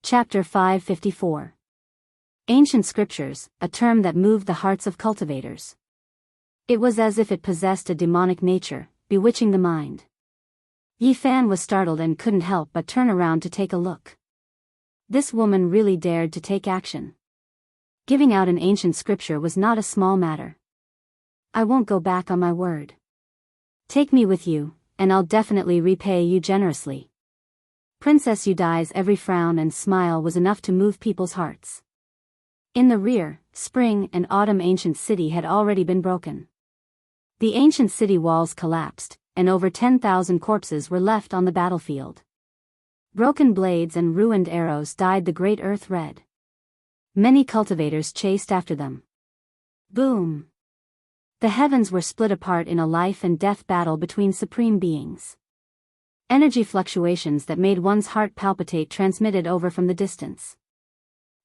Chapter 554. Ancient Scriptures, a term that moved the hearts of cultivators. It was as if it possessed a demonic nature, bewitching the mind. Yi Fan was startled and couldn't help but turn around to take a look. This woman really dared to take action. Giving out an ancient scripture was not a small matter. "I won't go back on my word. Take me with you, and I'll definitely repay you generously." Princess Yudai's every frown and smile was enough to move people's hearts. In the rear, spring and autumn ancient city had already been broken. The ancient city walls collapsed, and over 10,000 corpses were left on the battlefield. Broken blades and ruined arrows dyed the great earth red. Many cultivators chased after them. Boom! The heavens were split apart in a life and death battle between supreme beings. Energy fluctuations that made one's heart palpitate transmitted over from the distance.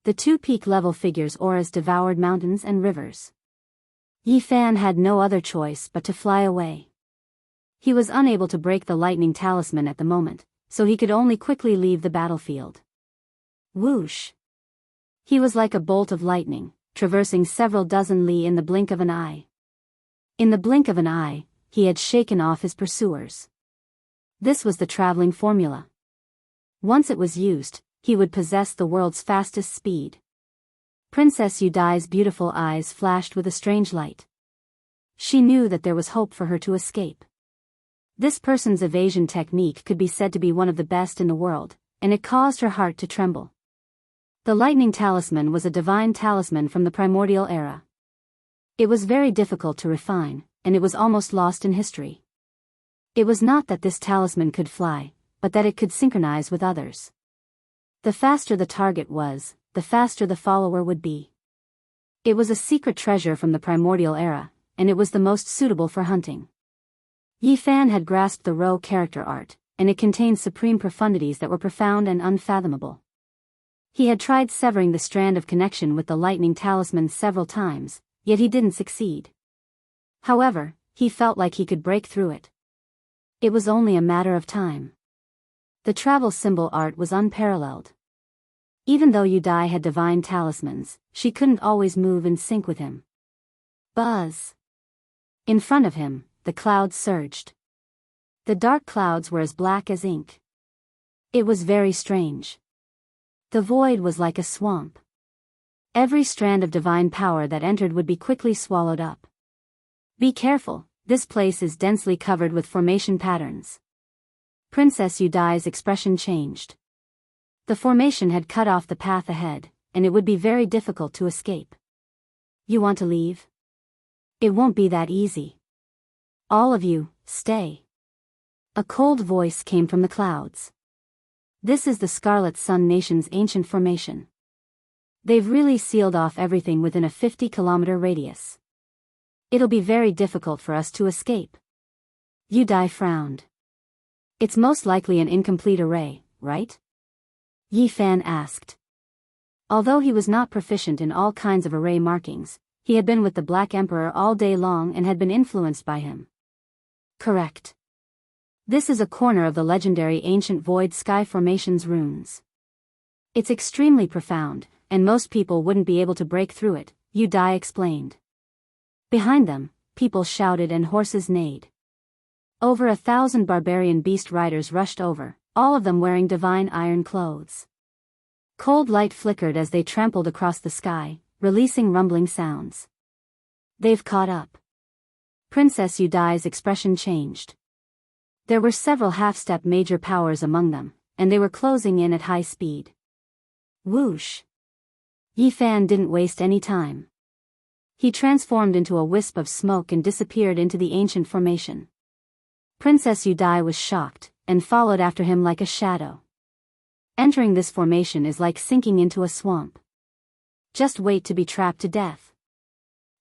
The two peak-level figures' auras devoured mountains and rivers. Yi Fan had no other choice but to fly away. He was unable to break the lightning talisman at the moment, so he could only quickly leave the battlefield. Whoosh! He was like a bolt of lightning, traversing several dozen li in the blink of an eye. In the blink of an eye, he had shaken off his pursuers. This was the traveling formula. Once it was used, he would possess the world's fastest speed. Princess Yudai's beautiful eyes flashed with a strange light. She knew that there was hope for her to escape. This person's evasion technique could be said to be one of the best in the world, and it caused her heart to tremble. The lightning talisman was a divine talisman from the primordial era. It was very difficult to refine, and it was almost lost in history. It was not that this talisman could fly, but that it could synchronize with others. The faster the target was, the faster the follower would be. It was a secret treasure from the primordial era, and it was the most suitable for hunting. Yi Fan had grasped the raw character art, and it contained supreme profundities that were profound and unfathomable. He had tried severing the strand of connection with the lightning talisman several times, yet he didn't succeed. However, he felt like he could break through it. It was only a matter of time. The travel symbol art was unparalleled. Even though Yudai had divine talismans, she couldn't always move in sync with him. Buzz! In front of him, the clouds surged. The dark clouds were as black as ink. It was very strange. The void was like a swamp. Every strand of divine power that entered would be quickly swallowed up. "Be careful, this place is densely covered with formation patterns." Princess Yudai's expression changed. The formation had cut off the path ahead, and it would be very difficult to escape. "You want to leave? It won't be that easy. All of you, stay." A cold voice came from the clouds. "This is the Scarlet Sun Nation's ancient formation. They've really sealed off everything within a 50-kilometer radius. It'll be very difficult for us to escape." Yudai frowned. "It's most likely an incomplete array, right?" Yi Fan asked. Although he was not proficient in all kinds of array markings, he had been with the Black Emperor all day long and had been influenced by him. "Correct. This is a corner of the legendary ancient Void Sky Formation's runes. It's extremely profound, and most people wouldn't be able to break through it," Yudai explained. Behind them, people shouted and horses neighed. Over 1,000 barbarian beast riders rushed over, all of them wearing divine iron clothes. Cold light flickered as they trampled across the sky, releasing rumbling sounds. "They've caught up." Princess Yudai's expression changed. There were several half-step major powers among them, and they were closing in at high speed. Whoosh! Yi Fan didn't waste any time. He transformed into a wisp of smoke and disappeared into the ancient formation. Princess Yudai was shocked, and followed after him like a shadow. Entering this formation is like sinking into a swamp. Just wait to be trapped to death.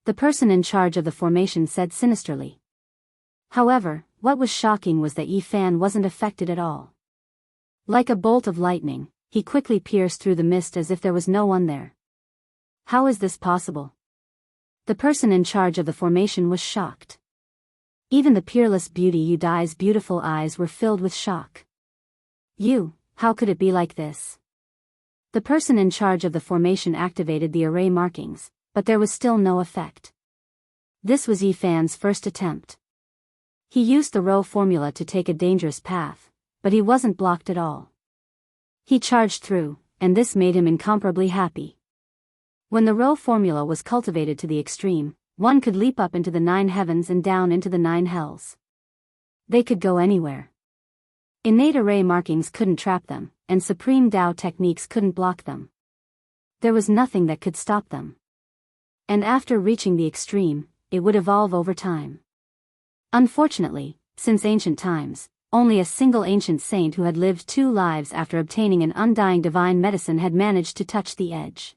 The person in charge of the formation said sinisterly. However, what was shocking was that Yi Fan wasn't affected at all. Like a bolt of lightning, he quickly pierced through the mist as if there was no one there. "How is this possible?" The person in charge of the formation was shocked. Even the peerless beauty Yudai's beautiful eyes were filled with shock. "You, how could it be like this?" The person in charge of the formation activated the array markings, but there was still no effect. This was Yi Fan's first attempt. He used the row formula to take a dangerous path, but he wasn't blocked at all. He charged through, and this made him incomparably happy. When the row formula was cultivated to the extreme, one could leap up into the 9 heavens and down into the 9 hells. They could go anywhere. Innate array markings couldn't trap them, and supreme Tao techniques couldn't block them. There was nothing that could stop them. And after reaching the extreme, it would evolve over time. Unfortunately, since ancient times, only a single ancient saint who had lived 2 lives after obtaining an undying divine medicine had managed to touch the edge.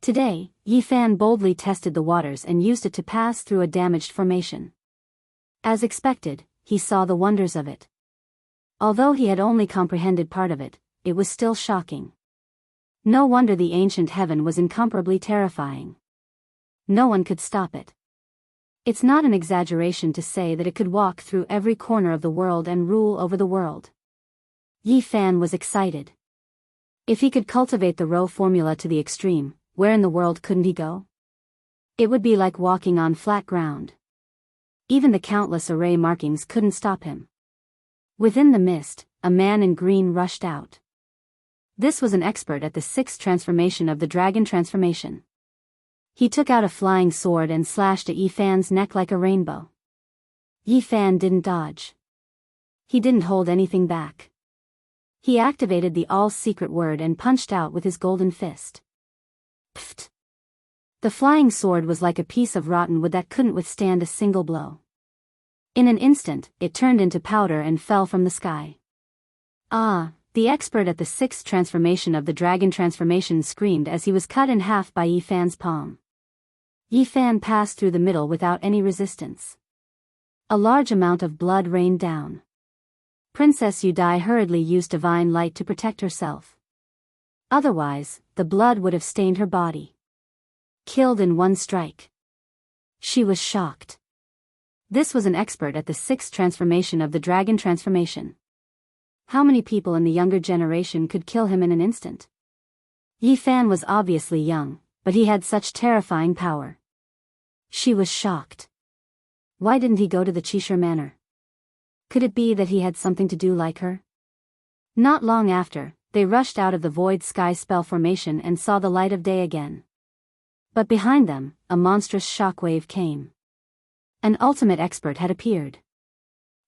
Today, Yi Fan boldly tested the waters and used it to pass through a damaged formation. As expected, he saw the wonders of it. Although he had only comprehended part of it, it was still shocking. No wonder the ancient heaven was incomparably terrifying. No one could stop it. It's not an exaggeration to say that it could walk through every corner of the world and rule over the world. Yi Fan was excited. If he could cultivate the row formula to the extreme, where in the world couldn't he go? It would be like walking on flat ground. Even the countless array markings couldn't stop him. Within the mist, a man in green rushed out. This was an expert at the 6th transformation of the dragon transformation. He took out a flying sword and slashed at Yi Fan's neck like a rainbow. Yi Fan didn't dodge. He didn't hold anything back. He activated the all-secret word and punched out with his golden fist. Pfft! The flying sword was like a piece of rotten wood that couldn't withstand a single blow. In an instant, it turned into powder and fell from the sky. Ah! The expert at the 6th transformation of the dragon transformation screamed as he was cut in half by Yi Fan's palm. Yi Fan passed through the middle without any resistance. A large amount of blood rained down. Princess Yudai hurriedly used divine light to protect herself. Otherwise, the blood would have stained her body. Killed in one strike. She was shocked. This was an expert at the 6th transformation of the dragon transformation. How many people in the younger generation could kill him in an instant? Yi Fan was obviously young, but he had such terrifying power. She was shocked. Why didn't he go to the Chishire Manor? Could it be that he had something to do like her? Not long after, they rushed out of the void sky spell formation and saw the light of day again. But behind them, a monstrous shockwave came. An ultimate expert had appeared.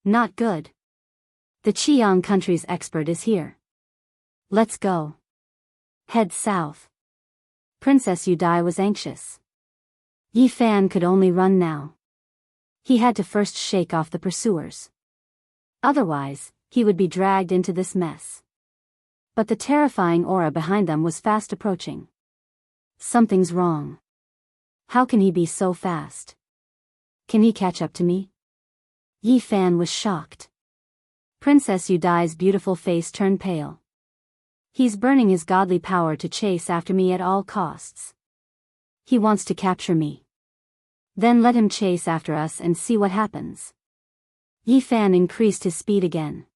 Not good. The Qiang country's expert is here. Let's go. Head south. Princess Yudai was anxious. Yi Fan could only run now. He had to first shake off the pursuers. Otherwise, he would be dragged into this mess. But the terrifying aura behind them was fast approaching. Something's wrong. How can he be so fast? Can he catch up to me? Yi Fan was shocked. Princess Yudai's beautiful face turned pale. He's burning his godly power to chase after me at all costs. He wants to capture me. Then let him chase after us and see what happens. Yi Fan increased his speed again.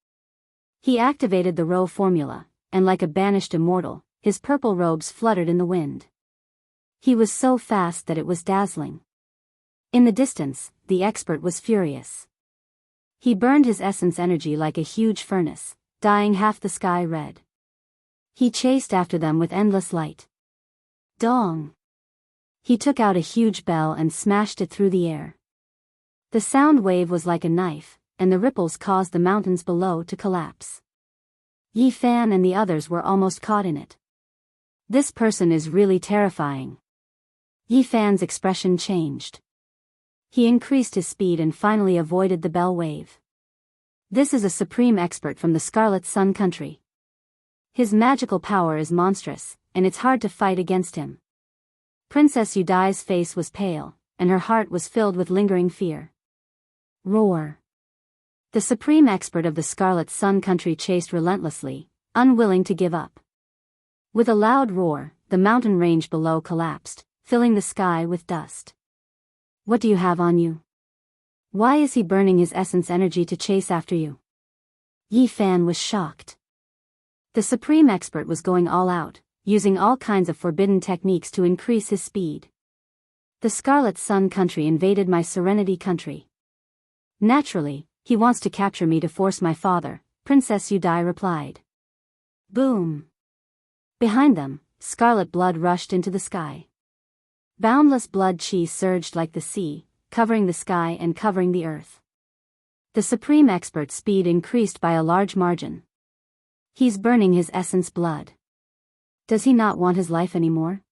He activated the row formula, and like a banished immortal, his purple robes fluttered in the wind. He was so fast that it was dazzling. In the distance, the expert was furious. He burned his essence energy like a huge furnace, dyeing half the sky red. He chased after them with endless light. Dong! He took out a huge bell and smashed it through the air. The sound wave was like a knife, and the ripples caused the mountains below to collapse. Yi Fan and the others were almost caught in it. This person is really terrifying. Yi Fan's expression changed. He increased his speed and finally avoided the bell wave. This is a supreme expert from the Scarlet Sun country. His magical power is monstrous, and it's hard to fight against him. Princess Yudai's face was pale, and her heart was filled with lingering fear. Roar! The supreme expert of the Scarlet Sun country chased relentlessly, unwilling to give up. With a loud roar, the mountain range below collapsed, filling the sky with dust. What do you have on you? Why is he burning his essence energy to chase after you? Yi Fan was shocked. The supreme expert was going all out, using all kinds of forbidden techniques to increase his speed. The Scarlet Sun country invaded my Serenity country. Naturally, he wants to capture me to force my father, Princess Udai replied. Boom! Behind them, scarlet blood rushed into the sky. Boundless blood chi surged like the sea, covering the sky and covering the earth. The supreme expert's speed increased by a large margin. He's burning his essence blood. Does he not want his life anymore?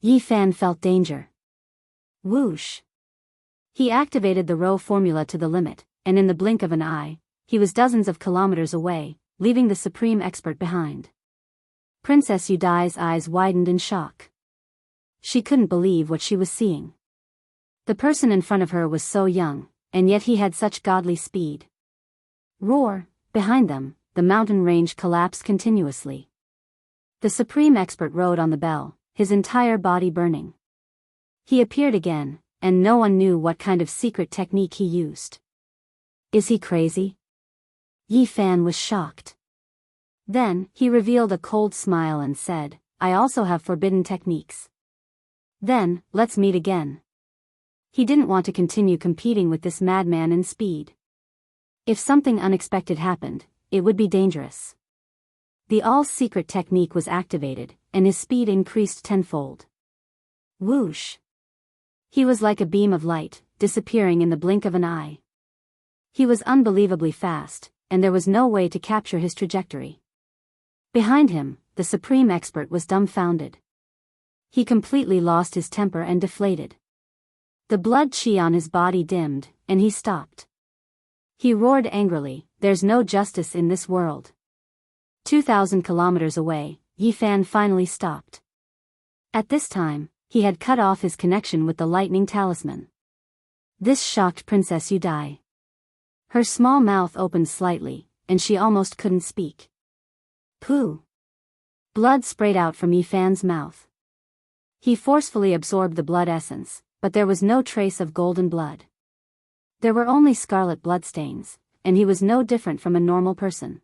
Yi Fan felt danger. Whoosh! He activated the Rho formula to the limit, and in the blink of an eye, he was dozens of kilometers away, leaving the supreme expert behind. Princess Udai's eyes widened in shock. She couldn't believe what she was seeing. The person in front of her was so young, and yet he had such godly speed. Roar! Behind them, the mountain range collapsed continuously. The supreme expert rode on the bell, his entire body burning. He appeared again, and no one knew what kind of secret technique he used. Is he crazy? Yi Fan was shocked. Then, he revealed a cold smile and said, I also have forbidden techniques. Then, let's meet again. He didn't want to continue competing with this madman in speed. If something unexpected happened, it would be dangerous. The all-secret technique was activated, and his speed increased tenfold. Whoosh! He was like a beam of light, disappearing in the blink of an eye. He was unbelievably fast, and there was no way to capture his trajectory. Behind him, the supreme expert was dumbfounded. He completely lost his temper and deflated. The blood chi on his body dimmed, and he stopped. He roared angrily, there's no justice in this world. 2,000 kilometers away, Yi Fan finally stopped. At this time, he had cut off his connection with the lightning talisman. This shocked Princess Udai. Her small mouth opened slightly, and she almost couldn't speak. Pooh! Blood sprayed out from Yi Fan's mouth. He forcefully absorbed the blood essence, but there was no trace of golden blood. There were only scarlet bloodstains, and he was no different from a normal person.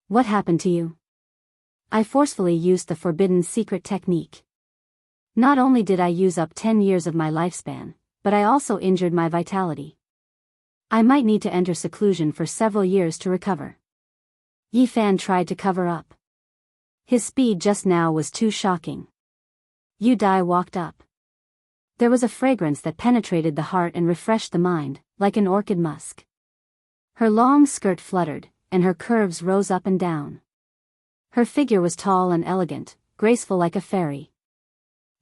What happened to you? I forcefully used the forbidden secret technique. Not only did I use up 10 years of my lifespan, but I also injured my vitality. I might need to enter seclusion for several years to recover. Yi Fan tried to cover up. His speed just now was too shocking. Udai walked up. There was a fragrance that penetrated the heart and refreshed the mind, like an orchid musk. Her long skirt fluttered, and her curves rose up and down. Her figure was tall and elegant, graceful like a fairy.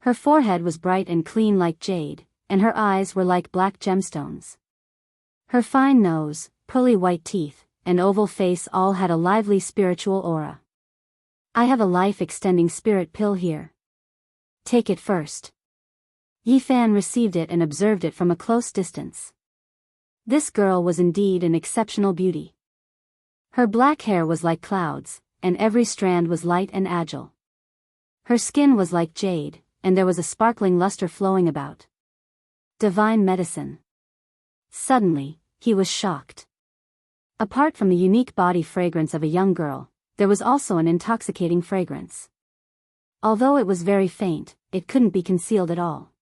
Her forehead was bright and clean like jade, and her eyes were like black gemstones. Her fine nose, pearly white teeth, and oval face all had a lively spiritual aura. I have a life-extending spirit pill here. Take it first. Yi Fan received it and observed it from a close distance. This girl was indeed an exceptional beauty. Her black hair was like clouds, and every strand was light and agile. Her skin was like jade, and there was a sparkling luster flowing about. Divine medicine. Suddenly, he was shocked. Apart from the unique body fragrance of a young girl, there was also an intoxicating fragrance. Although it was very faint, it couldn't be concealed at all.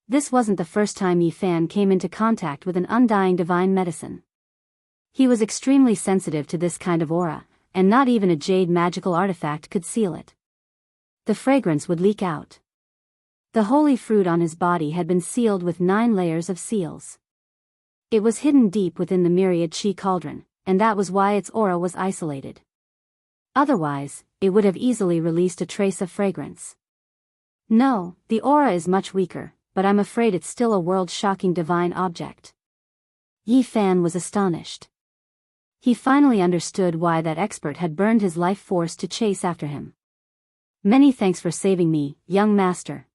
This wasn't the first time Yi Fan came into contact with an undying divine medicine. He was extremely sensitive to this kind of aura, and not even a jade magical artifact could seal it. The fragrance would leak out. The holy fruit on his body had been sealed with 9 layers of seals. It was hidden deep within the myriad chi cauldron, and that was why its aura was isolated. Otherwise, it would have easily released a trace of fragrance. No, the aura is much weaker, but I'm afraid it's still a world-shocking divine object. Yi Fan was astonished. He finally understood why that expert had burned his life force to chase after him. Many thanks for saving me, young master.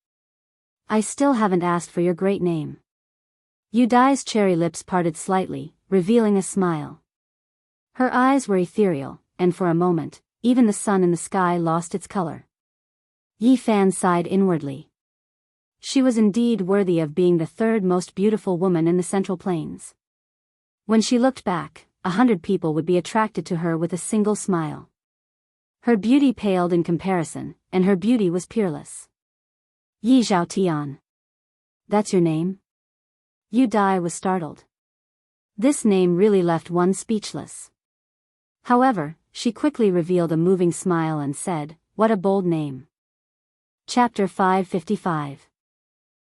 I still haven't asked for your great name. Udai's cherry lips parted slightly, revealing a smile. Her eyes were ethereal, and for a moment, even the sun in the sky lost its color. Yi Fan sighed inwardly. She was indeed worthy of being the 3rd most beautiful woman in the Central Plains. When she looked back, 100 people would be attracted to her with a single smile. Her beauty paled in comparison, and her beauty was peerless. Yi Zhao Tian. That's your name? Yu Dai was startled. This name really left one speechless. However, she quickly revealed a moving smile and said, "What a bold name." Chapter 555.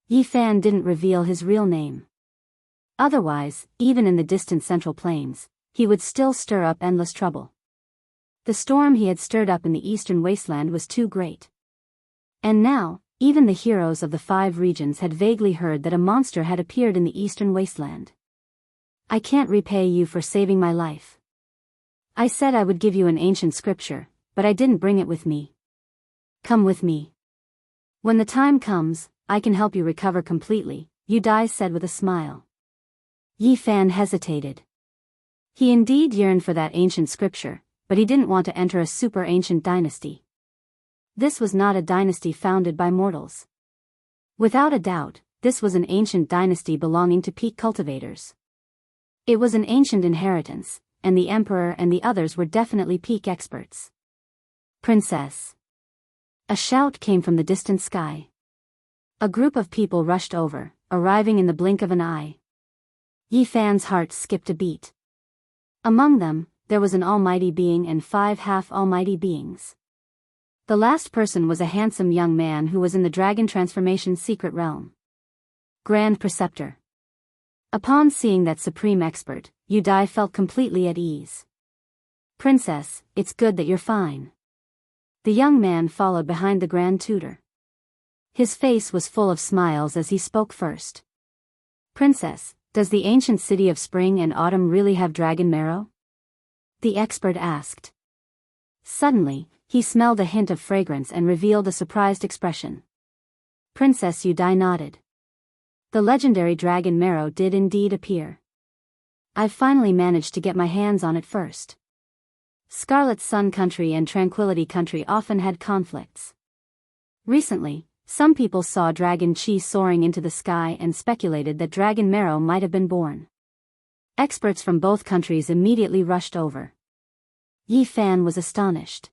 Yi Fan didn't reveal his real name. Otherwise, even in the distant Central Plains, he would still stir up endless trouble. The storm he had stirred up in the eastern wasteland was too great. And now, even the heroes of the 5 regions had vaguely heard that a monster had appeared in the eastern wasteland. "I can't repay you for saving my life. I said I would give you an ancient scripture, but I didn't bring it with me. Come with me. When the time comes, I can help you recover completely," Yu Dai said with a smile. Yi Fan hesitated. He indeed yearned for that ancient scripture, but he didn't want to enter a super-ancient dynasty. This was not a dynasty founded by mortals. Without a doubt, this was an ancient dynasty belonging to peak cultivators. It was an ancient inheritance, and the emperor and the others were definitely peak experts. "Princess!" A shout came from the distant sky. A group of people rushed over, arriving in the blink of an eye. Yi Fan's heart skipped a beat. Among them, there was an almighty being and 5 half-almighty beings. The last person was a handsome young man who was in the dragon transformation secret realm. Grand Preceptor. Upon seeing that supreme expert, Yu Dai felt completely at ease. "Princess, it's good that you're fine." The young man followed behind the Grand Tutor. His face was full of smiles as he spoke first. "Princess, does the ancient city of spring and autumn really have dragon marrow?" the expert asked. Suddenly, he smelled a hint of fragrance and revealed a surprised expression. Princess Yu Dai nodded. The legendary dragon marrow did indeed appear. "I've finally managed to get my hands on it first." Scarlet Sun Country and Tranquility Country often had conflicts. Recently, some people saw dragon chi soaring into the sky and speculated that dragon marrow might have been born. Experts from both countries immediately rushed over. Yi Fan was astonished.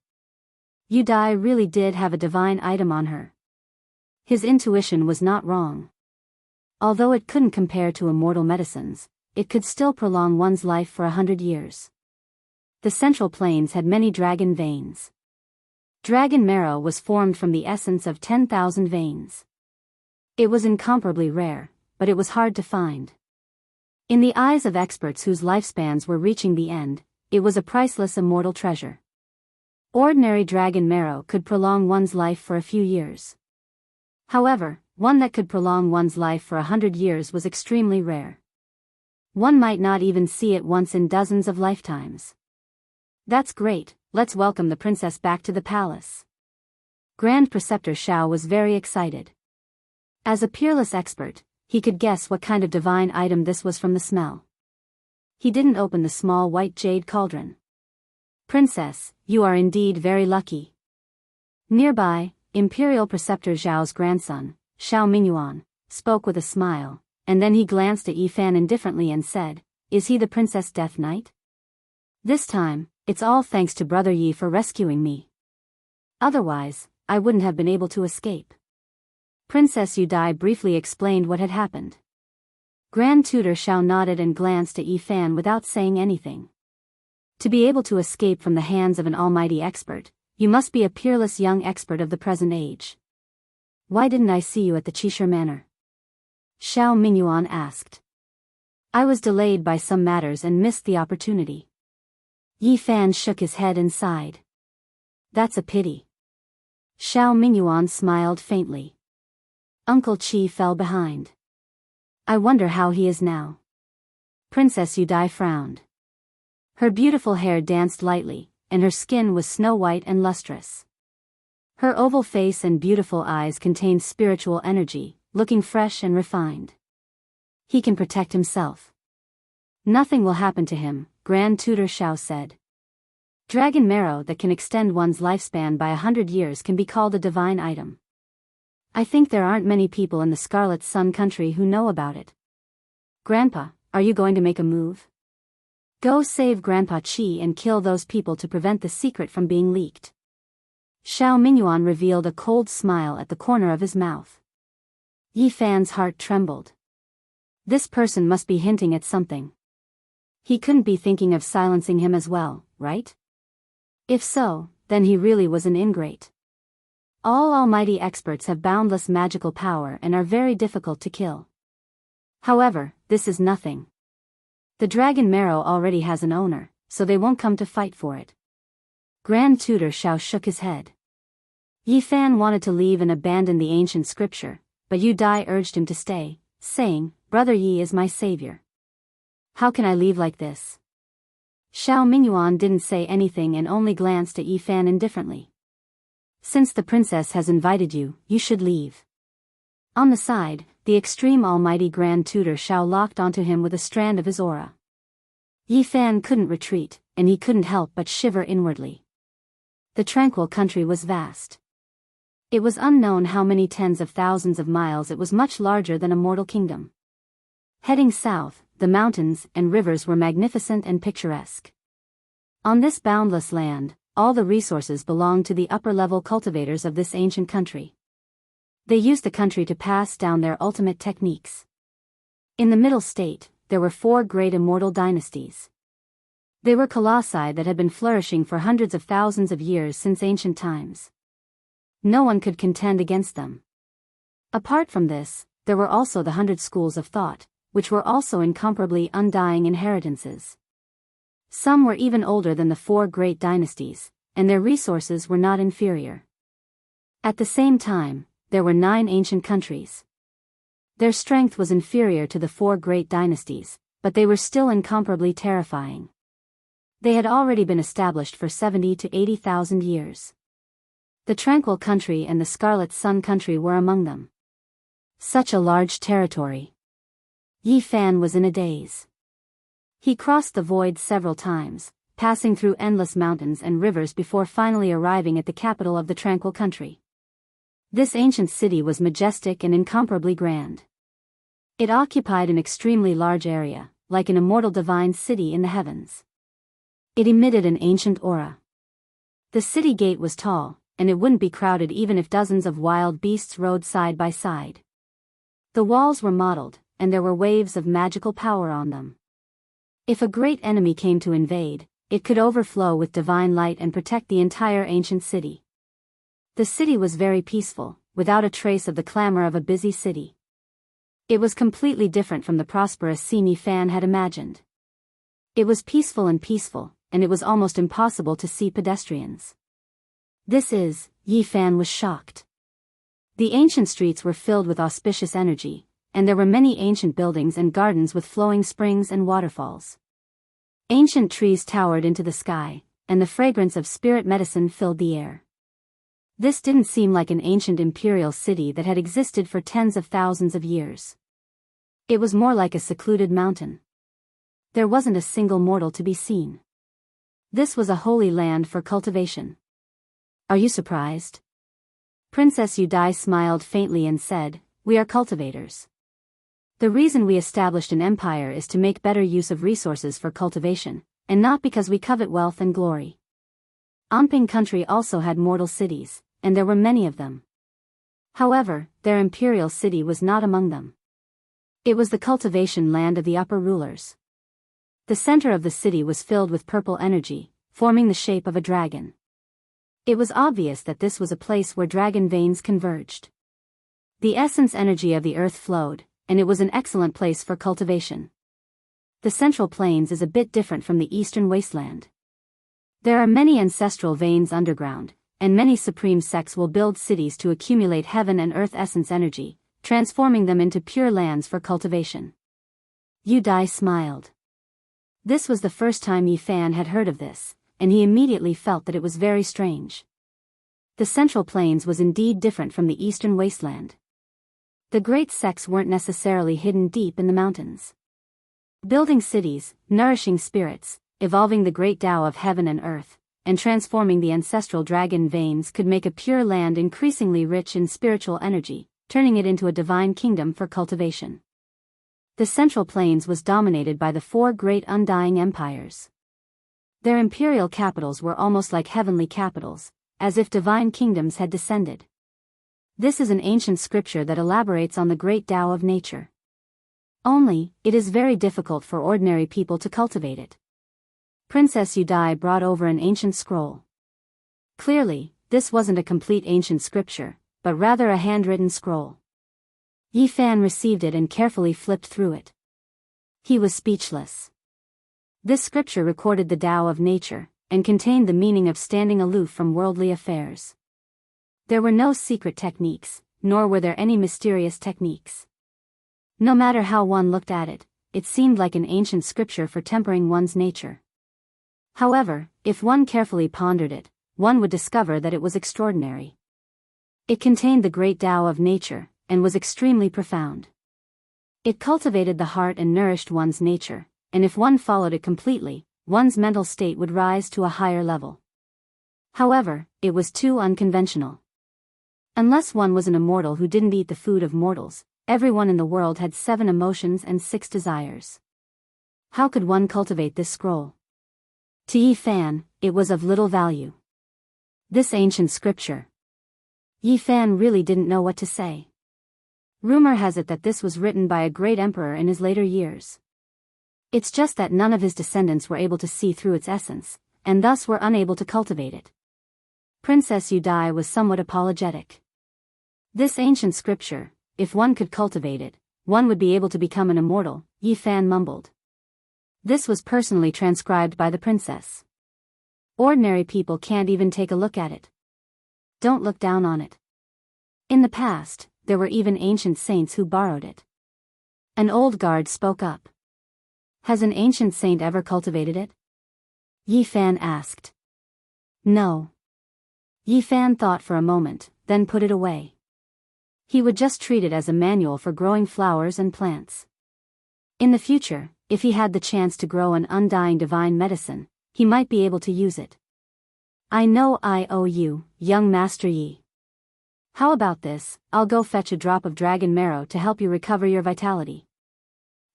Yu Dai really did have a divine item on her. His intuition was not wrong. Although it couldn't compare to immortal medicines, it could still prolong one's life for 100 years. The Central Plains had many dragon veins. Dragon marrow was formed from the essence of 10,000 veins. It was incomparably rare, but it was hard to find. In the eyes of experts whose lifespans were reaching the end, it was a priceless immortal treasure. Ordinary dragon marrow could prolong one's life for a few years. However, one that could prolong one's life for 100 years was extremely rare. One might not even see it once in dozens of lifetimes. "That's great, let's welcome the princess back to the palace." Grand Preceptor Xiao was very excited. As a peerless expert, he could guess what kind of divine item this was from the smell. He didn't open the small white jade cauldron. "Princess, you are indeed very lucky." Nearby, Imperial Preceptor Zhao's grandson, Xiao Mingyuan, spoke with a smile, and then he glanced at Yi Fan indifferently and said, "Is he the Princess Death Knight?" "This time, it's all thanks to Brother Yi for rescuing me. Otherwise, I wouldn't have been able to escape." Princess Yu Dai briefly explained what had happened. Grand Tutor Xiao nodded and glanced at Yi Fan without saying anything. To be able to escape from the hands of an almighty expert, you must be a peerless young expert of the present age. "Why didn't I see you at the Qishir Manor?" Xiao Mingyuan asked. "I was delayed by some matters and missed the opportunity." Yi Fan shook his head and sighed. "That's a pity." Xiao Mingyuan smiled faintly. Uncle Qi fell behind. "I wonder how he is now." Princess Yu Dai frowned. Her beautiful hair danced lightly, and her skin was snow-white and lustrous. Her oval face and beautiful eyes contained spiritual energy, looking fresh and refined. "He can protect himself. Nothing will happen to him," Grand Tutor Xiao said. "Dragon marrow that can extend one's lifespan by 100 years can be called a divine item. I think there aren't many people in the Scarlet Sun Country who know about it." "Grandpa, are you going to make a move?" "Go save Grandpa Qi and kill those people to prevent the secret from being leaked." Xiao Mingyuan revealed a cold smile at the corner of his mouth. Yi Fan's heart trembled. This person must be hinting at something. He couldn't be thinking of silencing him as well, right? If so, then he really was an ingrate. All almighty experts have boundless magical power and are very difficult to kill. However, this is nothing. The dragon marrow already has an owner, so they won't come to fight for it. Grand Tutor Xiao shook his head. Yi Fan wanted to leave and abandon the ancient scripture, but Yu Dai urged him to stay, saying, "Brother Yi is my savior. How can I leave like this?" Xiao Mingyuan didn't say anything and only glanced at Yi Fan indifferently. "Since the princess has invited you, you should leave." On the side, the extreme almighty Grand Tutor Xiao locked onto him with a strand of his aura. Yi Fan couldn't retreat, and he couldn't help but shiver inwardly. The tranquil country was vast. It was unknown how many tens of thousands of miles. It was much larger than a mortal kingdom. Heading south, the mountains and rivers were magnificent and picturesque. On this boundless land, all the resources belonged to the upper-level cultivators of this ancient country. They used the country to pass down their ultimate techniques. In the middle state, there were 4 great immortal dynasties. They were colossi that had been flourishing for hundreds of thousands of years since ancient times. No one could contend against them. Apart from this, there were also the 100 schools of thought, which were also incomparably undying inheritances. Some were even older than the 4 great dynasties, and their resources were not inferior. At the same time, there were 9 ancient countries. Their strength was inferior to the 4 great dynasties, but they were still incomparably terrifying. They had already been established for 70 to 80,000 years. The Tranquil Country and the Scarlet Sun Country were among them. Such a large territory. Yi Fan was in a daze. He crossed the void several times, passing through endless mountains and rivers before finally arriving at the capital of the Tranquil Country. This ancient city was majestic and incomparably grand. It occupied an extremely large area, like an immortal divine city in the heavens. It emitted an ancient aura. The city gate was tall, and it wouldn't be crowded even if dozens of wild beasts rode side by side. The walls were mottled, and there were waves of magical power on them. If a great enemy came to invade, it could overflow with divine light and protect the entire ancient city. The city was very peaceful, without a trace of the clamor of a busy city. It was completely different from the prosperous scene Yi Fan had imagined. It was peaceful, and it was almost impossible to see pedestrians. Yi Fan was shocked. The ancient streets were filled with auspicious energy, and there were many ancient buildings and gardens with flowing springs and waterfalls. Ancient trees towered into the sky, and the fragrance of spirit medicine filled the air. This didn't seem like an ancient imperial city that had existed for tens of thousands of years. It was more like a secluded mountain. There wasn't a single mortal to be seen. This was a holy land for cultivation. Are you surprised? Princess Yu Dai smiled faintly and said, "We are cultivators. The reason we established an empire is to make better use of resources for cultivation, and not because we covet wealth and glory." Anping country also had mortal cities, and there were many of them. However, their imperial city was not among them. It was the cultivation land of the upper rulers. The center of the city was filled with purple energy, forming the shape of a dragon. It was obvious that this was a place where dragon veins converged. The essence energy of the earth flowed, and it was an excellent place for cultivation. The Central Plains is a bit different from the Eastern Wasteland. There are many ancestral veins underground, and many supreme sects will build cities to accumulate heaven and earth essence energy, transforming them into pure lands for cultivation. Yu Dai smiled. This was the first time Yi Fan had heard of this, and he immediately felt that it was very strange. The Central Plains was indeed different from the Eastern Wasteland. The great sects weren't necessarily hidden deep in the mountains. Building cities, nourishing spirits, evolving the great Tao of heaven and earth, and transforming the ancestral dragon veins could make a pure land increasingly rich in spiritual energy, turning it into a divine kingdom for cultivation. The Central Plains was dominated by the 4 great undying empires. Their imperial capitals were almost like heavenly capitals, as if divine kingdoms had descended. This is an ancient scripture that elaborates on the great Tao of nature. Only, it is very difficult for ordinary people to cultivate it. Princess Yudai brought over an ancient scroll. Clearly, this wasn't a complete ancient scripture, but rather a handwritten scroll. Yi Fan received it and carefully flipped through it. He was speechless. This scripture recorded the Tao of nature, and contained the meaning of standing aloof from worldly affairs. There were no secret techniques, nor were there any mysterious techniques. No matter how one looked at it, it seemed like an ancient scripture for tempering one's nature. However, if one carefully pondered it, one would discover that it was extraordinary. It contained the great Tao of nature, and was extremely profound. It cultivated the heart and nourished one's nature, and if one followed it completely, one's mental state would rise to a higher level. However, it was too unconventional. Unless one was an immortal who didn't eat the food of mortals, everyone in the world had 7 emotions and 6 desires. How could one cultivate this scroll? To Yi Fan, it was of little value. This ancient scripture. Yi Fan really didn't know what to say. Rumor has it that this was written by a great emperor in his later years. It's just that none of his descendants were able to see through its essence, and thus were unable to cultivate it. Princess Yudai was somewhat apologetic. This ancient scripture, if one could cultivate it, one would be able to become an immortal, Yi Fan mumbled. This was personally transcribed by the princess. Ordinary people can't even take a look at it. Don't look down on it. In the past, there were even ancient saints who borrowed it. An old guard spoke up. Has an ancient saint ever cultivated it? Yi Fan asked. No. Yi Fan thought for a moment, then put it away. He would just treat it as a manual for growing flowers and plants. In the future, if he had the chance to grow an undying divine medicine, he might be able to use it. I know I owe you, young Master Yi. How about this? I'll go fetch a drop of dragon marrow to help you recover your vitality.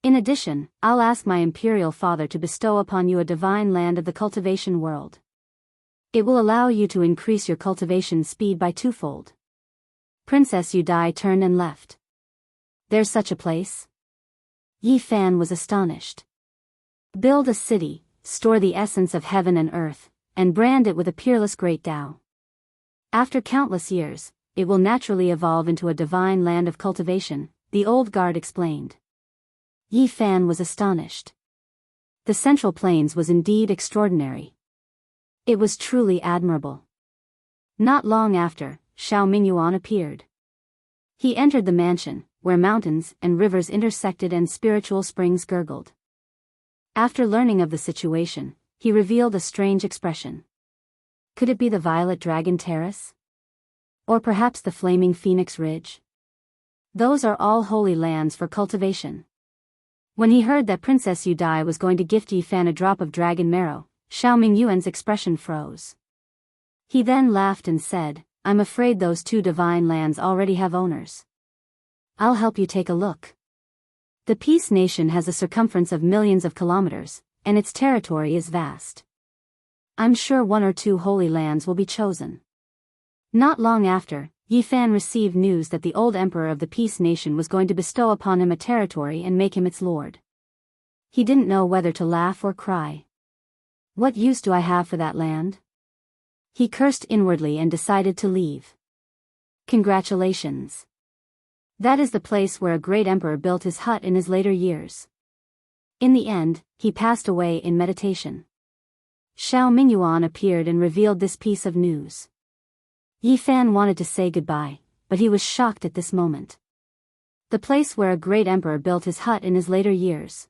In addition, I'll ask my imperial father to bestow upon you a divine land of the cultivation world. It will allow you to increase your cultivation speed by 2-fold. Princess Yudai turned and left. There's such a place? Yi Fan was astonished. Build a city, store the essence of heaven and earth, and brand it with a peerless great Tao. After countless years, it will naturally evolve into a divine land of cultivation, the old guard explained. Yi Fan was astonished. The Central Plains was indeed extraordinary. It was truly admirable. Not long after, Xiao Mingyuan appeared. He entered the mansion, where mountains and rivers intersected and spiritual springs gurgled. After learning of the situation, he revealed a strange expression. Could it be the Violet Dragon Terrace? Or perhaps the Flaming Phoenix Ridge? Those are all holy lands for cultivation. When he heard that Princess Yudai was going to gift Yi Fan a drop of dragon marrow, Xiao Mingyuan's expression froze. He then laughed and said, I'm afraid those 2 divine lands already have owners. I'll help you take a look. The Peace Nation has a circumference of millions of kilometers, and its territory is vast. I'm sure 1 or 2 holy lands will be chosen. Not long after, Yi Fan received news that the old emperor of the Peace Nation was going to bestow upon him a territory and make him its lord. He didn't know whether to laugh or cry. What use do I have for that land? He cursed inwardly and decided to leave. Congratulations. That is the place where a great emperor built his hut in his later years. In the end, he passed away in meditation. Xiao Mingyuan appeared and revealed this piece of news. Yi Fan wanted to say goodbye, but he was shocked at this moment. The place where a great emperor built his hut in his later years.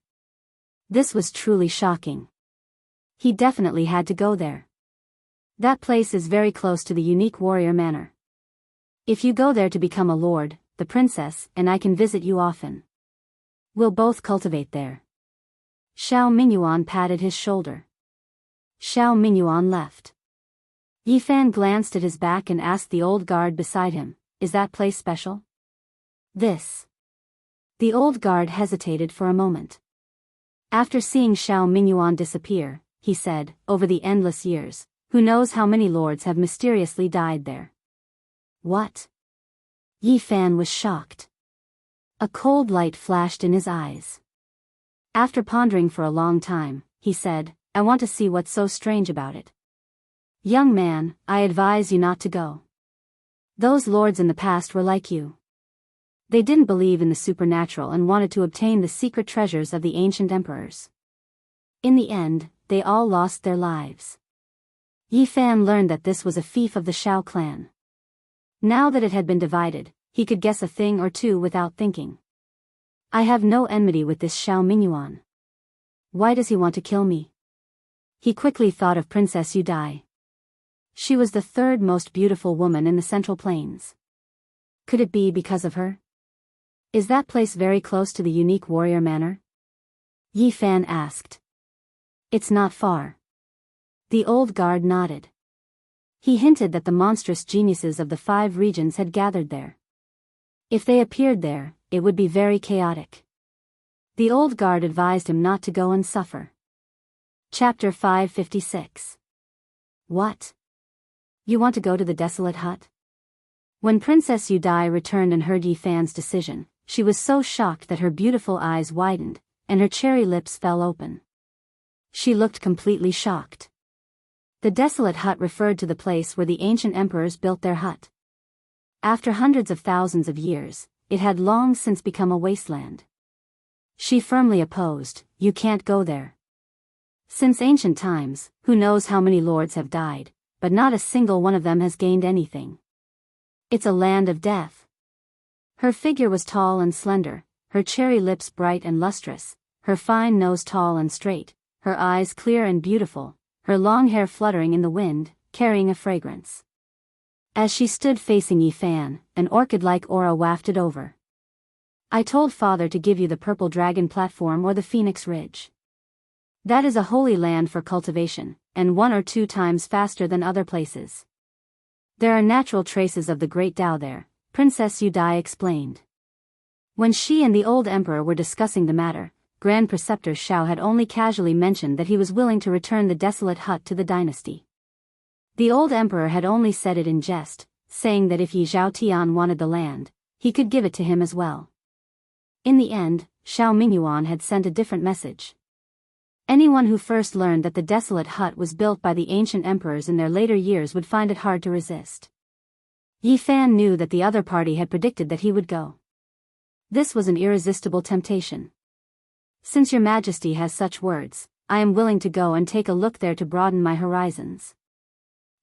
This was truly shocking. He definitely had to go there. That place is very close to the unique warrior manor. If you go there to become a lord, the princess and I can visit you often. We'll both cultivate there. Xiao Mingyuan patted his shoulder. Xiao Mingyuan left. Yi Fan glanced at his back and asked the old guard beside him, is that place special? This. The old guard hesitated for a moment. After seeing Xiao Mingyuan disappear, he said, over the endless years, Who knows how many lords have mysteriously died there? What? Yi Fan was shocked. A cold light flashed in his eyes. After pondering for a long time, he said, I want to see what's so strange about it. Young man, I advise you not to go. Those lords in the past were like you. They didn't believe in the supernatural and wanted to obtain the secret treasures of the ancient emperors. In the end, they all lost their lives. Yi Fan learned that this was a fief of the Shao clan. Now that it had been divided, he could guess a thing or two without thinking. I have no enmity with this Shao Mingyuan. Why does he want to kill me? He quickly thought of Princess Yu Dai. She was the third most beautiful woman in the Central Plains. Could it be because of her? Is that place very close to the unique warrior manor? Yi Fan asked. It's not far. The old guard nodded. He hinted that the monstrous geniuses of the 5 regions had gathered there. If they appeared there, it would be very chaotic. The old guard advised him not to go and suffer. Chapter 556. What? You want to go to the desolate hut? When Princess Yu Dai returned and heard Yi Fan's decision, she was so shocked that her beautiful eyes widened, and her cherry lips fell open. She looked completely shocked. The desolate hut referred to the place where the ancient emperors built their hut. After hundreds of thousands of years, it had long since become a wasteland. She firmly opposed, you can't go there. Since ancient times, who knows how many lords have died, but not a single one of them has gained anything. It's a land of death. Her figure was tall and slender, her cherry lips bright and lustrous, her fine nose tall and straight, her eyes clear and beautiful, her long hair fluttering in the wind, carrying a fragrance. As she stood facing Yi Fan, an orchid-like aura wafted over. I told Father to give you the Purple Dragon platform or the Phoenix Ridge. That is a holy land for cultivation, and 1 or 2 times faster than other places. There are natural traces of the great Tao there, Princess Yu Dai explained. When she and the old emperor were discussing the matter, Grand Preceptor Shao had only casually mentioned that he was willing to return the desolate hut to the dynasty. The old emperor had only said it in jest, saying that if Yi Zhaotian wanted the land, he could give it to him as well. In the end, Shao Mingyuan had sent a different message. Anyone who first learned that the desolate hut was built by the ancient emperors in their later years would find it hard to resist. Yi Fan knew that the other party had predicted that he would go. This was an irresistible temptation. Since your majesty has such words, I am willing to go and take a look there to broaden my horizons.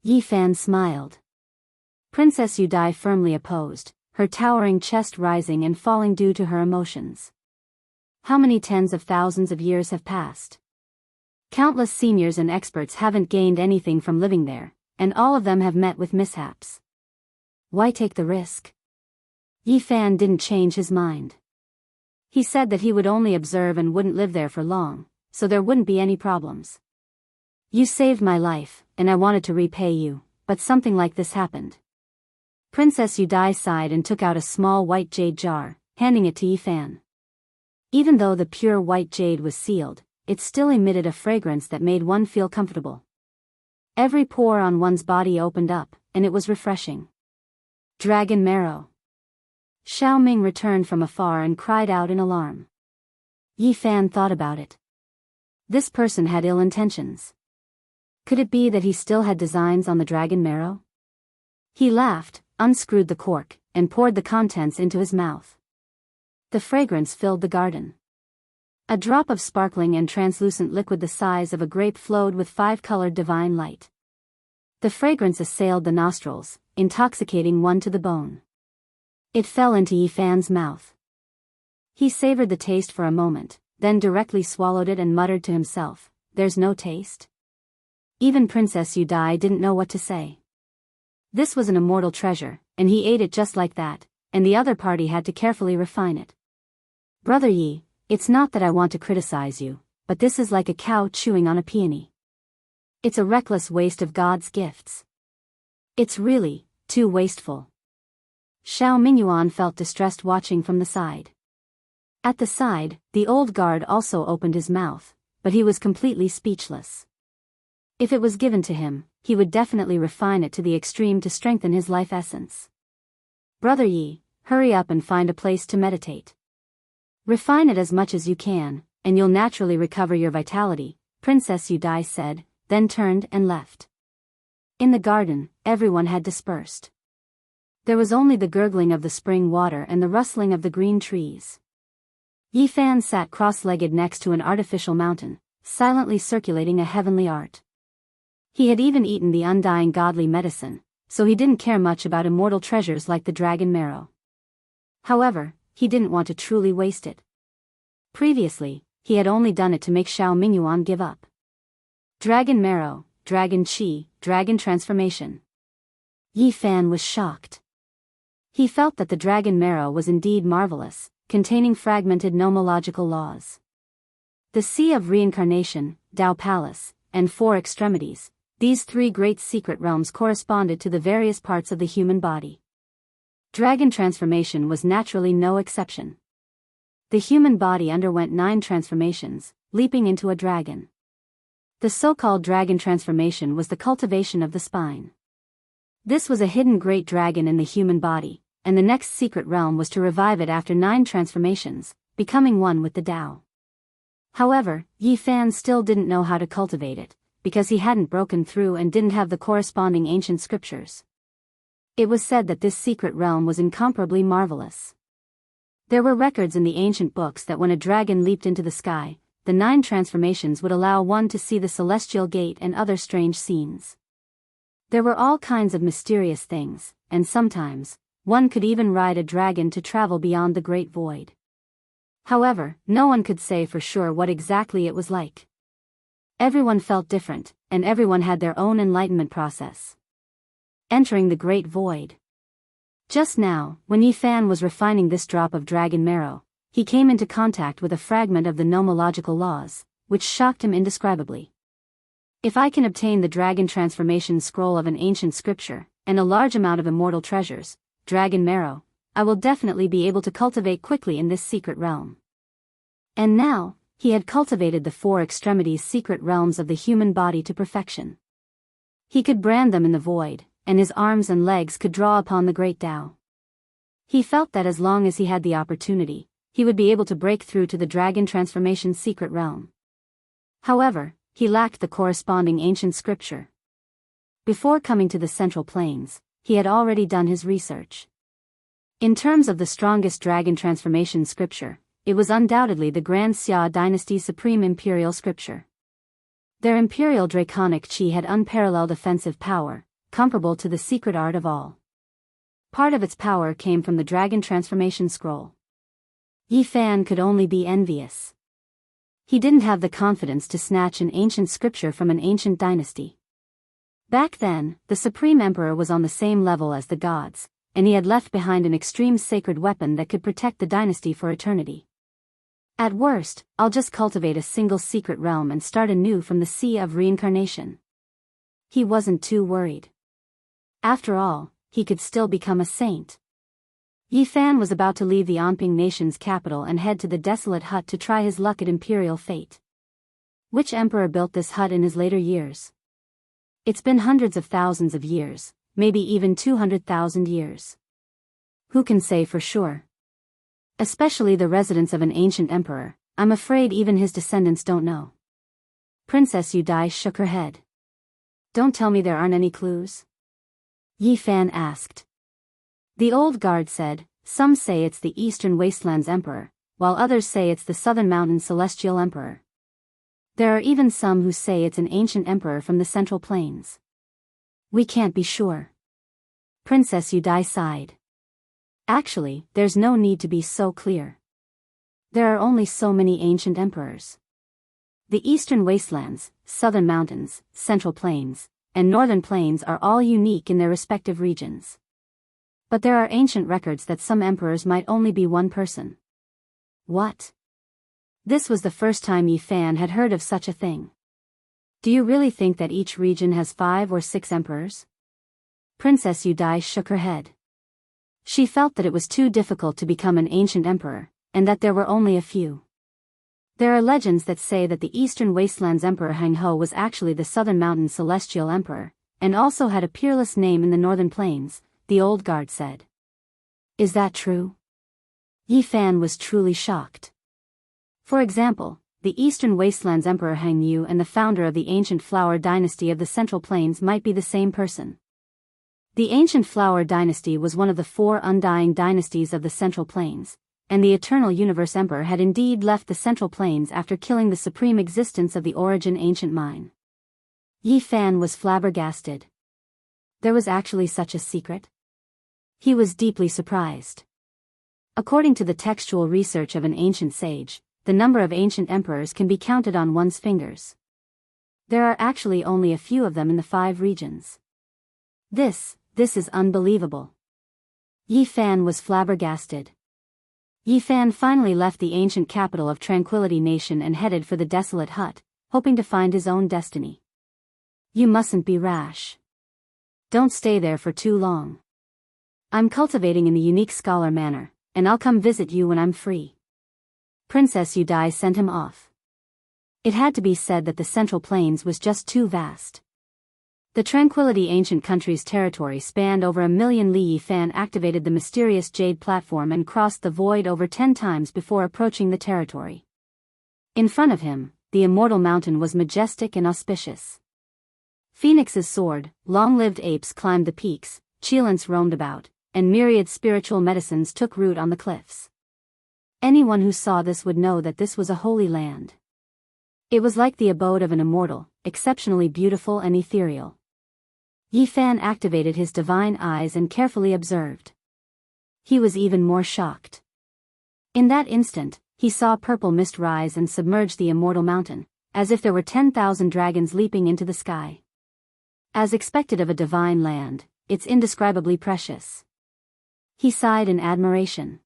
Yi Fan smiled. Princess Yu Dai firmly opposed, her towering chest rising and falling due to her emotions. How many tens of thousands of years have passed? Countless seniors and experts haven't gained anything from living there, and all of them have met with mishaps. Why take the risk? Yi Fan didn't change his mind. He said that he would only observe and wouldn't live there for long, so there wouldn't be any problems. You saved my life, and I wanted to repay you, but something like this happened. Princess Yu Dai sighed and took out a small white jade jar, handing it to Yi Fan. Even though the pure white jade was sealed, it still emitted a fragrance that made one feel comfortable. Every pore on one's body opened up, and it was refreshing. Dragon marrow. Xiao Ming returned from afar and cried out in alarm. Yi Fan thought about it. This person had ill intentions. Could it be that he still had designs on the dragon marrow? He laughed, unscrewed the cork, and poured the contents into his mouth. The fragrance filled the garden. A drop of sparkling and translucent liquid the size of a grape flowed with 5-colored divine light. The fragrance assailed the nostrils, intoxicating one to the bone. It fell into Yi Fan's mouth. He savored the taste for a moment, then directly swallowed it and muttered to himself, "There's no taste?" Even Princess Yu Dai didn't know what to say. This was an immortal treasure, and he ate it just like that, and the other party had to carefully refine it. Brother Yi, it's not that I want to criticize you, but this is like a cow chewing on a peony. It's a reckless waste of God's gifts. It's really too wasteful. Xiao Mingyuan felt distressed watching from the side. At the side, the old guard also opened his mouth, but he was completely speechless. If it was given to him, he would definitely refine it to the extreme to strengthen his life essence. Brother Yi, hurry up and find a place to meditate. Refine it as much as you can, and you'll naturally recover your vitality, Princess Yudai said, then turned and left. In the garden, everyone had dispersed. There was only the gurgling of the spring water and the rustling of the green trees. Yi Fan sat cross-legged next to an artificial mountain, silently circulating a heavenly art. He had even eaten the undying godly medicine, so he didn't care much about immortal treasures like the dragon marrow. However, he didn't want to truly waste it. Previously, he had only done it to make Xiao Mingyuan give up. Dragon marrow, dragon chi, dragon transformation. Yi Fan was shocked. He felt that the dragon marrow was indeed marvelous, containing fragmented nomological laws. The Sea of Reincarnation, Tao Palace, and Four Extremities, these three great secret realms corresponded to the various parts of the human body. Dragon transformation was naturally no exception. The human body underwent 9 transformations, leaping into a dragon. The so-called dragon transformation was the cultivation of the spine. This was a hidden great dragon in the human body, and the next secret realm was to revive it after 9 transformations, becoming one with the Tao. However, Yi Fan still didn't know how to cultivate it, because he hadn't broken through and didn't have the corresponding ancient scriptures. It was said that this secret realm was incomparably marvelous. There were records in the ancient books that when a dragon leaped into the sky, the 9 transformations would allow one to see the celestial gate and other strange scenes. There were all kinds of mysterious things, and sometimes, one could even ride a dragon to travel beyond the great void. However, no one could say for sure what exactly it was like. Everyone felt different, and everyone had their own enlightenment process. Entering the great void. Just now, when Yi Fan was refining this drop of dragon marrow, he came into contact with a fragment of the nomological laws, which shocked him indescribably. If I can obtain the dragon transformation scroll of an ancient scripture, and a large amount of immortal treasures, dragon marrow, I will definitely be able to cultivate quickly in this secret realm. And now, he had cultivated the 4 extremities secret realms of the human body to perfection. He could brand them in the void, and his arms and legs could draw upon the great Tao. He felt that as long as he had the opportunity, he would be able to break through to the dragon transformation secret realm. However, he lacked the corresponding ancient scripture. Before coming to the Central Plains, he had already done his research. In terms of the strongest dragon transformation scripture, it was undoubtedly the Grand Xia Dynasty's supreme imperial scripture. Their imperial draconic chi had unparalleled offensive power, comparable to the secret art of all. Part of its power came from the dragon transformation scroll. Yi Fan could only be envious. He didn't have the confidence to snatch an ancient scripture from an ancient dynasty. Back then, the Supreme Emperor was on the same level as the gods, and he had left behind an extreme sacred weapon that could protect the dynasty for eternity. At worst, I'll just cultivate a single secret realm and start anew from the Sea of Reincarnation. He wasn't too worried. After all, he could still become a saint. Yi Fan was about to leave the Anping nation's capital and head to the desolate hut to try his luck at imperial fate. Which emperor built this hut in his later years? It's been hundreds of thousands of years, maybe even 200,000 years. Who can say for sure? Especially the residents of an ancient emperor, I'm afraid even his descendants don't know. Princess Yudai shook her head. Don't tell me there aren't any clues? Yi Fan asked. The old guard said, some say it's the Eastern Wastelands Emperor, while others say it's the Southern Mountain Celestial Emperor. There are even some who say it's an ancient emperor from the Central Plains. We can't be sure. Princess Yudai sighed. Actually, there's no need to be so clear. There are only so many ancient emperors. The Eastern Wastelands, Southern Mountains, Central Plains, and Northern Plains are all unique in their respective regions. But there are ancient records that some emperors might only be one person. What? This was the first time Yi Fan had heard of such a thing. Do you really think that each region has 5 or 6 emperors? Princess Yudai shook her head. She felt that it was too difficult to become an ancient emperor, and that there were only a few. There are legends that say that the Eastern Wastelands Emperor Hang Ho was actually the Southern Mountain Celestial Emperor, and also had a peerless name in the northern plains, the old guard said. Is that true? Yi Fan was truly shocked. For example, the Eastern Wastelands Emperor Hang Yu and the founder of the ancient Flower Dynasty of the Central Plains might be the same person. The ancient Flower Dynasty was one of the 4 undying dynasties of the Central Plains, and the Eternal Universe Emperor had indeed left the Central Plains after killing the supreme existence of the Origin Ancient Mine. Yi Fan was flabbergasted. There was actually such a secret? He was deeply surprised. According to the textual research of an ancient sage, the number of ancient emperors can be counted on one's fingers. There are actually only a few of them in the 5 regions. This is unbelievable. Yi Fan was flabbergasted. Yi Fan finally left the ancient capital of Tranquility Nation and headed for the desolate hut, hoping to find his own destiny. You mustn't be rash. Don't stay there for too long. I'm cultivating in the unique scholar manner, and I'll come visit you when I'm free. Princess Yudai sent him off. It had to be said that the Central Plains was just too vast. The Tranquility Ancient Country's territory spanned over 1,000,000 li. Yi Fan activated the mysterious jade platform and crossed the void over 10 times before approaching the territory. In front of him, the immortal mountain was majestic and auspicious. Phoenixes soared, long-lived apes climbed the peaks, cheilants roamed about, and myriad spiritual medicines took root on the cliffs. Anyone who saw this would know that this was a holy land. It was like the abode of an immortal, exceptionally beautiful and ethereal. Yi Fan activated his divine eyes and carefully observed. He was even more shocked. In that instant, he saw purple mist rise and submerge the immortal mountain, as if there were 10,000 dragons leaping into the sky. As expected of a divine land, it's indescribably precious. He sighed in admiration.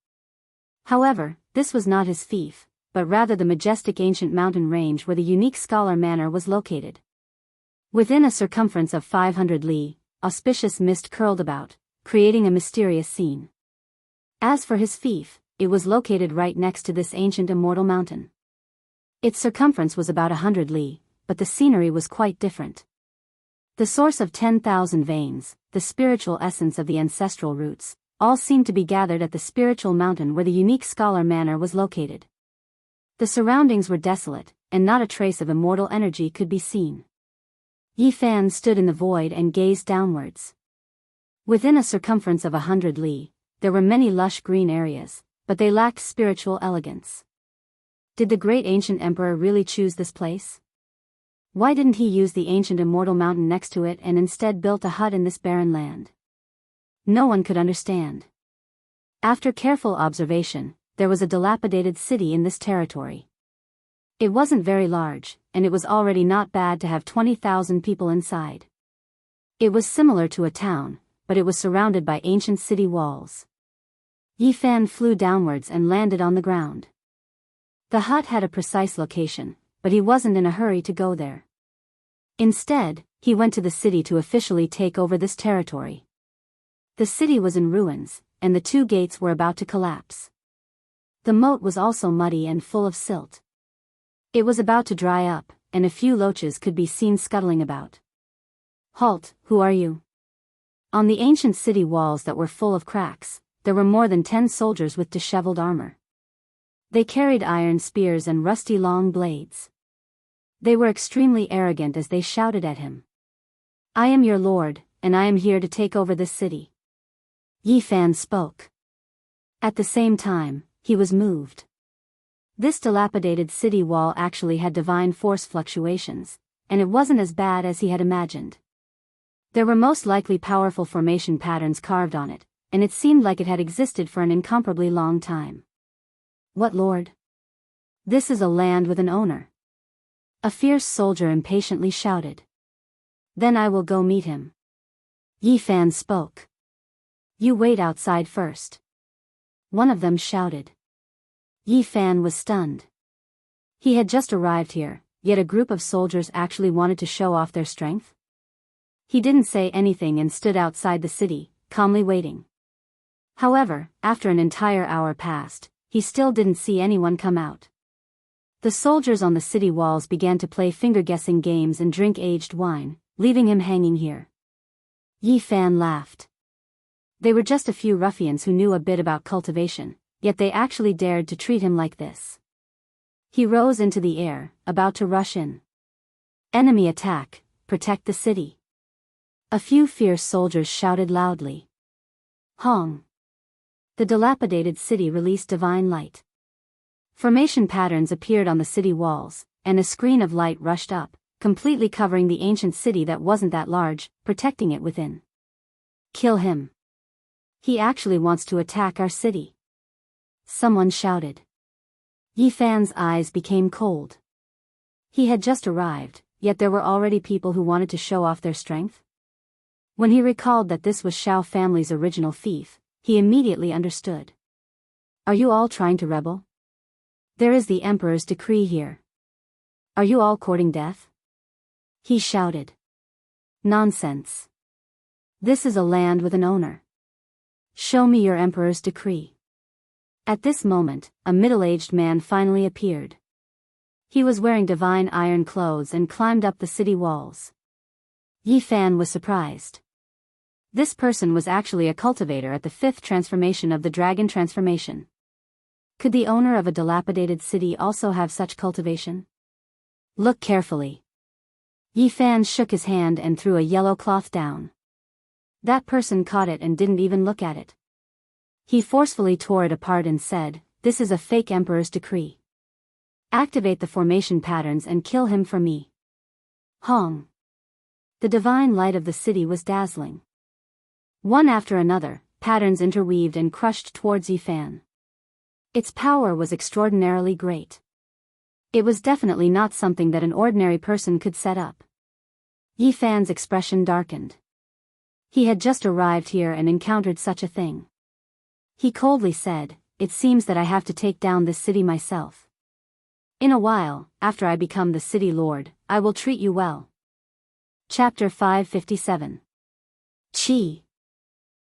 However, this was not his fief, but rather the majestic ancient mountain range where the unique scholar manor was located. Within a circumference of 500 li, auspicious mist curled about, creating a mysterious scene. As for his fief, it was located right next to this ancient immortal mountain. Its circumference was about 100 li, but the scenery was quite different. The source of 10,000 veins, the spiritual essence of the ancestral roots, all seemed to be gathered at the spiritual mountain where the unique scholar manor was located. The surroundings were desolate, and not a trace of immortal energy could be seen. Yi Fan stood in the void and gazed downwards. Within a circumference of 100 li, there were many lush green areas, but they lacked spiritual elegance. Did the great ancient emperor really choose this place? Why didn't he use the ancient immortal mountain next to it and instead built a hut in this barren land? No one could understand. After careful observation, there was a dilapidated city in this territory. It wasn't very large, and it was already not bad to have 20,000 people inside. It was similar to a town, but it was surrounded by ancient city walls. Yi Fan flew downwards and landed on the ground. The hut had a precise location, but he wasn't in a hurry to go there. Instead, he went to the city to officially take over this territory. The city was in ruins, and the 2 gates were about to collapse. The moat was also muddy and full of silt. It was about to dry up, and a few loaches could be seen scuttling about. Halt, who are you? On the ancient city walls that were full of cracks, there were more than 10 soldiers with disheveled armor. They carried iron spears and rusty long blades. They were extremely arrogant as they shouted at him. I am your lord, and I am here to take over this city. Yi Fan spoke. At the same time, he was moved. This dilapidated city wall actually had divine force fluctuations, and it wasn't as bad as he had imagined. There were most likely powerful formation patterns carved on it, and it seemed like it had existed for an incomparably long time. What lord? This is a land with an owner. A fierce soldier impatiently shouted. Then I will go meet him. Yi Fan spoke. You wait outside first. One of them shouted. Yi Fan was stunned. He had just arrived here, yet a group of soldiers actually wanted to show off their strength? He didn't say anything and stood outside the city, calmly waiting. However, after an entire hour passed, he still didn't see anyone come out. The soldiers on the city walls began to play finger-guessing games and drink aged wine, leaving him hanging here. Yi Fan laughed. They were just a few ruffians who knew a bit about cultivation, yet they actually dared to treat him like this. He rose into the air, about to rush in. Enemy attack, protect the city. A few fierce soldiers shouted loudly. Hong. The dilapidated city released divine light. Formation patterns appeared on the city walls, and a screen of light rushed up, completely covering the ancient city that wasn't that large, protecting it within. Kill him. He actually wants to attack our city. Someone shouted. Yi Fan's eyes became cold. He had just arrived, yet there were already people who wanted to show off their strength. When he recalled that this was Shao family's original fief, he immediately understood. Are you all trying to rebel? There is the Emperor's decree here. Are you all courting death? He shouted. Nonsense. This is a land with an owner. Show me your Emperor's decree. At this moment, a middle-aged man finally appeared. He was wearing divine iron clothes and climbed up the city walls. Yi Fan was surprised. This person was actually a cultivator at the 5th transformation of the dragon transformation. Could the owner of a dilapidated city also have such cultivation? Look carefully. Yi Fan shook his hand and threw a yellow cloth down. That person caught it and didn't even look at it. He forcefully tore it apart and said, "This is a fake Emperor's decree. Activate the formation patterns and kill him for me." Hong. The divine light of the city was dazzling. One after another, patterns interweaved and crushed towards Yi Fan. Its power was extraordinarily great. It was definitely not something that an ordinary person could set up. Yi Fan's expression darkened. He had just arrived here and encountered such a thing. He coldly said, "It seems that I have to take down this city myself. In a while, after I become the city lord, I will treat you well." Chapter 557. Chi.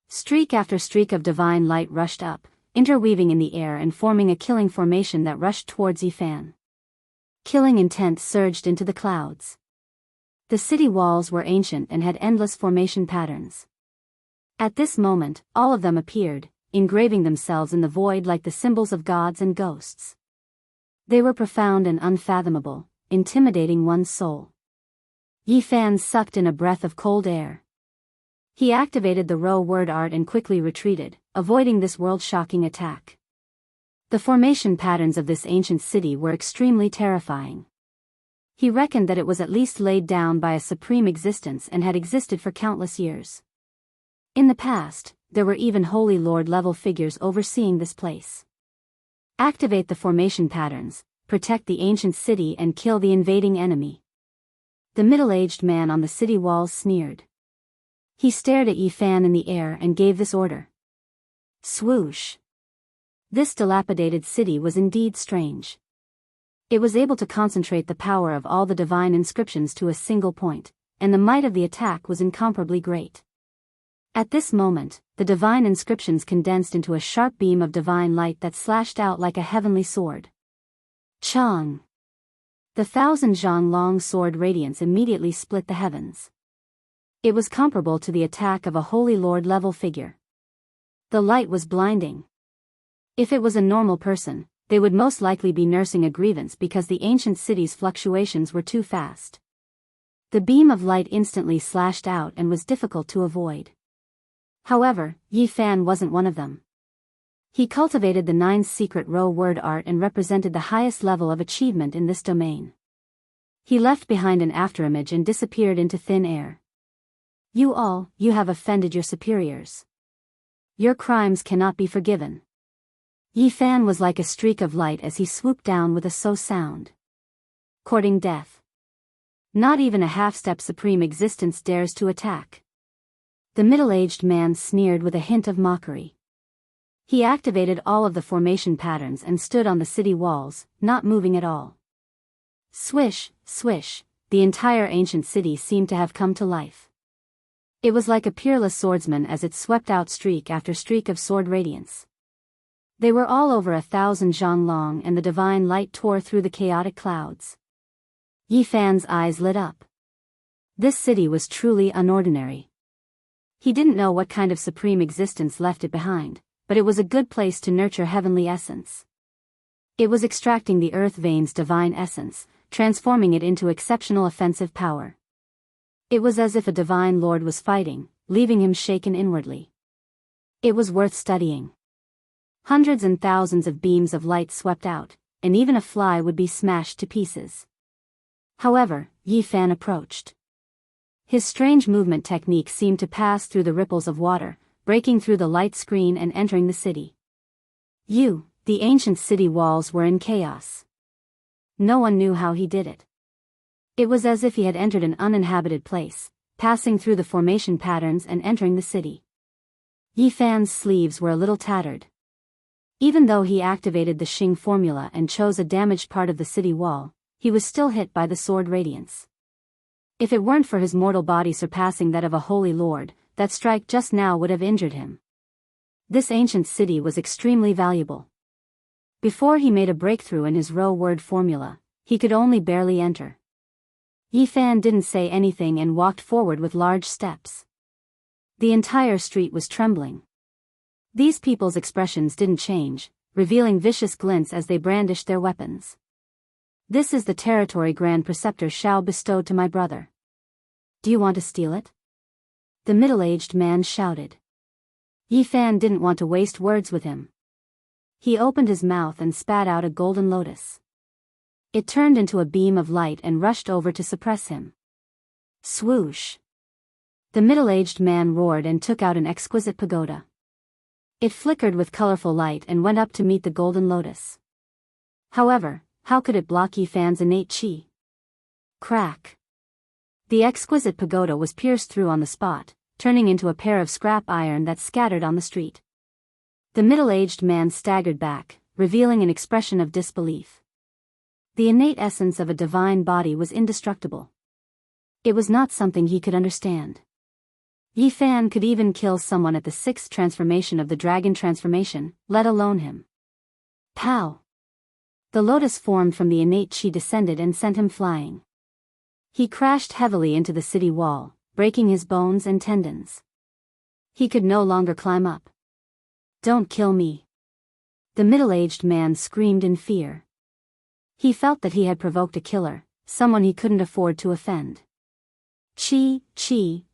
Streak after streak of divine light rushed up, interweaving in the air and forming a killing formation that rushed towards Yi Fan. Killing intent surged into the clouds. The city walls were ancient and had endless formation patterns. At this moment, all of them appeared, engraving themselves in the void like the symbols of gods and ghosts. They were profound and unfathomable, intimidating one's soul. Yi Fan sucked in a breath of cold air. He activated the row word art and quickly retreated, avoiding this world-shocking attack. The formation patterns of this ancient city were extremely terrifying. He reckoned that it was at least laid down by a supreme existence and had existed for countless years. In the past, there were even Holy Lord-level figures overseeing this place. Activate the formation patterns, protect the ancient city and kill the invading enemy. The middle-aged man on the city walls sneered. He stared at Yi Fan in the air and gave this order. Swoosh. This dilapidated city was indeed strange. It was able to concentrate the power of all the divine inscriptions to a single point, and the might of the attack was incomparably great. At this moment, the divine inscriptions condensed into a sharp beam of divine light that slashed out like a heavenly sword. Chang. The 1,000-zhang-long sword radiance immediately split the heavens. It was comparable to the attack of a Holy Lord-level figure. The light was blinding. If it was a normal person, they would most likely be nursing a grievance because the ancient city's fluctuations were too fast. The beam of light instantly slashed out and was difficult to avoid. However, Yi Fan wasn't one of them. He cultivated the 9 secret row word art and represented the highest level of achievement in this domain. He left behind an afterimage and disappeared into thin air. You have offended your superiors. Your crimes cannot be forgiven. Yi Fan was like a streak of light as he swooped down with a so sound. Courting death. Not even a half-step supreme existence dares to attack. The middle-aged man sneered with a hint of mockery. He activated all of the formation patterns and stood on the city walls, not moving at all. Swish, swish, the entire ancient city seemed to have come to life. It was like a peerless swordsman as it swept out streak after streak of sword radiance. They were all over 1,000 zhang long and the divine light tore through the chaotic clouds. Yi Fan's eyes lit up. This city was truly unordinary. He didn't know what kind of supreme existence left it behind, but it was a good place to nurture heavenly essence. It was extracting the earth vein's divine essence, transforming it into exceptional offensive power. It was as if a divine lord was fighting, leaving him shaken inwardly. It was worth studying. Hundreds and thousands of beams of light swept out, and even a fly would be smashed to pieces. However, Yi Fan approached. His strange movement technique seemed to pass through the ripples of water, breaking through the light screen and entering the city. The ancient city walls were in chaos. No one knew how he did it. It was as if he had entered an uninhabited place, passing through the formation patterns and entering the city. Yi Fan's sleeves were a little tattered. Even though he activated the Xing formula and chose a damaged part of the city wall, he was still hit by the sword radiance. If it weren't for his mortal body surpassing that of a holy lord, that strike just now would have injured him. This ancient city was extremely valuable. Before he made a breakthrough in his row-word formula, he could only barely enter. Yi Fan didn't say anything and walked forward with large steps. The entire street was trembling. These people's expressions didn't change, revealing vicious glints as they brandished their weapons. This is the territory Grand Preceptor Shao bestowed to my brother. Do you want to steal it? The middle-aged man shouted. Yi Fan didn't want to waste words with him. He opened his mouth and spat out a golden lotus. It turned into a beam of light and rushed over to suppress him. Swoosh! The middle-aged man roared and took out an exquisite pagoda. It flickered with colorful light and went up to meet the golden lotus. However, how could it block Yi Fan's innate chi? Crack! The exquisite pagoda was pierced through on the spot, turning into a pair of scrap iron that scattered on the street. The middle-aged man staggered back, revealing an expression of disbelief. The innate essence of a divine body was indestructible. It was not something he could understand. Yi Fan could even kill someone at the 6th transformation of the dragon transformation, let alone him. Pow! The lotus formed from the innate chi descended and sent him flying. He crashed heavily into the city wall, breaking his bones and tendons. He could no longer climb up. Don't kill me! The middle-aged man screamed in fear. He felt that he had provoked a killer, someone he couldn't afford to offend. Chi!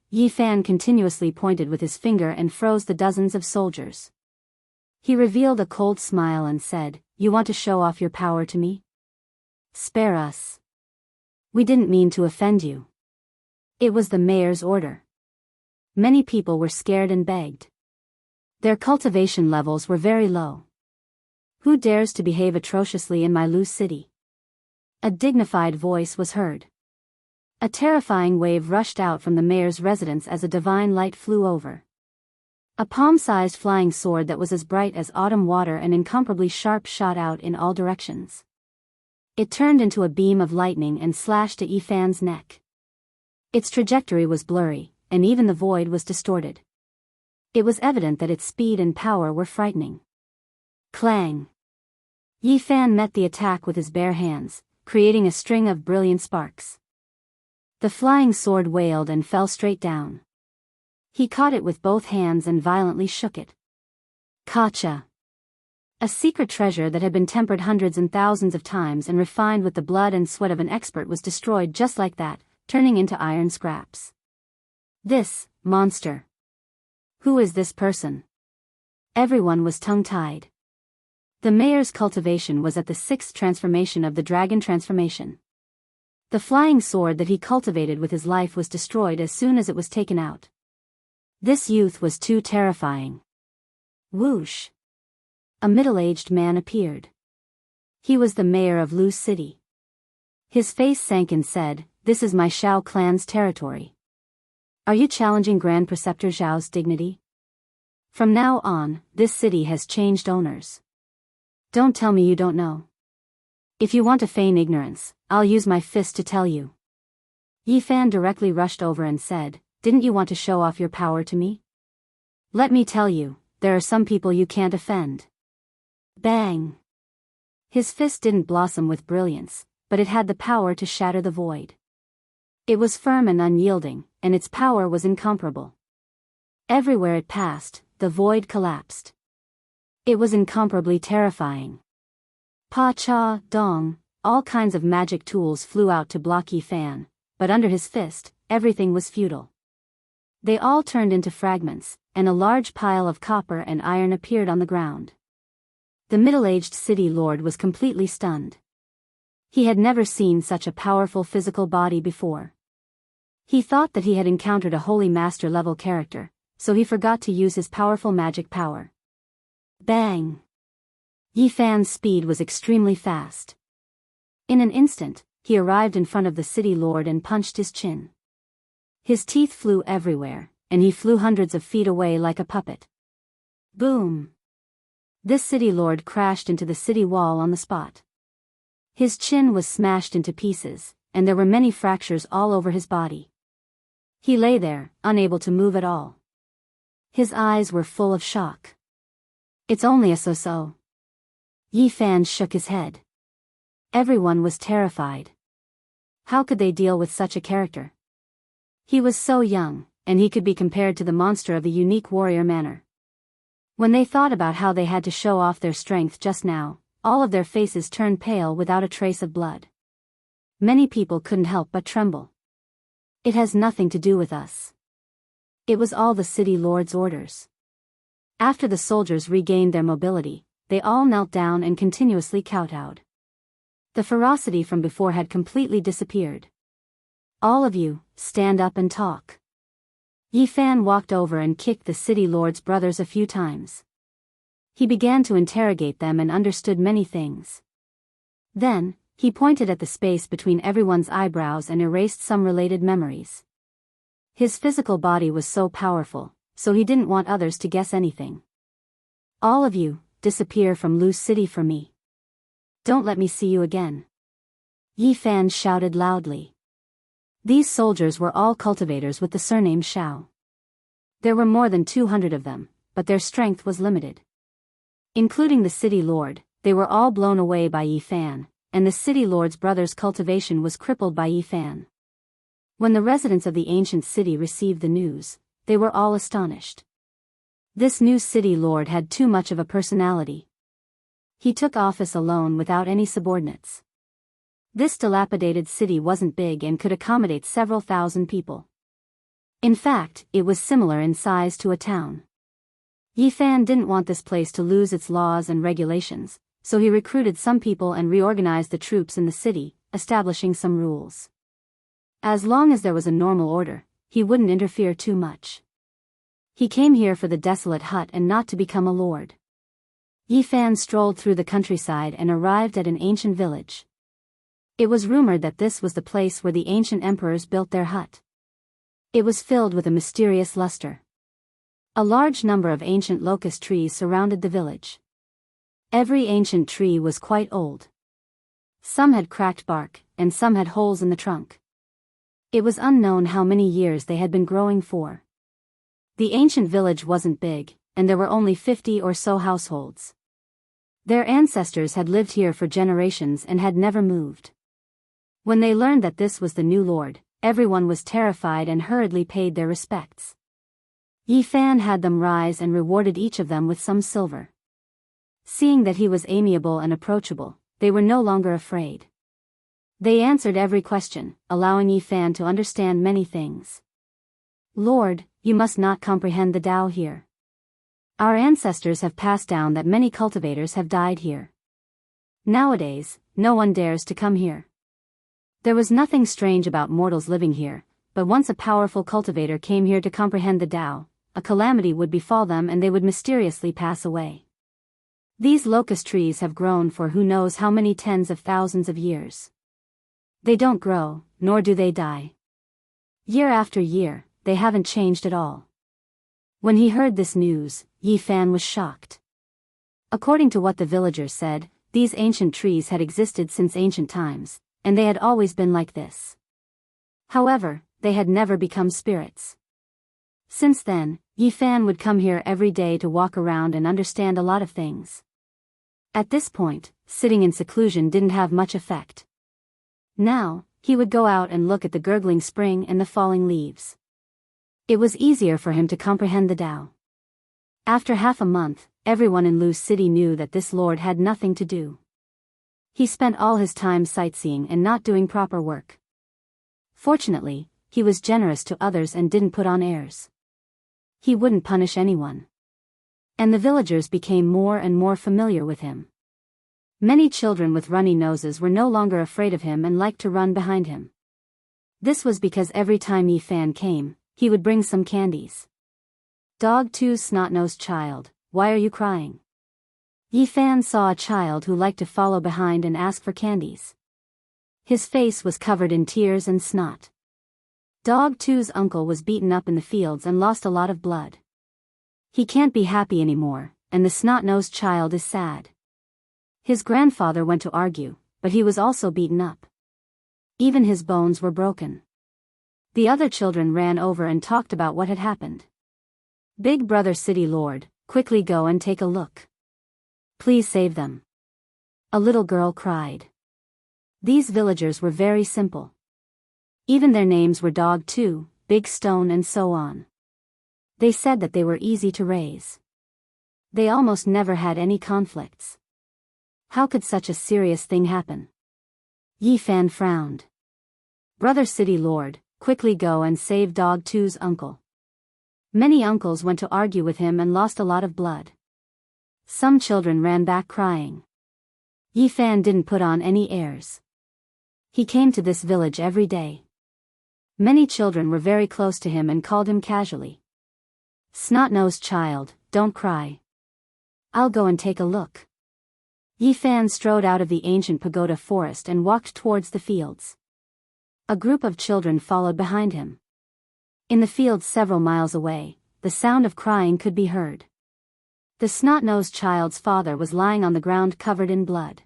Yi Fan continuously pointed with his finger and froze the dozens of soldiers. He revealed a cold smile and said, "You want to show off your power to me? Spare us. We didn't mean to offend you. It was the mayor's order." Many people were scared and begged. Their cultivation levels were very low. Who dares to behave atrociously in my loose city? A dignified voice was heard. A terrifying wave rushed out from the mayor's residence as a divine light flew over. A palm-sized flying sword that was as bright as autumn water and incomparably sharp shot out in all directions. It turned into a beam of lightning and slashed at Yi Fan's neck. Its trajectory was blurry, and even the void was distorted. It was evident that its speed and power were frightening. Clang! Yi Fan met the attack with his bare hands, creating a string of brilliant sparks. The flying sword wailed and fell straight down. He caught it with both hands and violently shook it. Kacha! A secret treasure that had been tempered hundreds and thousands of times and refined with the blood and sweat of an expert was destroyed just like that, turning into iron scraps. This monster! Who is this person? Everyone was tongue-tied. The mayor's cultivation was at the 6th transformation of the dragon transformation. The flying sword that he cultivated with his life was destroyed as soon as it was taken out. This youth was too terrifying. Whoosh! A middle-aged man appeared. He was the mayor of Lu City. His face sank and said, "This is my Shao clan's territory. Are you challenging Grand Preceptor Zhao's dignity? From now on, this city has changed owners. Don't tell me you don't know. If you want to feign ignorance, I'll use my fist to tell you." Yi Fan directly rushed over and said, "Didn't you want to show off your power to me? Let me tell you, there are some people you can't offend." Bang! His fist didn't blossom with brilliance, but it had the power to shatter the void. It was firm and unyielding, and its power was incomparable. Everywhere it passed, the void collapsed. It was incomparably terrifying. Pa-cha, dong, all kinds of magic tools flew out to block Yi Fan, but under his fist, everything was futile. They all turned into fragments, and a large pile of copper and iron appeared on the ground. The middle-aged city lord was completely stunned. He had never seen such a powerful physical body before. He thought that he had encountered a holy master-level character, so he forgot to use his powerful magic power. Bang! Yi Fan's speed was extremely fast. In an instant, he arrived in front of the city lord and punched his chin. His teeth flew everywhere, and he flew hundreds of feet away like a puppet. Boom! This city lord crashed into the city wall on the spot. His chin was smashed into pieces, and there were many fractures all over his body. He lay there, unable to move at all. His eyes were full of shock. It's only a so-so. Yi Fan shook his head. Everyone was terrified. How could they deal with such a character? He was so young, and he could be compared to the monster of the unique warrior manner. When they thought about how they had to show off their strength just now, all of their faces turned pale without a trace of blood. Many people couldn't help but tremble. It has nothing to do with us. It was all the city lord's orders. After the soldiers regained their mobility, they all knelt down and continuously kowtowed. The ferocity from before had completely disappeared. All of you, stand up and talk. Yi Fan walked over and kicked the city lord's brothers a few times. He began to interrogate them and understood many things. Then, he pointed at the space between everyone's eyebrows and erased some related memories. His physical body was so powerful, so he didn't want others to guess anything. All of you, disappear from Lu City for me. Don't let me see you again. Yi Fan shouted loudly. These soldiers were all cultivators with the surname Shao. There were more than 200 of them, but their strength was limited. Including the city lord, they were all blown away by Yi Fan, and the city lord's brother's cultivation was crippled by Yi Fan. When the residents of the ancient city received the news, they were all astonished. This new city lord had too much of a personality. He took office alone without any subordinates. This dilapidated city wasn't big and could accommodate several thousand people. In fact, it was similar in size to a town. Yi Fan didn't want this place to lose its laws and regulations, so he recruited some people and reorganized the troops in the city, establishing some rules. As long as there was a normal order, he wouldn't interfere too much. He came here for the desolate hut and not to become a lord. Yi Fan strolled through the countryside and arrived at an ancient village. It was rumored that this was the place where the ancient emperors built their hut. It was filled with a mysterious luster. A large number of ancient locust trees surrounded the village. Every ancient tree was quite old. Some had cracked bark, and some had holes in the trunk. It was unknown how many years they had been growing for. The ancient village wasn't big, and there were only 50 or so households. Their ancestors had lived here for generations and had never moved. When they learned that this was the new lord, everyone was terrified and hurriedly paid their respects. Yi Fan had them rise and rewarded each of them with some silver. Seeing that he was amiable and approachable, they were no longer afraid. They answered every question, allowing Yi Fan to understand many things. Lord, you must not comprehend the Tao here. Our ancestors have passed down that many cultivators have died here. Nowadays, no one dares to come here. There was nothing strange about mortals living here, but once a powerful cultivator came here to comprehend the Tao, a calamity would befall them and they would mysteriously pass away. These locust trees have grown for who knows how many tens of thousands of years. They don't grow, nor do they die. Year after year, they haven't changed at all. When he heard this news, Yi Fan was shocked. According to what the villagers said, these ancient trees had existed since ancient times, and they had always been like this. However, they had never become spirits. Since then, Yi Fan would come here every day to walk around and understand a lot of things. At this point, sitting in seclusion didn't have much effect. Now, he would go out and look at the gurgling spring and the falling leaves. It was easier for him to comprehend the Tao. After half a month, everyone in Lu's city knew that this lord had nothing to do. He spent all his time sightseeing and not doing proper work. Fortunately, he was generous to others and didn't put on airs. He wouldn't punish anyone. And the villagers became more and more familiar with him. Many children with runny noses were no longer afraid of him and liked to run behind him. This was because every time Yi Fan came, he would bring some candies. Dog 2's snot-nosed child, why are you crying? Yi Fan saw a child who liked to follow behind and ask for candies. His face was covered in tears and snot. Dog 2's uncle was beaten up in the fields and lost a lot of blood. He can't be happy anymore, and the snot-nosed child is sad. His grandfather went to argue, but he was also beaten up. Even his bones were broken. The other children ran over and talked about what had happened. Big brother city lord, quickly go and take a look. Please save them. A little girl cried. These villagers were very simple. Even their names were Dog 2, Big Stone and so on. They said that they were easy to raise. They almost never had any conflicts. How could such a serious thing happen? Yi Fan frowned. Brother city lord, quickly go and save Dog 2's uncle. Many uncles went to argue with him and lost a lot of blood. Some children ran back crying. Yi Fan didn't put on any airs. He came to this village every day. Many children were very close to him and called him casually. Snot-nosed child, don't cry. I'll go and take a look. Yi Fan strode out of the ancient pagoda forest and walked towards the fields. A group of children followed behind him. In the fields several miles away, the sound of crying could be heard. The snot-nosed child's father was lying on the ground covered in blood.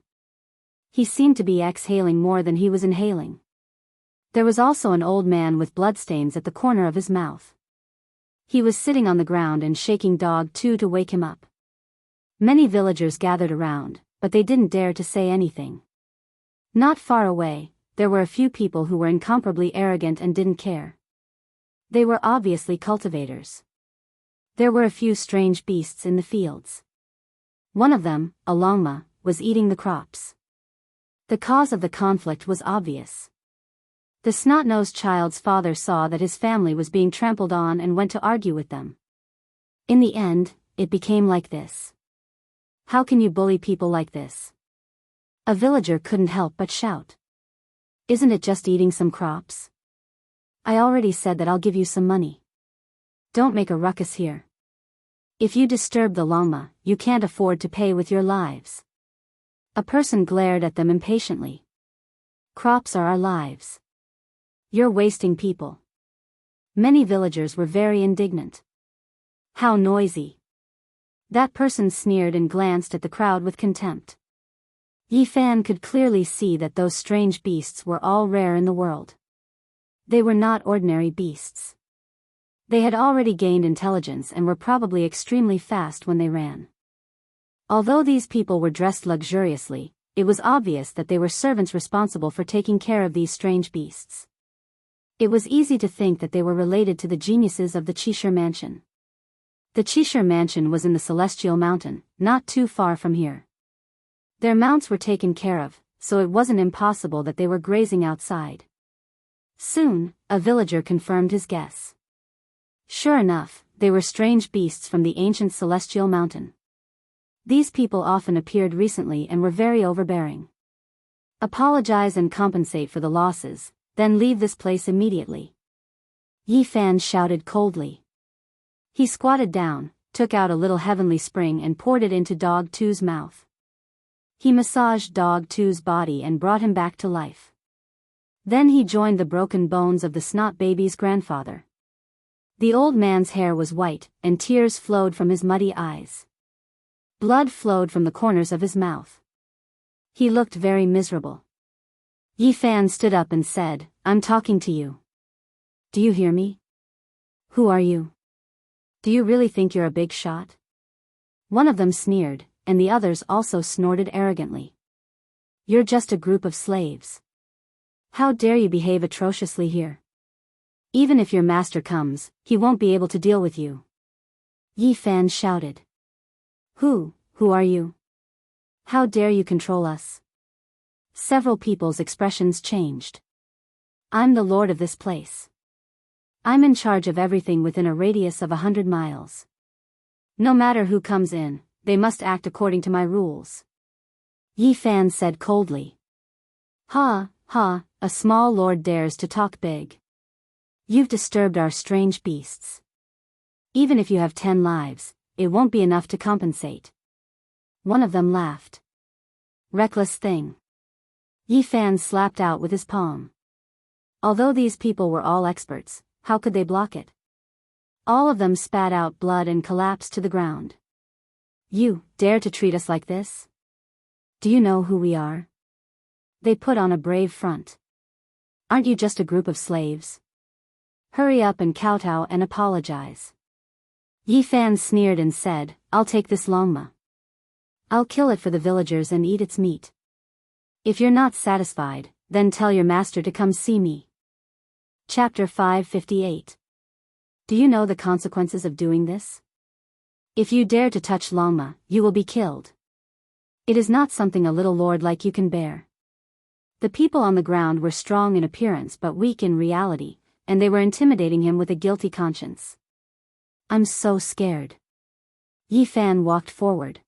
He seemed to be exhaling more than he was inhaling. There was also an old man with bloodstains at the corner of his mouth. He was sitting on the ground and shaking Dog 2 to wake him up. Many villagers gathered around, but they didn't dare to say anything. Not far away, there were a few people who were incomparably arrogant and didn't care. They were obviously cultivators. There were a few strange beasts in the fields. One of them, a longma, was eating the crops. The cause of the conflict was obvious. The snot-nosed child's father saw that his family was being trampled on and went to argue with them. In the end, it became like this. How can you bully people like this? A villager couldn't help but shout. Isn't it just eating some crops? I already said that I'll give you some money. Don't make a ruckus here. If you disturb the longma, you can't afford to pay with your lives. A person glared at them impatiently. Crops are our lives. You're wasting people. Many villagers were very indignant. How noisy. That person sneered and glanced at the crowd with contempt. Yi Fan could clearly see that those strange beasts were all rare in the world. They were not ordinary beasts. They had already gained intelligence and were probably extremely fast when they ran. Although these people were dressed luxuriously, it was obvious that they were servants responsible for taking care of these strange beasts. It was easy to think that they were related to the geniuses of the Cheshire Mansion. The Cheshire Mansion was in the Celestial Mountain, not too far from here. Their mounts were taken care of, so it wasn't impossible that they were grazing outside. Soon, a villager confirmed his guess. Sure enough, they were strange beasts from the ancient Celestial Mountain. These people often appeared recently and were very overbearing. Apologize and compensate for the losses, then leave this place immediately. Yi Fan shouted coldly. He squatted down, took out a little heavenly spring and poured it into Dog 2's mouth. He massaged Dog 2's body and brought him back to life. Then he joined the broken bones of the snot baby's grandfather. The old man's hair was white, and tears flowed from his muddy eyes. Blood flowed from the corners of his mouth. He looked very miserable. Yi Fan stood up and said, I'm talking to you. Do you hear me? Who are you? Do you really think you're a big shot? One of them sneered, and the others also snorted arrogantly. You're just a group of slaves. How dare you behave atrociously here? Even if your master comes, he won't be able to deal with you. Yi Fan shouted. Who are you? How dare you control us? Several people's expressions changed. I'm the lord of this place. I'm in charge of everything within a radius of 100 miles. No matter who comes in, they must act according to my rules. Yi Fan said coldly. Ha, a small lord dares to talk big. You've disturbed our strange beasts. Even if you have 10 lives, it won't be enough to compensate. One of them laughed. Reckless thing. Yi Fan slapped out with his palm. Although these people were all experts, how could they block it? All of them spat out blood and collapsed to the ground. You dare to treat us like this? Do you know who we are? They put on a brave front. Aren't you just a group of slaves? Hurry up and kowtow and apologize. Yi Fan sneered and said, I'll take this longma. I'll kill it for the villagers and eat its meat. If you're not satisfied, then tell your master to come see me. Chapter 558. Do you know the consequences of doing this? If you dare to touch longma, you will be killed. It is not something a little lord like you can bear. The people on the ground were strong in appearance but weak in reality, and they were intimidating him with a guilty conscience. I'm so scared. Yi Fan walked forward.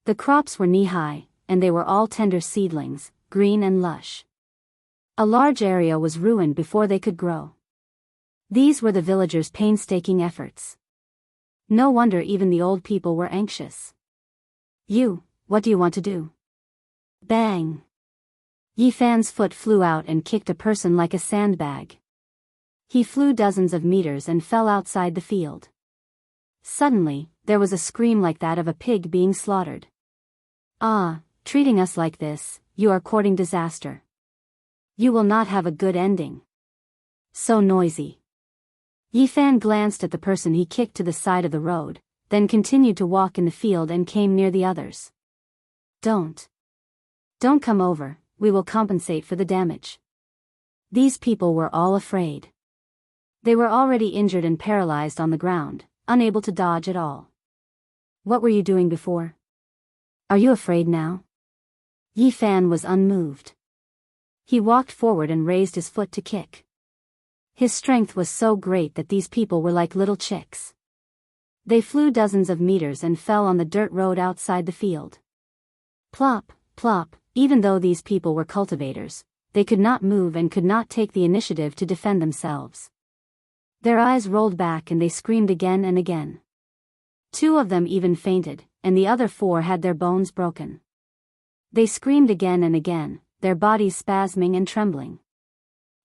The crops were knee-high, and they were all tender seedlings, green and lush. A large area was ruined before they could grow. These were the villagers' painstaking efforts. No wonder even the old people were anxious. What do you want to do? Bang! Yi Fan's foot flew out and kicked a person like a sandbag. He flew dozens of meters and fell outside the field. Suddenly, there was a scream like that of a pig being slaughtered. Ah, treating us like this, you are courting disaster. You will not have a good ending. So noisy. Yi Fan glanced at the person he kicked to the side of the road, then continued to walk in the field and came near the others. Don't come over, we will compensate for the damage. These people were all afraid. They were already injured and paralyzed on the ground, unable to dodge at all. What were you doing before? Are you afraid now? Yi Fan was unmoved. He walked forward and raised his foot to kick. His strength was so great that these people were like little chicks. They flew dozens of meters and fell on the dirt road outside the field. Plop, plop, even though these people were cultivators, they could not move and could not take the initiative to defend themselves. Their eyes rolled back and they screamed again and again. 2 of them even fainted, and the other 4 had their bones broken. They screamed again and again, their bodies spasming and trembling.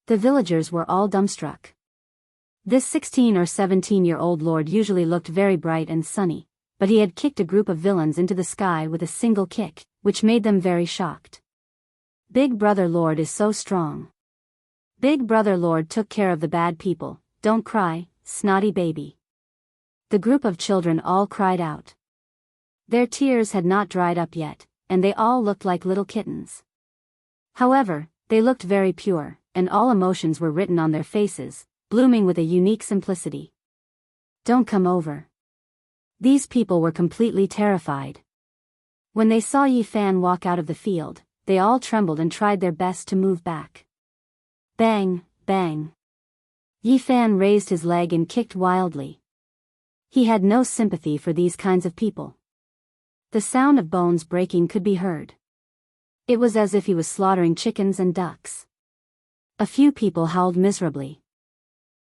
The villagers were all dumbstruck. This 16 or 17-year-old lord usually looked very bright and sunny, but he had kicked a group of villains into the sky with a single kick, which made them very shocked. Big Brother Lord is so strong. Big Brother Lord took care of the bad people, don't cry, snotty baby. The group of children all cried out. Their tears had not dried up yet, and they all looked like little kittens. However, they looked very pure, and all emotions were written on their faces, blooming with a unique simplicity. Don't come over. These people were completely terrified. When they saw Yi Fan walk out of the field, they all trembled and tried their best to move back. Bang, bang. Yi Fan raised his leg and kicked wildly. He had no sympathy for these kinds of people. The sound of bones breaking could be heard. It was as if he was slaughtering chickens and ducks. A few people howled miserably.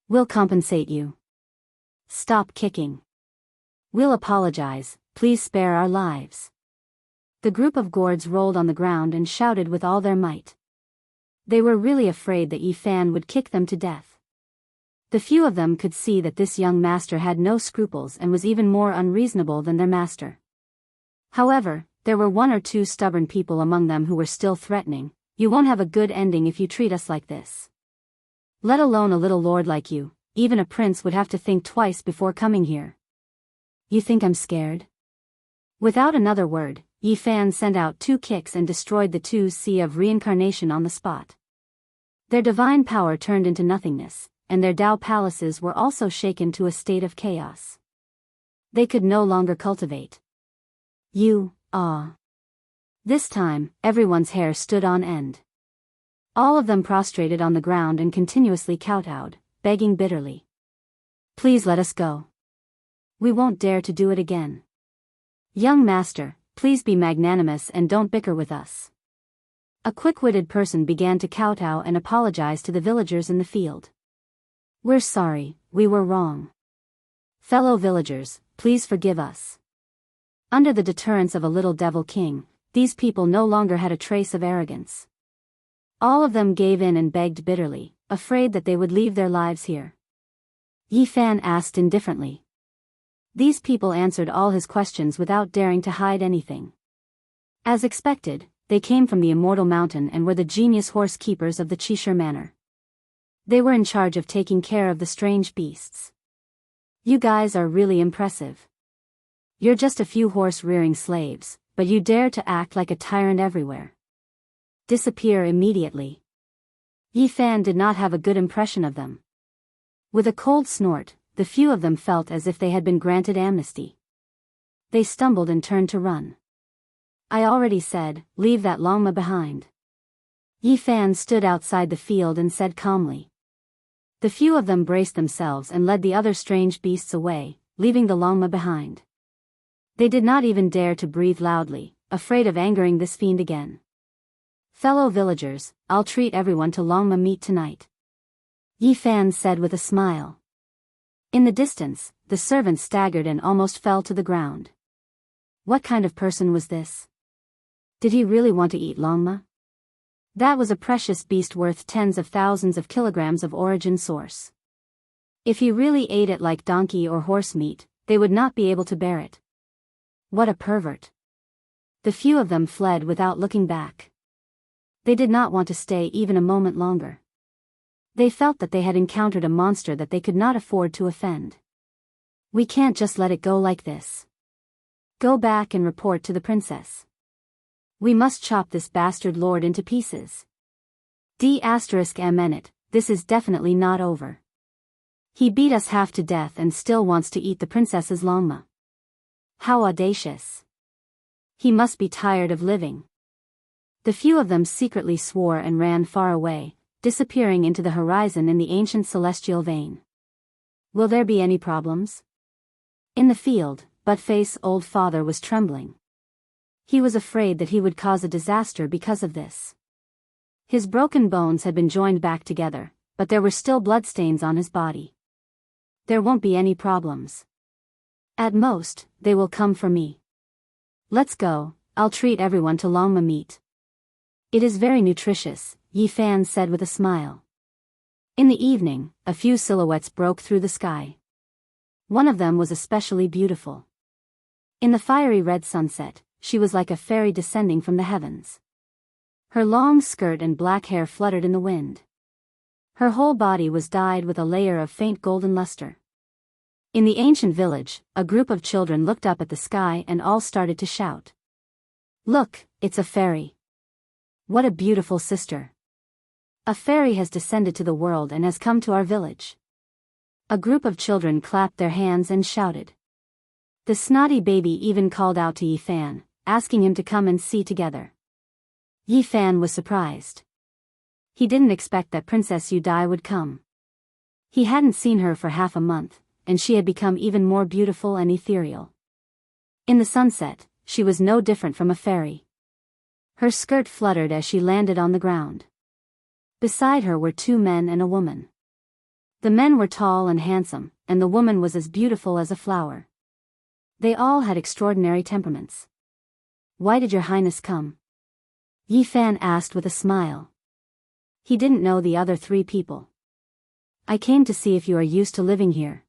We'll compensate you. Stop kicking. We'll apologize, please spare our lives. The group of gourds rolled on the ground and shouted with all their might. They were really afraid that Yi Fan would kick them to death. The few of them could see that this young master had no scruples and was even more unreasonable than their master. However, there were 1 or 2 stubborn people among them who were still threatening. You won't have a good ending if you treat us like this. Let alone a little lord like you, even a prince would have to think twice before coming here. You think I'm scared? Without another word, Yi Fan sent out 2 kicks and destroyed the 2 sea of reincarnation on the spot. Their divine power turned into nothingness, and their Dao palaces were also shaken to a state of chaos. They could no longer cultivate. This time, everyone's hair stood on end. All of them prostrated on the ground and continuously kowtowed, begging bitterly. Please let us go. We won't dare to do it again. Young master, please be magnanimous and don't bicker with us. A quick-witted person began to kowtow and apologize to the villagers in the field. We're sorry, we were wrong. Fellow villagers, please forgive us. Under the deterrence of a little devil king, these people no longer had a trace of arrogance. All of them gave in and begged bitterly, afraid that they would leave their lives here. Yi Fan asked indifferently. These people answered all his questions without daring to hide anything. As expected, they came from the Immortal Mountain and were the genius horse keepers of the Cheshire Manor. They were in charge of taking care of the strange beasts. You guys are really impressive. You're just a few horse-rearing slaves, but you dare to act like a tyrant everywhere. Disappear immediately. Yi Fan did not have a good impression of them. With a cold snort, the few of them felt as if they had been granted amnesty. They stumbled and turned to run. I already said, leave that Longma behind. Yi Fan stood outside the field and said calmly. The few of them braced themselves and led the other strange beasts away, leaving the Longma behind. They did not even dare to breathe loudly, afraid of angering this fiend again. Fellow villagers, I'll treat everyone to Longma meat tonight. Yi Fan said with a smile. In the distance, the servant staggered and almost fell to the ground. What kind of person was this? Did he really want to eat Longma? That was a precious beast worth tens of thousands of kilograms of origin source. If he really ate it like donkey or horse meat, they would not be able to bear it. What a pervert. The few of them fled without looking back. They did not want to stay even a moment longer. They felt that they had encountered a monster that they could not afford to offend. We can't just let it go like this. Go back and report to the princess. We must chop this bastard lord into pieces. D****, this is definitely not over. He beat us half to death and still wants to eat the princess's Longma. How audacious. He must be tired of living. The few of them secretly swore and ran far away, disappearing into the horizon in the ancient celestial vein. Will there be any problems? In the field, Buttface's old father was trembling. He was afraid that he would cause a disaster because of this. His broken bones had been joined back together, but there were still bloodstains on his body. There won't be any problems. At most, they will come for me. Let's go, I'll treat everyone to Longma meat. It is very nutritious, Yi Fan said with a smile. In the evening, a few silhouettes broke through the sky. One of them was especially beautiful. In the fiery red sunset, she was like a fairy descending from the heavens. Her long skirt and black hair fluttered in the wind. Her whole body was dyed with a layer of faint golden luster. In the ancient village, a group of children looked up at the sky and all started to shout. Look, it's a fairy. What a beautiful sister. A fairy has descended to the world and has come to our village. A group of children clapped their hands and shouted. The snotty baby even called out to Yi Fan, asking him to come and see together. Yi Fan was surprised. He didn't expect that Princess Yu Dai would come. He hadn't seen her for half a month, and she had become even more beautiful and ethereal. In the sunset, she was no different from a fairy. Her skirt fluttered as she landed on the ground. Beside her were two men and a woman. The men were tall and handsome, and the woman was as beautiful as a flower. They all had extraordinary temperaments. Why did your highness come? Yi Fan asked with a smile. He didn't know the other three people. I came to see if you are used to living here.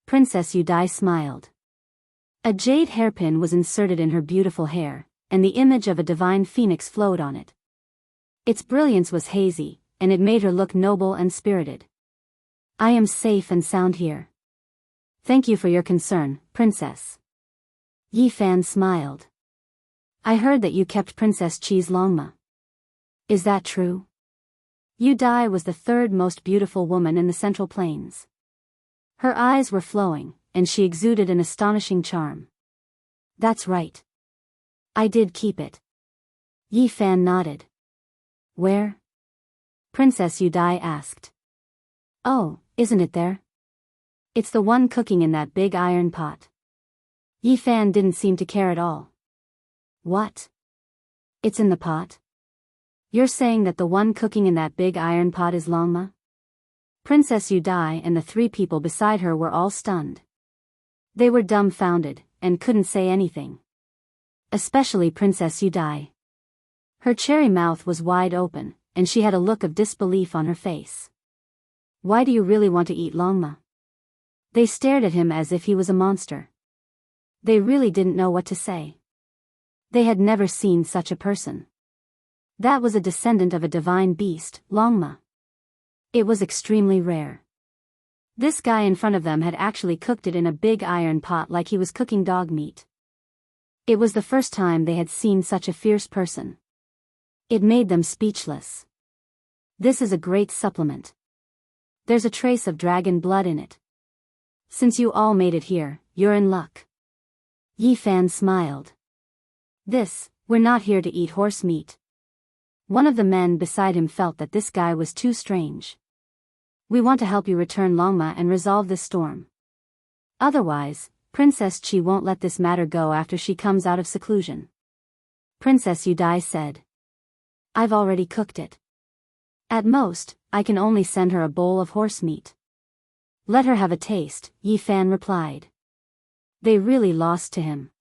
Princess Yu Dai smiled. A jade hairpin was inserted in her beautiful hair, and the image of a divine phoenix flowed on it. Its brilliance was hazy, and it made her look noble and spirited. I am safe and sound here. Thank you for your concern, princess. Yi Fan smiled. I heard that you kept Princess Chi's Longma. Is that true? Yu Dai was the third most beautiful woman in the Central Plains. Her eyes were flowing, and she exuded an astonishing charm. That's right. I did keep it. Yi Fan nodded. Where? Princess Yu Dai asked. Oh, isn't it there? It's the one cooking in that big iron pot. Yi Fan didn't seem to care at all. What? It's in the pot? You're saying that the one cooking in that big iron pot is Longma? Princess Yu Dai and the three people beside her were all stunned. They were dumbfounded, and couldn't say anything. Especially Princess Yu Dai. Her cherry mouth was wide open, and she had a look of disbelief on her face. Why do you really want to eat Longma? They stared at him as if he was a monster. They really didn't know what to say. They had never seen such a person. That was a descendant of a divine beast, Longma. It was extremely rare. This guy in front of them had actually cooked it in a big iron pot like he was cooking dog meat. It was the first time they had seen such a fierce person. It made them speechless. This is a great supplement. There's a trace of dragon blood in it. Since you all made it here, you're in luck. Yi Fan smiled. We're not here to eat horse meat. One of the men beside him felt that this guy was too strange. We want to help you return Longma and resolve this storm. Otherwise, Princess Chi won't let this matter go after she comes out of seclusion. Princess Yu Dai said. I've already cooked it. At most, I can only send her a bowl of horse meat. Let her have a taste, Yi Fan replied. They really lost to him.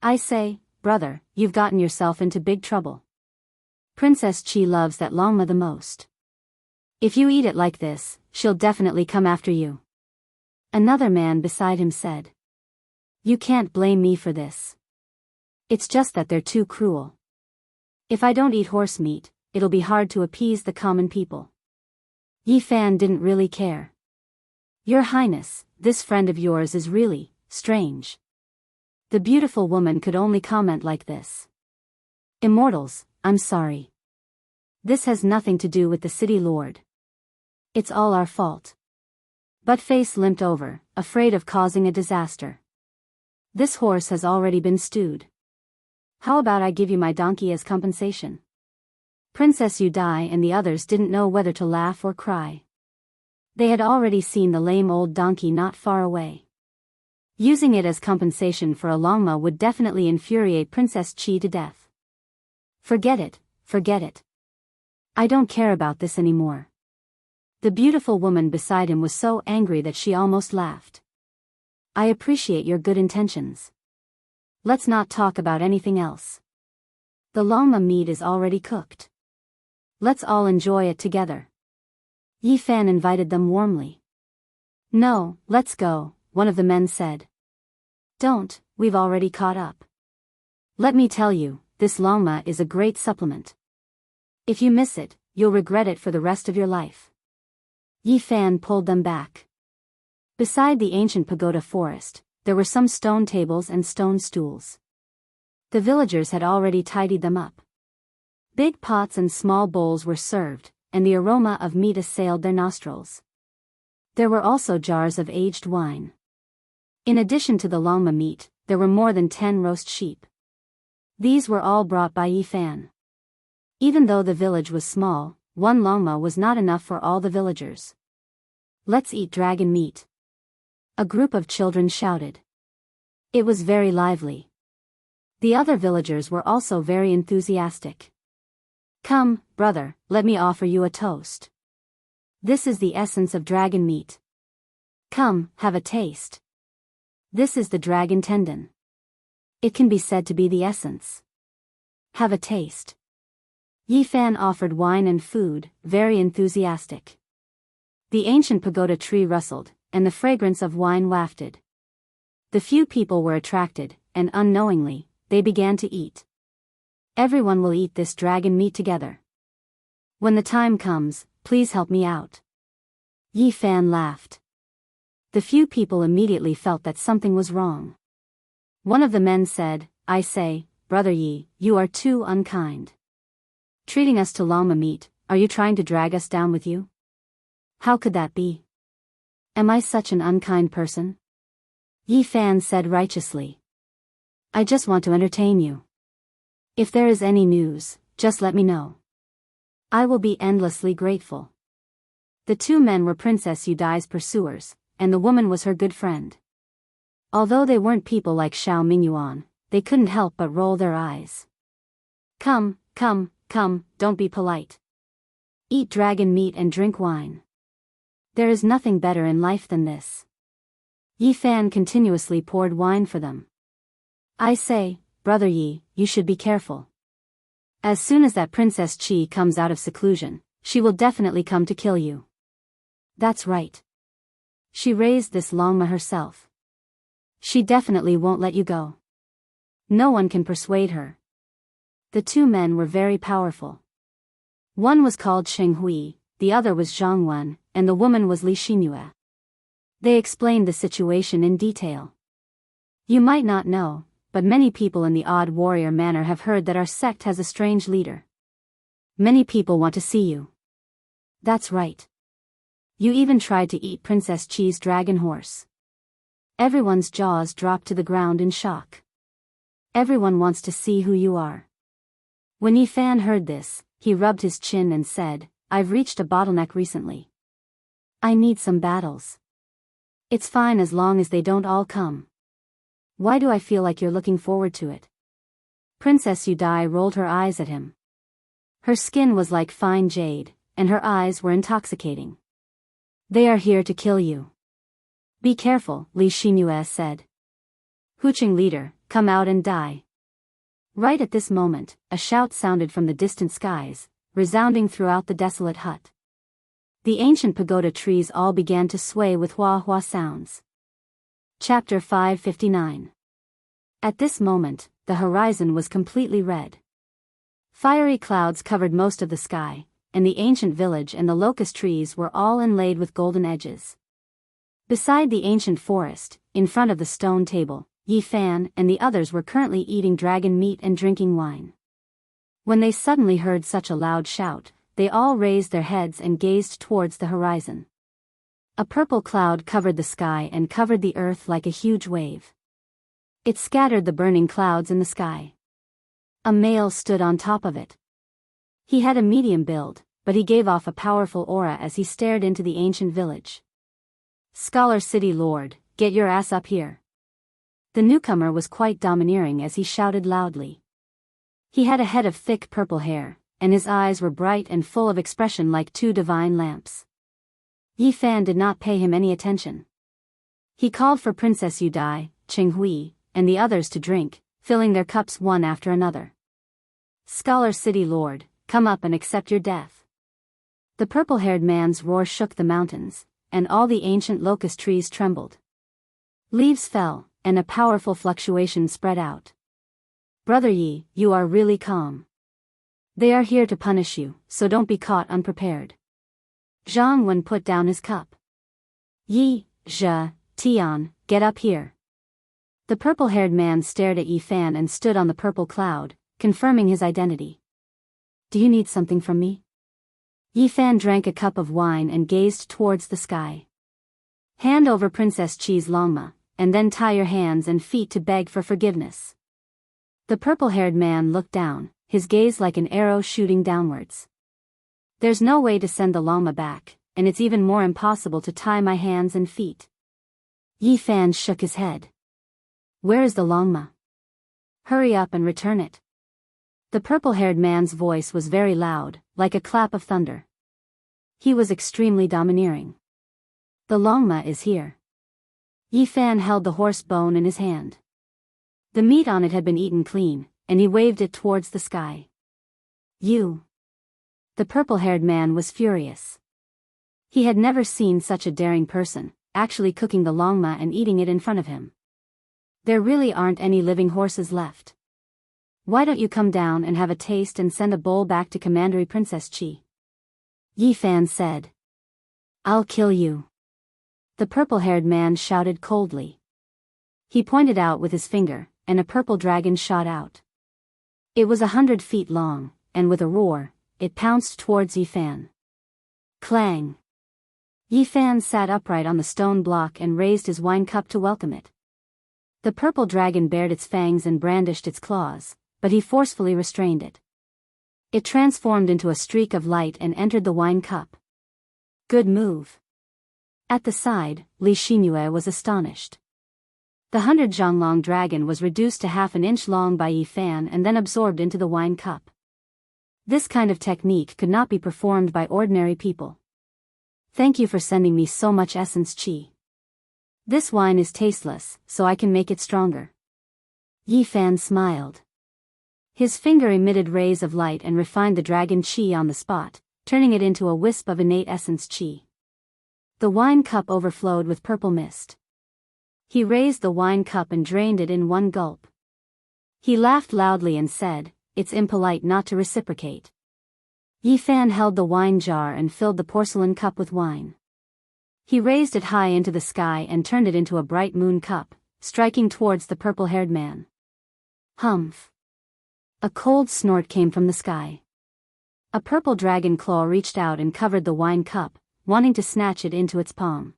I say, brother, you've gotten yourself into big trouble. Princess Chi loves that Longma the most. If you eat it like this, she'll definitely come after you. Another man beside him said. You can't blame me for this. It's just that they're too cruel. If I don't eat horse meat, it'll be hard to appease the common people. Yi Fan didn't really care. Your Highness, this friend of yours is really strange. The beautiful woman could only comment like this. Immortals, I'm sorry. This has nothing to do with the city lord. It's all our fault. Buttface limped over, afraid of causing a disaster. This horse has already been stewed. How about I give you my donkey as compensation? Princess Yu Dai and the others didn't know whether to laugh or cry. They had already seen the lame old donkey not far away. Using it as compensation for a Longma would definitely infuriate Princess Chi to death. Forget it, forget it. I don't care about this anymore. The beautiful woman beside him was so angry that she almost laughed. I appreciate your good intentions. Let's not talk about anything else. The Longma meat is already cooked. Let's all enjoy it together. Yi Fan invited them warmly. No, let's go, one of the men said. Don't, we've already caught up. Let me tell you, this Longma is a great supplement. If you miss it, you'll regret it for the rest of your life. Yi Fan pulled them back. Beside the ancient pagoda forest, there were some stone tables and stone stools. The villagers had already tidied them up. Big pots and small bowls were served, and the aroma of meat assailed their nostrils. There were also jars of aged wine. In addition to the Longma meat, there were more than 10 roast sheep. These were all brought by Yi Fan. Even though the village was small, one Longma was not enough for all the villagers. Let's eat dragon meat. A group of children shouted. It was very lively. The other villagers were also very enthusiastic. Come, brother, let me offer you a toast. This is the essence of dragon meat. Come, have a taste. This is the dragon tendon. It can be said to be the essence. Have a taste. Yi Fan offered wine and food, very enthusiastic. The ancient pagoda tree rustled, and the fragrance of wine wafted. The few people were attracted, and unknowingly, they began to eat. Everyone will eat this dragon meat together. When the time comes, please help me out. Yi Fan laughed. The few people immediately felt that something was wrong. One of the men said, I say, Brother Yi, you are too unkind. Treating us to Longma meat, are you trying to drag us down with you? How could that be? Am I such an unkind person? Yi Fan said righteously. I just want to entertain you. If there is any news, just let me know. I will be endlessly grateful. The two men were Princess Yudai's pursuers, and the woman was her good friend. Although they weren't people like Xiao Mingyuan, they couldn't help but roll their eyes. Come, don't be polite. Eat dragon meat and drink wine. There is nothing better in life than this. Yi Fan continuously poured wine for them. I say, Brother Yi, you should be careful. As soon as that Princess Qi comes out of seclusion, she will definitely come to kill you. That's right. She raised this Longma herself. She definitely won't let you go. No one can persuade her. The two men were very powerful. One was called Sheng Hui, the other was Zhang Wen, and the woman was Li Xingyue. They explained the situation in detail. You might not know, but many people in the Odd Warrior Manor have heard that our sect has a strange leader. Many people want to see you. That's right. You even tried to eat Princess Qi's dragon horse. Everyone's jaws dropped to the ground in shock. Everyone wants to see who you are. When Yi Fan heard this, he rubbed his chin and said, I've reached a bottleneck recently. I need some battles. It's fine as long as they don't all come. Why do I feel like you're looking forward to it? Princess Yudai rolled her eyes at him. Her skin was like fine jade, and her eyes were intoxicating. They are here to kill you. Be careful, Li Xingyue said. Huqing leader, come out and die. Right at this moment, a shout sounded from the distant skies, resounding throughout the desolate hut. The ancient pagoda trees all began to sway with hua-hua sounds. Chapter 559. At this moment, the horizon was completely red. Fiery clouds covered most of the sky, and the ancient village and the locust trees were all inlaid with golden edges. Beside the ancient forest, in front of the stone table, Yi Fan and the others were currently eating dragon meat and drinking wine. When they suddenly heard such a loud shout, they all raised their heads and gazed towards the horizon. A purple cloud covered the sky and covered the earth like a huge wave. It scattered the burning clouds in the sky. A male stood on top of it. He had a medium build, but he gave off a powerful aura as he stared into the ancient village. Scholar City Lord, get your ass up here. The newcomer was quite domineering as he shouted loudly. He had a head of thick purple hair, and his eyes were bright and full of expression like two divine lamps. Yi Fan did not pay him any attention. He called for Princess Yudai, Cheng Hui, and the others to drink, filling their cups one after another. Scholar City Lord, come up and accept your death. The purple-haired man's roar shook the mountains, and all the ancient locust trees trembled. Leaves fell, and a powerful fluctuation spread out. Brother Yi, you are really calm. They are here to punish you, so don't be caught unprepared. Zhang Wen put down his cup. Yi, Zhe, Tian, get up here. The purple-haired man stared at Yi Fan and stood on the purple cloud, confirming his identity. Do you need something from me? Yi Fan drank a cup of wine and gazed towards the sky. Hand over Princess Qi's Longma, and then tie your hands and feet to beg for forgiveness. The purple-haired man looked down, his gaze like an arrow shooting downwards. There's no way to send the Longma back, and it's even more impossible to tie my hands and feet. Yi Fan shook his head. Where is the Longma? Hurry up and return it. The purple-haired man's voice was very loud, like a clap of thunder. He was extremely domineering. The Longma is here. Yi Fan held the horse bone in his hand. The meat on it had been eaten clean, and he waved it towards the sky. You. The purple-haired man was furious. He had never seen such a daring person, actually cooking the Longma and eating it in front of him. There really aren't any living horses left. Why don't you come down and have a taste and send a bowl back to Commandery Princess Qi? Yi Fan said. I'll kill you. The purple-haired man shouted coldly. He pointed out with his finger, and a purple dragon shot out. It was 100 feet long, and with a roar, it pounced towards Yi Fan. Clang! Yi Fan sat upright on the stone block and raised his wine cup to welcome it. The purple dragon bared its fangs and brandished its claws, but he forcefully restrained it. It transformed into a streak of light and entered the wine cup. Good move. At the side, Li Xingyue was astonished. The 100-zhonglong dragon was reduced to half an inch long by Yi Fan and then absorbed into the wine cup. This kind of technique could not be performed by ordinary people. Thank you for sending me so much essence qi. This wine is tasteless, so I can make it stronger. Yi Fan smiled. His finger emitted rays of light and refined the dragon qi on the spot, turning it into a wisp of innate essence qi. The wine cup overflowed with purple mist. He raised the wine cup and drained it in one gulp. He laughed loudly and said, "It's impolite not to reciprocate." Yi Fan held the wine jar and filled the porcelain cup with wine. He raised it high into the sky and turned it into a bright moon cup, striking towards the purple-haired man. Humph! A cold snort came from the sky. A purple dragon claw reached out and covered the wine cup, wanting to snatch it into its palm.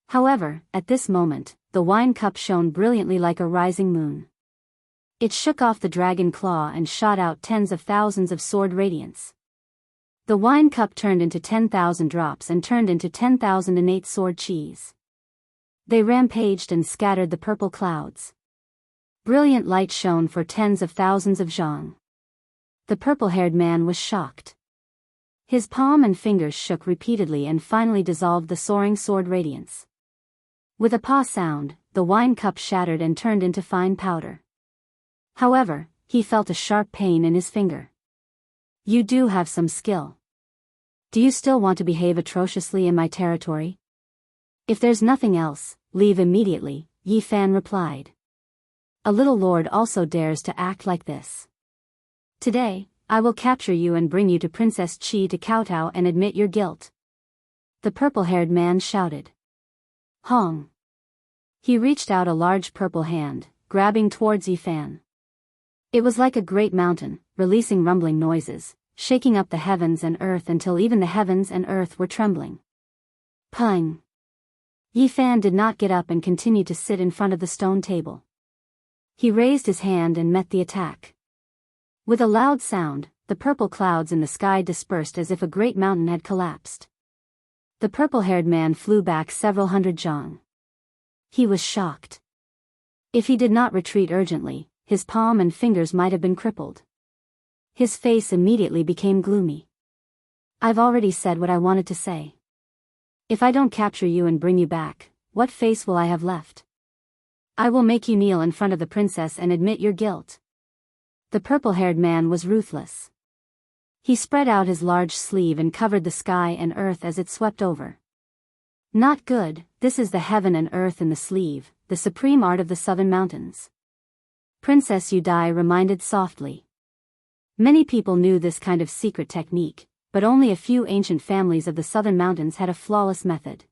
However, at this moment, the wine cup shone brilliantly like a rising moon. It shook off the dragon claw and shot out tens of thousands of sword radiance. The wine cup turned into 10,000 drops and turned into 10,000 innate sword qis. They rampaged and scattered the purple clouds. Brilliant light shone for tens of thousands of zhang. The purple-haired man was shocked. His palm and fingers shook repeatedly and finally dissolved the soaring sword radiance. With a paw sound, the wine cup shattered and turned into fine powder. However, he felt a sharp pain in his finger. You do have some skill. Do you still want to behave atrociously in my territory? If there's nothing else, leave immediately, Yi Fan replied. A little lord also dares to act like this. Today, I will capture you and bring you to Princess Qi to kowtow and admit your guilt. The purple-haired man shouted. Hong! He reached out a large purple hand, grabbing towards Yi Fan. It was like a great mountain, releasing rumbling noises, shaking up the heavens and earth until even the heavens and earth were trembling. Pung! Yi Fan did not get up and continued to sit in front of the stone table. He raised his hand and met the attack. With a loud sound, the purple clouds in the sky dispersed as if a great mountain had collapsed. The purple-haired man flew back several hundred zhang. He was shocked. If he did not retreat urgently, his palm and fingers might have been crippled. His face immediately became gloomy. I've already said what I wanted to say. If I don't capture you and bring you back, what face will I have left? I will make you kneel in front of the princess and admit your guilt. The purple-haired man was ruthless. He spread out his large sleeve and covered the sky and earth as it swept over. Not good, this is the heaven and earth in the sleeve, the supreme art of the southern mountains. Princess Yudai reminded softly. Many people knew this kind of secret technique, but only a few ancient families of the southern mountains had a flawless method.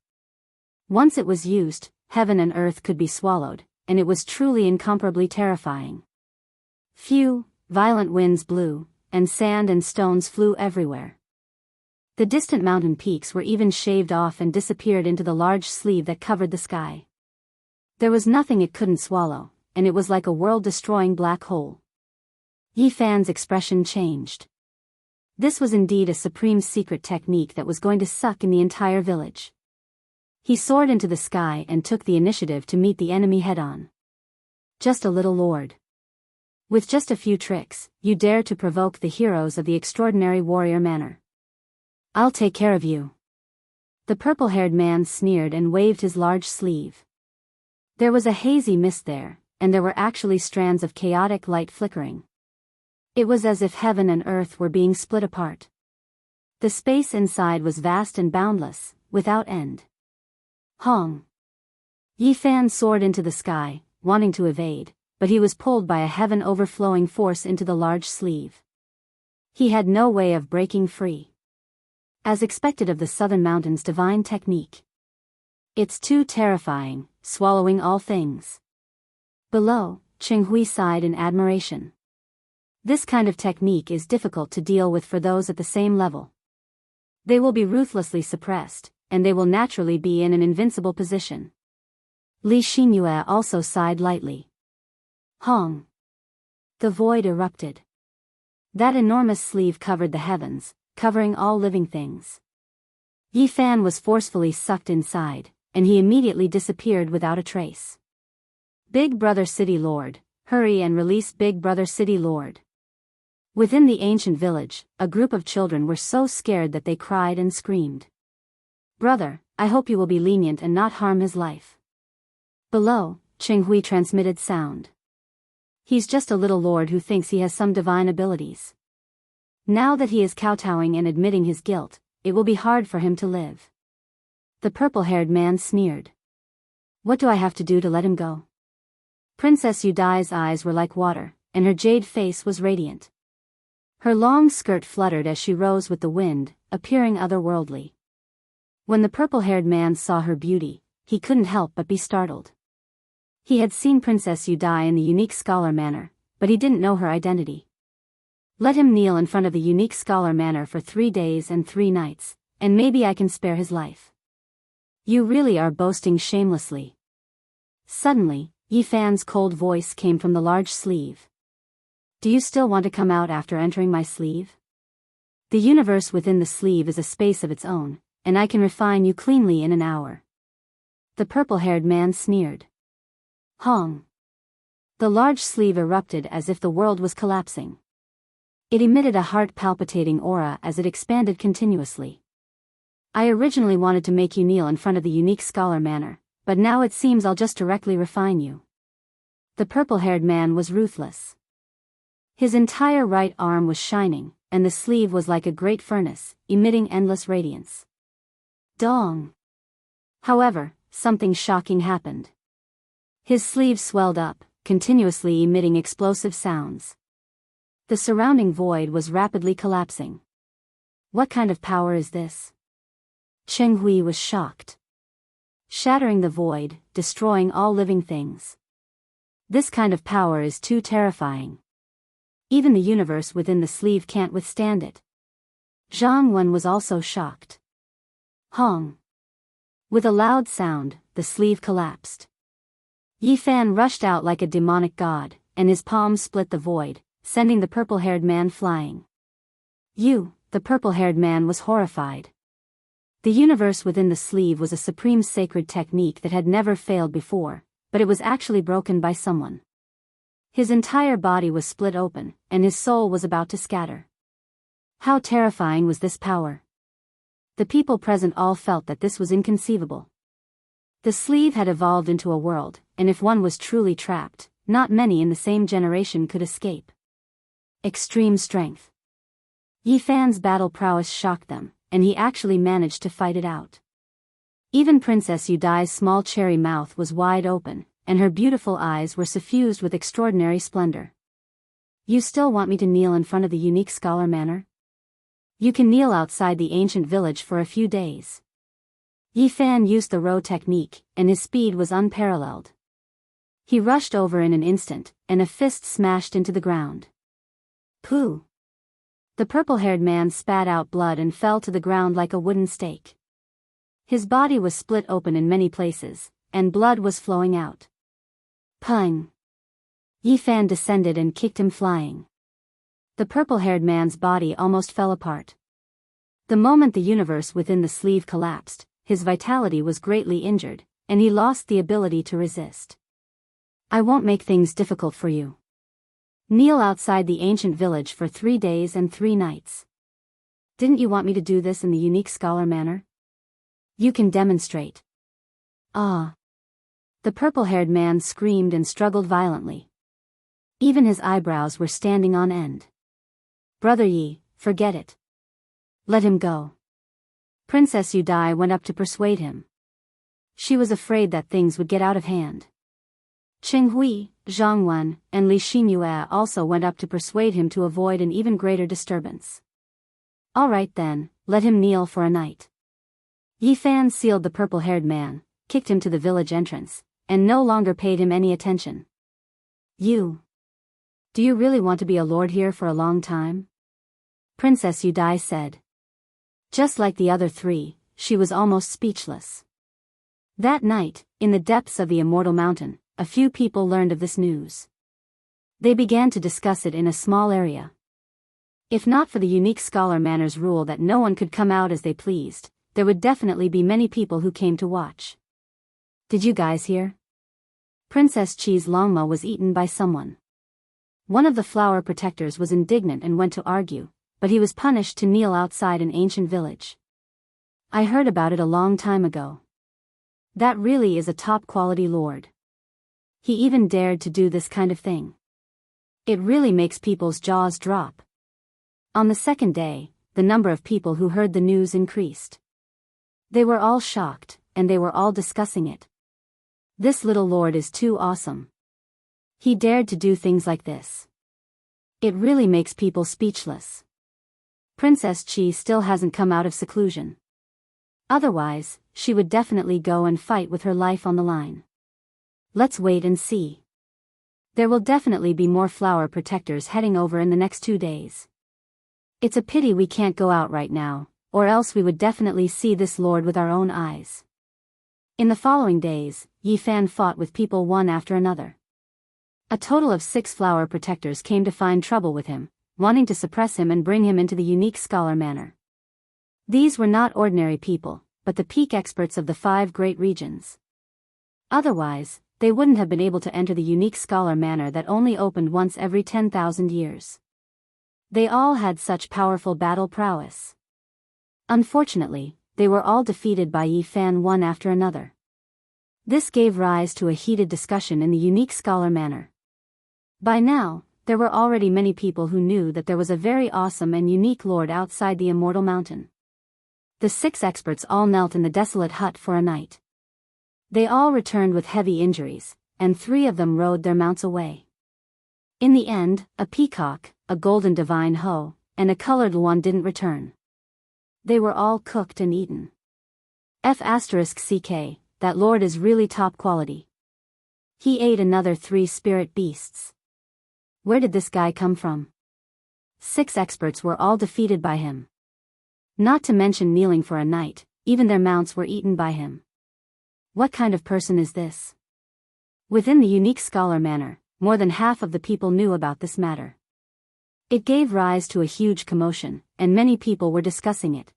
Once it was used, heaven and earth could be swallowed, and it was truly incomparably terrifying. Violent winds blew, and sand and stones flew everywhere. The distant mountain peaks were even shaved off and disappeared into the large sleeve that covered the sky. There was nothing it couldn't swallow, and it was like a world-destroying black hole. Yi Fan's expression changed. This was indeed a supreme secret technique that was going to suck in the entire village. He soared into the sky and took the initiative to meet the enemy head-on. Just a little lord. With just a few tricks, you dare to provoke the heroes of the extraordinary warrior manner. I'll take care of you. The purple-haired man sneered and waved his large sleeve. There was a hazy mist there, and there were actually strands of chaotic light flickering. It was as if heaven and earth were being split apart. The space inside was vast and boundless, without end. Hong! Yi Fan soared into the sky, wanting to evade, but he was pulled by a heaven-overflowing force into the large sleeve. He had no way of breaking free. As expected of the southern mountains' divine technique. It's too terrifying, swallowing all things. Below, Qinghui sighed in admiration. This kind of technique is difficult to deal with for those at the same level. They will be ruthlessly suppressed, and they will naturally be in an invincible position. Li Xinyue also sighed lightly. Hong. The void erupted. That enormous sleeve covered the heavens, covering all living things. Yi Fan was forcefully sucked inside, and he immediately disappeared without a trace. Big Brother City Lord, hurry and release Big Brother City Lord. Within the ancient village, a group of children were so scared that they cried and screamed. Brother, I hope you will be lenient and not harm his life. Below, Qinghui transmitted sound. He's just a little lord who thinks he has some divine abilities. Now that he is kowtowing and admitting his guilt, it will be hard for him to live. The purple-haired man sneered. What do I have to do to let him go? Princess Yudai's eyes were like water, and her jade face was radiant. Her long skirt fluttered as she rose with the wind, appearing otherworldly. When the purple-haired man saw her beauty, he couldn't help but be startled. He had seen Princess Yudai in the unique scholar manner, but he didn't know her identity. Let him kneel in front of the unique scholar manor for 3 days and 3 nights, and maybe I can spare his life. You really are boasting shamelessly. Suddenly, Yi Fan's cold voice came from the large sleeve. Do you still want to come out after entering my sleeve? The universe within the sleeve is a space of its own, and I can refine you cleanly in an hour. The purple-haired man sneered. Hong. The large sleeve erupted as if the world was collapsing. It emitted a heart-palpitating aura as it expanded continuously. I originally wanted to make you kneel in front of the unique scholar manor, but now it seems I'll just directly refine you. The purple-haired man was ruthless. His entire right arm was shining, and the sleeve was like a great furnace, emitting endless radiance. Dong! However, something shocking happened. His sleeve swelled up, continuously emitting explosive sounds. The surrounding void was rapidly collapsing. What kind of power is this? Cheng Hui was shocked. Shattering the void, destroying all living things. This kind of power is too terrifying. Even the universe within the sleeve can't withstand it. Zhang Wen was also shocked. Hong. With a loud sound, the sleeve collapsed. Yi Fan rushed out like a demonic god, and his palms split the void, sending the purple-haired man flying. The purple-haired man was horrified. The universe within the sleeve was a supreme sacred technique that had never failed before, but it was actually broken by someone. His entire body was split open, and his soul was about to scatter. How terrifying was this power? The people present all felt that this was inconceivable. The sleeve had evolved into a world, and if one was truly trapped, not many in the same generation could escape. Extreme strength. Yi Fan's battle prowess shocked them, and he actually managed to fight it out. Even Princess Yudai's small cherry mouth was wide open, and her beautiful eyes were suffused with extraordinary splendor. You still want me to kneel in front of the unique scholar manor? You can kneel outside the ancient village for a few days. Yi Fan used the row technique, and his speed was unparalleled. He rushed over in an instant, and a fist smashed into the ground. Pooh! The purple-haired man spat out blood and fell to the ground like a wooden stake. His body was split open in many places, and blood was flowing out. Pung! Yi Fan descended and kicked him flying. The purple-haired man's body almost fell apart. The moment the universe within the sleeve collapsed, his vitality was greatly injured, and he lost the ability to resist. I won't make things difficult for you. Kneel outside the ancient village for 3 days and 3 nights. Didn't you want me to do this in the unique scholar manner? You can demonstrate. Ah! The purple-haired man screamed and struggled violently. Even his eyebrows were standing on end. Brother Yi, forget it. Let him go. Princess Yudai went up to persuade him. She was afraid that things would get out of hand. Qinghui, Zhang Wen, and Li Xinyue also went up to persuade him to avoid an even greater disturbance. All right then, let him kneel for a night. Yi Fan sealed the purple-haired man, kicked him to the village entrance, and no longer paid him any attention. You. Do you really want to be a lord here for a long time? Princess Udai said. Just like the other three, she was almost speechless. That night, in the depths of the immortal mountain, a few people learned of this news. They began to discuss it in a small area. If not for the unique scholar Manor's rule that no one could come out as they pleased, there would definitely be many people who came to watch. Did you guys hear? Princess Chi's Longma was eaten by someone. One of the flower protectors was indignant and went to argue, but he was punished to kneel outside an ancient village. I heard about it a long time ago. That really is a top-quality lord. He even dared to do this kind of thing. It really makes people's jaws drop. On the second day, the number of people who heard the news increased. They were all shocked, and they were all discussing it. This little lord is too awesome. He dared to do things like this. It really makes people speechless. Princess Chi still hasn't come out of seclusion. Otherwise, she would definitely go and fight with her life on the line. Let's wait and see. There will definitely be more flower protectors heading over in the next 2 days. It's a pity we can't go out right now, or else we would definitely see this lord with our own eyes. In the following days, Yi Fan fought with people one after another. A total of 6 flower protectors came to find trouble with him, wanting to suppress him and bring him into the unique scholar manor. These were not ordinary people, but the peak experts of the 5 great regions. Otherwise, they wouldn't have been able to enter the unique scholar manor that only opened once every 10,000 years. They all had such powerful battle prowess. Unfortunately, they were all defeated by Yi Fan one after another. This gave rise to a heated discussion in the unique scholar manor. By now, there were already many people who knew that there was a very awesome and unique lord outside the immortal mountain. The 6 experts all knelt in the desolate hut for a night. They all returned with heavy injuries, and 3 of them rode their mounts away. In the end, a peacock, a golden divine hoe, and a colored one didn't return. They were all cooked and eaten. F***ck, that lord is really top quality. He ate another 3 spirit beasts. Where did this guy come from? 6 experts were all defeated by him. Not to mention kneeling for a night, even their mounts were eaten by him. What kind of person is this? Within the unique scholar manor, more than half of the people knew about this matter. It gave rise to a huge commotion, and many people were discussing it.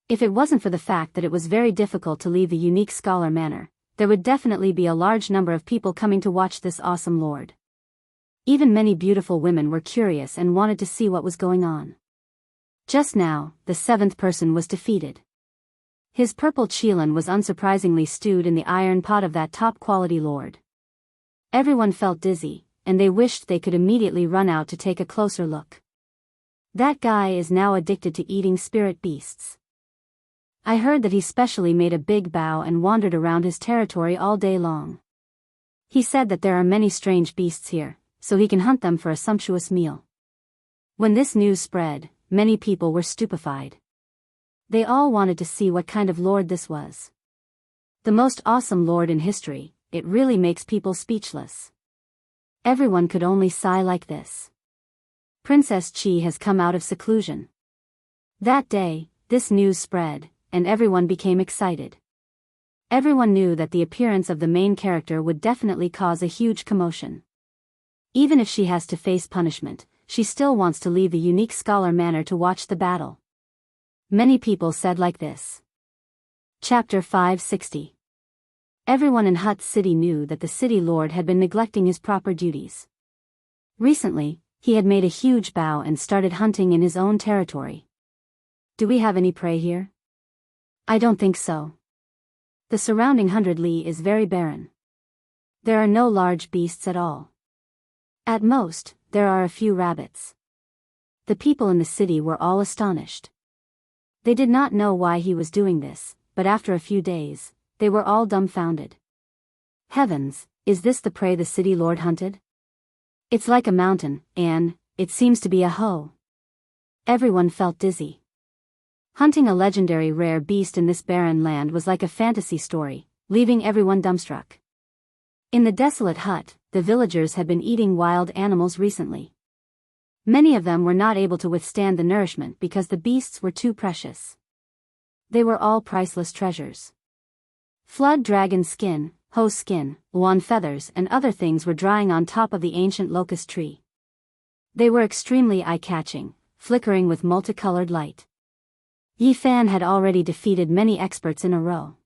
If it wasn't for the fact that it was very difficult to leave the unique scholar manor, there would definitely be a large number of people coming to watch this awesome lord. Even many beautiful women were curious and wanted to see what was going on. Just now, the 7th person was defeated. His purple Qilin was unsurprisingly stewed in the iron pot of that top-quality lord. Everyone felt dizzy, and they wished they could immediately run out to take a closer look. That guy is now addicted to eating spirit beasts. I heard that he specially made a big bow and wandered around his territory all day long. He said that there are many strange beasts here, so he can hunt them for a sumptuous meal. When this news spread, many people were stupefied. They all wanted to see what kind of lord this was. The most awesome lord in history, it really makes people speechless. Everyone could only sigh like this. Princess Chi has come out of seclusion. That day, this news spread, and everyone became excited. Everyone knew that the appearance of the main character would definitely cause a huge commotion. Even if she has to face punishment, she still wants to leave the unique scholar manor to watch the battle. Many people said like this. Chapter 560. Everyone in Hut City knew that the city lord had been neglecting his proper duties. Recently, he had made a huge bow and started hunting in his own territory. Do we have any prey here? I don't think so. The surrounding 100 li is very barren. There are no large beasts at all. At most, there are a few rabbits. The people in the city were all astonished. They did not know why he was doing this, but after a few days, they were all dumbfounded. Heavens, is this the prey the city lord hunted? It's like a mountain, and it seems to be a hoe. Everyone felt dizzy. Hunting a legendary rare beast in this barren land was like a fantasy story, leaving everyone dumbstruck. In the desolate hut, the villagers had been eating wild animals recently. Many of them were not able to withstand the nourishment because the beasts were too precious. They were all priceless treasures. Flood dragon skin, hoe skin, swan feathers and other things were drying on top of the ancient locust tree. They were extremely eye-catching, flickering with multicolored light. Yi Fan had already defeated many experts in a row.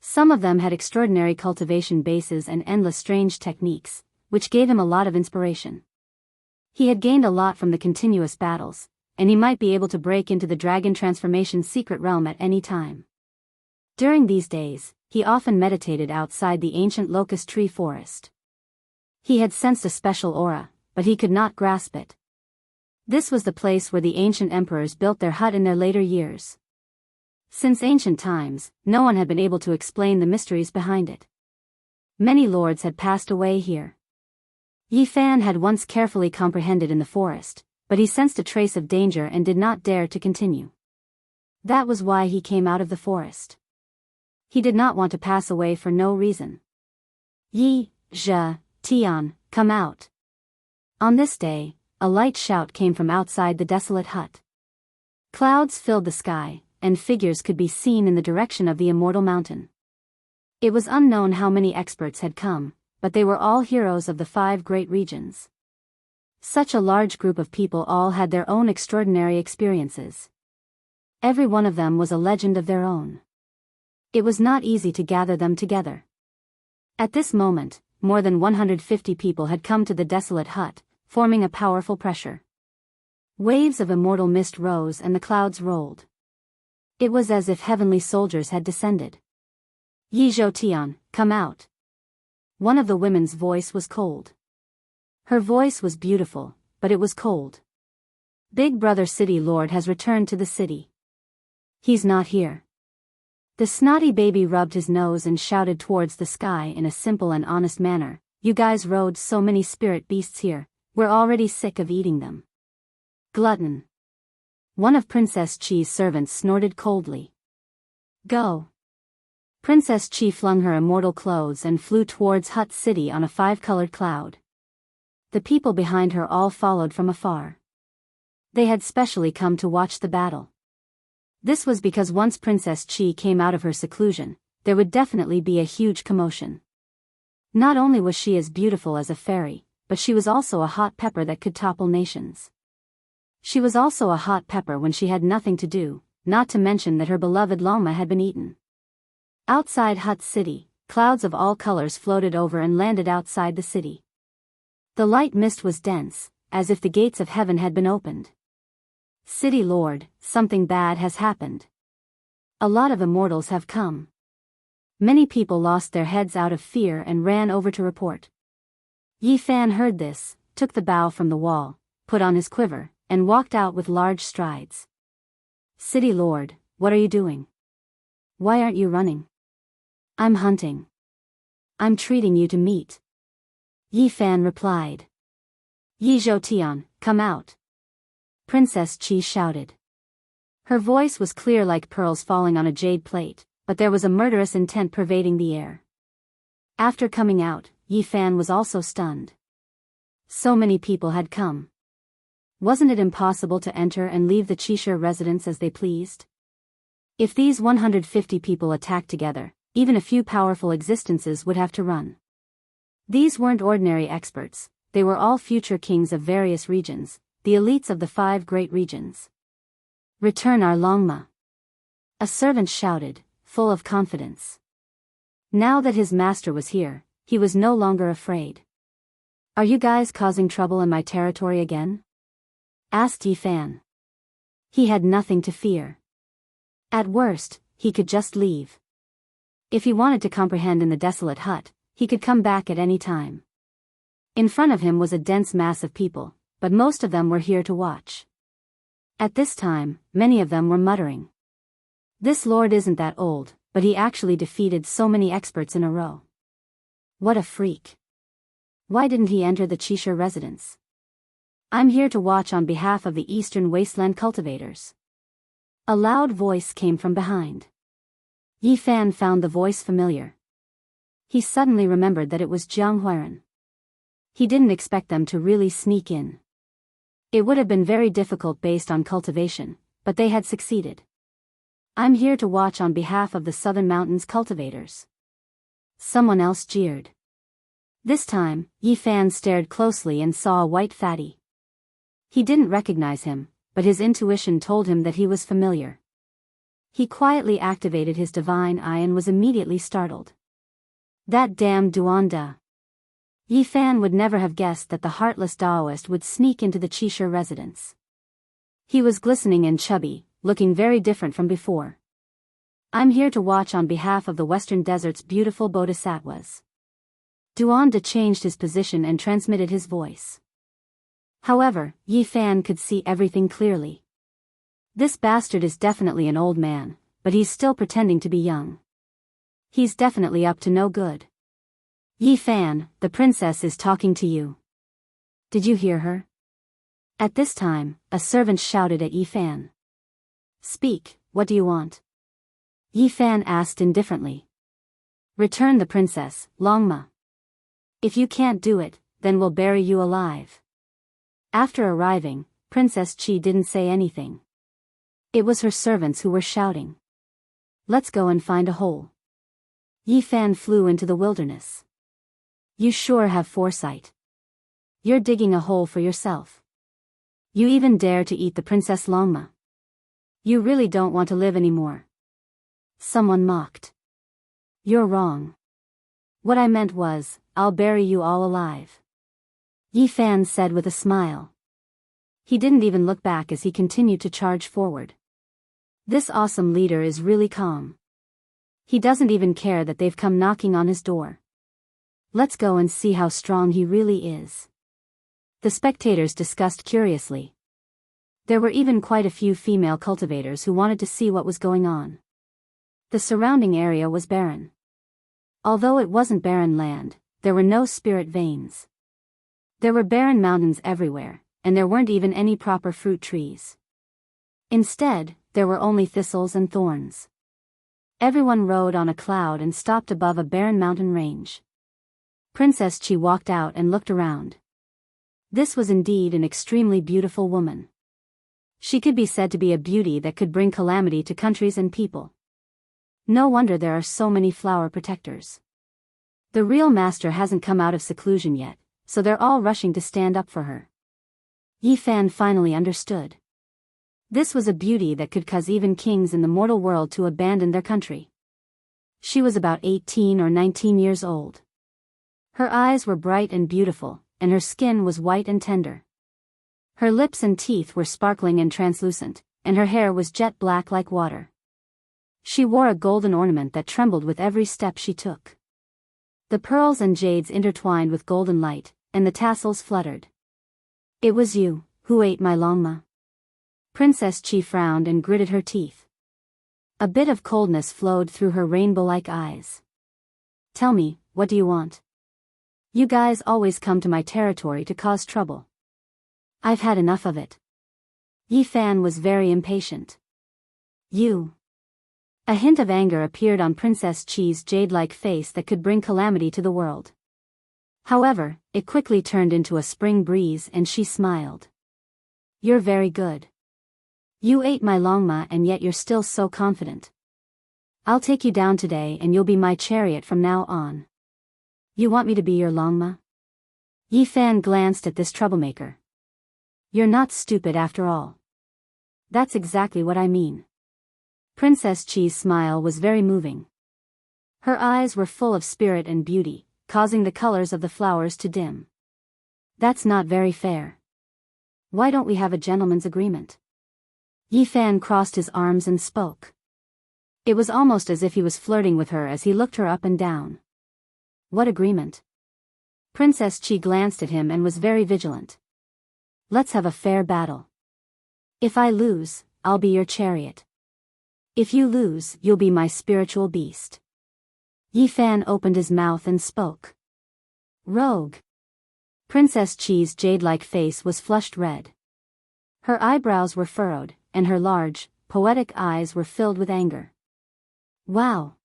Some of them had extraordinary cultivation bases and endless strange techniques, which gave him a lot of inspiration. He had gained a lot from the continuous battles, and he might be able to break into the dragon transformation's secret realm at any time. During these days, he often meditated outside the ancient locust tree forest. He had sensed a special aura, but he could not grasp it. This was the place where the ancient emperors built their hut in their later years. Since ancient times, no one had been able to explain the mysteries behind it. Many lords had passed away here. Yi Fan had once carefully comprehended in the forest, but he sensed a trace of danger and did not dare to continue. That was why he came out of the forest. He did not want to pass away for no reason. Yi, Zhe, Tian, come out. On this day, a light shout came from outside the desolate hut. Clouds filled the sky, and figures could be seen in the direction of the immortal mountain. It was unknown how many experts had come, but they were all heroes of the 5 great regions. Such a large group of people all had their own extraordinary experiences. Every one of them was a legend of their own. It was not easy to gather them together. At this moment, more than 150 people had come to the desolate hut, forming a powerful pressure. Waves of immortal mist rose and the clouds rolled. It was as if heavenly soldiers had descended. Yi Zhou Tian, come out. One of the women's voice was cold. Her voice was beautiful, but it was cold. Big Brother City Lord has returned to the city. He's not here. The snotty baby rubbed his nose and shouted towards the sky in a simple and honest manner, you guys rode so many spirit beasts here, we're already sick of eating them. Glutton. One of Princess Chi's servants snorted coldly. Go. Princess Chi flung her immortal clothes and flew towards Hut City on a 5-colored cloud. The people behind her all followed from afar. They had specially come to watch the battle. This was because once Princess Chi came out of her seclusion, there would definitely be a huge commotion. Not only was she as beautiful as a fairy, but she was also a hot pepper that could topple nations. She was also a hot pepper when she had nothing to do, not to mention that her beloved llama had been eaten. Outside Hut City, clouds of all colors floated over and landed outside the city. The light mist was dense, as if the gates of heaven had been opened. City Lord, something bad has happened. A lot of immortals have come. Many people lost their heads out of fear and ran over to report. Yi Fan heard this, took the bow from the wall, put on his quiver, and walked out with large strides. City Lord, what are you doing? Why aren't you running? I'm hunting. I'm treating you to meat. Yi Fan replied. Yi Zhou Tian, come out. Princess Chi shouted. Her voice was clear like pearls falling on a jade plate, but there was a murderous intent pervading the air. After coming out, Yi Fan was also stunned. So many people had come. Wasn't it impossible to enter and leave the Qixia residence as they pleased? If these 150 people attacked together, even a few powerful existences would have to run. These weren't ordinary experts, they were all future kings of various regions, the elites of the 5 great regions. Return our Longma. A servant shouted, full of confidence. Now that his master was here, he was no longer afraid. Are you guys causing trouble in my territory again? Asked Yi Fan. He had nothing to fear. At worst, he could just leave. If he wanted to comprehend in the desolate hut, he could come back at any time. In front of him was a dense mass of people, but most of them were here to watch. At this time, many of them were muttering. This lord isn't that old, but he actually defeated so many experts in a row. What a freak. Why didn't he enter the Qixia residence? I'm here to watch on behalf of the Eastern Wasteland cultivators. A loud voice came from behind. Yi Fan found the voice familiar. He suddenly remembered that it was Jiang Huiran. He didn't expect them to really sneak in. It would have been very difficult based on cultivation, but they had succeeded. I'm here to watch on behalf of the Southern Mountains cultivators. Someone else jeered. This time, Yi Fan stared closely and saw a white fatty. He didn't recognize him, but his intuition told him that he was familiar. He quietly activated his divine eye and was immediately startled. That damn Duanda. Yi Fan would never have guessed that the heartless Taoist would sneak into the Qishir residence. He was glistening and chubby, looking very different from before. I'm here to watch on behalf of the Western Desert's beautiful bodhisattvas. Duanda changed his position and transmitted his voice. However, Yi Fan could see everything clearly. This bastard is definitely an old man, but he's still pretending to be young. He's definitely up to no good. Yi Fan, the princess is talking to you. Did you hear her? At this time, a servant shouted at Yi Fan. Speak, what do you want? Yi Fan asked indifferently. Return the princess, Longma. If you can't do it, then we'll bury you alive. After arriving, Princess Qi didn't say anything. It was her servants who were shouting. Let's go and find a hole. Yi Fan flew into the wilderness. You sure have foresight. You're digging a hole for yourself. You even dare to eat the Princess Longma. You really don't want to live anymore. Someone mocked. You're wrong. What I meant was, I'll bury you all alive. Yi Fan said with a smile. He didn't even look back as he continued to charge forward. This awesome leader is really calm. He doesn't even care that they've come knocking on his door. Let's go and see how strong he really is. The spectators discussed curiously. There were even quite a few female cultivators who wanted to see what was going on. The surrounding area was barren. Although it wasn't barren land, there were no spirit veins. There were barren mountains everywhere, and there weren't even any proper fruit trees. Instead, there were only thistles and thorns. Everyone rode on a cloud and stopped above a barren mountain range. Princess Qi walked out and looked around. This was indeed an extremely beautiful woman. She could be said to be a beauty that could bring calamity to countries and people. No wonder there are so many flower protectors. The real master hasn't come out of seclusion yet, so they're all rushing to stand up for her. Yi Fan finally understood. This was a beauty that could cause even kings in the mortal world to abandon their country. She was about 18 or 19 years old. Her eyes were bright and beautiful, and her skin was white and tender. Her lips and teeth were sparkling and translucent, and her hair was jet black like water. She wore a golden ornament that trembled with every step she took. The pearls and jades intertwined with golden light, and the tassels fluttered. It was you, who ate my Longma. Princess Qi frowned and gritted her teeth. A bit of coldness flowed through her rainbow-like eyes. Tell me, what do you want? You guys always come to my territory to cause trouble. I've had enough of it. Yi Fan was very impatient. You. A hint of anger appeared on Princess Qi's jade-like face that could bring calamity to the world. However, it quickly turned into a spring breeze and she smiled. You're very good. You ate my Longma and yet you're still so confident. I'll take you down today and you'll be my chariot from now on. You want me to be your Longma? Yi Fan glanced at this troublemaker. You're not stupid after all. That's exactly what I mean. Princess Qi's smile was very moving. Her eyes were full of spirit and beauty, causing the colors of the flowers to dim. That's not very fair. Why don't we have a gentleman's agreement? Yi Fan crossed his arms and spoke. It was almost as if he was flirting with her as he looked her up and down. What agreement? Princess Qi glanced at him and was very vigilant. Let's have a fair battle. If I lose, I'll be your chariot. If you lose, you'll be my spiritual beast. Yi Fan opened his mouth and spoke. Rogue. Princess Qi's jade-like face was flushed red. Her eyebrows were furrowed, and her large, poetic eyes were filled with anger. Wow.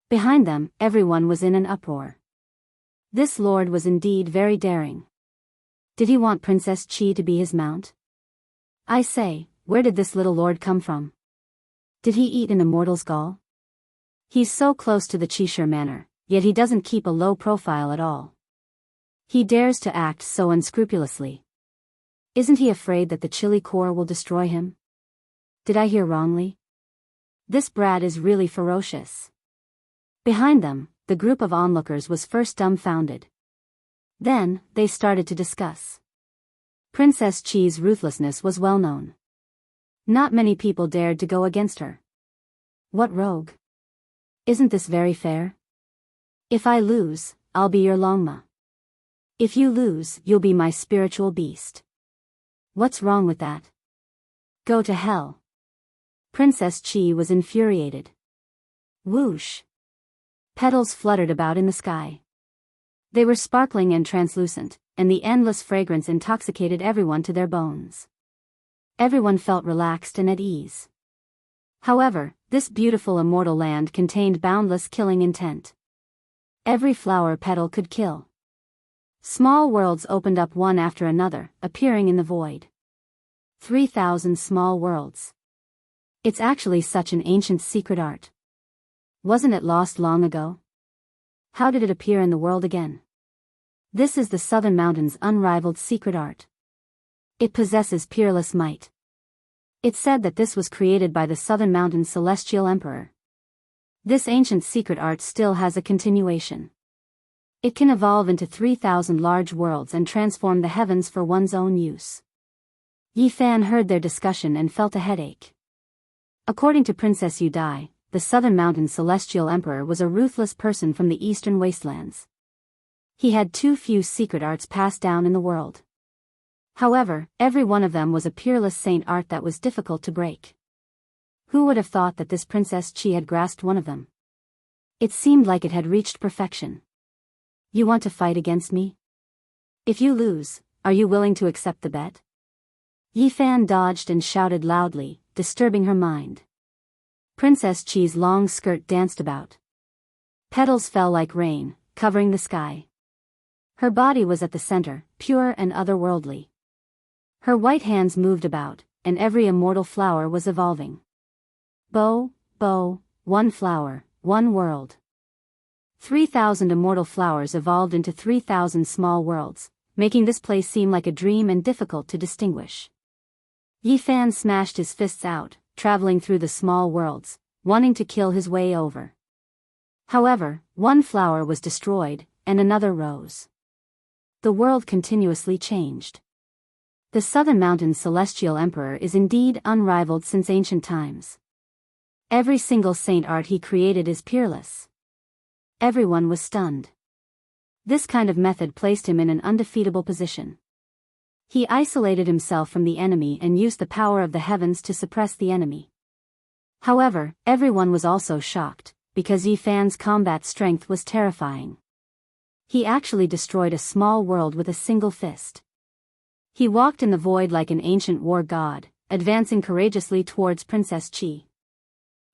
Behind them, everyone was in an uproar. This lord was indeed very daring. Did he want Princess Chi to be his mount? I say, where did this little lord come from? Did he eat an immortal's gall? He's so close to the Cheshire Manor, yet he doesn't keep a low profile at all. He dares to act so unscrupulously. Isn't he afraid that the chilly core will destroy him? Did I hear wrongly? This brat is really ferocious. Behind them, the group of onlookers was first dumbfounded. Then, they started to discuss. Princess Chi's ruthlessness was well known. Not many people dared to go against her. What rogue! Isn't this very fair? If I lose, I'll be your Longma. If you lose, you'll be my spiritual beast. What's wrong with that? Go to hell. Princess Chi was infuriated. Whoosh! Petals fluttered about in the sky. They were sparkling and translucent, and the endless fragrance intoxicated everyone to their bones. Everyone felt relaxed and at ease. However, this beautiful immortal land contained boundless killing intent. Every flower petal could kill. Small worlds opened up one after another, appearing in the void. 3,000 small worlds. It's actually such an ancient secret art. Wasn't it lost long ago? How did it appear in the world again? This is the Southern Mountains' unrivaled secret art. It possesses peerless might. It's said that this was created by the Southern Mountains' celestial emperor. This ancient secret art still has a continuation. It can evolve into 3,000 large worlds and transform the heavens for one's own use. Yi Fan heard their discussion and felt a headache. According to Princess Yu Dai, the Southern Mountains' celestial emperor was a ruthless person from the eastern wastelands. He had too few secret arts passed down in the world. However, every one of them was a peerless saint art that was difficult to break. Who would have thought that this Princess Chi had grasped one of them? It seemed like it had reached perfection. You want to fight against me? If you lose, are you willing to accept the bet? Yi Fan dodged and shouted loudly, disturbing her mind. Princess Chi's long skirt danced about. Petals fell like rain, covering the sky. Her body was at the center, pure and otherworldly. Her white hands moved about, and every immortal flower was evolving. Bow, one flower, one world. 3,000 immortal flowers evolved into 3,000 small worlds, making this place seem like a dream and difficult to distinguish. Yi Fan smashed his fists out, traveling through the small worlds, wanting to kill his way over. However, one flower was destroyed, and another rose. The world continuously changed. The Southern Mountains' celestial emperor is indeed unrivaled since ancient times. Every single saint art he created is peerless. Everyone was stunned. This kind of method placed him in an undefeatable position. He isolated himself from the enemy and used the power of the heavens to suppress the enemy. However, everyone was also shocked, because Yi Fan's combat strength was terrifying. He actually destroyed a small world with a single fist. He walked in the void like an ancient war god, advancing courageously towards Princess Chi.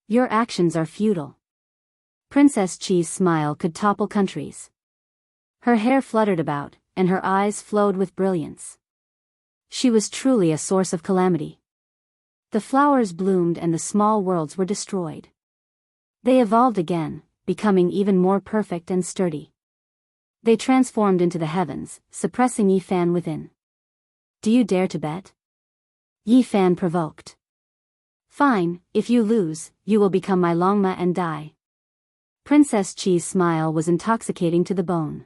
Your actions are futile. Princess Chi's smile could topple countries. Her hair fluttered about, and her eyes flowed with brilliance. She was truly a source of calamity. The flowers bloomed and the small worlds were destroyed. They evolved again, becoming even more perfect and sturdy. They transformed into the heavens, suppressing Yi Fan within. Do you dare to bet? Yi Fan provoked. Fine, if you lose, you will become my Longma and die. Princess Chi's smile was intoxicating to the bone.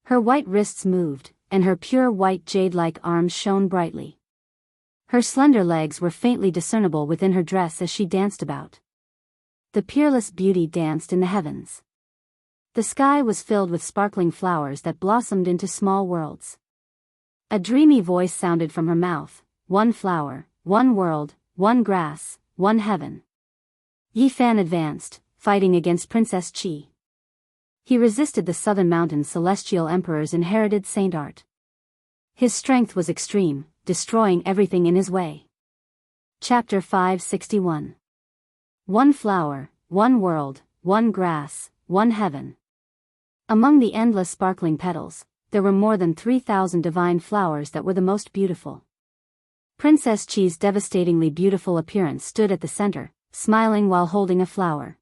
Her white wrists moved, and her pure white jade-like arms shone brightly. Her slender legs were faintly discernible within her dress as she danced about. The peerless beauty danced in the heavens. The sky was filled with sparkling flowers that blossomed into small worlds. A dreamy voice sounded from her mouth, one flower, one world, one grass, one heaven. Yi Fan advanced, fighting against Princess Chi. He resisted the Southern Mountains' celestial emperor's inherited saint art. His strength was extreme, destroying everything in his way. Chapter 561. One flower, one world, one grass, one heaven. Among the endless sparkling petals, there were more than 3,000 divine flowers that were the most beautiful. Princess Chi's devastatingly beautiful appearance stood at the center, smiling while holding a flower.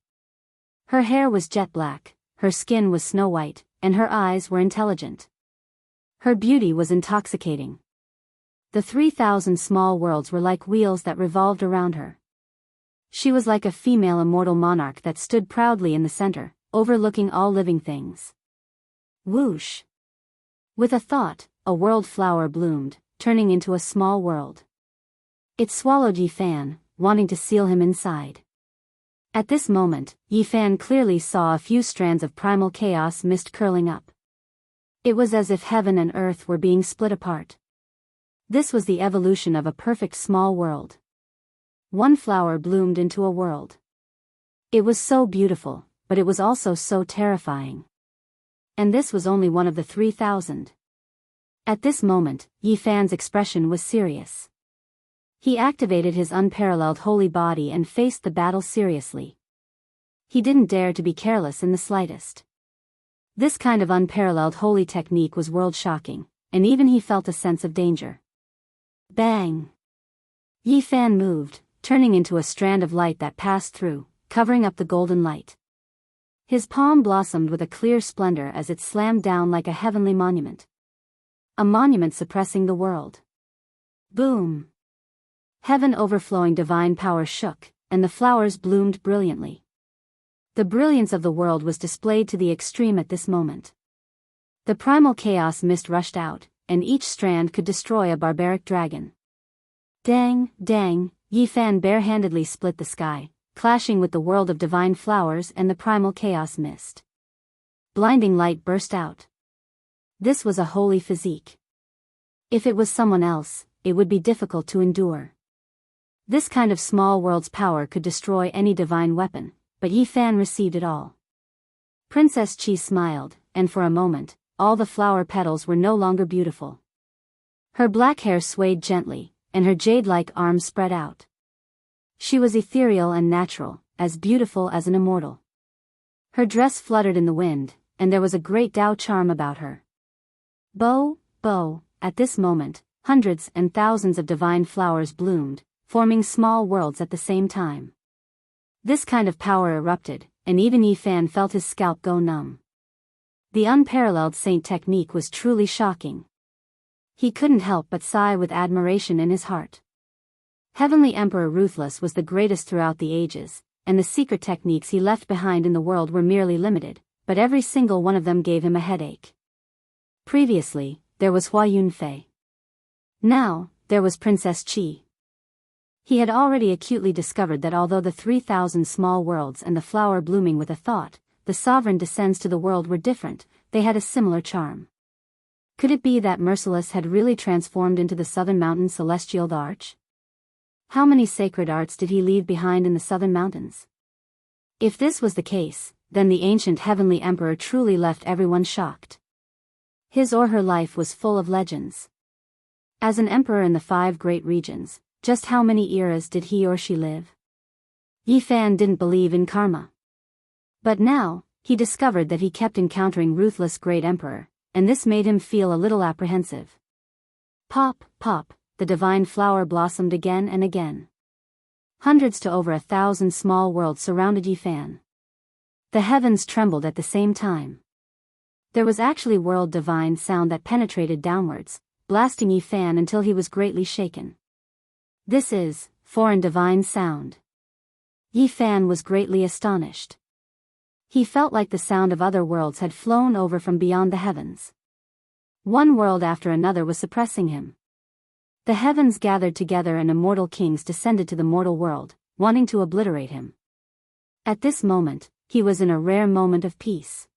Her hair was jet black, her skin was snow white, and her eyes were intelligent. Her beauty was intoxicating. The 3,000 small worlds were like wheels that revolved around her. She was like a female immortal monarch that stood proudly in the center, overlooking all living things. Whoosh! With a thought, a world flower bloomed, turning into a small world. It swallowed Yi Fan, wanting to seal him inside. At this moment, Yi Fan clearly saw a few strands of primal chaos mist curling up. It was as if heaven and earth were being split apart. This was the evolution of a perfect small world. One flower bloomed into a world. It was so beautiful, but it was also so terrifying. And this was only one of the 3,000. At this moment, Yi Fan's expression was serious. He activated his unparalleled holy body and faced the battle seriously. He didn't dare to be careless in the slightest. This kind of unparalleled holy technique was world-shocking, and even he felt a sense of danger. Bang! Yi Fan moved, turning into a strand of light that passed through, covering up the golden light. His palm blossomed with a clear splendor as it slammed down like a heavenly monument. A monument suppressing the world. Boom! Heaven overflowing divine power shook, and the flowers bloomed brilliantly. The brilliance of the world was displayed to the extreme at this moment. The primal chaos mist rushed out, and each strand could destroy a barbaric dragon. Dang, dang, Yi Fan barehandedly split the sky, clashing with the world of divine flowers and the primal chaos mist. Blinding light burst out. This was a holy physique. If it was someone else, it would be difficult to endure. This kind of small world's power could destroy any divine weapon, but Yi Fan received it all. Princess Chi smiled, and for a moment, all the flower petals were no longer beautiful. Her black hair swayed gently, and her jade-like arms spread out. She was ethereal and natural, as beautiful as an immortal. Her dress fluttered in the wind, and there was a great Tao charm about her. Bo, at this moment, hundreds and thousands of divine flowers bloomed, forming small worlds at the same time. This kind of power erupted, and even Yi Fan felt his scalp go numb. The unparalleled saint technique was truly shocking. He couldn't help but sigh with admiration in his heart. Heavenly Emperor Ruthless was the greatest throughout the ages, and the secret techniques he left behind in the world were merely limited, but every single one of them gave him a headache. Previously, there was Hua Yunfei. Now, there was Princess Chi. He had already acutely discovered that although the 3,000 small worlds and the flower blooming with a thought, the sovereign descends to the world were different, they had a similar charm. Could it be that Merciless had really transformed into the Southern Mountains Celestial Arch? How many sacred arts did he leave behind in the Southern Mountains? If this was the case, then the ancient heavenly emperor truly left everyone shocked. His or her life was full of legends. As an emperor in the 5 great regions, just how many eras did he or she live? Yi Fan didn't believe in karma. But now, he discovered that he kept encountering Ruthless Great Emperor, and this made him feel a little apprehensive. Pop, the divine flower blossomed again and again. Hundreds to over 1,000 small worlds surrounded Yi Fan. The heavens trembled at the same time. There was actually world divine sound that penetrated downwards, blasting Yi Fan until he was greatly shaken. This is foreign divine sound. Yi Fan was greatly astonished. He felt like the sound of other worlds had flown over from beyond the heavens. One world after another was suppressing him. The heavens gathered together and immortal kings descended to the mortal world, wanting to obliterate him. At this moment, he was in a rare moment of peace.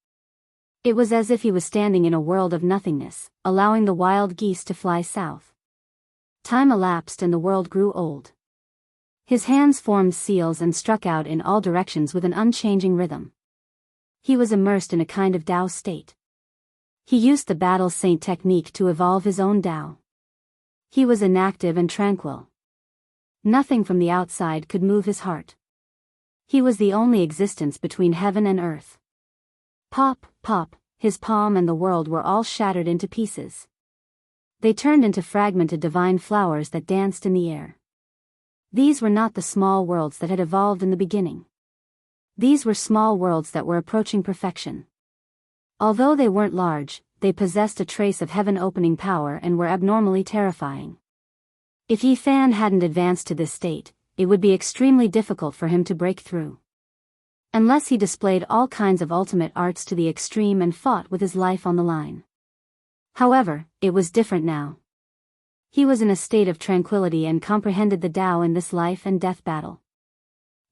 It was as if he was standing in a world of nothingness, allowing the wild geese to fly south. Time elapsed and the world grew old. His hands formed seals and struck out in all directions with an unchanging rhythm. He was immersed in a kind of Tao state. He used the battle saint technique to evolve his own Tao. He was inactive and tranquil. Nothing from the outside could move his heart. He was the only existence between heaven and earth. Pop, his palm and the world were all shattered into pieces. They turned into fragmented divine flowers that danced in the air. These were not the small worlds that had evolved in the beginning. These were small worlds that were approaching perfection. Although they weren't large, they possessed a trace of heaven-opening power and were abnormally terrifying. If Yi Fan hadn't advanced to this state, it would be extremely difficult for him to break through. Unless he displayed all kinds of ultimate arts to the extreme and fought with his life on the line. However, it was different now. He was in a state of tranquility and comprehended the Tao in this life and death battle.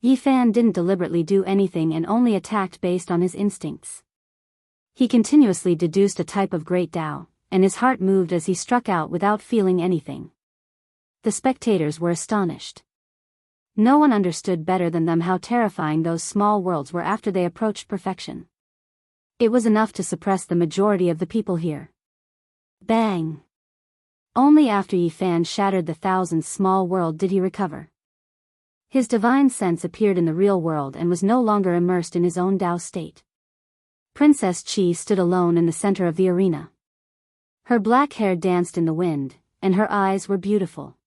Yi Fan didn't deliberately do anything and only attacked based on his instincts. He continuously deduced a type of great Tao, and his heart moved as he struck out without feeling anything. The spectators were astonished. No one understood better than them how terrifying those small worlds were after they approached perfection. It was enough to suppress the majority of the people here. Bang! Only after Yi Fan shattered the thousandth small world did he recover. His divine sense appeared in the real world and was no longer immersed in his own Tao state. Princess Qi stood alone in the center of the arena. Her black hair danced in the wind, and her eyes were beautiful.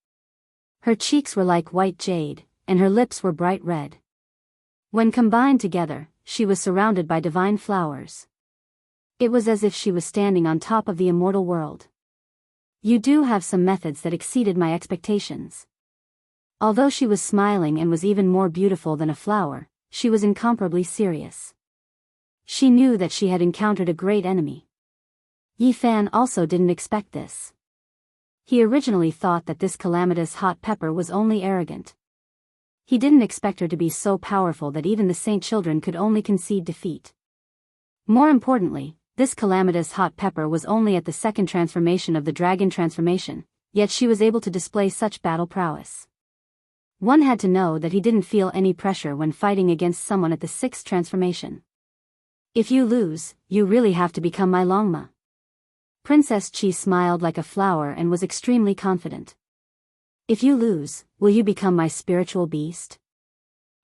Her cheeks were like white jade, and her lips were bright red. When combined together, she was surrounded by divine flowers. It was as if she was standing on top of the immortal world. You do have some methods that exceeded my expectations. Although she was smiling and was even more beautiful than a flower, she was incomparably serious. She knew that she had encountered a great enemy. Yi Fan also didn't expect this. He originally thought that this calamitous hot pepper was only arrogant. He didn't expect her to be so powerful that even the saint children could only concede defeat. More importantly, this calamitous hot pepper was only at the second transformation of the dragon transformation, yet she was able to display such battle prowess. One had to know that he didn't feel any pressure when fighting against someone at the sixth transformation. If you lose, you really have to become my Longma. Princess Qi smiled like a flower and was extremely confident. If you lose, will you become my spiritual beast?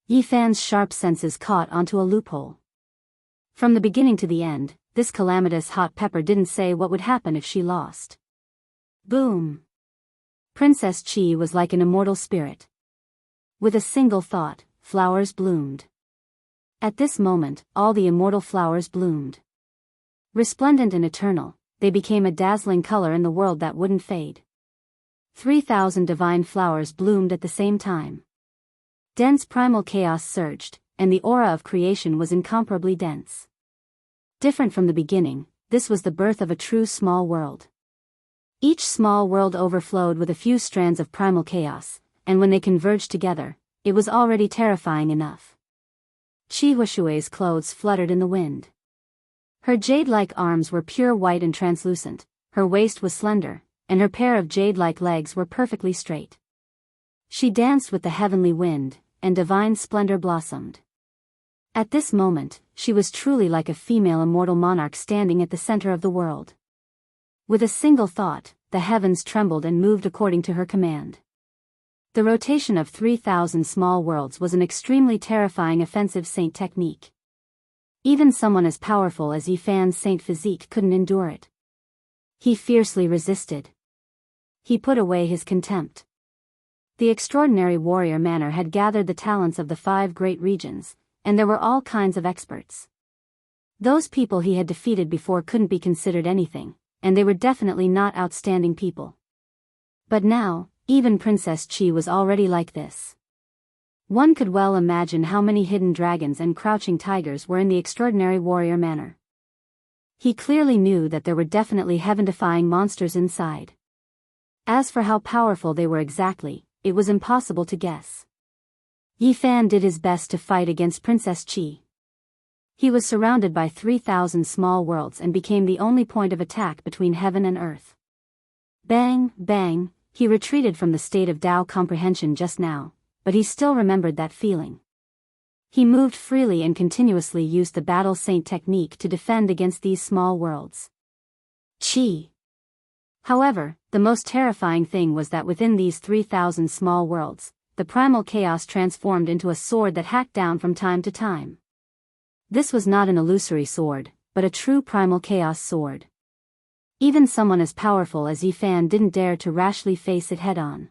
Yi Fan's sharp senses caught onto a loophole. From the beginning to the end, this calamitous hot pepper didn't say what would happen if she lost. Boom! Princess Qi was like an immortal spirit. With a single thought, flowers bloomed. At this moment, all the immortal flowers bloomed. Resplendent and eternal, they became a dazzling color in the world that wouldn't fade. 3,000 divine flowers bloomed at the same time. Dense primal chaos surged, and the aura of creation was incomparably dense. Different from the beginning, this was the birth of a true small world. Each small world overflowed with a few strands of primal chaos, and when they converged together, it was already terrifying enough. Qi Huishui's clothes fluttered in the wind. Her jade-like arms were pure white and translucent, her waist was slender, and her pair of jade-like legs were perfectly straight. She danced with the heavenly wind, and divine splendor blossomed. At this moment, she was truly like a female immortal monarch standing at the center of the world. With a single thought, the heavens trembled and moved according to her command. The rotation of 3,000 small worlds was an extremely terrifying offensive saint technique. Even someone as powerful as Yi Fan's saint physique couldn't endure it. He fiercely resisted. He put away his contempt. The extraordinary warrior manor had gathered the talents of the 5 great regions, and there were all kinds of experts. Those people he had defeated before couldn't be considered anything, and they were definitely not outstanding people. But now, even Princess Qi was already like this. One could well imagine how many hidden dragons and crouching tigers were in the extraordinary warrior manor. He clearly knew that there were definitely heaven-defying monsters inside. As for how powerful they were exactly, it was impossible to guess. Yi Fan did his best to fight against Princess Qi. He was surrounded by 3,000 small worlds and became the only point of attack between heaven and earth. Bang, bang, he retreated from the state of Tao comprehension just now, but he still remembered that feeling. He moved freely and continuously used the battle saint technique to defend against these small worlds. Qi. However, the most terrifying thing was that within these 3,000 small worlds, the primal chaos transformed into a sword that hacked down from time to time. This was not an illusory sword, but a true primal chaos sword. Even someone as powerful as Yi Fan didn't dare to rashly face it head-on.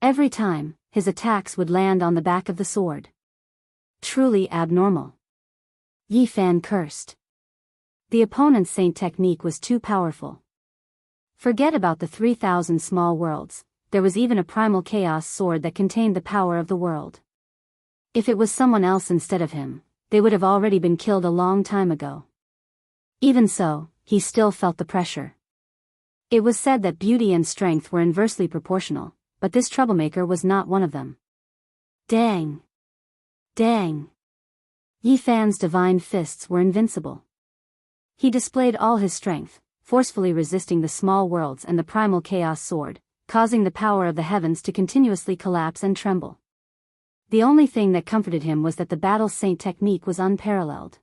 Every time, his attacks would land on the back of the sword. Truly abnormal. Yi Fan cursed. The opponent's saint technique was too powerful. Forget about the 3,000 small worlds, there was even a primal chaos sword that contained the power of the world. If it was someone else instead of him, they would have already been killed a long time ago. Even so, he still felt the pressure. It was said that beauty and strength were inversely proportional, but this troublemaker was not one of them. Dang! Dang! Yi Fan's divine fists were invincible. He displayed all his strength, forcefully resisting the small worlds and the primal chaos sword, causing the power of the heavens to continuously collapse and tremble. The only thing that comforted him was that the battle saint technique was unparalleled.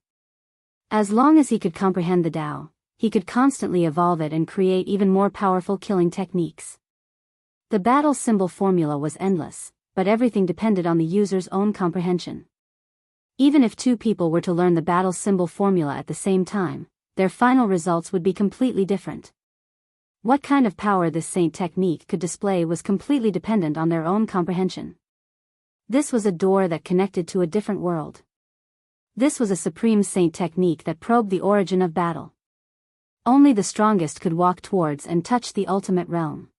As long as he could comprehend the Tao, he could constantly evolve it and create even more powerful killing techniques. The battle symbol formula was endless, but everything depended on the user's own comprehension. Even if two people were to learn the battle symbol formula at the same time, their final results would be completely different. What kind of power this saint technique could display was completely dependent on their own comprehension. This was a door that connected to a different world. This was a supreme saint technique that probed the origin of battle. Only the strongest could walk towards and touch the ultimate realm.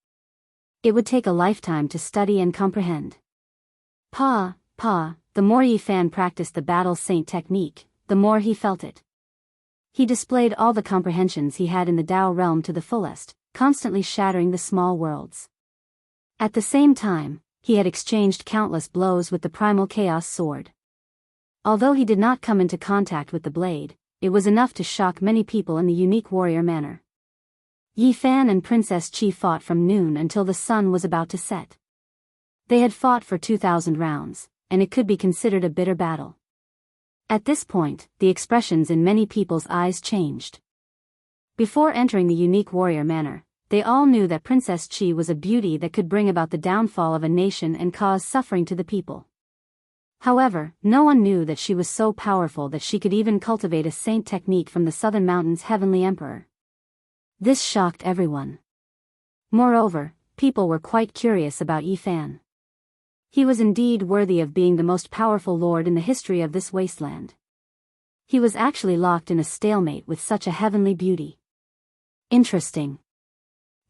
It would take a lifetime to study and comprehend. The more Yi Fan practiced the battle saint technique, the more he felt it. He displayed all the comprehensions he had in the Tao realm to the fullest, constantly shattering the small worlds. At the same time, he had exchanged countless blows with the primal chaos sword. Although he did not come into contact with the blade, it was enough to shock many people in the unique warrior manner. Yi Fan and Princess Chi fought from noon until the sun was about to set. They had fought for 2,000 rounds, and it could be considered a bitter battle. At this point, the expressions in many people's eyes changed. Before entering the unique warrior manor, they all knew that Princess Chi was a beauty that could bring about the downfall of a nation and cause suffering to the people. However, no one knew that she was so powerful that she could even cultivate a saint technique from the Southern Mountains' heavenly emperor. This shocked everyone. Moreover, people were quite curious about Yi Fan. He was indeed worthy of being the most powerful lord in the history of this wasteland. He was actually locked in a stalemate with such a heavenly beauty. Interesting.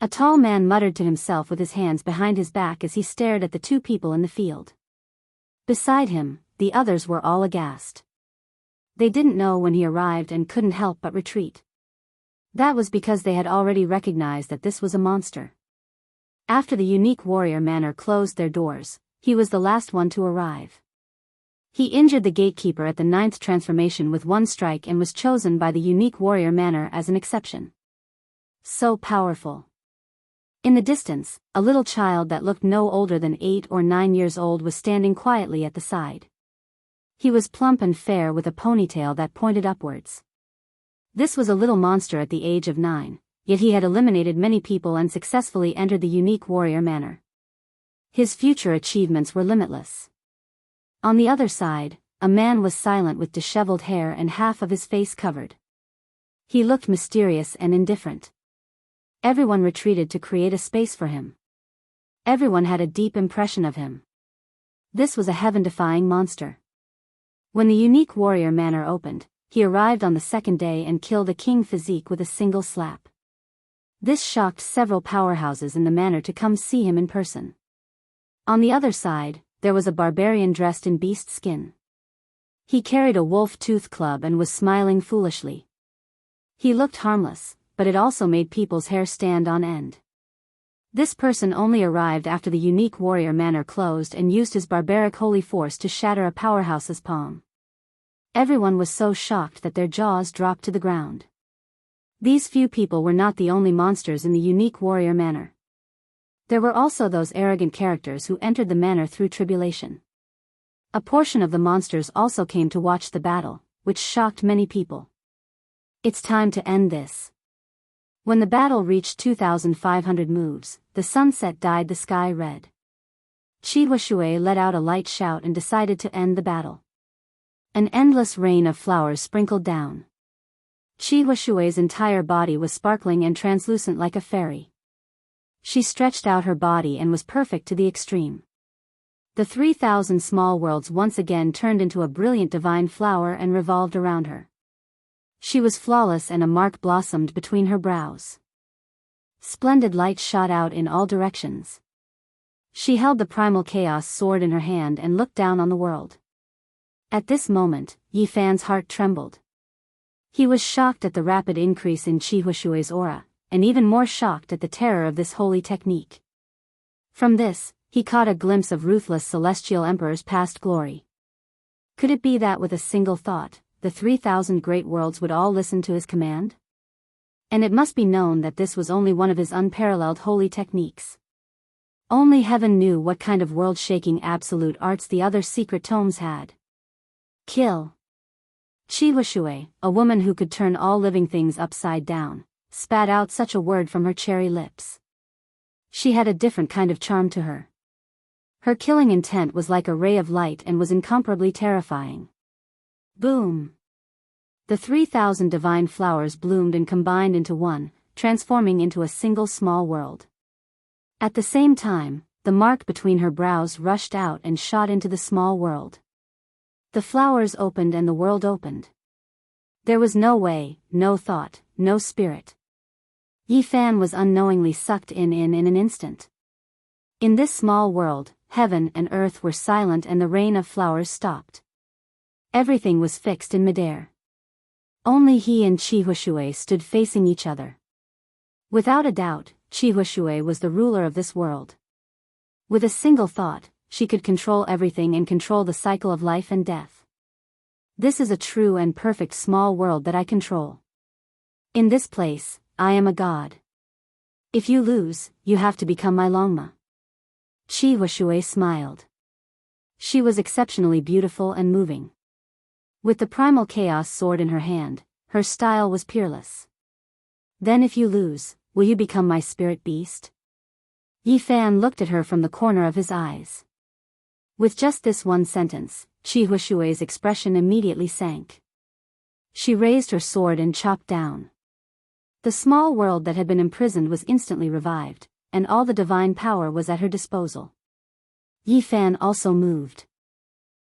A tall man muttered to himself with his hands behind his back as he stared at the two people in the field. Beside him, the others were all aghast. They didn't know when he arrived and couldn't help but retreat. That was because they had already recognized that this was a monster. After the unique warrior manor closed their doors, he was the last one to arrive. He injured the gatekeeper at the 9th transformation with one strike and was chosen by the unique warrior manor as an exception. So powerful. In the distance, a little child that looked no older than 8 or 9 years old was standing quietly at the side. He was plump and fair with a ponytail that pointed upwards. This was a little monster at the age of 9, yet he had eliminated many people and successfully entered the unique warrior manor. His future achievements were limitless. On the other side, a man was silent with disheveled hair and half of his face covered. He looked mysterious and indifferent. Everyone retreated to create a space for him. Everyone had a deep impression of him. This was a heaven-defying monster. When the unique warrior manor opened, he arrived on the second day and killed a king physique with a single slap. This shocked several powerhouses in the manor to come see him in person. On the other side, there was a barbarian dressed in beast skin. He carried a wolf-tooth club and was smiling foolishly. He looked harmless, but it also made people's hair stand on end. This person only arrived after the unique warrior manor closed and used his barbaric holy force to shatter a powerhouse's palm. Everyone was so shocked that their jaws dropped to the ground. These few people were not the only monsters in the unique warrior manor. There were also those arrogant characters who entered the manor through tribulation. A portion of the monsters also came to watch the battle, which shocked many people. It's time to end this. When the battle reached 2,500 moves, the sunset dyed the sky red. Qi Shui let out a light shout and decided to end the battle. An endless rain of flowers sprinkled down. Qi Huashui's entire body was sparkling and translucent like a fairy. She stretched out her body and was perfect to the extreme. The 3,000 small worlds once again turned into a brilliant divine flower and revolved around her. She was flawless and a mark blossomed between her brows. Splendid light shot out in all directions. She held the primal chaos sword in her hand and looked down on the world. At this moment, Yi Fan's heart trembled. He was shocked at the rapid increase in Qi Huashui's aura, and even more shocked at the terror of this holy technique. From this, he caught a glimpse of ruthless celestial emperor's past glory. Could it be that with a single thought, the 3,000 great worlds would all listen to his command? And it must be known that this was only one of his unparalleled holy techniques. Only heaven knew what kind of world-shaking absolute arts the other secret tomes had. Kill. Qi Huashui, a woman who could turn all living things upside down, spat out such a word from her cherry lips. She had a different kind of charm to her. Her killing intent was like a ray of light and was incomparably terrifying. Boom! The 3,000 divine flowers bloomed and combined into one, transforming into a single small world. At the same time, the mark between her brows rushed out and shot into the small world. The flowers opened and the world opened. There was no way, no thought, no spirit. Yi Fan was unknowingly sucked in an instant. In this small world, heaven and earth were silent and the rain of flowers stopped. Everything was fixed in midair. Only he and Qi Huashui stood facing each other. Without a doubt, Qi Huashui was the ruler of this world. With a single thought, she could control everything and control the cycle of life and death. This is a true and perfect small world that I control. In this place, I am a god. If you lose, you have to become my Longma. Qi Huashui smiled. She was exceptionally beautiful and moving. With the primal chaos sword in her hand, her style was peerless. Then if you lose, will you become my spirit beast? Yi Fan looked at her from the corner of his eyes. With just this one sentence, Qi Huashui's expression immediately sank. She raised her sword and chopped down. The small world that had been imprisoned was instantly revived, and all the divine power was at her disposal. Yi Fan also moved.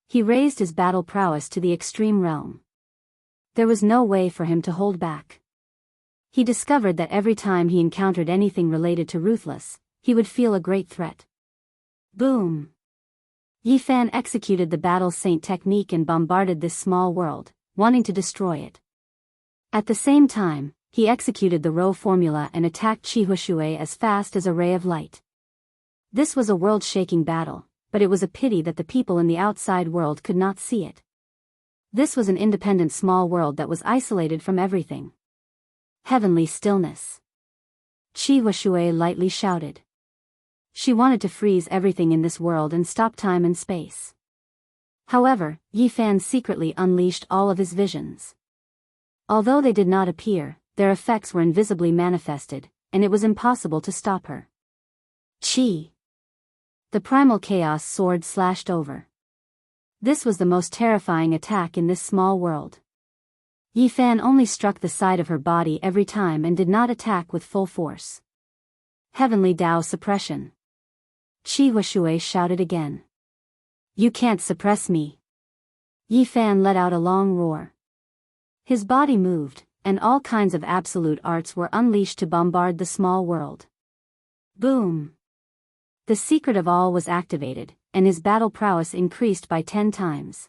He raised his battle prowess to the extreme realm. There was no way for him to hold back. He discovered that every time he encountered anything related to ruthless, he would feel a great threat. Boom! Yi Fan executed the battle saint technique and bombarded this small world, wanting to destroy it. At the same time, he executed the Rho formula and attacked Qi Huashui as fast as a ray of light. This was a world-shaking battle, but it was a pity that the people in the outside world could not see it. This was an independent small world that was isolated from everything. Heavenly stillness. Qi Huashui lightly shouted. She wanted to freeze everything in this world and stop time and space. However, Yi Fan secretly unleashed all of his visions. Although they did not appear, their effects were invisibly manifested, and it was impossible to stop her. Qi. The primal chaos sword slashed over. This was the most terrifying attack in this small world. Yi Fan only struck the side of her body every time and did not attack with full force. Heavenly Tao suppression. Qi Huashui shouted again. You can't suppress me. Yi Fan let out a long roar. His body moved, and all kinds of absolute arts were unleashed to bombard the small world. Boom! The secret of all was activated, and his battle prowess increased by 10 times.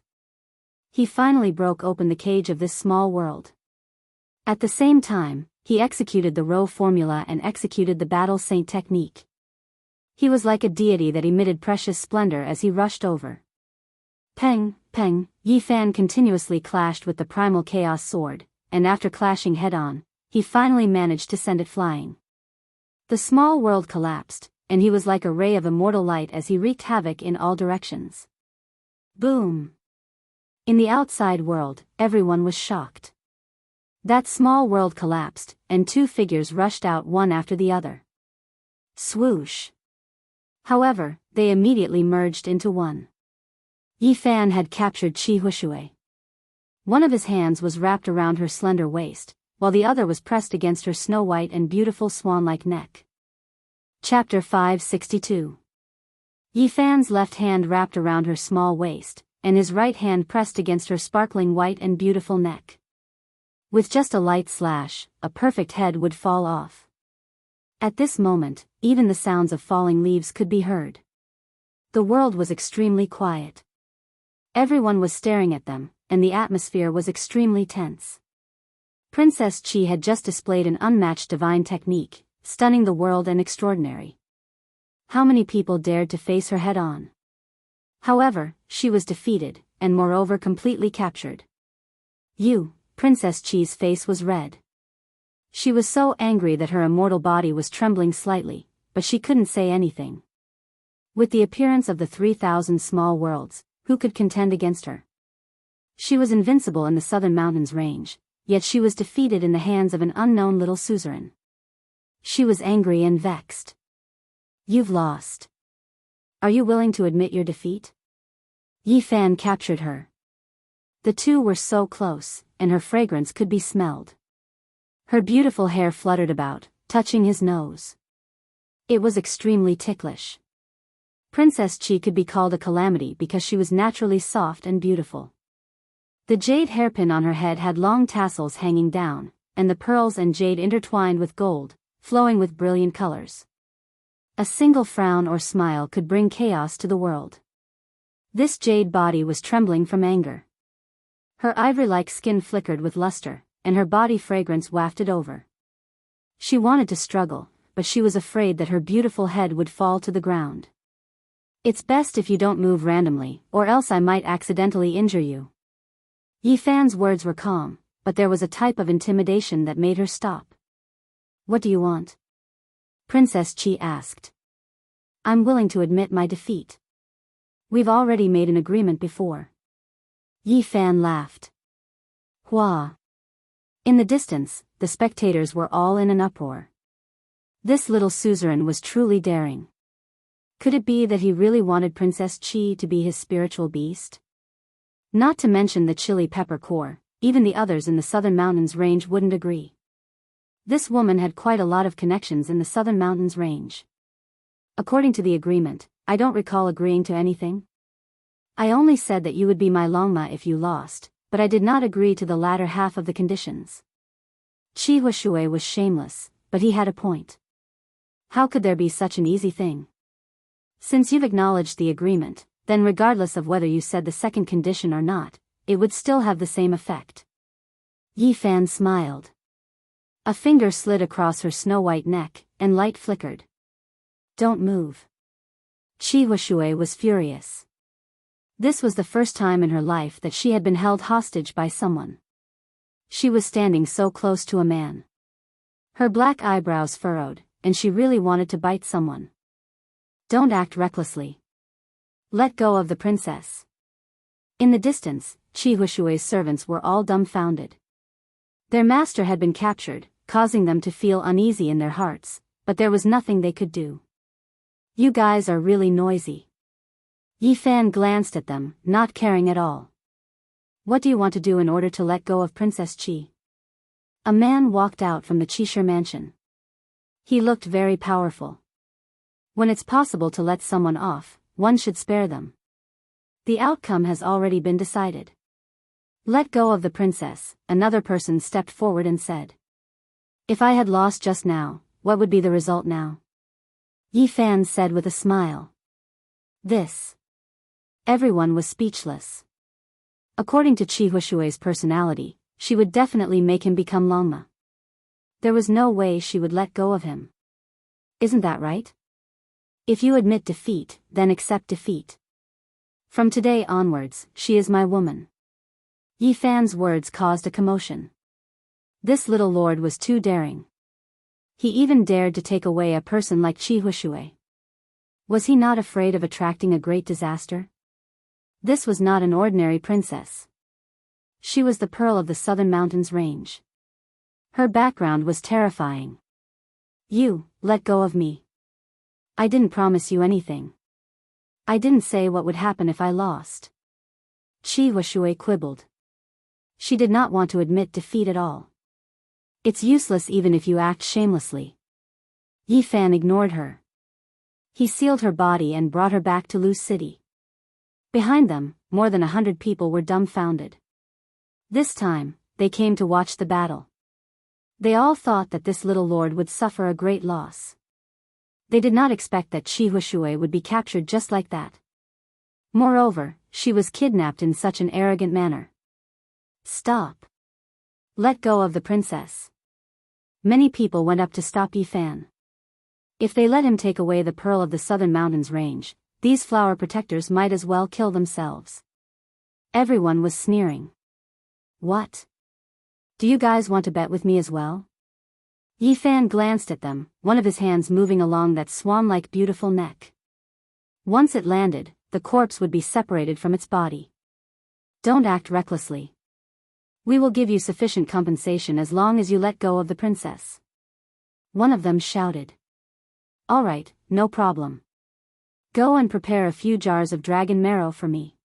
He finally broke open the cage of this small world. At the same time, he executed the Rho formula and executed the battle saint technique. He was like a deity that emitted precious splendor as he rushed over. Peng, peng, Yi Fan continuously clashed with the primal chaos sword, and after clashing head-on, he finally managed to send it flying. The small world collapsed, and he was like a ray of immortal light as he wreaked havoc in all directions. Boom! In the outside world, everyone was shocked. That small world collapsed, and 2 figures rushed out one after the other. Swoosh! However, they immediately merged into one. Yi Fan had captured Qi Huashui. One of his hands was wrapped around her slender waist, while the other was pressed against her snow-white and beautiful swan-like neck. Chapter 562. Yi Fan's left hand wrapped around her small waist, and his right hand pressed against her sparkling white and beautiful neck. With just a light slash, a perfect head would fall off. At this moment, even the sounds of falling leaves could be heard. The world was extremely quiet. Everyone was staring at them, and the atmosphere was extremely tense. Princess Chi had just displayed an unmatched divine technique, stunning the world and extraordinary. How many people dared to face her head-on? However, she was defeated, and moreover completely captured. Princess Chi's face was red. She was so angry that her immortal body was trembling slightly, but she couldn't say anything. With the appearance of the 3,000 small worlds, who could contend against her? She was invincible in the southern mountains range, yet she was defeated in the hands of an unknown little suzerain. She was angry and vexed. You've lost. Are you willing to admit your defeat? Yi Fan captured her. The two were so close, and her fragrance could be smelled. Her beautiful hair fluttered about, touching his nose. It was extremely ticklish. Princess Chi could be called a calamity because she was naturally soft and beautiful. The jade hairpin on her head had long tassels hanging down, and the pearls and jade intertwined with gold, flowing with brilliant colors. A single frown or smile could bring chaos to the world. This jade body was trembling from anger. Her ivory-like skin flickered with luster, and her body fragrance wafted over. She wanted to struggle, but she was afraid that her beautiful head would fall to the ground. It's best if you don't move randomly, or else I might accidentally injure you. Yi Fan's words were calm, but there was a type of intimidation that made her stop. What do you want? Princess Chi asked. I'm willing to admit my defeat. We've already made an agreement before. Yi Fan laughed. Hua. In the distance, the spectators were all in an uproar. This little suzerain was truly daring. Could it be that he really wanted Princess Chi to be his spiritual beast? Not to mention the chili pepper core, even the others in the southern mountains range wouldn't agree. This woman had quite a lot of connections in the southern mountains range. According to the agreement, I don't recall agreeing to anything. I only said that you would be my Longma if you lost, but I did not agree to the latter half of the conditions. Chi Huashui was shameless, but he had a point. How could there be such an easy thing? Since you've acknowledged the agreement, then regardless of whether you said the second condition or not, it would still have the same effect. Yi Fan smiled. A finger slid across her snow-white neck, and light flickered. Don't move. Chi Huashui was furious. This was the first time in her life that she had been held hostage by someone. She was standing so close to a man. Her black eyebrows furrowed, and she really wanted to bite someone. Don't act recklessly. Let go of the princess. In the distance, Chi Huashui's servants were all dumbfounded. Their master had been captured, causing them to feel uneasy in their hearts, but there was nothing they could do. You guys are really noisy. Yi Fan glanced at them, not caring at all. What do you want to do in order to let go of Princess Chi? A man walked out from the Chishire mansion. He looked very powerful. When it's possible to let someone off, one should spare them. The outcome has already been decided. Let go of the princess, another person stepped forward and said. If I had lost just now, what would be the result now? Yi Fan said with a smile. This. Everyone was speechless. According to Chi Huashui's personality, she would definitely make him become Longma. There was no way she would let go of him. Isn't that right? If you admit defeat, then accept defeat. From today onwards, she is my woman. Yi Fan's words caused a commotion. This little lord was too daring. He even dared to take away a person like Chi Huashui. Was he not afraid of attracting a great disaster? This was not an ordinary princess. She was the pearl of the southern mountains range. Her background was terrifying. You, let go of me. I didn't promise you anything. I didn't say what would happen if I lost. Chi Huashui quibbled. She did not want to admit defeat at all. It's useless even if you act shamelessly. Yi Fan ignored her. He sealed her body and brought her back to Lu City. Behind them, more than 100 people were dumbfounded. This time, they came to watch the battle. They all thought that this little lord would suffer a great loss. They did not expect that Qi Huishui would be captured just like that. Moreover, she was kidnapped in such an arrogant manner. Stop. Let go of the princess. Many people went up to stop Yi Fan. If they let him take away the pearl of the southern mountains range, these flower protectors might as well kill themselves. Everyone was sneering. What? Do you guys want to bet with me as well? Yi Fan glanced at them, one of his hands moving along that swan-like beautiful neck. Once it landed, the corpse would be separated from its body. Don't act recklessly. We will give you sufficient compensation as long as you let go of the princess. One of them shouted. All right, no problem. Go and prepare a few jars of dragon marrow for me.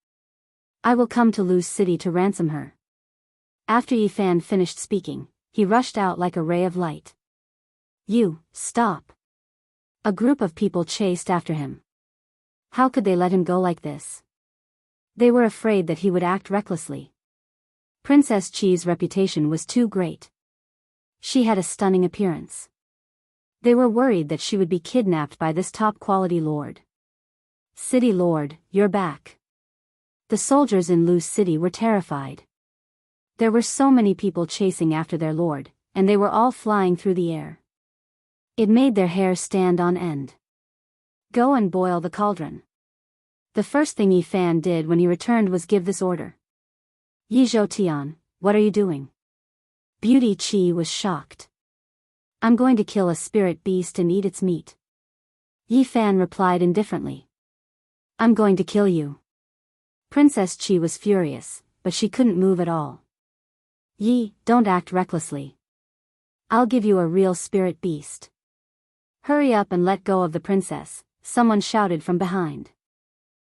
I will come to Lu's city to ransom her. After Yi Fan finished speaking, he rushed out like a ray of light. You, stop. A group of people chased after him. How could they let him go like this? They were afraid that he would act recklessly. Princess Qi's reputation was too great. She had a stunning appearance. They were worried that she would be kidnapped by this top-quality lord. City Lord, you're back. The soldiers in Lu's city were terrified. There were so many people chasing after their lord, and they were all flying through the air. It made their hair stand on end. Go and boil the cauldron. The first thing Yi Fan did when he returned was give this order. Yi Zhou Tian, what are you doing? Beauty Qi was shocked. I'm going to kill a spirit beast and eat its meat. Yi Fan replied indifferently. I'm going to kill you. Princess Qi was furious, but she couldn't move at all. Yi, don't act recklessly. I'll give you a real spirit beast. Hurry up and let go of the princess, someone shouted from behind.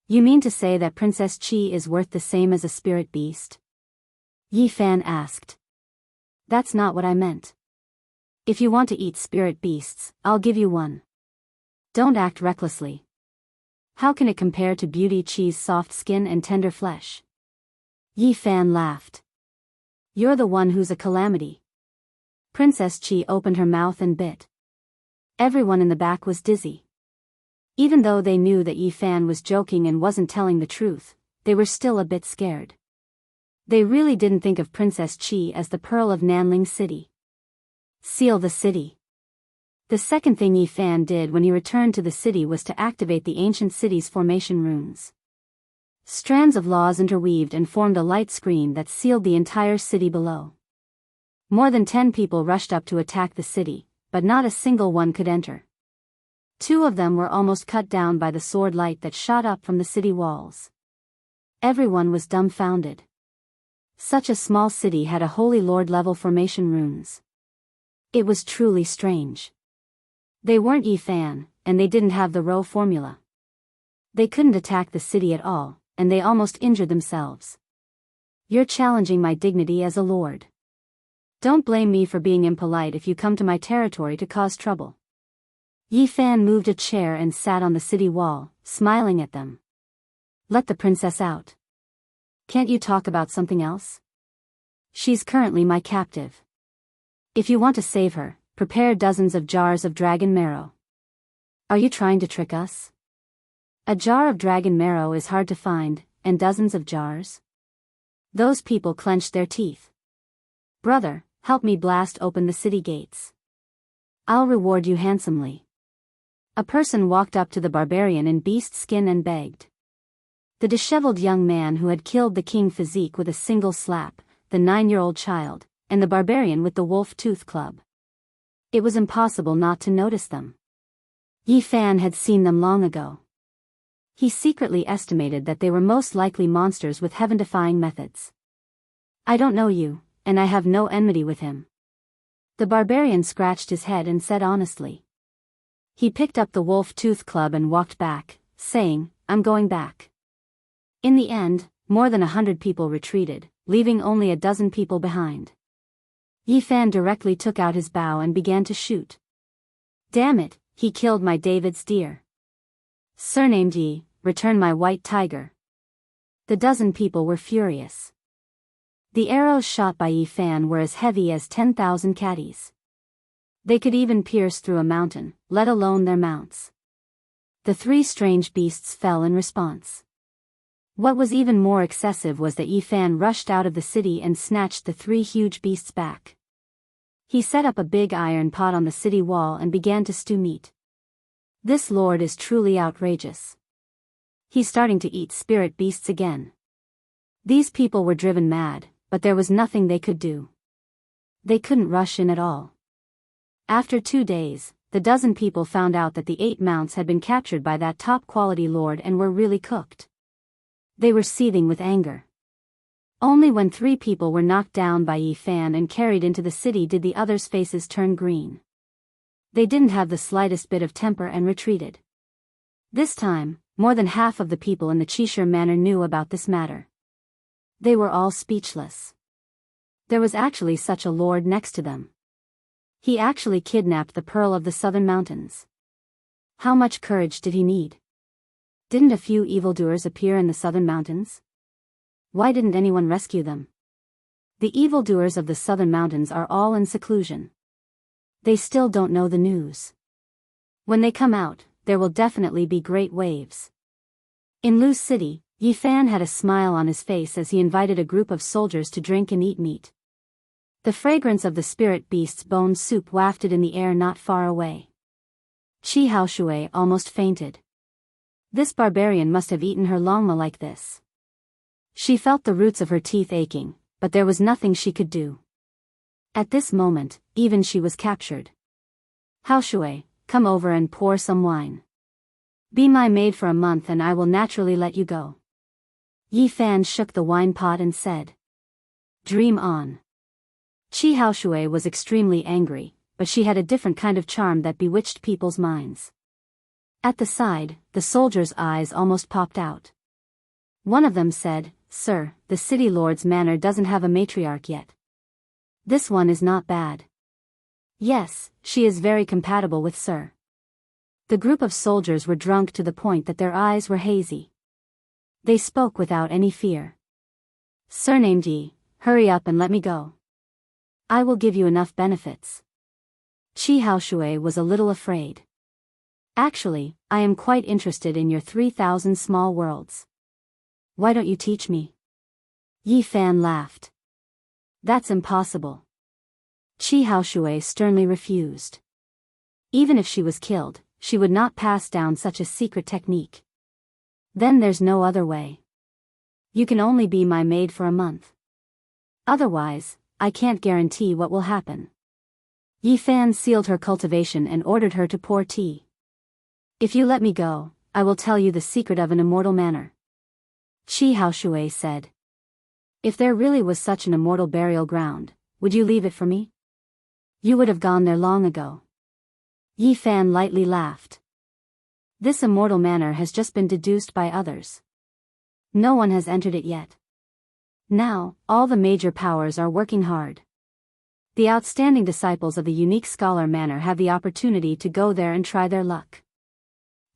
You mean to say that Princess Qi is worth the same as a spirit beast? Yi Fan asked. That's not what I meant. If you want to eat spirit beasts, I'll give you one. Don't act recklessly. How can it compare to Beauty Qi's soft skin and tender flesh? Yi Fan laughed. You're the one who's a calamity. Princess Qi opened her mouth and bit. Everyone in the back was dizzy. Even though they knew that Yi Fan was joking and wasn't telling the truth, they were still a bit scared. They really didn't think of Princess Qi as the pearl of Nanling City. Seal the city. The second thing Yi Fan did when he returned to the city was to activate the ancient city's formation runes. Strands of laws interweaved and formed a light screen that sealed the entire city below. More than 10 people rushed up to attack the city, but not a single one could enter. 2 of them were almost cut down by the sword light that shot up from the city walls. Everyone was dumbfounded. Such a small city had a Holy Lord-level formation runes. It was truly strange. They weren't Yi Fan, and they didn't have the Rho formula. They couldn't attack the city at all, and they almost injured themselves. You're challenging my dignity as a lord. Don't blame me for being impolite if you come to my territory to cause trouble. Yi Fan moved a chair and sat on the city wall, smiling at them. Let the princess out. Can't you talk about something else? She's currently my captive. If you want to save her, prepare dozens of jars of dragon marrow. Are you trying to trick us? A jar of dragon marrow is hard to find, and dozens of jars? Those people clenched their teeth. Brother, help me blast open the city gates. I'll reward you handsomely. A person walked up to the barbarian in beast skin and begged. The disheveled young man who had killed the king physique with a single slap, the 9-year-old child, and the barbarian with the wolf tooth club. It was impossible not to notice them. Yi Fan had seen them long ago. He secretly estimated that they were most likely monsters with heaven-defying methods. I don't know you, and I have no enmity with him. The barbarian scratched his head and said honestly. He picked up the wolf tooth club and walked back, saying, I'm going back. In the end, more than 100 people retreated, leaving only a dozen people behind. Yi Fan directly took out his bow and began to shoot. Damn it, he killed my David's deer. Surnamed Yi, return my white tiger. The dozen people were furious. The arrows shot by Yi Fan were as heavy as 10,000 catties. They could even pierce through a mountain, let alone their mounts. The three strange beasts fell in response. What was even more excessive was that Yi Fan rushed out of the city and snatched the three huge beasts back. He set up a big iron pot on the city wall and began to stew meat. This lord is truly outrageous. He's starting to eat spirit beasts again. These people were driven mad, but there was nothing they could do. They couldn't rush in at all. After 2 days, the dozen people found out that the 8 mounts had been captured by that top-quality lord and were really cooked. They were seething with anger. Only when 3 people were knocked down by Yi Fan and carried into the city did the others' faces turn green. They didn't have the slightest bit of temper and retreated. This time, more than half of the people in the Cheshire Manor knew about this matter. They were all speechless. There was actually such a lord next to them. He actually kidnapped the Pearl of the Southern Mountains. How much courage did he need? Didn't a few evildoers appear in the Southern Mountains? Why didn't anyone rescue them? The evildoers of the Southern Mountains are all in seclusion. They still don't know the news. When they come out, there will definitely be great waves. In Lu's city, Yi Fan had a smile on his face as he invited a group of soldiers to drink and eat meat. The fragrance of the spirit beast's bone soup wafted in the air not far away. Chi Haoshui almost fainted. This barbarian must have eaten her longma like this. She felt the roots of her teeth aching, but there was nothing she could do. At this moment, even she was captured. Haoshui, come over and pour some wine. Be my maid for a month and I will naturally let you go. Yi Fan shook the wine pot and said, Dream on. Chi Haoshui was extremely angry, but she had a different kind of charm that bewitched people's minds. At the side, the soldiers' eyes almost popped out. One of them said, Sir, the city lord's manor doesn't have a matriarch yet. This one is not bad. Yes, she is very compatible with Sir. The group of soldiers were drunk to the point that their eyes were hazy. They spoke without any fear. Surnamed Yi, hurry up and let me go. I will give you enough benefits. Chi Haoshui was a little afraid. Actually, I am quite interested in your 3,000 small worlds. Why don't you teach me? Yi Fan laughed. That's impossible. Chi Haoshui sternly refused. Even if she was killed, she would not pass down such a secret technique. Then there's no other way. You can only be my maid for a month. Otherwise, I can't guarantee what will happen. Yi Fan sealed her cultivation and ordered her to pour tea. If you let me go, I will tell you the secret of an immortal manor. Chi Haoshui said. If there really was such an immortal burial ground, would you leave it for me? You would have gone there long ago. Yi Fan lightly laughed. This immortal manor has just been deduced by others. No one has entered it yet. Now, all the major powers are working hard. The outstanding disciples of the unique scholar manor have the opportunity to go there and try their luck.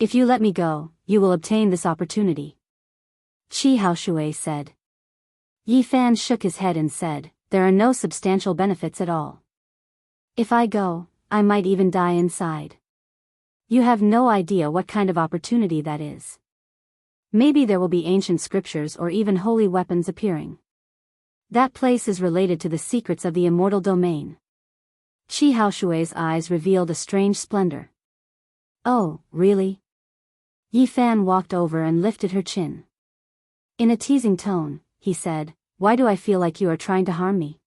If you let me go, you will obtain this opportunity. Chi Haoshui said. Yi Fan shook his head and said, there are no substantial benefits at all. If I go, I might even die inside. You have no idea what kind of opportunity that is. Maybe there will be ancient scriptures or even holy weapons appearing. That place is related to the secrets of the immortal domain. Chi Haoshui's eyes revealed a strange splendor. Oh, really? Yi Fan walked over and lifted her chin. In a teasing tone, he said, why do I feel like you are trying to harm me?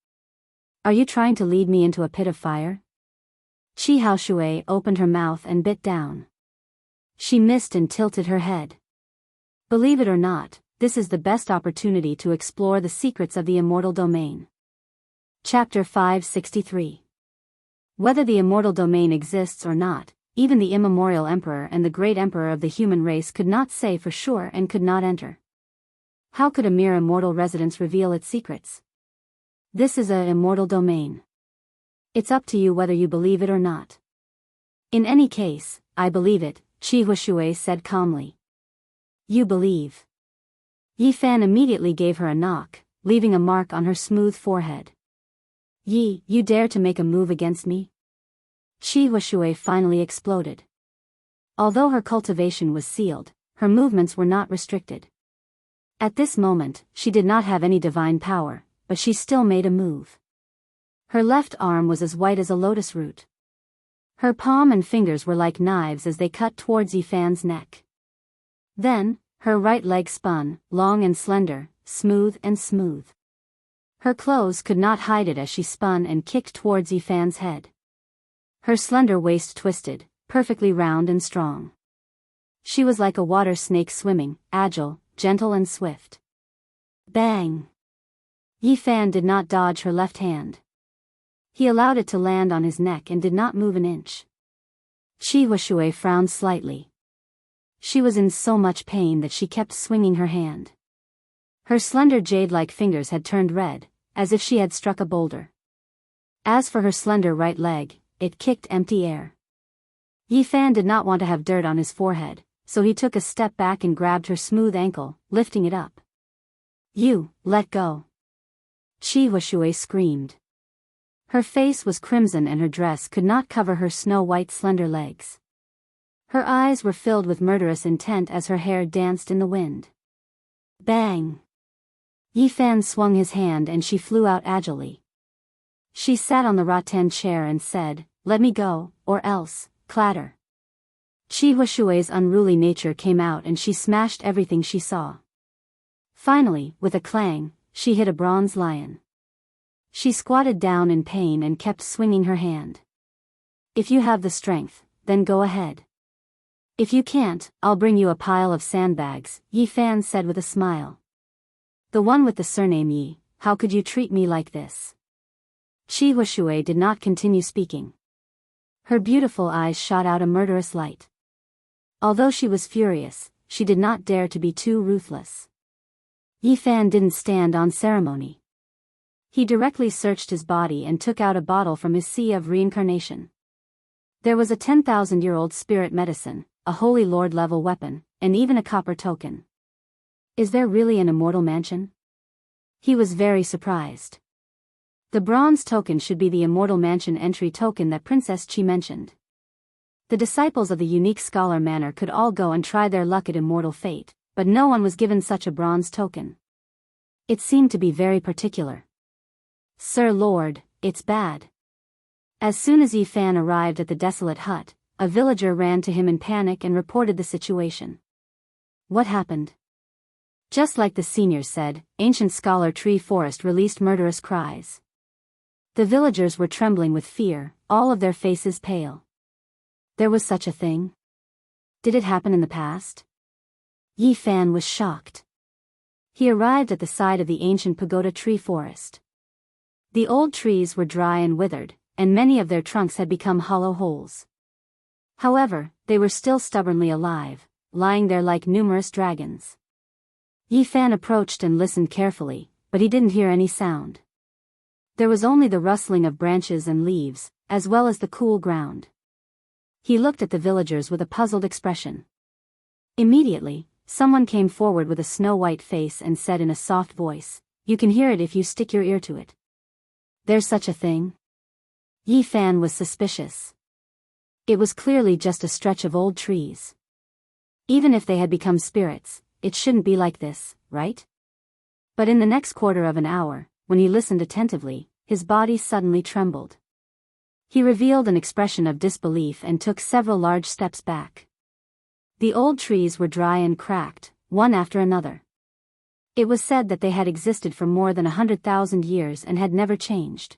Are you trying to lead me into a pit of fire? Chi Haoshui opened her mouth and bit down. She missed and tilted her head. Believe it or not, this is the best opportunity to explore the secrets of the immortal domain. Chapter 563. Whether the immortal domain exists or not, even the immemorial emperor and the great emperor of the human race could not say for sure and could not enter. How could a mere immortal residence reveal its secrets? This is an immortal domain. It's up to you whether you believe it or not. In any case, I believe it, Qi Huishui said calmly. You believe. Yi Fan immediately gave her a knock, leaving a mark on her smooth forehead. Yi, you dare to make a move against me? Qi Huishui finally exploded. Although her cultivation was sealed, her movements were not restricted. At this moment, she did not have any divine power, but she still made a move. Her left arm was as white as a lotus root. Her palm and fingers were like knives as they cut towards Yi Fan's neck. Then, her right leg spun, long and slender, smooth and smooth. Her clothes could not hide it as she spun and kicked towards Yi Fan's head. Her slender waist twisted, perfectly round and strong. She was like a water snake swimming, agile, gentle and swift. Bang! Yi Fan did not dodge her left hand. He allowed it to land on his neck and did not move an inch. Qi Huishui frowned slightly. She was in so much pain that she kept swinging her hand. Her slender jade-like fingers had turned red, as if she had struck a boulder. As for her slender right leg, it kicked empty air. Yi Fan did not want to have dirt on his forehead, so he took a step back and grabbed her smooth ankle, lifting it up. You, let go! Qi Huishui screamed. Her face was crimson and her dress could not cover her snow-white slender legs. Her eyes were filled with murderous intent as her hair danced in the wind. Bang! Yi Fan swung his hand and she flew out agilely. She sat on the rattan chair and said, "Let me go, or else," clatter. Qi Huishui's unruly nature came out and she smashed everything she saw. Finally, with a clang, she hit a bronze lion. She squatted down in pain and kept swinging her hand. If you have the strength, then go ahead. If you can't, I'll bring you a pile of sandbags, Yi Fan said with a smile. The one with the surname Yi, how could you treat me like this? Qi Huishui did not continue speaking. Her beautiful eyes shot out a murderous light. Although she was furious, she did not dare to be too ruthless. Yi Fan didn't stand on ceremony. He directly searched his body and took out a bottle from his sea of reincarnation. There was a 10,000-year-old spirit medicine, a Holy Lord-level weapon, and even a copper token. Is there really an immortal mansion? He was very surprised. The bronze token should be the immortal mansion entry token that Princess Qi mentioned. The disciples of the unique scholar manor could all go and try their luck at immortal fate, but no one was given such a bronze token. It seemed to be very particular. Sir Lord, it's bad. As soon as Yi Fan arrived at the desolate hut, a villager ran to him in panic and reported the situation. What happened? Just like the seniors said, ancient scholar Tree Forest released murderous cries. The villagers were trembling with fear, all of their faces pale. There was such a thing? Did it happen in the past? Yi Fan was shocked. He arrived at the side of the ancient pagoda tree forest. The old trees were dry and withered, and many of their trunks had become hollow holes. However, they were still stubbornly alive, lying there like numerous dragons. Yi Fan approached and listened carefully, but he didn't hear any sound. There was only the rustling of branches and leaves, as well as the cool ground. He looked at the villagers with a puzzled expression. Immediately, someone came forward with a snow-white face and said in a soft voice, "You can hear it if you stick your ear to it." There's such a thing? Yi Fan was suspicious. It was clearly just a stretch of old trees. Even if they had become spirits, it shouldn't be like this, right? But in the next quarter of an hour, when he listened attentively, his body suddenly trembled. He revealed an expression of disbelief and took several large steps back. The old trees were dry and cracked, one after another. It was said that they had existed for more than 100,000 years and had never changed.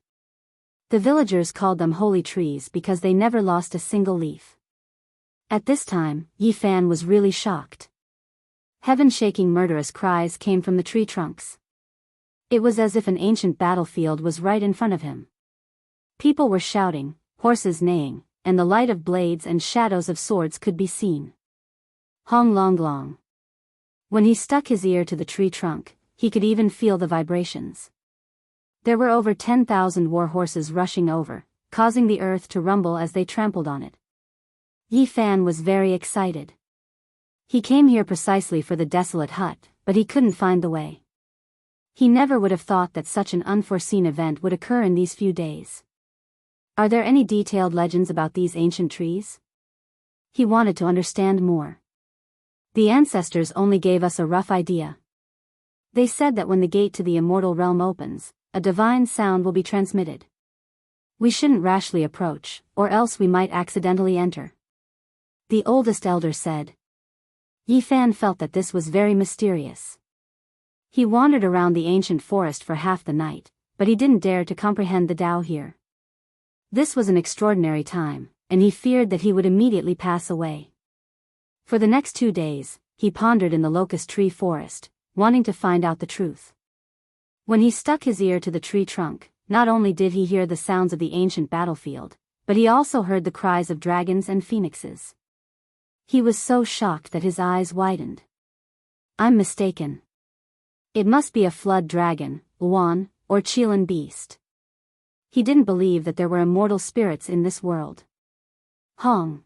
The villagers called them holy trees because they never lost a single leaf. At this time, Yi Fan was really shocked. Heaven-shaking murderous cries came from the tree trunks. It was as if an ancient battlefield was right in front of him. People were shouting, horses neighing, and the light of blades and shadows of swords could be seen. Hong long long. When he stuck his ear to the tree trunk, he could even feel the vibrations. There were over 10,000 war horses rushing over, causing the earth to rumble as they trampled on it. Yi Fan was very excited. He came here precisely for the desolate hut, but he couldn't find the way. He never would have thought that such an unforeseen event would occur in these few days. Are there any detailed legends about these ancient trees? He wanted to understand more. The ancestors only gave us a rough idea. They said that when the gate to the immortal realm opens, a divine sound will be transmitted. We shouldn't rashly approach, or else we might accidentally enter. The oldest elder said. Yi Fan felt that this was very mysterious. He wandered around the ancient forest for half the night, but he didn't dare to comprehend the Tao here. This was an extraordinary time, and he feared that he would immediately pass away. For the next 2 days, he pondered in the locust tree forest, wanting to find out the truth. When he stuck his ear to the tree trunk, not only did he hear the sounds of the ancient battlefield, but he also heard the cries of dragons and phoenixes. He was so shocked that his eyes widened. I'm mistaken. It must be a flood dragon, Luan, or Qilin beast. He didn't believe that there were immortal spirits in this world. Hong.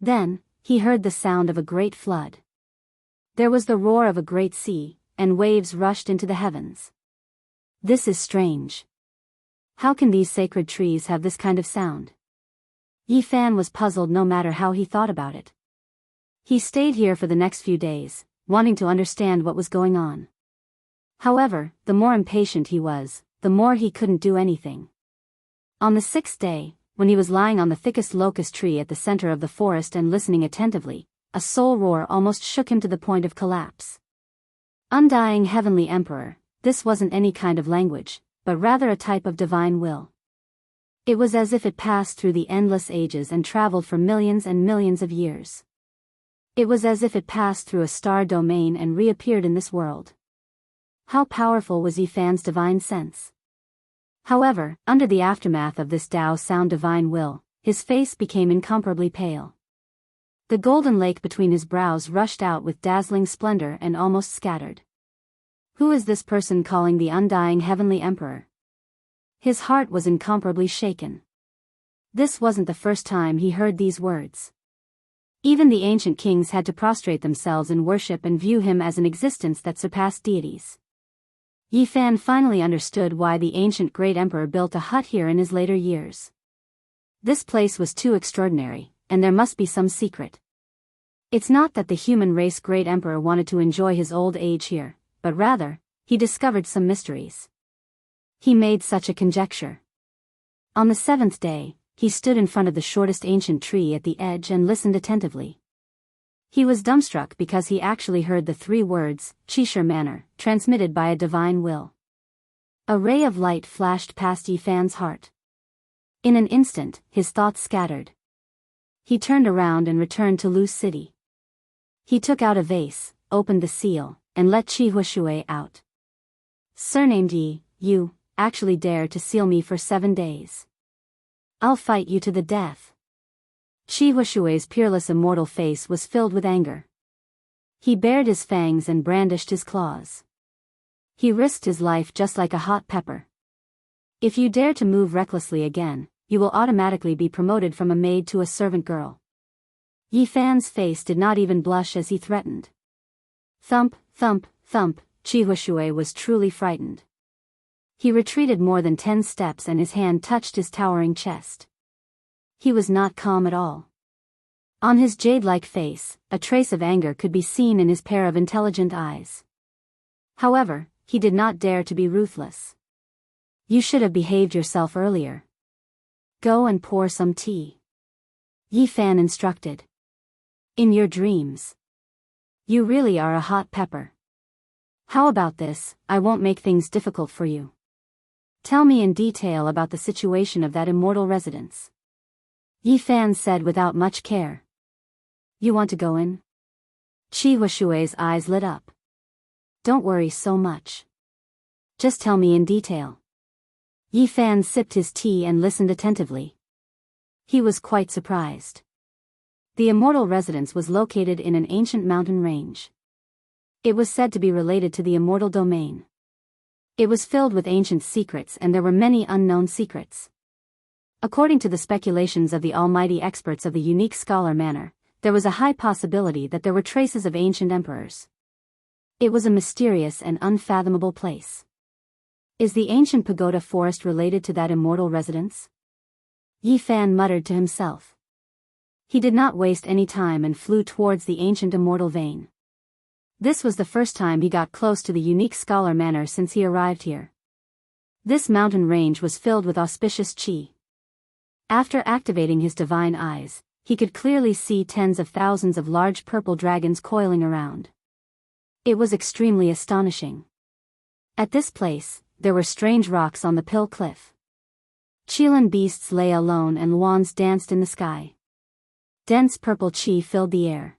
Then, he heard the sound of a great flood. There was the roar of a great sea, and waves rushed into the heavens. This is strange. How can these sacred trees have this kind of sound? Yi Fan was puzzled no matter how he thought about it. He stayed here for the next few days, wanting to understand what was going on. However, the more impatient he was, the more he couldn't do anything. On the 6th day, when he was lying on the thickest locust tree at the center of the forest and listening attentively, a soul roar almost shook him to the point of collapse. Undying Heavenly Emperor, this wasn't any kind of language, but rather a type of divine will. It was as if it passed through the endless ages and traveled for millions and millions of years. It was as if it passed through a star domain and reappeared in this world. How powerful was Yi Fan's divine sense? However, under the aftermath of this Tao sound divine will, his face became incomparably pale. The golden lake between his brows rushed out with dazzling splendor and almost scattered. Who is this person calling the undying Heavenly Emperor? His heart was incomparably shaken. This wasn't the first time he heard these words. Even the ancient kings had to prostrate themselves in worship and view him as an existence that surpassed deities. Yi Fan finally understood why the ancient great emperor built a hut here in his later years. This place was too extraordinary, and there must be some secret. It's not that the human race great emperor wanted to enjoy his old age here, but rather, he discovered some mysteries. He made such a conjecture. On the 7th day, he stood in front of the shortest ancient tree at the edge and listened attentively. He was dumbstruck because he actually heard the 3 words, Qishir manner, transmitted by a divine will. A ray of light flashed past Yi Fan's heart. In an instant, his thoughts scattered. He turned around and returned to Lu City. He took out a vase, opened the seal, and let Qi Huishui out. Surnamed Yi, you actually dare to seal me for 7 days. I'll fight you to the death. Qi Huishui's peerless immortal face was filled with anger. He bared his fangs and brandished his claws. He risked his life just like a hot pepper. If you dare to move recklessly again, you will automatically be promoted from a maid to a servant girl. Yi Fan's face did not even blush as he threatened. Thump, thump, thump, Qi Huishui was truly frightened. He retreated more than 10 steps and his hand touched his towering chest. He was not calm at all. On his jade-like face, a trace of anger could be seen in his pair of intelligent eyes. However, he did not dare to be ruthless. You should have behaved yourself earlier. Go and pour some tea. Yi Fan instructed. In your dreams. You really are a hot pepper. How about this, I won't make things difficult for you. Tell me in detail about the situation of that immortal residence. Yi Fan said without much care. You want to go in? Qi Huishui's eyes lit up. Don't worry so much. Just tell me in detail. Yi Fan sipped his tea and listened attentively. He was quite surprised. The immortal residence was located in an ancient mountain range. It was said to be related to the immortal domain. It was filled with ancient secrets and there were many unknown secrets. According to the speculations of the almighty experts of the unique scholar manor, there was a high possibility that there were traces of ancient emperors. It was a mysterious and unfathomable place. Is the ancient pagoda forest related to that immortal residence? Yi Fan muttered to himself. He did not waste any time and flew towards the ancient immortal vein. This was the first time he got close to the unique scholar manor since he arrived here. This mountain range was filled with auspicious chi. After activating his divine eyes, he could clearly see tens of thousands of large purple dragons coiling around. It was extremely astonishing. At this place, there were strange rocks on the Pill Cliff. Qilin beasts lay alone and wands danced in the sky. Dense purple chi filled the air.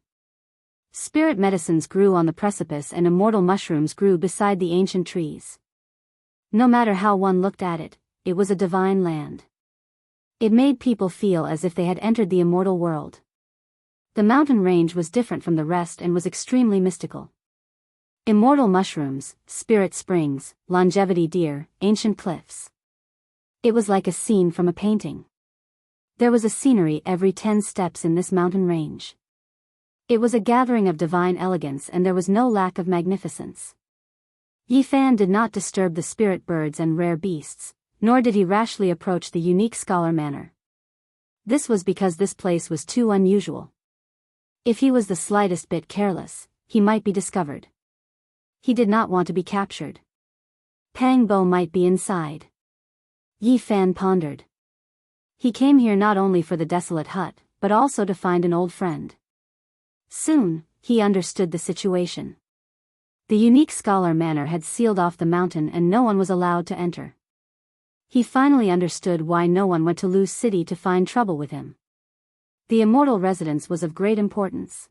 Spirit medicines grew on the precipice and immortal mushrooms grew beside the ancient trees. No matter how one looked at it, it was a divine land. It made people feel as if they had entered the immortal world. The mountain range was different from the rest and was extremely mystical. Immortal mushrooms, spirit springs, longevity deer, ancient cliffs. It was like a scene from a painting. There was a scenery every 10 steps in this mountain range. It was a gathering of divine elegance and there was no lack of magnificence. Yi Fan did not disturb the spirit birds and rare beasts, nor did he rashly approach the unique scholar manor. This was because this place was too unusual. If he was the slightest bit careless, he might be discovered. He did not want to be captured. Pang Bo might be inside. Yi Fan pondered. He came here not only for the desolate hut, but also to find an old friend. Soon, he understood the situation. The unique scholar manor had sealed off the mountain and no one was allowed to enter. He finally understood why no one went to Lu's city to find trouble with him. The immortal residence was of great importance.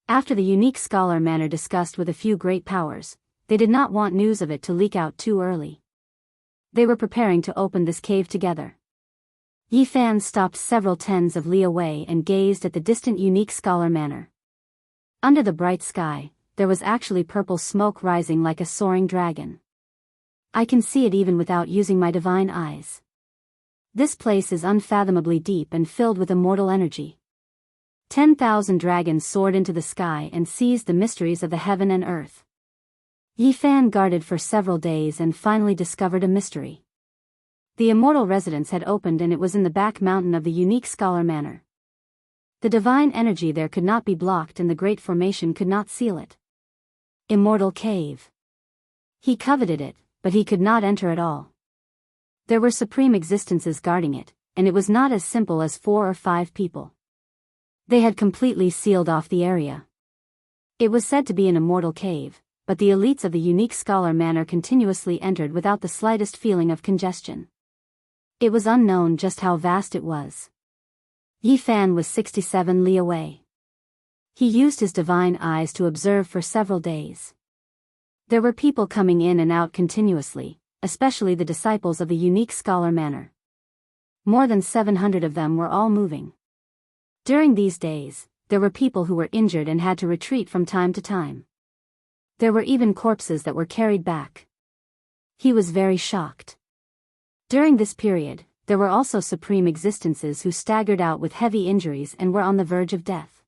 After the unique scholar manor discussed with a few great powers, they did not want news of it to leak out too early. They were preparing to open this cave together. Yi Fan stopped several tens of li away and gazed at the distant unique scholar manor. Under the bright sky, there was actually purple smoke rising like a soaring dragon. I can see it even without using my divine eyes. This place is unfathomably deep and filled with immortal energy. 10,000 dragons soared into the sky and seized the mysteries of the heaven and earth. Yi Fan guarded for several days and finally discovered a mystery. The immortal residence had opened and it was in the back mountain of the unique scholar manor. The divine energy there could not be blocked and the great formation could not seal it. Immortal cave. He coveted it, but he could not enter at all. There were supreme existences guarding it, and it was not as simple as 4 or 5 people. They had completely sealed off the area. It was said to be an immortal cave, but the elites of the unique scholar manor continuously entered without the slightest feeling of congestion. It was unknown just how vast it was. Yi Fan was 67 li away. He used his divine eyes to observe for several days. There were people coming in and out continuously, especially the disciples of the unique scholar manor. More than 700 of them were all moving. During these days, there were people who were injured and had to retreat from time to time. There were even corpses that were carried back. He was very shocked. During this period, there were also supreme existences who staggered out with heavy injuries and were on the verge of death.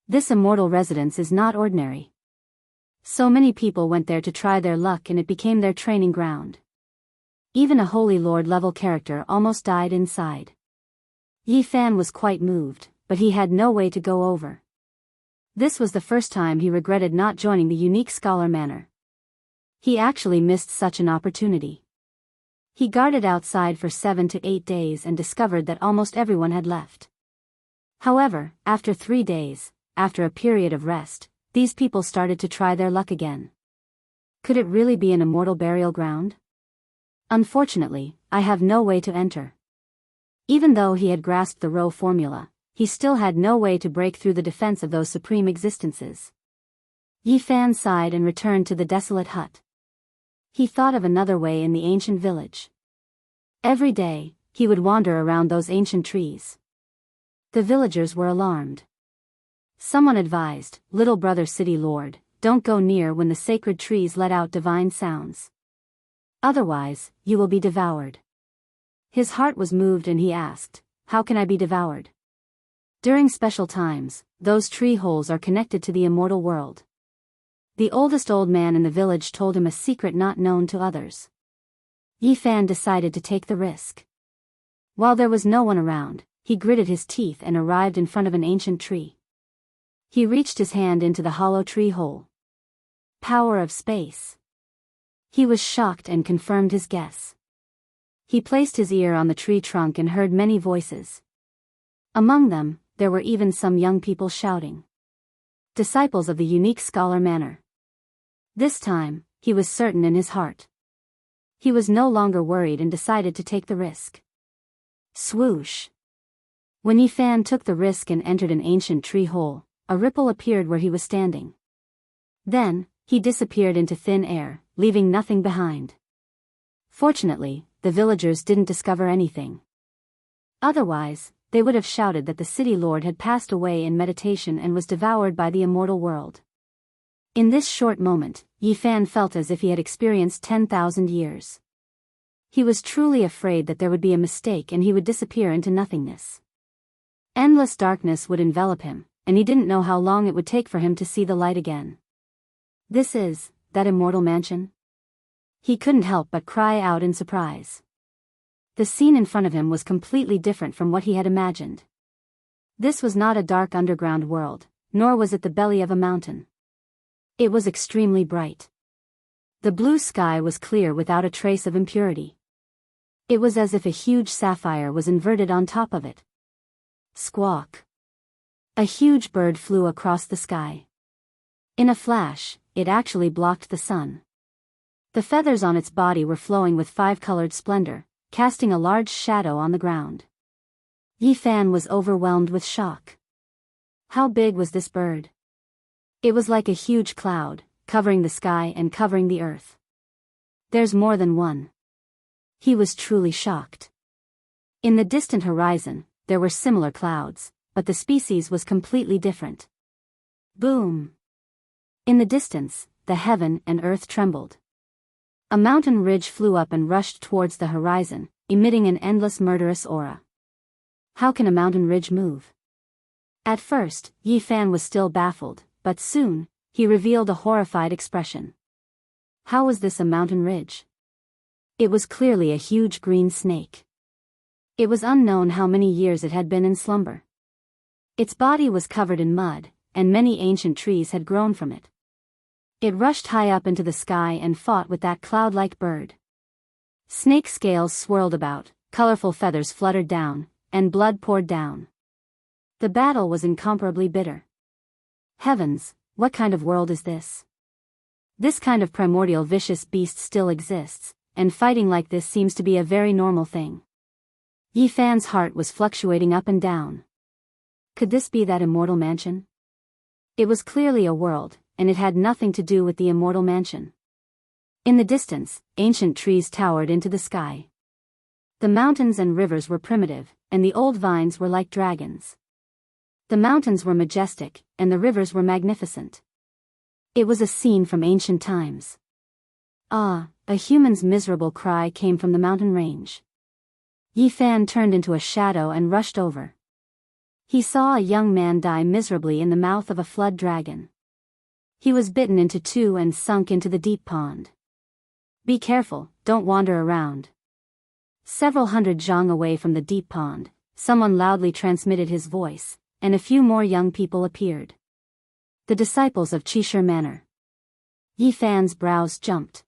This immortal residence is not ordinary. So many people went there to try their luck and it became their training ground. Even a Holy Lord level character almost died inside. Yi Fan was quite moved, but he had no way to go over. This was the first time he regretted not joining the unique scholar manor. He actually missed such an opportunity. He guarded outside for 7 to 8 days and discovered that almost everyone had left. However, after 3 days, after a period of rest, these people started to try their luck again. Could it really be an immortal burial ground? Unfortunately, I have no way to enter. Even though he had grasped the Rho formula, he still had no way to break through the defense of those supreme existences. Yi Fan sighed and returned to the desolate hut. He thought of another way in the ancient village. Every day, he would wander around those ancient trees. The villagers were alarmed. Someone advised, "Little brother city lord, don't go near when the sacred trees let out divine sounds. Otherwise, you will be devoured." His heart was moved and he asked, "How can I be devoured?" During special times, those tree holes are connected to the immortal world. The oldest old man in the village told him a secret not known to others. Yi Fan decided to take the risk. While there was no one around, he gritted his teeth and arrived in front of an ancient tree. He reached his hand into the hollow tree hole. Power of space. He was shocked and confirmed his guess. He placed his ear on the tree trunk and heard many voices. Among them, there were even some young people shouting. Disciples of the unique scholar manner. This time, he was certain in his heart. He was no longer worried and decided to take the risk. Swoosh! When Yi Fan took the risk and entered an ancient tree hole, a ripple appeared where he was standing. Then, he disappeared into thin air, leaving nothing behind. Fortunately, the villagers didn't discover anything. Otherwise, they would have shouted that the city lord had passed away in meditation and was devoured by the immortal world. In this short moment, Yi Fan felt as if he had experienced 10,000 years. He was truly afraid that there would be a mistake and he would disappear into nothingness. Endless darkness would envelop him, and he didn't know how long it would take for him to see the light again. This is, that immortal mansion? He couldn't help but cry out in surprise. The scene in front of him was completely different from what he had imagined. This was not a dark underground world, nor was it the belly of a mountain. It was extremely bright. The blue sky was clear without a trace of impurity. It was as if a huge sapphire was inverted on top of it. Squawk! A huge bird flew across the sky. In a flash, it actually blocked the sun. The feathers on its body were flowing with five-colored splendor, casting a large shadow on the ground. Yi Fan was overwhelmed with shock. How big was this bird? It was like a huge cloud, covering the sky and covering the earth. There's more than one. He was truly shocked. In the distant horizon, there were similar clouds, but the species was completely different. Boom! In the distance, the heaven and earth trembled. A mountain ridge flew up and rushed towards the horizon, emitting an endless murderous aura. How can a mountain ridge move? At first, Yi Fan was still baffled, but soon, he revealed a horrified expression. How was this a mountain ridge? It was clearly a huge green snake. It was unknown how many years it had been in slumber. Its body was covered in mud, and many ancient trees had grown from it. It rushed high up into the sky and fought with that cloud-like bird. Snake scales swirled about, colorful feathers fluttered down, and blood poured down. The battle was incomparably bitter. Heavens, what kind of world is this? This kind of primordial vicious beast still exists, and fighting like this seems to be a very normal thing. Yi Fan's heart was fluctuating up and down. Could this be that immortal mansion? It was clearly a world, and it had nothing to do with the immortal mansion. In the distance, ancient trees towered into the sky. The mountains and rivers were primitive, and the old vines were like dragons. The mountains were majestic, and the rivers were magnificent. It was a scene from ancient times. Ah, a human's miserable cry came from the mountain range. Yi Fan turned into a shadow and rushed over. He saw a young man die miserably in the mouth of a flood dragon. He was bitten into two and sunk into the deep pond. Be careful, don't wander around. Several hundred zhang away from the deep pond, someone loudly transmitted his voice, and a few more young people appeared. The disciples of Qishir Manor. Yi Fan's brows jumped.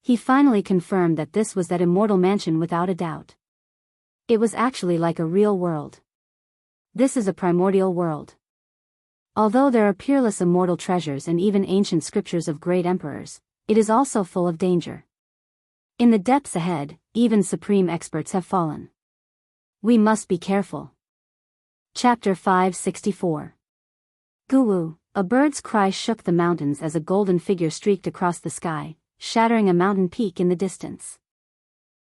He finally confirmed that this was that immortal mansion without a doubt. It was actually like a real world. This is a primordial world. Although there are peerless immortal treasures and even ancient scriptures of great emperors, it is also full of danger. In the depths ahead, even supreme experts have fallen. We must be careful. Chapter 564. Guwu, a bird's cry shook the mountains as a golden figure streaked across the sky, shattering a mountain peak in the distance.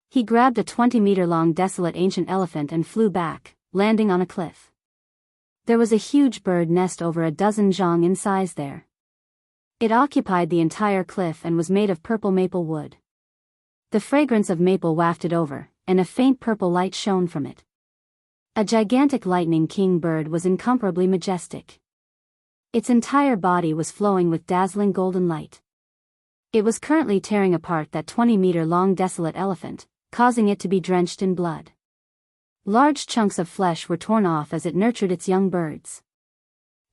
He grabbed a 20-meter-long desolate ancient elephant and flew back, landing on a cliff. There was a huge bird nest over a dozen zhang in size there. It occupied the entire cliff and was made of purple maple wood. The fragrance of maple wafted over, and a faint purple light shone from it. A gigantic lightning king bird was incomparably majestic. Its entire body was flowing with dazzling golden light. It was currently tearing apart that 20-meter-long desolate elephant, causing it to be drenched in blood. Large chunks of flesh were torn off as it nurtured its young birds.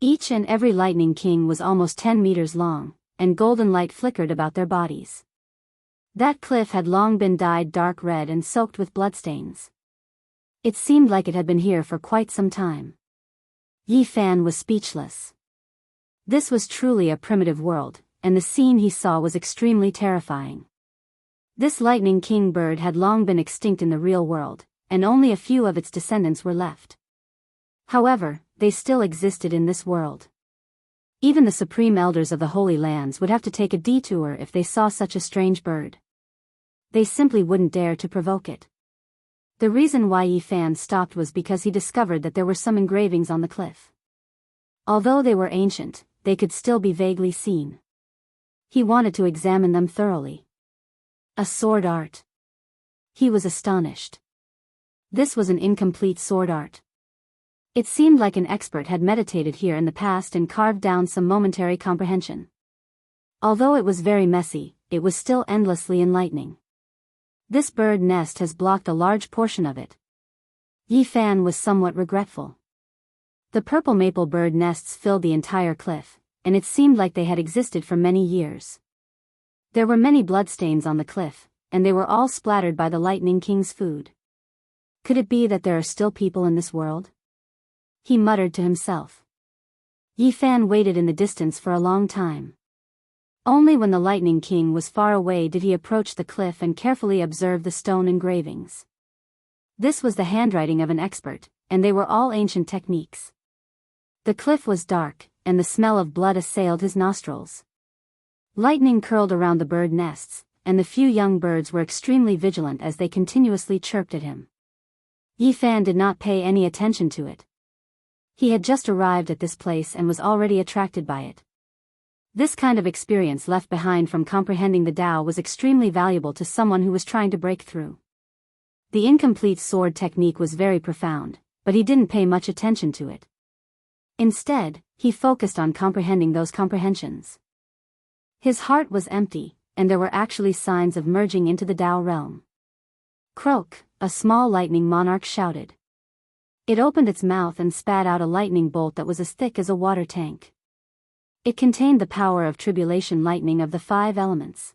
Each and every lightning king was almost 10 meters long, and golden light flickered about their bodies. That cliff had long been dyed dark red and soaked with bloodstains. It seemed like it had been here for quite some time. Yi Fan was speechless. This was truly a primitive world, and the scene he saw was extremely terrifying. This lightning king bird had long been extinct in the real world, and only a few of its descendants were left. However, they still existed in this world. Even the supreme elders of the Holy Lands would have to take a detour if they saw such a strange bird. They simply wouldn't dare to provoke it. The reason why Yi Fan stopped was because he discovered that there were some engravings on the cliff. Although they were ancient, they could still be vaguely seen. He wanted to examine them thoroughly. A sword art. He was astonished. This was an incomplete sword art. It seemed like an expert had meditated here in the past and carved down some momentary comprehension. Although it was very messy, it was still endlessly enlightening. This bird nest has blocked a large portion of it. Yi Fan was somewhat regretful. The purple maple bird nests filled the entire cliff, and it seemed like they had existed for many years. There were many bloodstains on the cliff, and they were all splattered by the Lightning King's food. Could it be that there are still people in this world? He muttered to himself. Yi Fan waited in the distance for a long time. Only when the Lightning King was far away did he approach the cliff and carefully observe the stone engravings. This was the handwriting of an expert, and they were all ancient techniques. The cliff was dark, and the smell of blood assailed his nostrils. Lightning curled around the bird nests, and the few young birds were extremely vigilant as they continuously chirped at him. Yi Fan did not pay any attention to it. He had just arrived at this place and was already attracted by it. This kind of experience left behind from comprehending the Tao was extremely valuable to someone who was trying to break through. The incomplete sword technique was very profound, but he didn't pay much attention to it. Instead, he focused on comprehending those comprehensions. His heart was empty, and there were actually signs of merging into the Tao realm. Croak, a small lightning monarch shouted. It opened its mouth and spat out a lightning bolt that was as thick as a water tank. It contained the power of tribulation lightning of the 5 elements.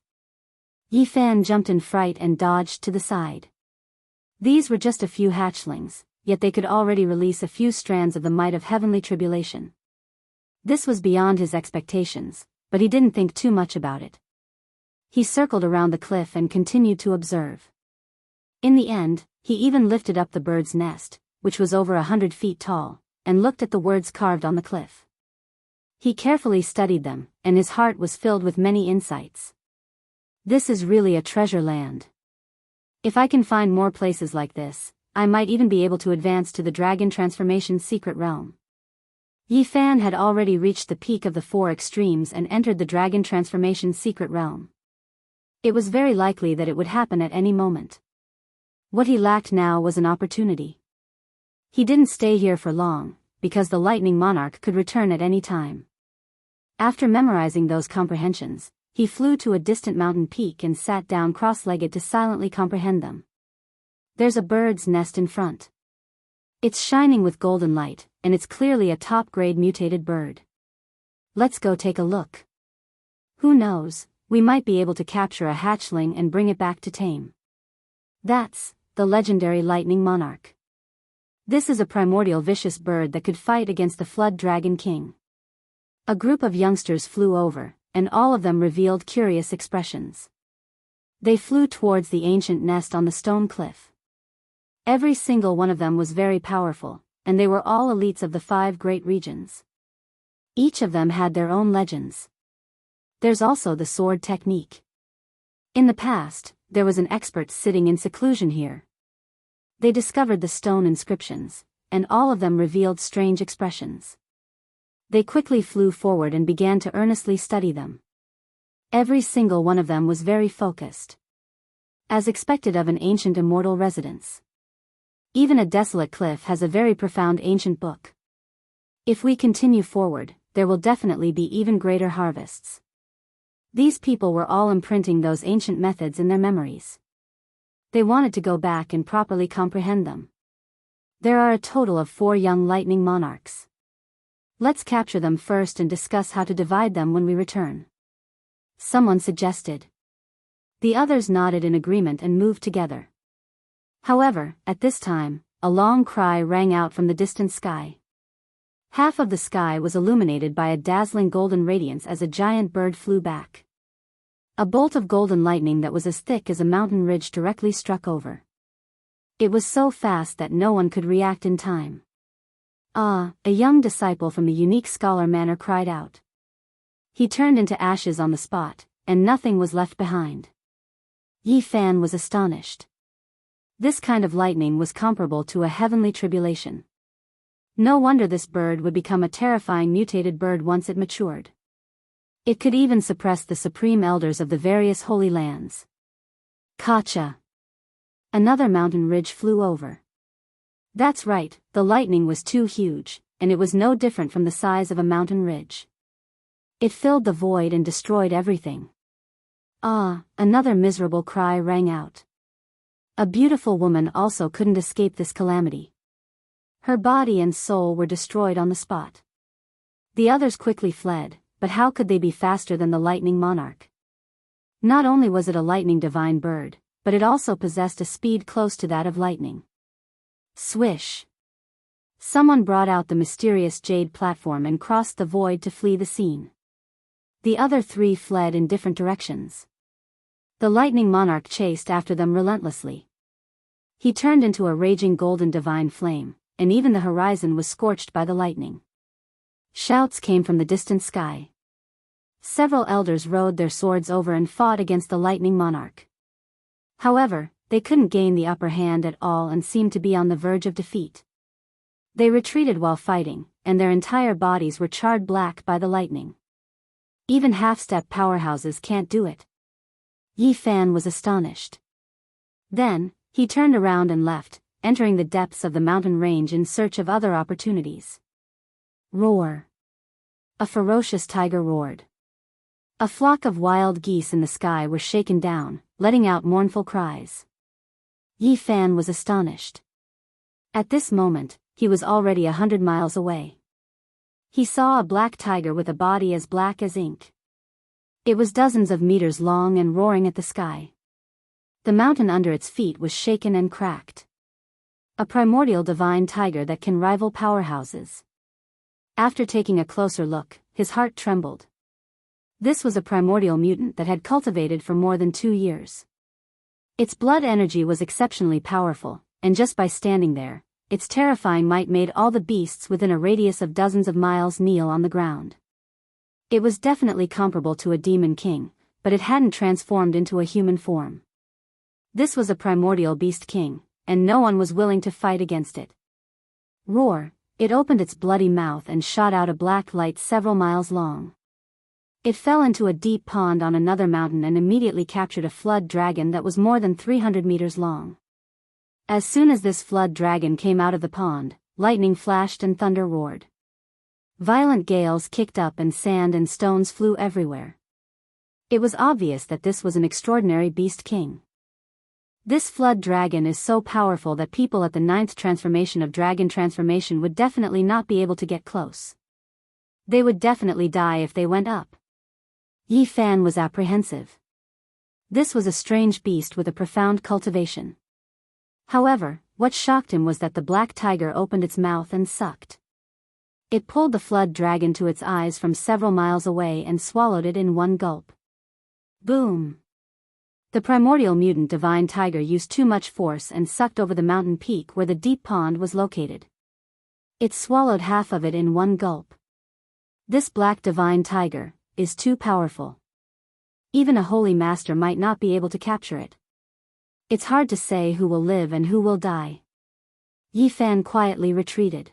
Yi Fan jumped in fright and dodged to the side. These were just a few hatchlings, yet they could already release a few strands of the might of heavenly tribulation. This was beyond his expectations, but he didn't think too much about it. He circled around the cliff and continued to observe. In the end, he even lifted up the bird's nest, which was over 100 feet tall, and looked at the words carved on the cliff. He carefully studied them, and his heart was filled with many insights. This is really a treasure land. If I can find more places like this, I might even be able to advance to the Dragon Transformation's secret realm. Yi Fan had already reached the peak of the 4 extremes and entered the Dragon Transformation's secret realm. It was very likely that it would happen at any moment. What he lacked now was an opportunity. He didn't stay here for long, because the Lightning Monarch could return at any time. After memorizing those comprehensions, he flew to a distant mountain peak and sat down cross-legged to silently comprehend them. There's a bird's nest in front. It's shining with golden light, and it's clearly a top-grade mutated bird. Let's go take a look. Who knows, we might be able to capture a hatchling and bring it back to tame. That's the legendary Lightning Monarch. This is a primordial vicious bird that could fight against the Flood Dragon King. A group of youngsters flew over, and all of them revealed curious expressions. They flew towards the ancient nest on the stone cliff. Every single one of them was very powerful, and they were all elites of the 5 great regions. Each of them had their own legends. There's also the sword technique. In the past, there was an expert sitting in seclusion here. They discovered the stone inscriptions, and all of them revealed strange expressions. They quickly flew forward and began to earnestly study them. Every single one of them was very focused. as expected of an ancient immortal residence. Even a desolate cliff has a very profound ancient book. If we continue forward, there will definitely be even greater harvests. These people were all imprinting those ancient methods in their memories. They wanted to go back and properly comprehend them. There are a total of 4 young lightning monarchs. Let's capture them first and discuss how to divide them when we return. Someone suggested. The others nodded in agreement and moved together. However, at this time, a long cry rang out from the distant sky. Half of the sky was illuminated by a dazzling golden radiance as a giant bird flew back. A bolt of golden lightning that was as thick as a mountain ridge directly struck over. It was so fast that no one could react in time. Ah, a young disciple from the unique scholar manor cried out. He turned into ashes on the spot, and nothing was left behind. Yi Fan was astonished. This kind of lightning was comparable to a heavenly tribulation. No wonder this bird would become a terrifying mutated bird once it matured. It could even suppress the supreme elders of the various holy lands. Kacha! Another mountain ridge flew over. That's right, the lightning was too huge, and it was no different from the size of a mountain ridge. It filled the void and destroyed everything. Ah, another miserable cry rang out. A beautiful woman also couldn't escape this calamity. Her body and soul were destroyed on the spot. The others quickly fled, but how could they be faster than the lightning monarch? Not only was it a lightning divine bird, but it also possessed a speed close to that of lightning. Swish! Someone brought out the mysterious jade platform and crossed the void to flee the scene. The other 3 fled in different directions. The lightning monarch chased after them relentlessly. He turned into a raging golden divine flame, and even the horizon was scorched by the lightning. Shouts came from the distant sky. Several elders rode their swords over and fought against the lightning monarch. However, they couldn't gain the upper hand at all and seemed to be on the verge of defeat. They retreated while fighting, and their entire bodies were charred black by the lightning. Even half-step powerhouses can't do it. Yi Fan was astonished. Then, he turned around and left, entering the depths of the mountain range in search of other opportunities. Roar! A ferocious tiger roared. A flock of wild geese in the sky were shaken down, letting out mournful cries. Yi Fan was astonished. At this moment, he was already 100 miles away. He saw a black tiger with a body as black as ink. It was dozens of meters long and roaring at the sky. The mountain under its feet was shaken and cracked. A primordial divine tiger that can rival powerhouses. After taking a closer look, his heart trembled. This was a primordial mutant that had cultivated for more than 2 years. Its blood energy was exceptionally powerful, and just by standing there, its terrifying might made all the beasts within a radius of dozens of miles kneel on the ground. It was definitely comparable to a demon king, but it hadn't transformed into a human form. This was a primordial beast king, and no one was willing to fight against it. Roar! It opened its bloody mouth and shot out a black light several miles long. It fell into a deep pond on another mountain and immediately captured a flood dragon that was more than 300 meters long. As soon as this flood dragon came out of the pond, lightning flashed and thunder roared. Violent gales kicked up and sand and stones flew everywhere. It was obvious that this was an extraordinary beast king. This flood dragon is so powerful that people at the 9th transformation of dragon transformation would definitely not be able to get close. They would definitely die if they went up. Yi Fan was apprehensive. This was a strange beast with a profound cultivation. However, what shocked him was that the black tiger opened its mouth and sucked. It pulled the flood dragon to its eyes from several miles away and swallowed it in one gulp. Boom! The primordial mutant divine tiger used too much force and sucked over the mountain peak where the deep pond was located. It swallowed half of it in one gulp. This black divine tiger is too powerful. Even a holy master might not be able to capture it. It's hard to say who will live and who will die. Yi Fan quietly retreated.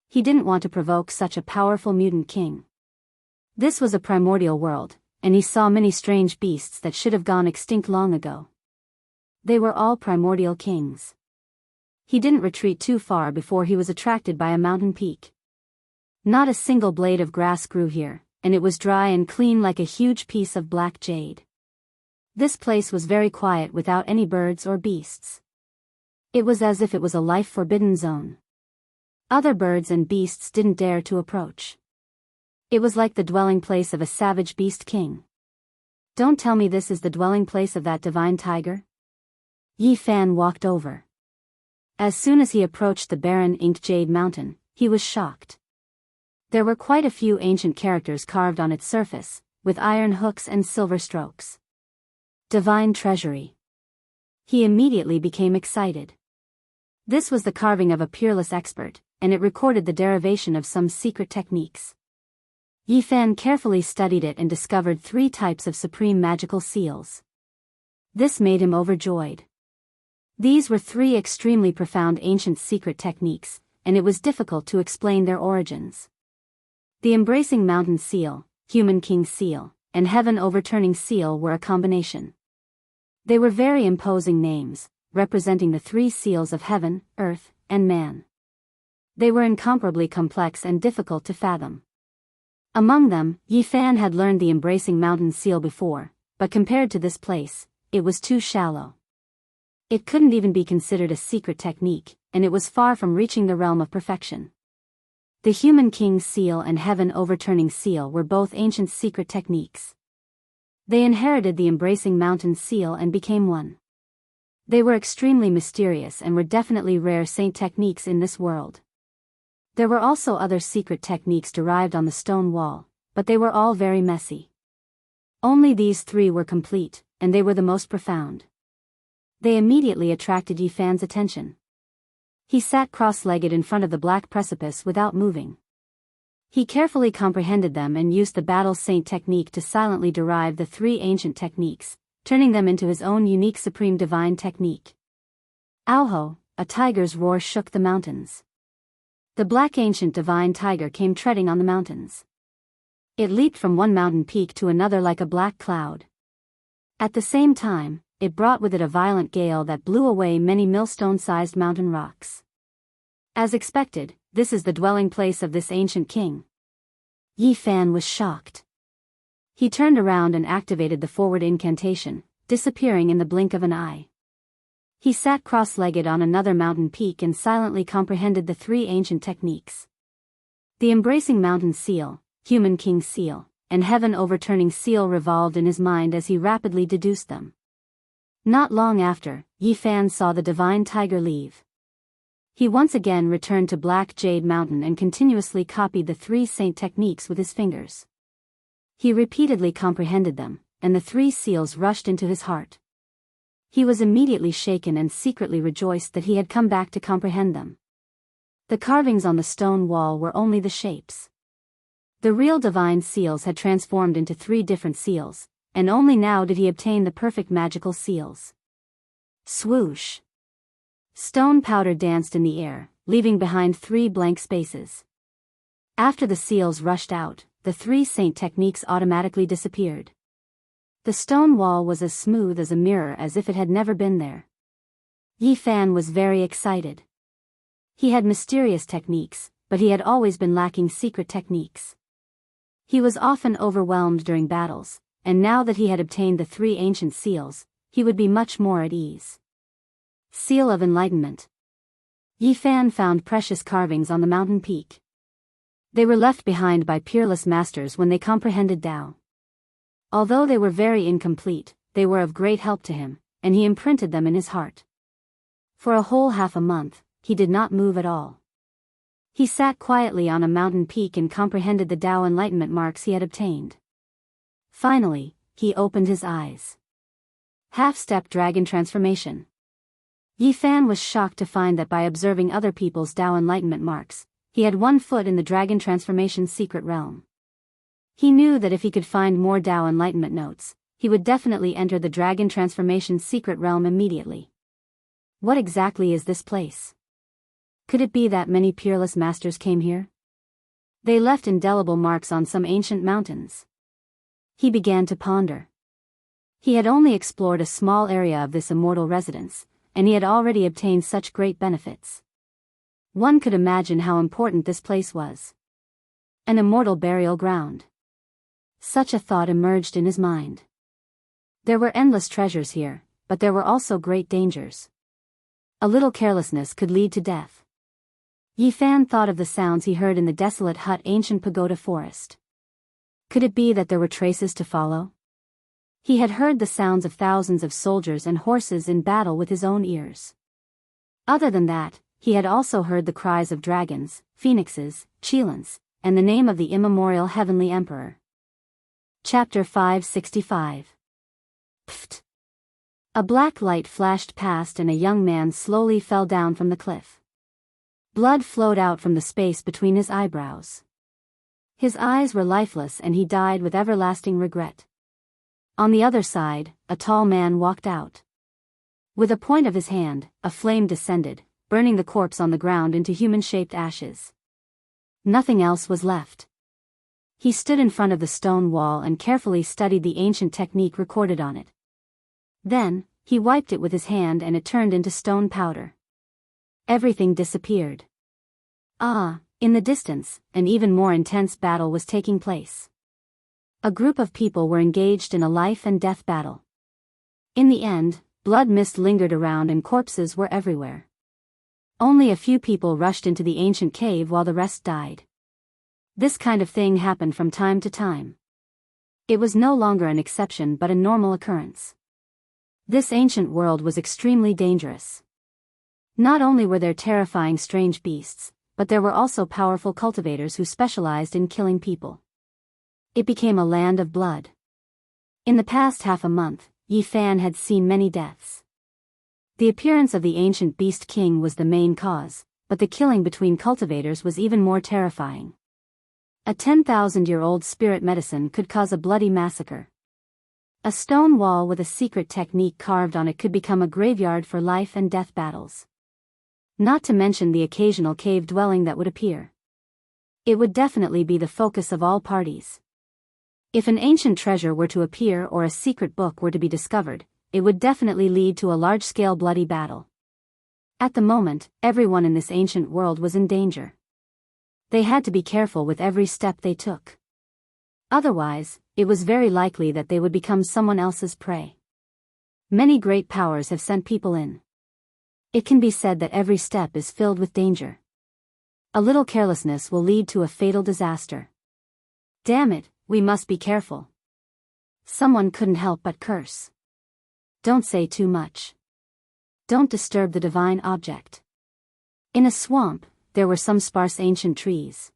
He didn't want to provoke such a powerful mutant king. This was a primordial world, and he saw many strange beasts that should have gone extinct long ago. They were all primordial kings. He didn't retreat too far before he was attracted by a mountain peak. Not a single blade of grass grew here, and it was dry and clean like a huge piece of black jade. This place was very quiet without any birds or beasts. It was as if it was a life-forbidden zone. Other birds and beasts didn't dare to approach. It was like the dwelling place of a savage beast king. Don't tell me this is the dwelling place of that divine tiger? Yi Fan walked over. As soon as he approached the barren inked jade mountain, he was shocked. There were quite a few ancient characters carved on its surface, with iron hooks and silver strokes. Divine treasury. He immediately became excited. This was the carving of a peerless expert, and it recorded the derivation of some secret techniques. Yi Fan carefully studied it and discovered 3 types of supreme magical seals. This made him overjoyed. These were 3 extremely profound ancient secret techniques, and it was difficult to explain their origins. The Embracing Mountain Seal, Human King Seal, and Heaven Overturning Seal were a combination. They were very imposing names, representing the 3 seals of heaven, earth, and man. They were incomparably complex and difficult to fathom. Among them, Yi Fan had learned the Embracing Mountain Seal before, but compared to this place, it was too shallow. It couldn't even be considered a secret technique, and it was far from reaching the realm of perfection. The Human King Seal and Heaven Overturning Seal were both ancient secret techniques. They inherited the Embracing Mountain Seal and became one. They were extremely mysterious and were definitely rare saint techniques in this world. There were also other secret techniques derived on the stone wall, but they were all very messy. Only these 3 were complete, and they were the most profound. They immediately attracted Yi Fan's attention. He sat cross-legged in front of the black precipice without moving. He carefully comprehended them and used the Battle Saint technique to silently derive the 3 ancient techniques, turning them into his own unique supreme divine technique. Auho, a tiger's roar shook the mountains. The black ancient divine tiger came treading on the mountains. It leaped from one mountain peak to another like a black cloud. At the same time, it brought with it a violent gale that blew away many millstone-sized mountain rocks. As expected, this is the dwelling place of this ancient king. Yi Fan was shocked. He turned around and activated the forward incantation, disappearing in the blink of an eye. He sat cross-legged on another mountain peak and silently comprehended the 3 ancient techniques. The Embracing Mountain Seal, Human King Seal, and Heaven Overturning Seal revolved in his mind as he rapidly deduced them. Not long after, Yi Fan saw the divine tiger leave. He once again returned to Black Jade Mountain and continuously copied the 3 saint techniques with his fingers. He repeatedly comprehended them, and the 3 seals rushed into his heart. He was immediately shaken and secretly rejoiced that he had come back to comprehend them. The carvings on the stone wall were only the shapes. The real divine seals had transformed into 3 different seals, and only now did he obtain the perfect magical seals. Swoosh! Stone powder danced in the air, leaving behind 3 blank spaces. After the seals rushed out, the 3 saint techniques automatically disappeared. The stone wall was as smooth as a mirror, as if it had never been there. Yi Fan was very excited. He had mysterious techniques, but he had always been lacking secret techniques. He was often overwhelmed during battles, and now that he had obtained the 3 ancient seals, he would be much more at ease. Seal of Enlightenment. Yi Fan found precious carvings on the mountain peak. They were left behind by peerless masters when they comprehended Tao. Although they were very incomplete, they were of great help to him, and he imprinted them in his heart. For a whole half a month, he did not move at all. He sat quietly on a mountain peak and comprehended the Tao enlightenment marks he had obtained. Finally, he opened his eyes. Half-step dragon transformation. Yi Fan was shocked to find that by observing other people's Tao enlightenment marks, he had 1 foot in the dragon transformation secret realm. He knew that if he could find more Tao enlightenment notes, he would definitely enter the dragon transformation secret realm immediately. What exactly is this place? Could it be that many peerless masters came here? They left indelible marks on some ancient mountains. He began to ponder. He had only explored a small area of this immortal residence, and he had already obtained such great benefits. One could imagine how important this place was. An immortal burial ground. Such a thought emerged in his mind. There were endless treasures here, but there were also great dangers. A little carelessness could lead to death. Yi Fan thought of the sounds he heard in the desolate hut ancient pagoda forest. Could it be that there were traces to follow? He had heard the sounds of thousands of soldiers and horses in battle with his own ears. Other than that, he had also heard the cries of dragons, phoenixes, cheelants, and the name of the immemorial heavenly emperor. Chapter 565. Pfft! A black light flashed past and a young man slowly fell down from the cliff. Blood flowed out from the space between his eyebrows. His eyes were lifeless and he died with everlasting regret. On the other side, a tall man walked out. With a point of his hand, a flame descended, burning the corpse on the ground into human-shaped ashes. Nothing else was left. He stood in front of the stone wall and carefully studied the ancient technique recorded on it. Then, he wiped it with his hand and it turned into stone powder. Everything disappeared. In the distance, an even more intense battle was taking place. A group of people were engaged in a life and death battle. In the end, blood mist lingered around and corpses were everywhere. Only a few people rushed into the ancient cave while the rest died. This kind of thing happened from time to time. It was no longer an exception but a normal occurrence. This ancient world was extremely dangerous. Not only were there terrifying strange beasts, but there were also powerful cultivators who specialized in killing people. It became a land of blood. In the past half a month, Yi Fan had seen many deaths. The appearance of the ancient beast king was the main cause, but the killing between cultivators was even more terrifying. A 10,000-year-old spirit medicine could cause a bloody massacre. A stone wall with a secret technique carved on it could become a graveyard for life and death battles. Not to mention the occasional cave dwelling that would appear. It would definitely be the focus of all parties. If an ancient treasure were to appear or a secret book were to be discovered, it would definitely lead to a large-scale bloody battle. At the moment, everyone in this ancient world was in danger. They had to be careful with every step they took. Otherwise, it was very likely that they would become someone else's prey. Many great powers have sent people in. It can be said that every step is filled with danger. A little carelessness will lead to a fatal disaster. Damn it, we must be careful. Someone couldn't help but curse. Don't say too much. Don't disturb the divine object. In a swamp, there were some sparse ancient trees.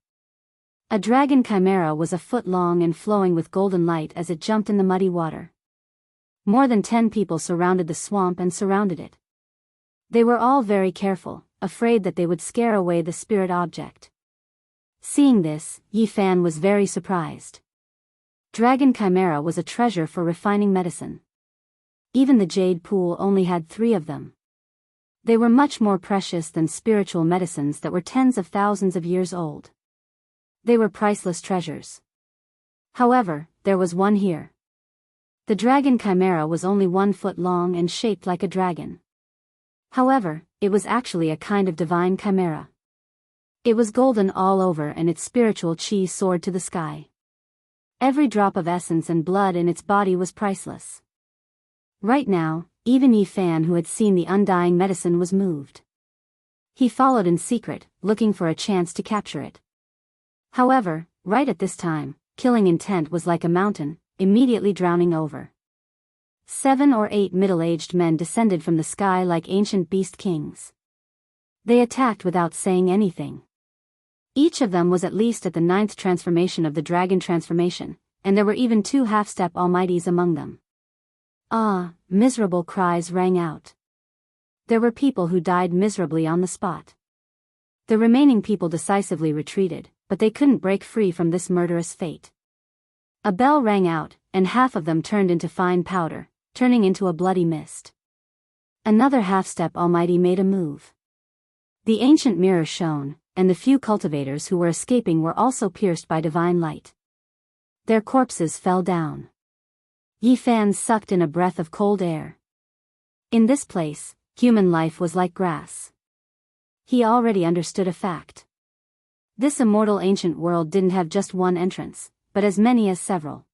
A dragon chimera was a foot long and flowing with golden light as it jumped in the muddy water. More than 10 people surrounded the swamp and surrounded it. They were all very careful, afraid that they would scare away the spirit object. Seeing this, Yi Fan was very surprised. Dragon chimera was a treasure for refining medicine. Even the jade pool only had 3 of them. They were much more precious than spiritual medicines that were tens of thousands of years old. They were priceless treasures. However, there was one here. The dragon chimera was only 1 foot long and shaped like a dragon. However, it was actually a kind of divine chimera. It was golden all over and its spiritual chi soared to the sky. Every drop of essence and blood in its body was priceless. Right now, even Yi Fan, who had seen the undying medicine, was moved. He followed in secret, looking for a chance to capture it. However, right at this time, killing intent was like a mountain, immediately drowning over. 7 or 8 middle-aged men descended from the sky like ancient beast kings. They attacked without saying anything. Each of them was at least at the 9th transformation of the dragon transformation, and there were even 2 half-step almighties among them. Miserable cries rang out. There were people who died miserably on the spot. The remaining people decisively retreated, but they couldn't break free from this murderous fate. A bell rang out, and half of them turned into fine powder, turning into a bloody mist. Another half-step almighty made a move. The ancient mirror shone, and the few cultivators who were escaping were also pierced by divine light. Their corpses fell down. Yi Fan sucked in a breath of cold air. In this place, human life was like grass. He already understood a fact. This immortal ancient world didn't have just one entrance, but as many as several.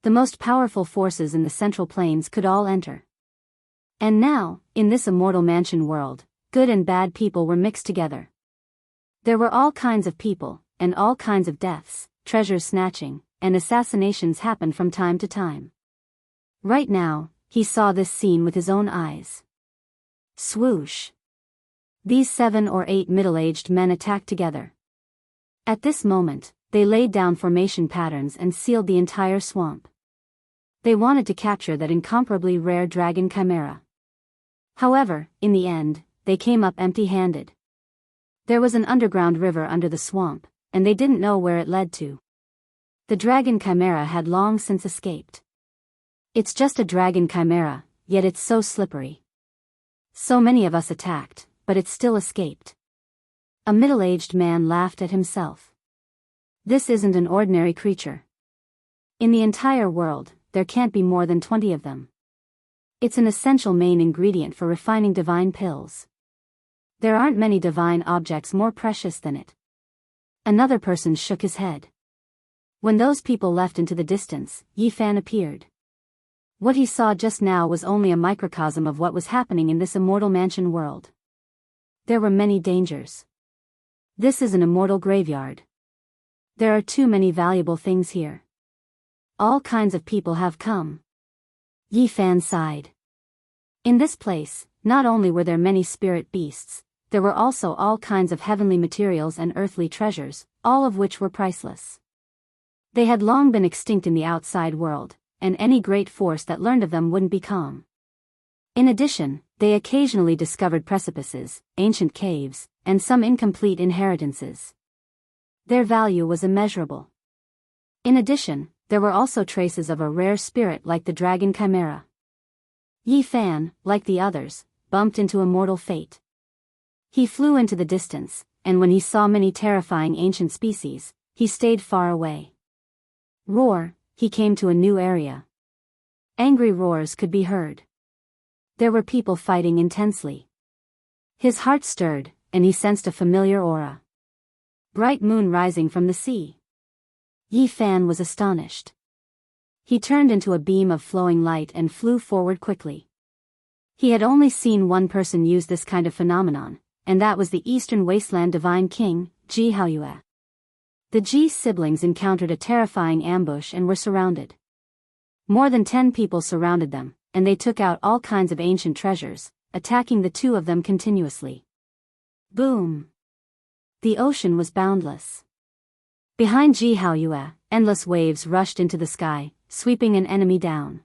The most powerful forces in the central plains could all enter. And now, in this immortal mansion world, good and bad people were mixed together. There were all kinds of people, and all kinds of deaths, treasure snatching, and assassinations happened from time to time. Right now, he saw this scene with his own eyes. Swoosh! These 7 or 8 middle-aged men attacked together. At this moment, they laid down formation patterns and sealed the entire swamp. They wanted to capture that incomparably rare dragon chimera. However, in the end, they came up empty-handed. There was an underground river under the swamp, and they didn't know where it led to. The dragon chimera had long since escaped. It's just a dragon chimera, yet it's so slippery. So many of us attacked, but it still escaped. A middle-aged man laughed at himself. This isn't an ordinary creature. In the entire world, there can't be more than 20 of them. It's an essential main ingredient for refining divine pills. There aren't many divine objects more precious than it. Another person shook his head. When those people left into the distance, Yi Fan appeared. What he saw just now was only a microcosm of what was happening in this immortal mansion world. There were many dangers. This is an immortal graveyard. There are too many valuable things here. All kinds of people have come. Yi Fan sighed. In this place, not only were there many spirit beasts, there were also all kinds of heavenly materials and earthly treasures, all of which were priceless. They had long been extinct in the outside world, and any great force that learned of them wouldn't be calm. In addition, they occasionally discovered precipices, ancient caves, and some incomplete inheritances. Their value was immeasurable. In addition, there were also traces of a rare spirit like the dragon chimera. Yi Fan, like the others, bumped into a mortal fate. He flew into the distance, and when he saw many terrifying ancient species, he stayed far away. Roar! He came to a new area. Angry roars could be heard. There were people fighting intensely. His heart stirred, and he sensed a familiar aura. Bright moon rising from the sea. Yi Fan was astonished. He turned into a beam of flowing light and flew forward quickly. He had only seen one person use this kind of phenomenon, and that was the Eastern Wasteland Divine King, Ji Haoyue. The Ji siblings encountered a terrifying ambush and were surrounded. More than 10 people surrounded them, and they took out all kinds of ancient treasures, attacking the two of them continuously. Boom! The ocean was boundless. Behind Ji Haoyue, endless waves rushed into the sky, sweeping an enemy down.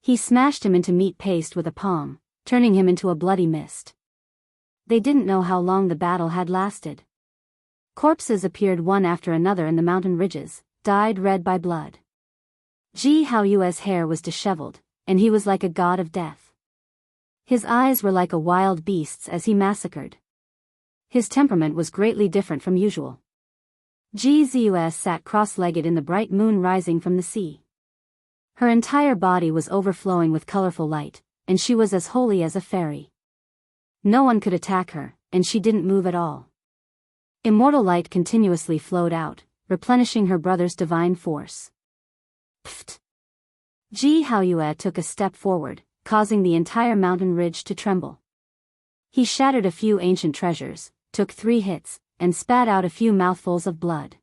He smashed him into meat paste with a palm, turning him into a bloody mist. They didn't know how long the battle had lasted. Corpses appeared one after another in the mountain ridges, dyed red by blood. Ji Haoyue's hair was disheveled, and he was like a god of death. His eyes were like a wild beast's as he massacred. His temperament was greatly different from usual. Ji Ziyue sat cross-legged in the bright moon rising from the sea. Her entire body was overflowing with colorful light, and she was as holy as a fairy. No one could attack her, and she didn't move at all. Immortal light continuously flowed out, replenishing her brother's divine force. Pfft! Ji Haoyue took a step forward, causing the entire mountain ridge to tremble. He shattered a few ancient treasures, took 3 hits, and spat out a few mouthfuls of blood.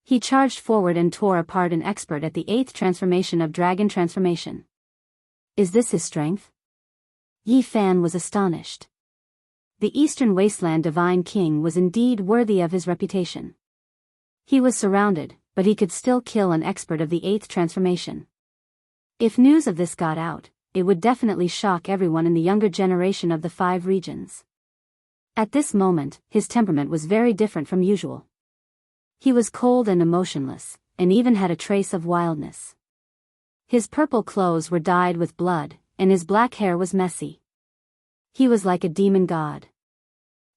He charged forward and tore apart an expert at the 8th transformation of Dragon Transformation. Is this his strength? Yi Fan was astonished. The Eastern Wasteland Divine King was indeed worthy of his reputation. He was surrounded, but he could still kill an expert of the 8th transformation. If news of this got out, it would definitely shock everyone in the younger generation of the 5 regions. At this moment, his temperament was very different from usual. He was cold and emotionless, and even had a trace of wildness. His purple clothes were dyed with blood, and his black hair was messy. He was like a demon god.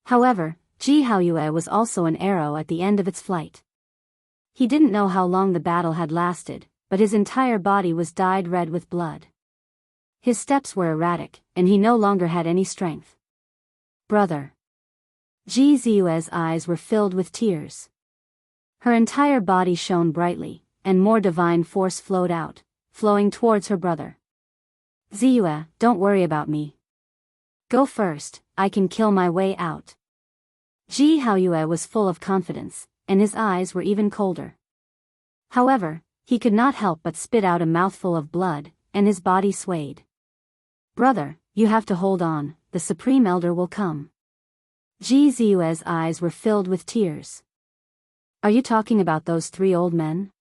However, Ji Haoyue was also an arrow at the end of its flight. He didn't know how long the battle had lasted, but his entire body was dyed red with blood. His steps were erratic, and he no longer had any strength. Brother. Ji Ziyue's eyes were filled with tears. Her entire body shone brightly, and more divine force flowed out, flowing towards her brother. Ziyue, don't worry about me. Go first, I can kill my way out. Ji Haoyue was full of confidence, and his eyes were even colder. However, he could not help but spit out a mouthful of blood, and his body swayed. Brother, you have to hold on, the Supreme Elder will come. Ji Ziyue's eyes were filled with tears. Are you talking about those 3 old men?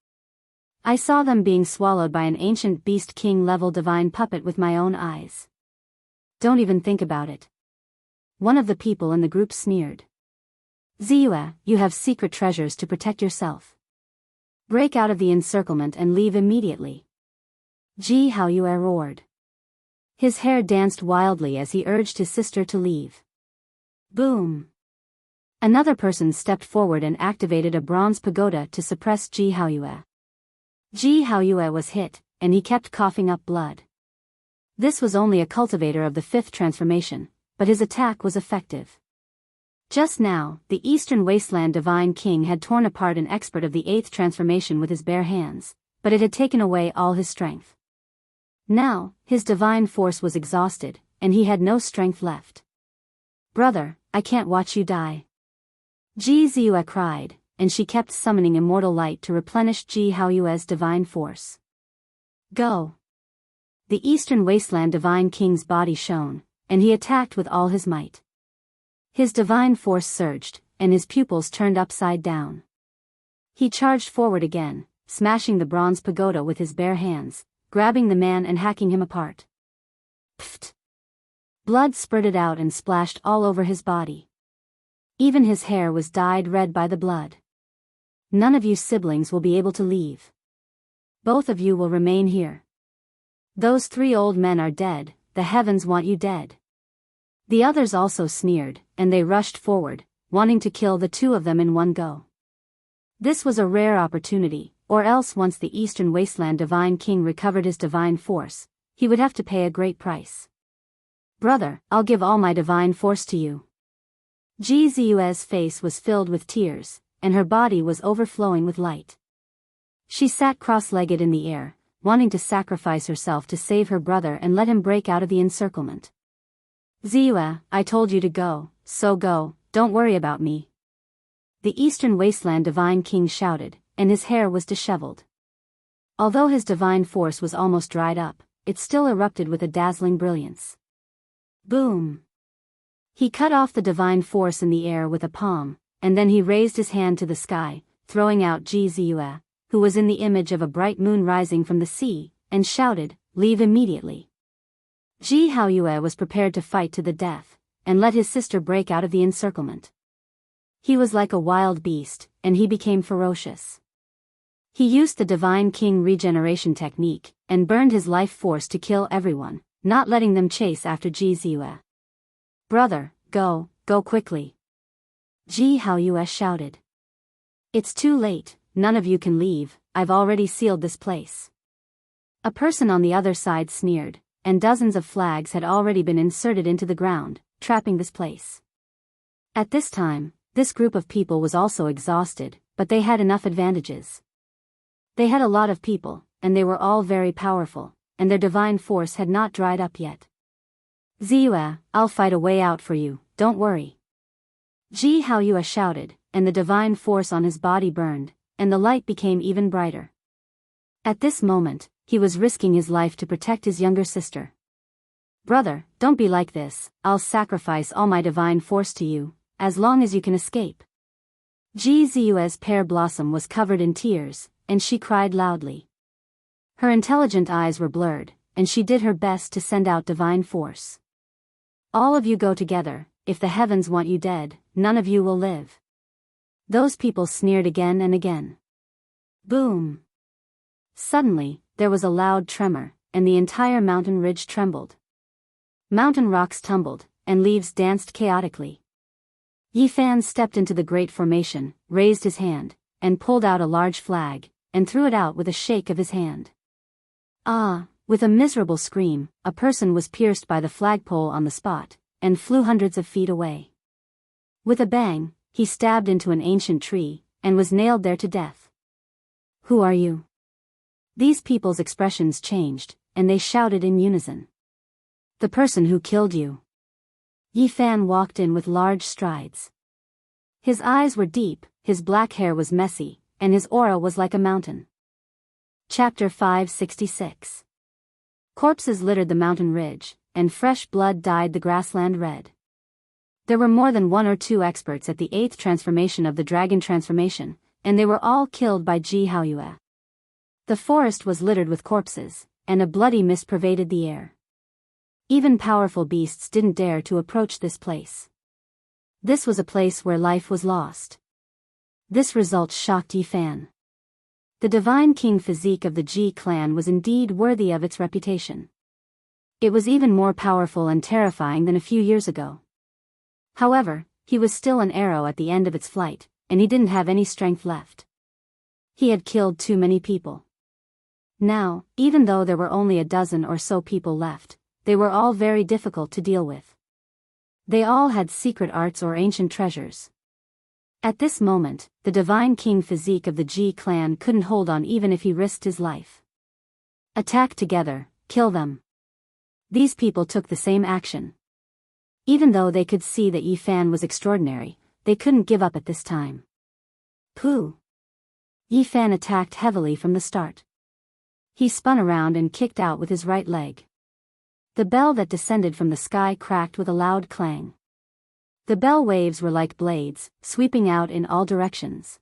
I saw them being swallowed by an ancient beast king-level divine puppet with my own eyes. Don't even think about it. One of the people in the group sneered. Ziyue, you have secret treasures to protect yourself. Break out of the encirclement and leave immediately. Ji Haoyue roared. His hair danced wildly as he urged his sister to leave. Boom! Another person stepped forward and activated a bronze pagoda to suppress Ji Haoyue. Ji Haoyue was hit, and he kept coughing up blood. This was only a cultivator of the 5th transformation, but his attack was effective. Just now, the Eastern Wasteland Divine King had torn apart an expert of the 8th transformation with his bare hands, but it had taken away all his strength. Now, his divine force was exhausted, and he had no strength left. Brother, I can't watch you die. Ji Ziyue cried, and she kept summoning immortal light to replenish Ji Haoyue's divine force. Go! The Eastern Wasteland Divine King's body shone, and he attacked with all his might. His divine force surged, and his pupils turned upside down. He charged forward again, smashing the bronze pagoda with his bare hands, grabbing the man and hacking him apart. Pfft! Blood spurted out and splashed all over his body. Even his hair was dyed red by the blood. None of you siblings will be able to leave. Both of you will remain here. Those 3 old men are dead, the heavens want you dead. The others also sneered, and they rushed forward, wanting to kill the 2 of them in one go. This was a rare opportunity, or else once the Eastern Wasteland Divine King recovered his divine force, he would have to pay a great price. Brother, I'll give all my divine force to you. Ji Ziyue's face was filled with tears, and her body was overflowing with light. She sat cross-legged in the air, wanting to sacrifice herself to save her brother and let him break out of the encirclement. Ziyue, I told you to go, so go, don't worry about me. The Eastern Wasteland Divine King shouted, and his hair was disheveled. Although his divine force was almost dried up, it still erupted with a dazzling brilliance. Boom! He cut off the divine force in the air with a palm, and then he raised his hand to the sky, throwing out Ji Ziyue, who was in the image of a bright moon rising from the sea, and shouted, leave immediately. Ji Haoyue was prepared to fight to the death, and let his sister break out of the encirclement. He was like a wild beast, and he became ferocious. He used the Divine King regeneration technique, and burned his life force to kill everyone, not letting them chase after Ji Ziyue. Brother, go quickly. Ji Haoyue shouted. It's too late, none of you can leave, I've already sealed this place. A person on the other side sneered, and dozens of flags had already been inserted into the ground, trapping this place. At this time, this group of people was also exhausted, but they had enough advantages. They had a lot of people, and they were all very powerful, and their divine force had not dried up yet. Ziyue, I'll fight a way out for you, don't worry. Ji Haoyue shouted, and the divine force on his body burned, and the light became even brighter. At this moment, he was risking his life to protect his younger sister. Brother, don't be like this, I'll sacrifice all my divine force to you, as long as you can escape. Ji Ziyue's pear blossom was covered in tears, and she cried loudly. Her intelligent eyes were blurred, and she did her best to send out divine force. All of you go together, if the heavens want you dead, none of you will live. Those people sneered again and again. Boom! Suddenly, there was a loud tremor, and the entire mountain ridge trembled. Mountain rocks tumbled, and leaves danced chaotically. Yi Fan stepped into the great formation, raised his hand, and pulled out a large flag, and threw it out with a shake of his hand. Ah! With a miserable scream, a person was pierced by the flagpole on the spot, and flew hundreds of feet away. With a bang, he stabbed into an ancient tree, and was nailed there to death. Who are you? These people's expressions changed, and they shouted in unison. The person who killed you. Yi Fan walked in with large strides. His eyes were deep, his black hair was messy, and his aura was like a mountain. Chapter 566. Corpses littered the mountain ridge, and fresh blood dyed the grassland red. There were more than one or two experts at the 8th transformation of the dragon transformation, and they were all killed by Ji Haoyue. The forest was littered with corpses, and a bloody mist pervaded the air. Even powerful beasts didn't dare to approach this place. This was a place where life was lost. This result shocked Yi Fan. The divine king physique of the Ji clan was indeed worthy of its reputation. It was even more powerful and terrifying than a few years ago. However, he was still an arrow at the end of its flight, and he didn't have any strength left. He had killed too many people. Now, even though there were only a dozen or so people left, they were all very difficult to deal with. They all had secret arts or ancient treasures. At this moment, the divine king physique of the Ji clan couldn't hold on even if he risked his life. Attack together, kill them. These people took the same action. Even though they could see that Yi Fan was extraordinary, they couldn't give up at this time. Pooh! Yi Fan attacked heavily from the start. He spun around and kicked out with his right leg. The bell that descended from the sky cracked with a loud clang. The bell waves were like blades, sweeping out in all directions.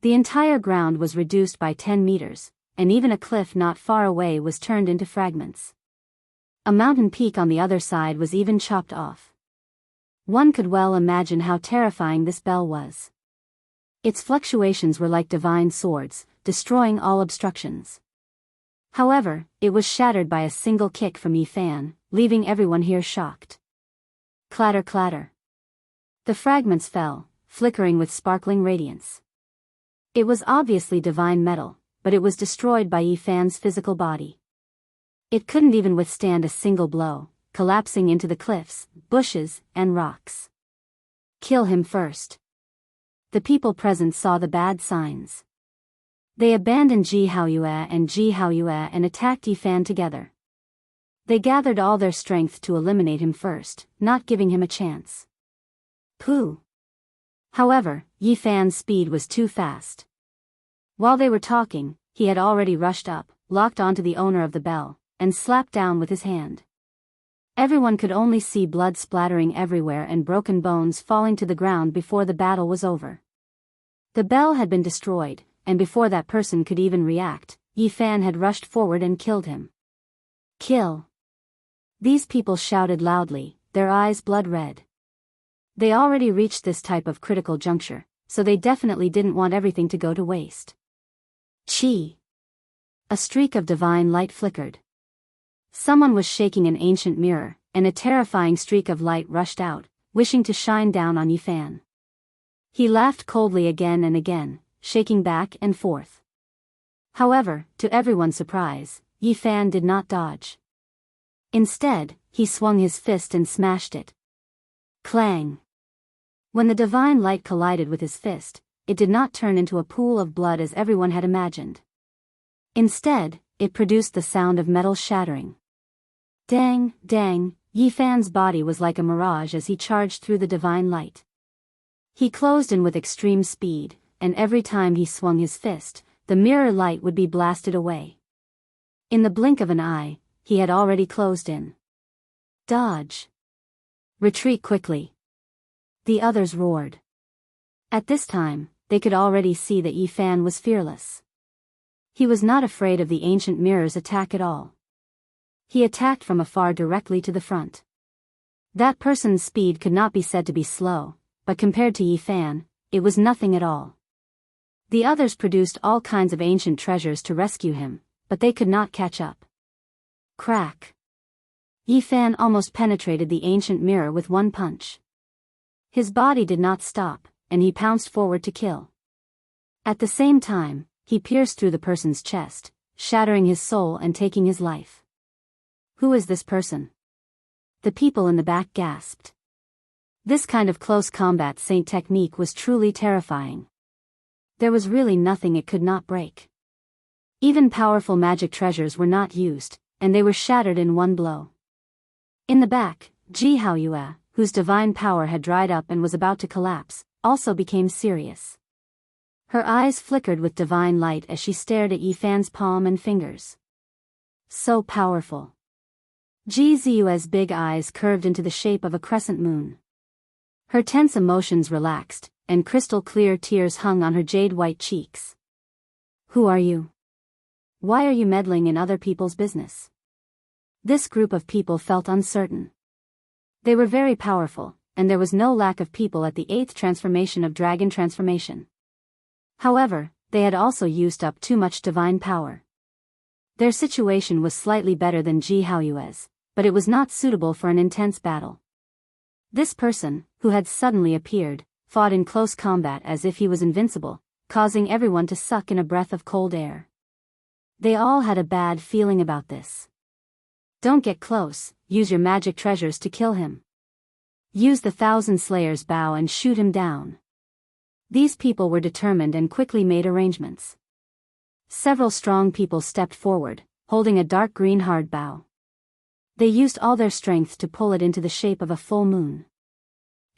The entire ground was reduced by 10 meters, and even a cliff not far away was turned into fragments. A mountain peak on the other side was even chopped off. One could well imagine how terrifying this bell was. Its fluctuations were like divine swords, destroying all obstructions. However, it was shattered by a single kick from Yi Fan, leaving everyone here shocked. Clatter clatter. The fragments fell, flickering with sparkling radiance. It was obviously divine metal, but it was destroyed by Yi Fan's physical body. It couldn't even withstand a single blow, collapsing into the cliffs, bushes, and rocks. Kill him first. The people present saw the bad signs. They abandoned Ji Haoyue and attacked Yi Fan together. They gathered all their strength to eliminate him first, not giving him a chance. Pooh! However, Yi Fan's speed was too fast. While they were talking, he had already rushed up, locked onto the owner of the bell, and slapped down with his hand. Everyone could only see blood splattering everywhere and broken bones falling to the ground before the battle was over. The bell had been destroyed, and before that person could even react, Yi Fan had rushed forward and killed him. Kill! These people shouted loudly, their eyes blood red. They already reached this type of critical juncture, so they definitely didn't want everything to go to waste. Chi! A streak of divine light flickered. Someone was shaking an ancient mirror, and a terrifying streak of light rushed out, wishing to shine down on Yi Fan. He laughed coldly again and again, shaking back and forth. However, to everyone's surprise, Yi Fan did not dodge. Instead, he swung his fist and smashed it. Clang! When the divine light collided with his fist, it did not turn into a pool of blood as everyone had imagined. Instead, it produced the sound of metal shattering. Dang, dang, Yi Fan's body was like a mirage as he charged through the divine light. He closed in with extreme speed, and every time he swung his fist, the mirror light would be blasted away. In the blink of an eye, he had already closed in. Dodge! Retreat quickly! The others roared. At this time, they could already see that Yi Fan was fearless. He was not afraid of the ancient mirror's attack at all. He attacked from afar directly to the front. That person's speed could not be said to be slow, but compared to Yi Fan, it was nothing at all. The others produced all kinds of ancient treasures to rescue him, but they could not catch up. Crack! Yi Fan almost penetrated the ancient mirror with one punch. His body did not stop, and he pounced forward to kill. At the same time, he pierced through the person's chest, shattering his soul and taking his life. Who is this person? The people in the back gasped. This kind of close combat saint technique was truly terrifying. There was really nothing it could not break. Even powerful magic treasures were not used, and they were shattered in one blow. In the back, Ji Haoyue, whose divine power had dried up and was about to collapse, also became serious. Her eyes flickered with divine light as she stared at Yi Fan's palm and fingers. So powerful. Ji Ziyue's big eyes curved into the shape of a crescent moon. Her tense emotions relaxed, and crystal-clear tears hung on her jade-white cheeks. Who are you? Why are you meddling in other people's business? This group of people felt uncertain. They were very powerful, and there was no lack of people at the 8th transformation of Dragon Transformation. However, they had also used up too much divine power. Their situation was slightly better than Ji Haoyue's, but it was not suitable for an intense battle. This person, who had suddenly appeared, fought in close combat as if he was invincible, causing everyone to suck in a breath of cold air. They all had a bad feeling about this. Don't get close, use your magic treasures to kill him. Use the 1,000 Slayers bow and shoot him down. These people were determined and quickly made arrangements. Several strong people stepped forward, holding a dark green hard bow. They used all their strength to pull it into the shape of a full moon.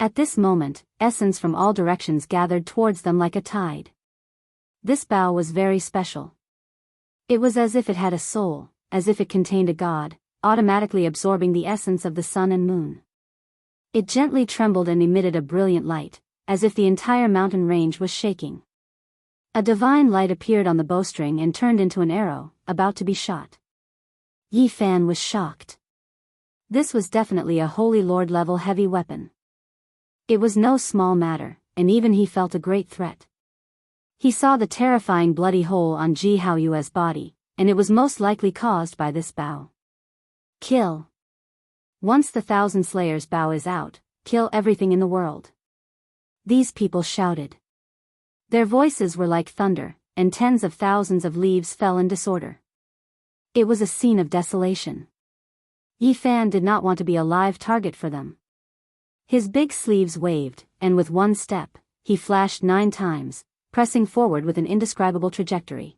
At this moment, essence from all directions gathered towards them like a tide. This bow was very special. It was as if it had a soul, as if it contained a god, automatically absorbing the essence of the sun and moon. It gently trembled and emitted a brilliant light, as if the entire mountain range was shaking. A divine light appeared on the bowstring and turned into an arrow, about to be shot. Yi Fan was shocked. This was definitely a Holy Lord level heavy weapon. It was no small matter, and even he felt a great threat. He saw the terrifying bloody hole on Ji Haoyue's body, and it was most likely caused by this bow. Kill. Once the 1,000 Slayers bow is out, kill everything in the world. These people shouted. Their voices were like thunder, and tens of thousands of leaves fell in disorder. It was a scene of desolation. Yi Fan did not want to be a live target for them. His big sleeves waved, and with one step, he flashed 9 times, pressing forward with an indescribable trajectory.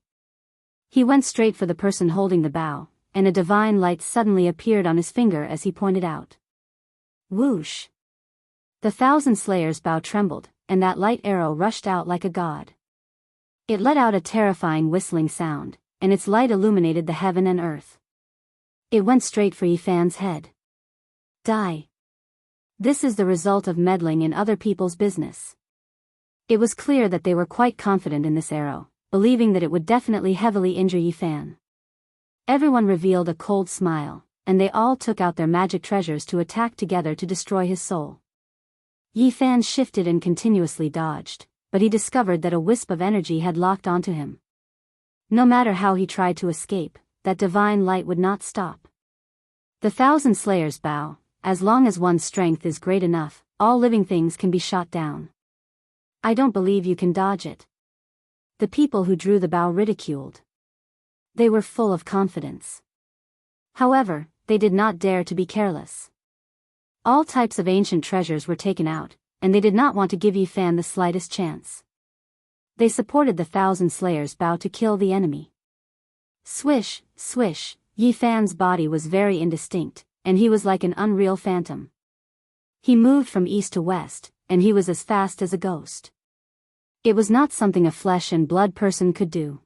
He went straight for the person holding the bow, and a divine light suddenly appeared on his finger as he pointed out. Whoosh! The 1,000 Slayers bow trembled, and that light arrow rushed out like a god. It let out a terrifying whistling sound, and its light illuminated the heaven and earth. It went straight for Yi Fan's head. Die. This is the result of meddling in other people's business. It was clear that they were quite confident in this arrow, believing that it would definitely heavily injure Yi Fan. Everyone revealed a cold smile, and they all took out their magic treasures to attack together to destroy his soul. Yi Fan shifted and continuously dodged, but he discovered that a wisp of energy had locked onto him. No matter how he tried to escape, that divine light would not stop. The 1,000 Slayers bow, as long as one's strength is great enough, all living things can be shot down. I don't believe you can dodge it. The people who drew the bow ridiculed. They were full of confidence. However, they did not dare to be careless. All types of ancient treasures were taken out, and they did not want to give Yi Fan the slightest chance. They supported the 1,000 Slayers bow to kill the enemy. Swish, swish, Yi Fan's body was very indistinct, and he was like an unreal phantom. He moved from east to west, and he was as fast as a ghost. It was not something a flesh and blood person could do.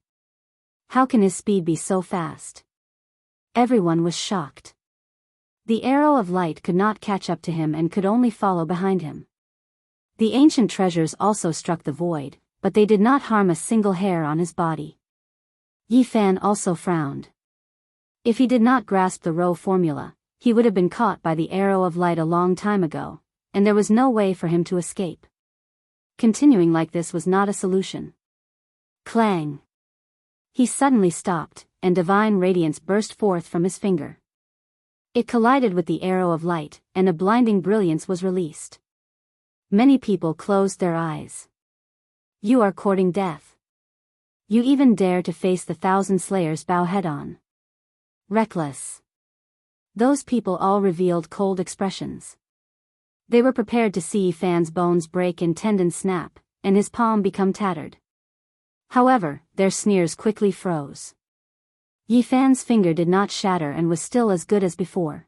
How can his speed be so fast? Everyone was shocked. The arrow of light could not catch up to him and could only follow behind him. The ancient treasures also struck the void, but they did not harm a single hair on his body. Yi Fan also frowned. If he did not grasp the row formula, he would have been caught by the arrow of light a long time ago, and there was no way for him to escape. Continuing like this was not a solution. Clang! He suddenly stopped, and divine radiance burst forth from his finger. It collided with the arrow of light, and a blinding brilliance was released. Many people closed their eyes. You are courting death. You even dare to face the thousand slayers bow head-on. Reckless. Those people all revealed cold expressions. They were prepared to see Fan's bones break and tendons snap, and his palm become tattered. However, their sneers quickly froze. Yi Fan's finger did not shatter and was still as good as before.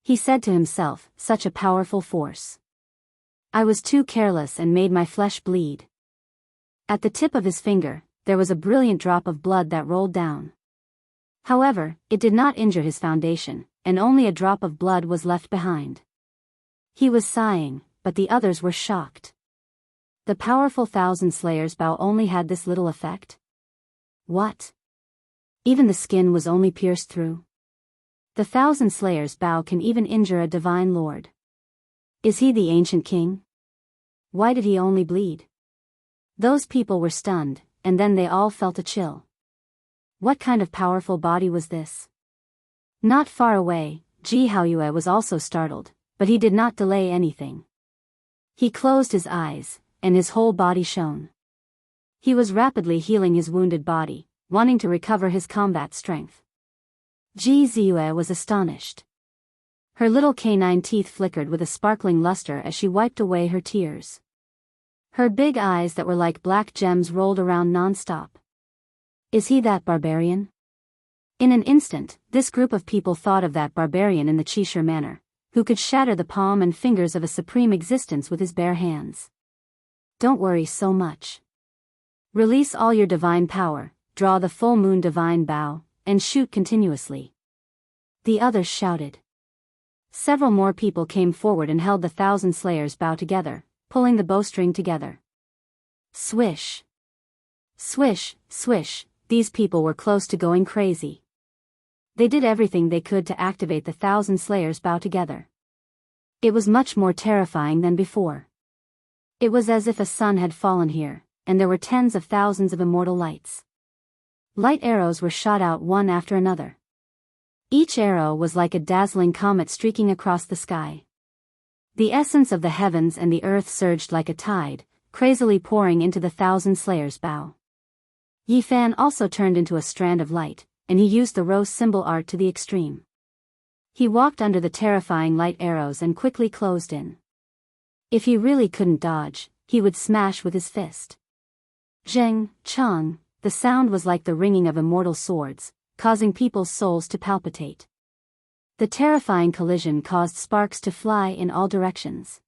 He said to himself, such a powerful force. I was too careless and made my flesh bleed. At the tip of his finger, there was a brilliant drop of blood that rolled down. However, it did not injure his foundation, and only a drop of blood was left behind. He was sighing, but the others were shocked. The powerful thousand slayers bow only had this little effect? What? Even the skin was only pierced through? The thousand slayers bow can even injure a divine lord. Is he the ancient king? Why did he only bleed? Those people were stunned, and then they all felt a chill. What kind of powerful body was this? Not far away, Ji Haoyue was also startled, but he did not delay anything. He closed his eyes, and his whole body shone. He was rapidly healing his wounded body, wanting to recover his combat strength. Ji Ziyue was astonished. Her little canine teeth flickered with a sparkling luster as she wiped away her tears. Her big eyes that were like black gems rolled around non-stop. Is he that barbarian? In an instant, this group of people thought of that barbarian in the Qishir manner, who could shatter the palm and fingers of a supreme existence with his bare hands. Don't worry so much. Release all your divine power, draw the full moon divine bow, and shoot continuously. The others shouted. Several more people came forward and held the thousand slayers bow together, pulling the bowstring together. Swish. Swish, swish, these people were close to going crazy. They did everything they could to activate the thousand slayers bow together. It was much more terrifying than before. It was as if a sun had fallen here, and there were tens of thousands of immortal lights. Light arrows were shot out one after another. Each arrow was like a dazzling comet streaking across the sky. The essence of the heavens and the earth surged like a tide, crazily pouring into the thousand slayers bow. Yi Fan also turned into a strand of light, and he used the rose symbol art to the extreme. He walked under the terrifying light arrows and quickly closed in. If he really couldn't dodge, he would smash with his fist. Zheng, Chang, the sound was like the ringing of immortal swords, causing people's souls to palpitate. The terrifying collision caused sparks to fly in all directions.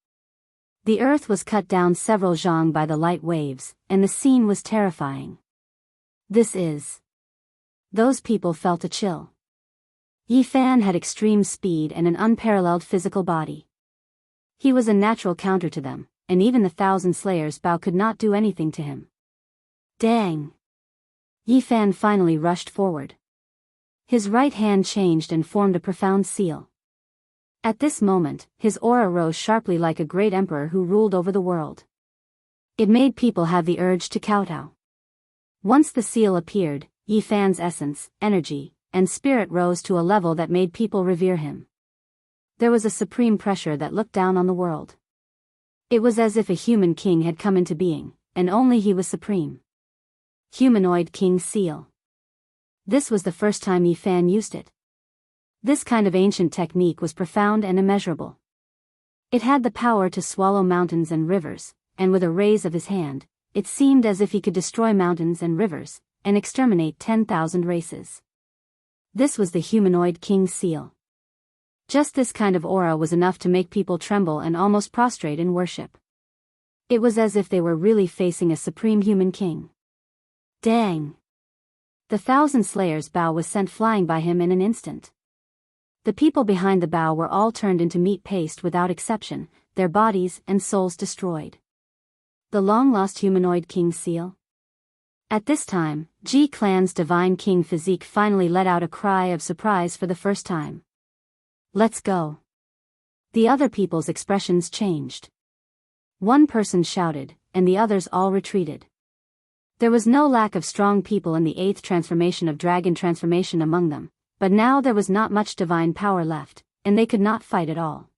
The earth was cut down several zhang by the light waves, and the scene was terrifying. This is. Those people felt a chill. Yi Fan had extreme speed and an unparalleled physical body. He was a natural counter to them, and even the thousand slayers bow could not do anything to him. Dang! Yi Fan finally rushed forward. His right hand changed and formed a profound seal. At this moment, his aura rose sharply like a great emperor who ruled over the world. It made people have the urge to kowtow. Once the seal appeared, Yi Fan's essence, energy, and spirit rose to a level that made people revere him. There was a supreme pressure that looked down on the world. It was as if a human king had come into being, and only he was supreme. Humanoid King Seal. This was the first time Yi Fan used it. This kind of ancient technique was profound and immeasurable. It had the power to swallow mountains and rivers, and with a raise of his hand, it seemed as if he could destroy mountains and rivers, and exterminate 10,000 races. This was the humanoid King Seal. Just this kind of aura was enough to make people tremble and almost prostrate in worship. It was as if they were really facing a supreme human king. Dang! The thousand slayers bow was sent flying by him in an instant. The people behind the bow were all turned into meat paste without exception, their bodies and souls destroyed. The long-lost humanoid King Seal? At this time, Ji Clan's divine king physique finally let out a cry of surprise for the first time. Let's go. The other people's expressions changed. One person shouted, and the others all retreated. There was no lack of strong people in the 8th transformation of dragon transformation among them, but now there was not much divine power left, and they could not fight at all.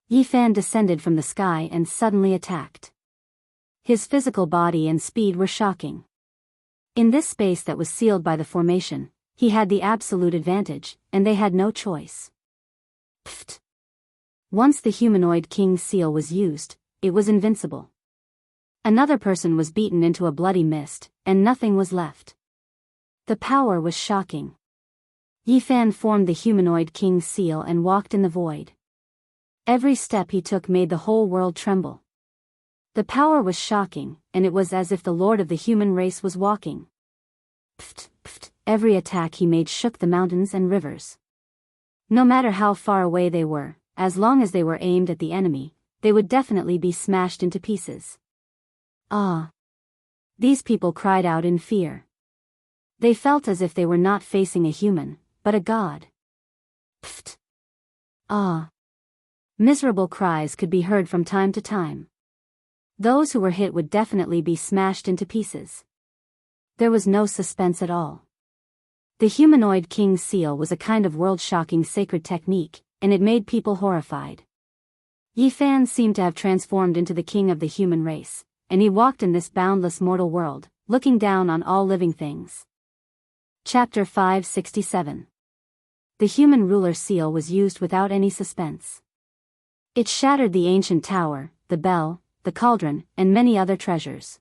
Yi Fan descended from the sky and suddenly attacked. His physical body and speed were shocking. In this space that was sealed by the formation, he had the absolute advantage, and they had no choice. Pfft. Once the humanoid king's seal was used, it was invincible. Another person was beaten into a bloody mist, and nothing was left. The power was shocking. Yifan formed the humanoid king's seal and walked in the void. Every step he took made the whole world tremble. The power was shocking, and it was as if the lord of the human race was walking. Pft, pft, every attack he made shook the mountains and rivers. No matter how far away they were, as long as they were aimed at the enemy, they would definitely be smashed into pieces. Ah! These people cried out in fear. They felt as if they were not facing a human, but a god. Pft! Ah! Miserable cries could be heard from time to time. Those who were hit would definitely be smashed into pieces. There was no suspense at all. The humanoid king's seal was a kind of world-shocking sacred technique, and it made people horrified. Yifan seemed to have transformed into the king of the human race, and he walked in this boundless mortal world, looking down on all living things. Chapter 567. The human ruler seal was used without any suspense. It shattered the ancient tower, the bell, the cauldron, and many other treasures.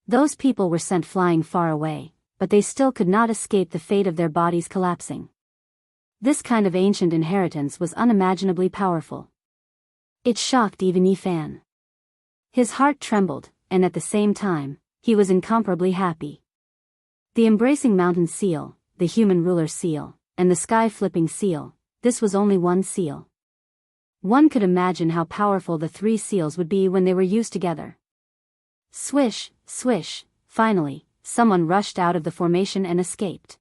Those people were sent flying far away, but they still could not escape the fate of their bodies collapsing. This kind of ancient inheritance was unimaginably powerful. It shocked even Yifan. His heart trembled, and at the same time, he was incomparably happy. The embracing mountain seal, the human ruler seal, and the sky-flipping seal, this was only one seal. One could imagine how powerful the three seals would be when they were used together. Swish, swish, finally, someone rushed out of the formation and escaped.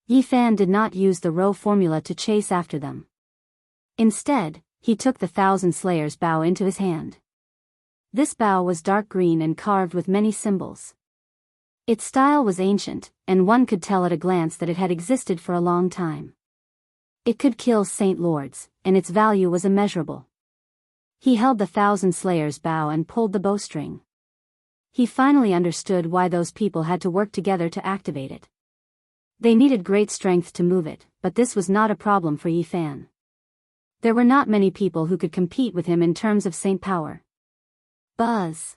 Yifan did not use the row formula to chase after them. Instead, he took the Thousand Slayers bow into his hand. This bow was dark green and carved with many symbols. Its style was ancient, and one could tell at a glance that it had existed for a long time. It could kill saint lords, and its value was immeasurable. He held the Thousand Slayers bow and pulled the bowstring. He finally understood why those people had to work together to activate it. They needed great strength to move it, but this was not a problem for Yifan. There were not many people who could compete with him in terms of saint power. Buzz!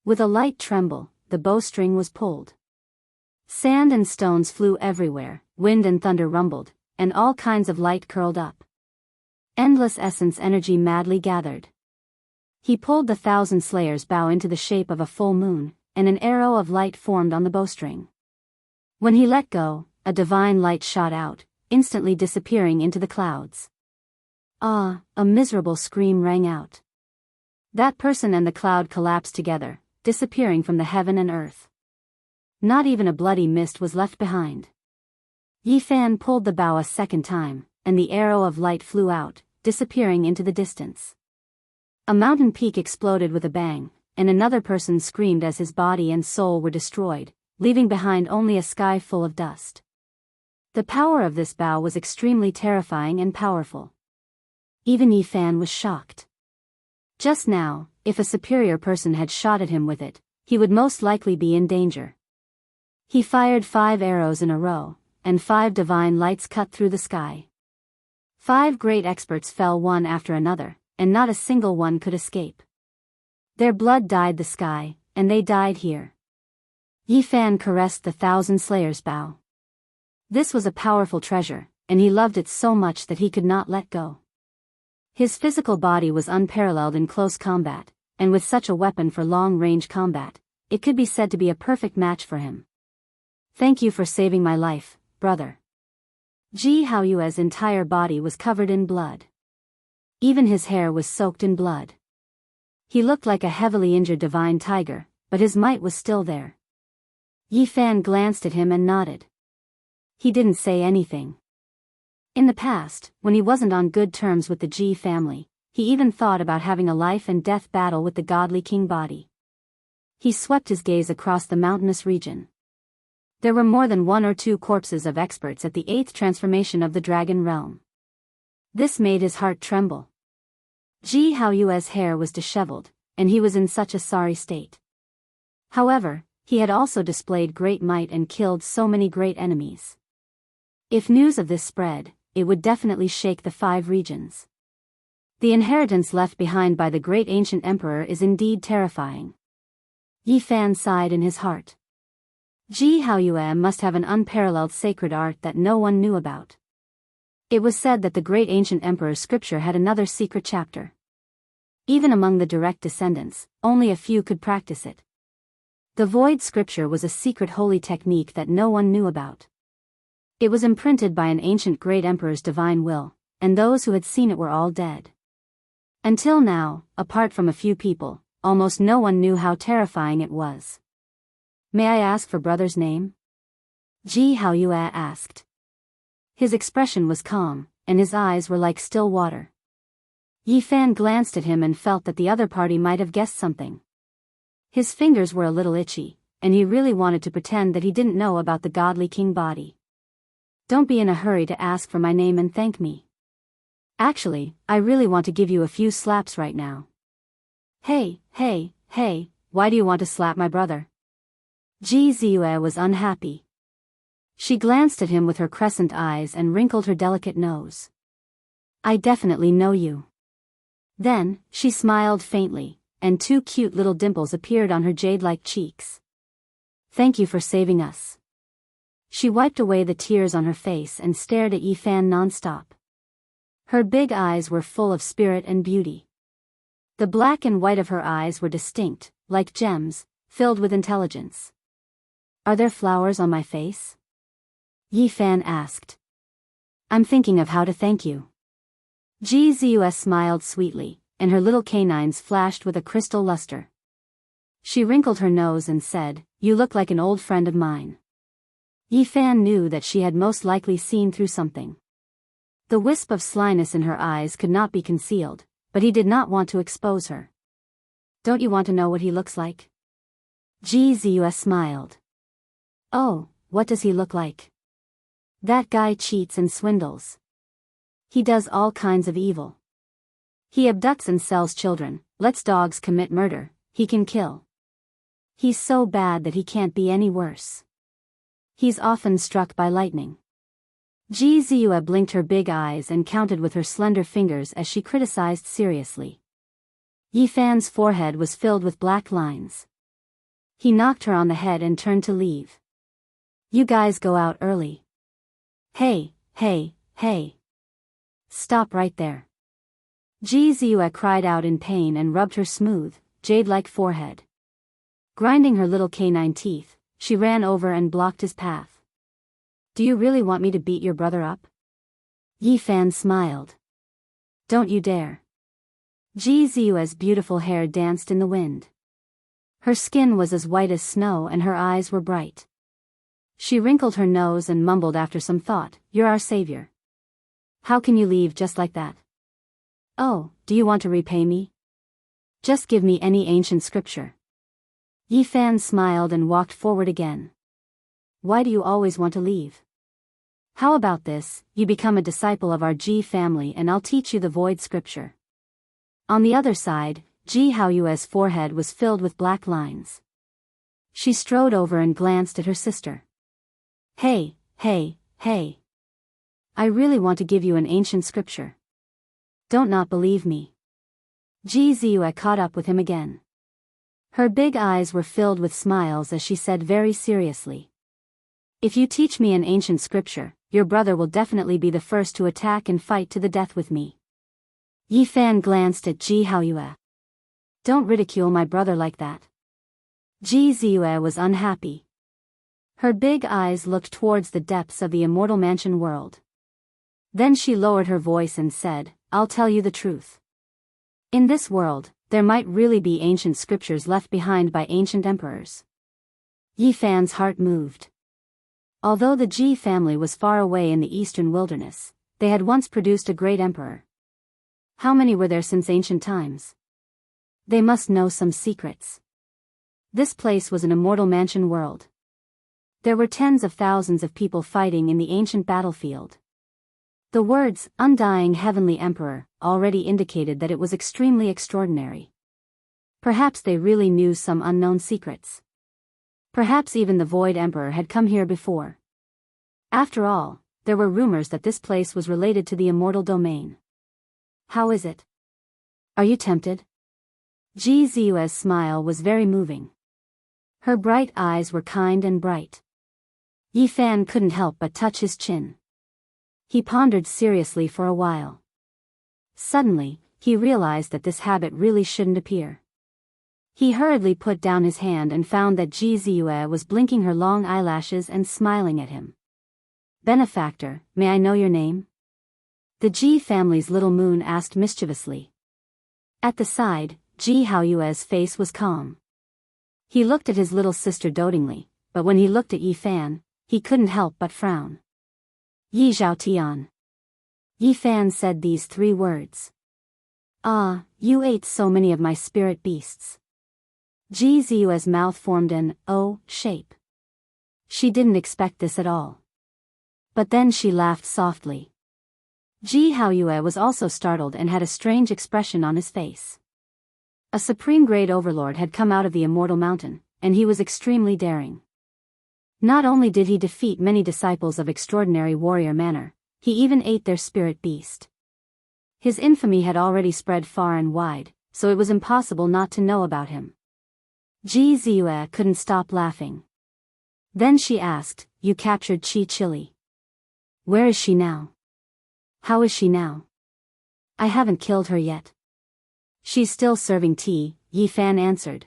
With a light tremble, the bowstring was pulled. Sand and stones flew everywhere, wind and thunder rumbled, and all kinds of light curled up. Endless essence energy madly gathered. He pulled the Thousand Slayers bow into the shape of a full moon, and an arrow of light formed on the bowstring. When he let go, a divine light shot out, instantly disappearing into the clouds. Ah! A miserable scream rang out. That person and the cloud collapsed together, disappearing from the heaven and earth. Not even a bloody mist was left behind. Yifan pulled the bow a second time, and the arrow of light flew out, disappearing into the distance. A mountain peak exploded with a bang, and another person screamed as his body and soul were destroyed, leaving behind only a sky full of dust. The power of this bow was extremely terrifying and powerful. Even Yifan was shocked. Just now, if a superior person had shot at him with it, he would most likely be in danger. He fired 5 arrows in a row, and 5 divine lights cut through the sky. 5 great experts fell one after another, and not a single one could escape. Their blood dyed the sky, and they died here. Yifan caressed the Thousand Slayers bow. This was a powerful treasure, and he loved it so much that he could not let go. His physical body was unparalleled in close combat, and with such a weapon for long-range combat, it could be said to be a perfect match for him. Thank you for saving my life, brother. Ji Haoyue's entire body was covered in blood. Even his hair was soaked in blood. He looked like a heavily injured divine tiger, but his might was still there. Yifan glanced at him and nodded. He didn't say anything. In the past, when he wasn't on good terms with the Ji family, he even thought about having a life and death battle with the godly king body. He swept his gaze across the mountainous region. There were more than 1 or 2 corpses of experts at the 8th transformation of the dragon realm. This made his heart tremble. Ji Haoyue's hair was disheveled, and he was in such a sorry state. However, he had also displayed great might and killed so many great enemies. If news of this spread, it would definitely shake the 5 regions. The inheritance left behind by the great ancient emperor is indeed terrifying. Yi Fan sighed in his heart. Ji Haoyue must have an unparalleled sacred art that no one knew about. It was said that the great ancient emperor's scripture had another secret chapter. Even among the direct descendants, only a few could practice it. The void scripture was a secret holy technique that no one knew about. It was imprinted by an ancient great emperor's divine will, and those who had seen it were all dead. Until now, apart from a few people, almost no one knew how terrifying it was. May I ask for brother's name? Ji Haoyue asked. His expression was calm, and his eyes were like still water. Yi Fan glanced at him and felt that the other party might have guessed something. His fingers were a little itchy, and he really wanted to pretend that he didn't know about the godly king body. Don't be in a hurry to ask for my name and thank me. Actually, I really want to give you a few slaps right now. Hey, why do you want to slap my brother? Ji Ziyue was unhappy. She glanced at him with her crescent eyes and wrinkled her delicate nose. I definitely know you. Then, she smiled faintly, and 2 cute little dimples appeared on her jade-like cheeks. Thank you for saving us. She wiped away the tears on her face and stared at Yi Fan non-stop. Her big eyes were full of spirit and beauty. The black and white of her eyes were distinct, like gems, filled with intelligence. Are there flowers on my face? Yi Fan asked. I'm thinking of how to thank you. Ji Ziyue smiled sweetly, and her little canines flashed with a crystal luster. She wrinkled her nose and said, You look like an old friend of mine. Yi Fan knew that she had most likely seen through something. The wisp of slyness in her eyes could not be concealed, but he did not want to expose her. Don't you want to know what he looks like? Ji Ziyue smiled. Oh, what does he look like? That guy cheats and swindles. He does all kinds of evil. He abducts and sells children, lets dogs commit murder, he can kill. He's so bad that he can't be any worse. He's often struck by lightning. Ji Ziyue blinked her big eyes and counted with her slender fingers as she criticized seriously. Yi Fan's forehead was filled with black lines. He knocked her on the head and turned to leave. You guys go out early. Hey. Stop right there. Ji Ziyue cried out in pain and rubbed her smooth, jade-like forehead. Grinding her little canine teeth, she ran over and blocked his path. Do you really want me to beat your brother up? Yi Fan smiled. Don't you dare. Ji Ziyue's beautiful hair danced in the wind. Her skin was as white as snow and her eyes were bright. She wrinkled her nose and mumbled after some thought, You're our savior. How can you leave just like that? Oh, do you want to repay me? Just give me any ancient scripture. Yi Fan smiled and walked forward again. Why do you always want to leave? How about this, you become a disciple of our Ji family and I'll teach you the void scripture. On the other side, Ji Haoyue's forehead was filled with black lines. She strode over and glanced at her sister. Hey. I really want to give you an ancient scripture. Don't not believe me. Ji Ziyue caught up with him again. Her big eyes were filled with smiles as she said very seriously. If you teach me an ancient scripture, your brother will definitely be the first to attack and fight to the death with me. Yi Fan glanced at Ji Haoyue. Don't ridicule my brother like that. Ji Ziyue was unhappy. Her big eyes looked towards the depths of the immortal mansion world. Then she lowered her voice and said, I'll tell you the truth. In this world, there might really be ancient scriptures left behind by ancient emperors. Yi Fan's heart moved. Although the Ji family was far away in the eastern wilderness, they had once produced a great emperor. How many were there since ancient times? They must know some secrets. This place was an immortal mansion world. There were tens of thousands of people fighting in the ancient battlefield. The words, Undying Heavenly Emperor, already indicated that it was extremely extraordinary. Perhaps they really knew some unknown secrets. Perhaps even the Void Emperor had come here before. After all, there were rumors that this place was related to the immortal domain. How is it? Are you tempted? Ji Ziyue's smile was very moving. Her bright eyes were kind and bright. Yi Fan couldn't help but touch his chin. He pondered seriously for a while. Suddenly, he realized that this habit really shouldn't appear. He hurriedly put down his hand and found that Ji Ziyue was blinking her long eyelashes and smiling at him. Benefactor, may I know your name? The Ji family's little moon asked mischievously. At the side, Ji Haoyue's face was calm. He looked at his little sister dotingly, but when he looked at Yi Fan, he couldn't help but frown. Yi Zhao Tian. Yi Fan said these 3 words. Ah, you ate so many of my spirit beasts. Ji Ziyue's mouth formed an O shape. She didn't expect this at all. But then she laughed softly. Ji Haoyue was also startled and had a strange expression on his face. A supreme grade overlord had come out of the immortal mountain, and he was extremely daring. Not only did he defeat many disciples of extraordinary warrior manner, he even ate their spirit beast. His infamy had already spread far and wide, so it was impossible not to know about him. Ji Ziyue couldn't stop laughing. Then she asked, you captured Qi Chili. Where is she now? How is she now? I haven't killed her yet. She's still serving tea, Yi Fan answered.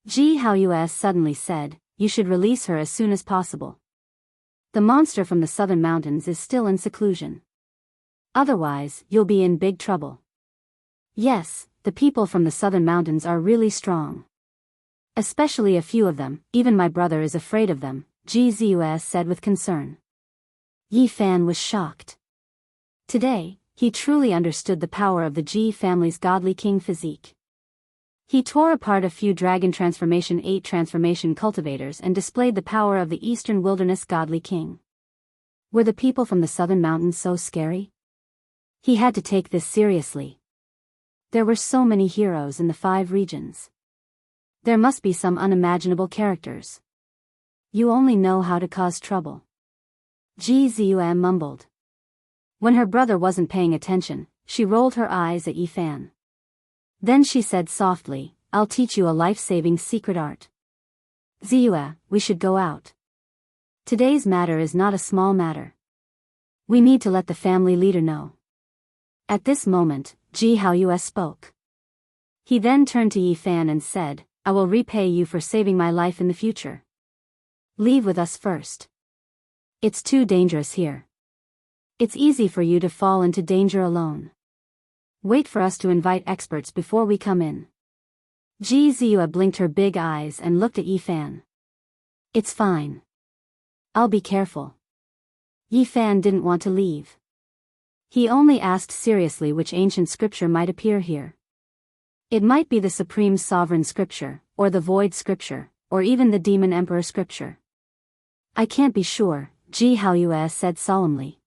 Ji Haoyue suddenly said, you should release her as soon as possible. The monster from the southern mountains is still in seclusion. Otherwise, you'll be in big trouble. Yes, the people from the southern mountains are really strong. Especially a few of them, even my brother is afraid of them, Ji Ziyue said with concern. Yi Fan was shocked. Today, he truly understood the power of the Ji family's godly king physique. He tore apart a few Dragon Transformation 8 transformation cultivators and displayed the power of the Eastern Wilderness godly king. Were the people from the southern mountains so scary? He had to take this seriously. There were so many heroes in the 5 regions. There must be some unimaginable characters. You only know how to cause trouble. Ji Ziyue mumbled. When her brother wasn't paying attention, she rolled her eyes at Yi Fan. Then she said softly, I'll teach you a life-saving secret art. Ziyue, we should go out. Today's matter is not a small matter. We need to let the family leader know. At this moment, Ji Haoyue spoke. He then turned to Yi Fan and said, I will repay you for saving my life in the future. Leave with us first. It's too dangerous here. It's easy for you to fall into danger alone. Wait for us to invite experts before we come in. Ji Ziyue blinked her big eyes and looked at Yi Fan. It's fine. I'll be careful. Yi Fan didn't want to leave. He only asked seriously which ancient scripture might appear here. It might be the Supreme Sovereign Scripture, or the Void Scripture, or even the Demon Emperor Scripture. I can't be sure, Ji Haoyue said solemnly.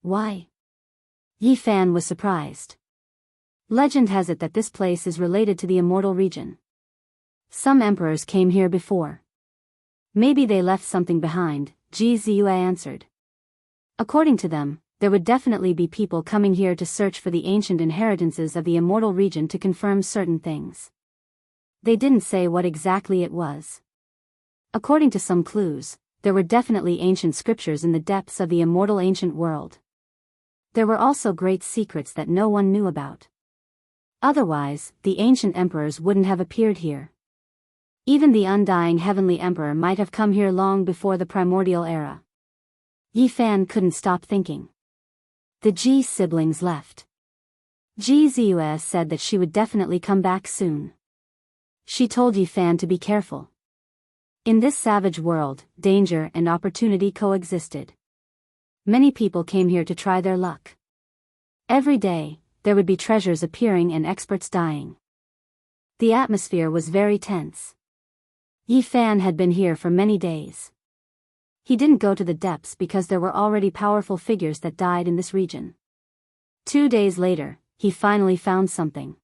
Why? Yi Fan was surprised. Legend has it that this place is related to the immortal region. Some emperors came here before. Maybe they left something behind, Ji Ziyue answered. According to them, there would definitely be people coming here to search for the ancient inheritances of the immortal region to confirm certain things. They didn't say what exactly it was. According to some clues, there were definitely ancient scriptures in the depths of the immortal ancient world. There were also great secrets that no one knew about. Otherwise, the ancient emperors wouldn't have appeared here. Even the undying heavenly emperor might have come here long before the primordial era. Yi Fan couldn't stop thinking. The Ji siblings left. Ji Ziyue said that she would definitely come back soon. She told Yi Fan to be careful. In this savage world, danger and opportunity coexisted. Many people came here to try their luck. Every day, there would be treasures appearing and experts dying. The atmosphere was very tense. Yi Fan had been here for many days. He didn't go to the depths because there were already powerful figures that died in this region. 2 days later, he finally found something.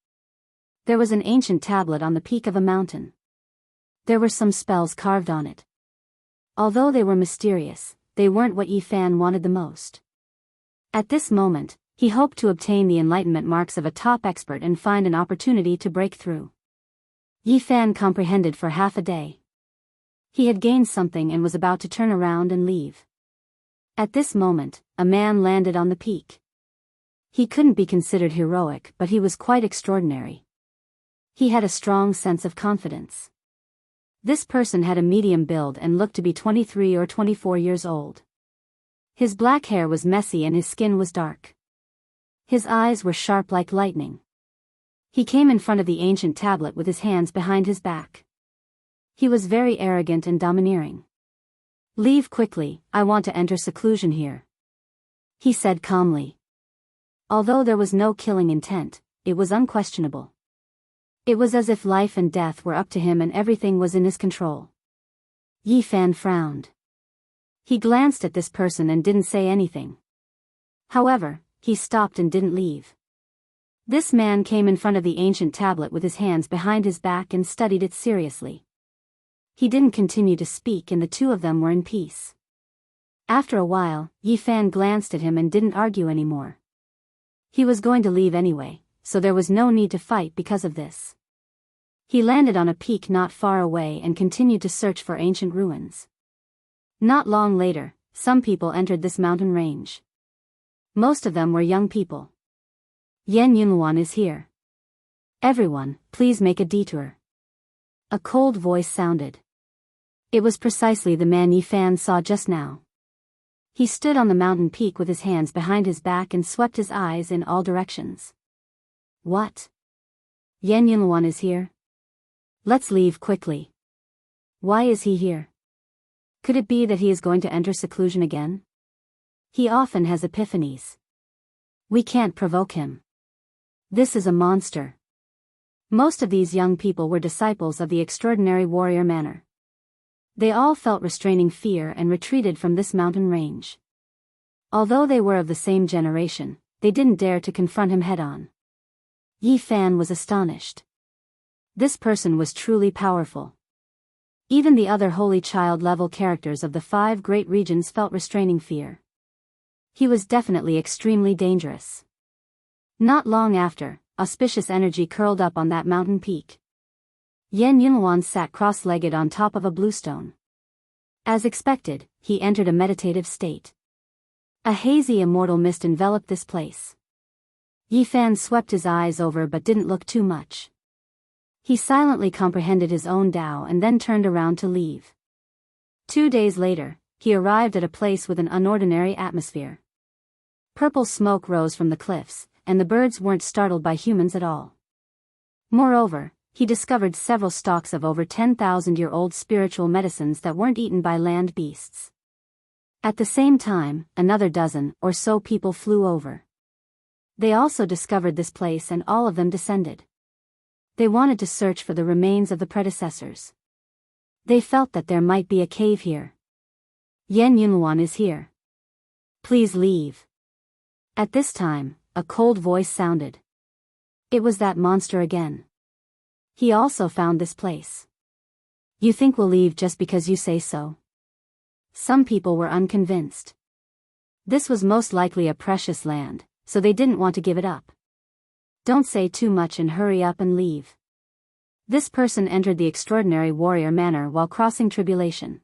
There was an ancient tablet on the peak of a mountain. There were some spells carved on it. Although they were mysterious, they weren't what Yi Fan wanted the most. At this moment, he hoped to obtain the enlightenment marks of a top expert and find an opportunity to break through. Yi Fan comprehended for half a day. He had gained something and was about to turn around and leave. At this moment, a man landed on the peak. He couldn't be considered heroic, but he was quite extraordinary. He had a strong sense of confidence. This person had a medium build and looked to be 23 or 24 years old. His black hair was messy and his skin was dark. His eyes were sharp like lightning. He came in front of the ancient tablet with his hands behind his back. He was very arrogant and domineering. "Leave quickly, I want to enter seclusion here," he said calmly. Although there was no killing intent, it was unquestionable. It was as if life and death were up to him and everything was in his control. Yi Fan frowned. He glanced at this person and didn't say anything. However, he stopped and didn't leave. This man came in front of the ancient tablet with his hands behind his back and studied it seriously. He didn't continue to speak and the two of them were in peace. After a while, Yi Fan glanced at him and didn't argue anymore. He was going to leave anyway, so there was no need to fight because of this. He landed on a peak not far away and continued to search for ancient ruins. Not long later, some people entered this mountain range. Most of them were young people. "Yan Yunluan is here. Everyone, please make a detour." A cold voice sounded. It was precisely the man Yi Fan saw just now. He stood on the mountain peak with his hands behind his back and swept his eyes in all directions. "What? Yan Yunluan is here? Let's leave quickly. Why is he here? Could it be that he is going to enter seclusion again? He often has epiphanies. We can't provoke him. This is a monster." Most of these young people were disciples of the extraordinary warrior manner. They all felt restraining fear and retreated from this mountain range. Although they were of the same generation, they didn't dare to confront him head-on. Yi Fan was astonished. This person was truly powerful. Even the other holy child-level characters of the 5 great regions felt restraining fear. He was definitely extremely dangerous. Not long after, auspicious energy curled up on that mountain peak. Yan Yunluan sat cross-legged on top of a bluestone. As expected, he entered a meditative state. A hazy immortal mist enveloped this place. Yi Fan swept his eyes over but didn't look too much. He silently comprehended his own Tao and then turned around to leave. 2 days later, he arrived at a place with an unordinary atmosphere. Purple smoke rose from the cliffs, and the birds weren't startled by humans at all. Moreover, he discovered several stalks of over 10,000-year-old spiritual medicines that weren't eaten by land beasts. At the same time, another dozen or so people flew over. They also discovered this place and all of them descended. They wanted to search for the remains of the predecessors. They felt that there might be a cave here. "Yan Yunluan is here. Please leave." At this time, a cold voice sounded. It was that monster again. He also found this place. "You think we'll leave just because you say so?" Some people were unconvinced. This was most likely a precious land, so they didn't want to give it up. "Don't say too much and hurry up and leave." This person entered the extraordinary warrior manner while crossing tribulation.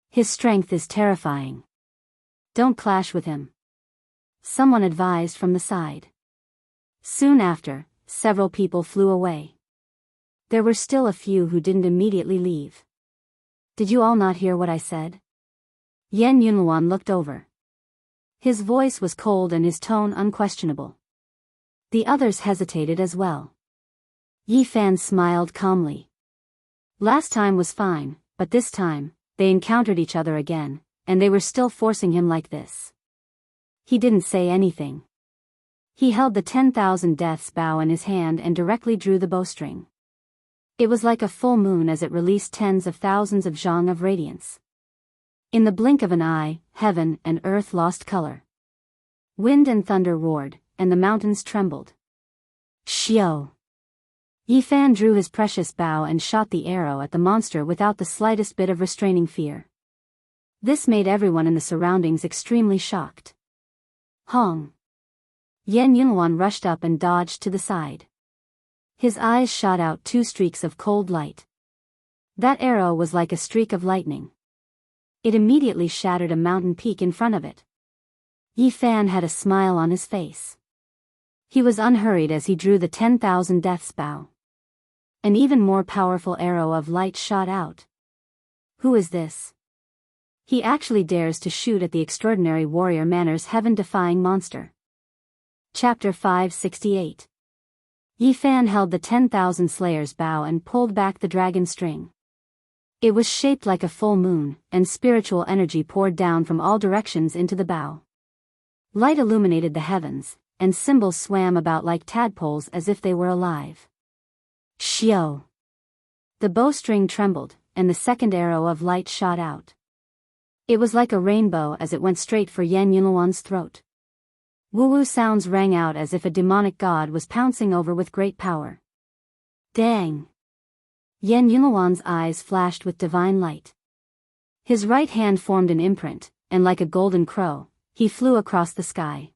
"His strength is terrifying. Don't clash with him," someone advised from the side. Soon after, several people flew away. There were still a few who didn't immediately leave. "Did you all not hear what I said?" Yan Yunluan looked over. His voice was cold and his tone unquestionable. The others hesitated as well. Yi Fan smiled calmly. Last time was fine, but this time, they encountered each other again, and they were still forcing him like this. He didn't say anything. He held the 10,000 deaths bow in his hand and directly drew the bowstring. It was like a full moon as it released tens of thousands of zhang of radiance. In the blink of an eye, heaven and earth lost color. Wind and thunder roared, and the mountains trembled. "Xiao!" Yi Fan drew his precious bow and shot the arrow at the monster without the slightest bit of restraining fear. This made everyone in the surroundings extremely shocked. Hong! Yan Yunluan rushed up and dodged to the side. His eyes shot out two streaks of cold light. That arrow was like a streak of lightning. It immediately shattered a mountain peak in front of it. Yi Fan had a smile on his face. He was unhurried as he drew the 10,000 Death's Bow. An even more powerful arrow of light shot out. Who is this? He actually dares to shoot at the extraordinary warrior Manor's heaven-defying monster. Chapter 568. Yi Fan held the 10,000 Slayer's bow and pulled back the dragon string. It was shaped like a full moon, and spiritual energy poured down from all directions into the bow. Light illuminated the heavens, and symbols swam about like tadpoles as if they were alive. Xiao! The bowstring trembled, and the second arrow of light shot out. It was like a rainbow as it went straight for Yan Yunluan's throat. Woo-woo sounds rang out as if a demonic god was pouncing over with great power. Dang! Yan Yunluan's eyes flashed with divine light. His right hand formed an imprint, and like a golden crow, he flew across the sky.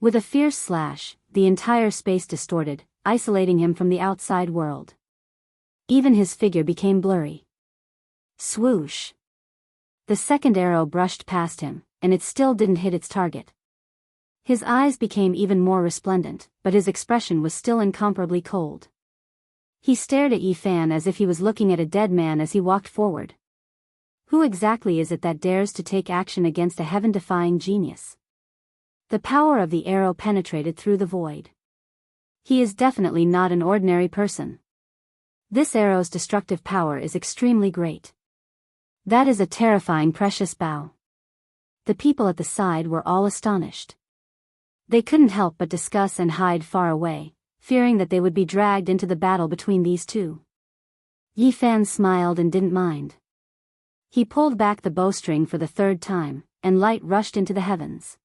With a fierce slash, the entire space distorted, isolating him from the outside world. Even his figure became blurry. Swoosh! The second arrow brushed past him, and it still didn't hit its target. His eyes became even more resplendent, but his expression was still incomparably cold. He stared at Yi Fan as if he was looking at a dead man as he walked forward. Who exactly is it that dares to take action against a heaven-defying genius? The power of the arrow penetrated through the void. He is definitely not an ordinary person. This arrow's destructive power is extremely great. That is a terrifying precious bow. The people at the side were all astonished. They couldn't help but discuss and hide far away, fearing that they would be dragged into the battle between these two. Yi Fan smiled and didn't mind. He pulled back the bowstring for the third time, and light rushed into the heavens.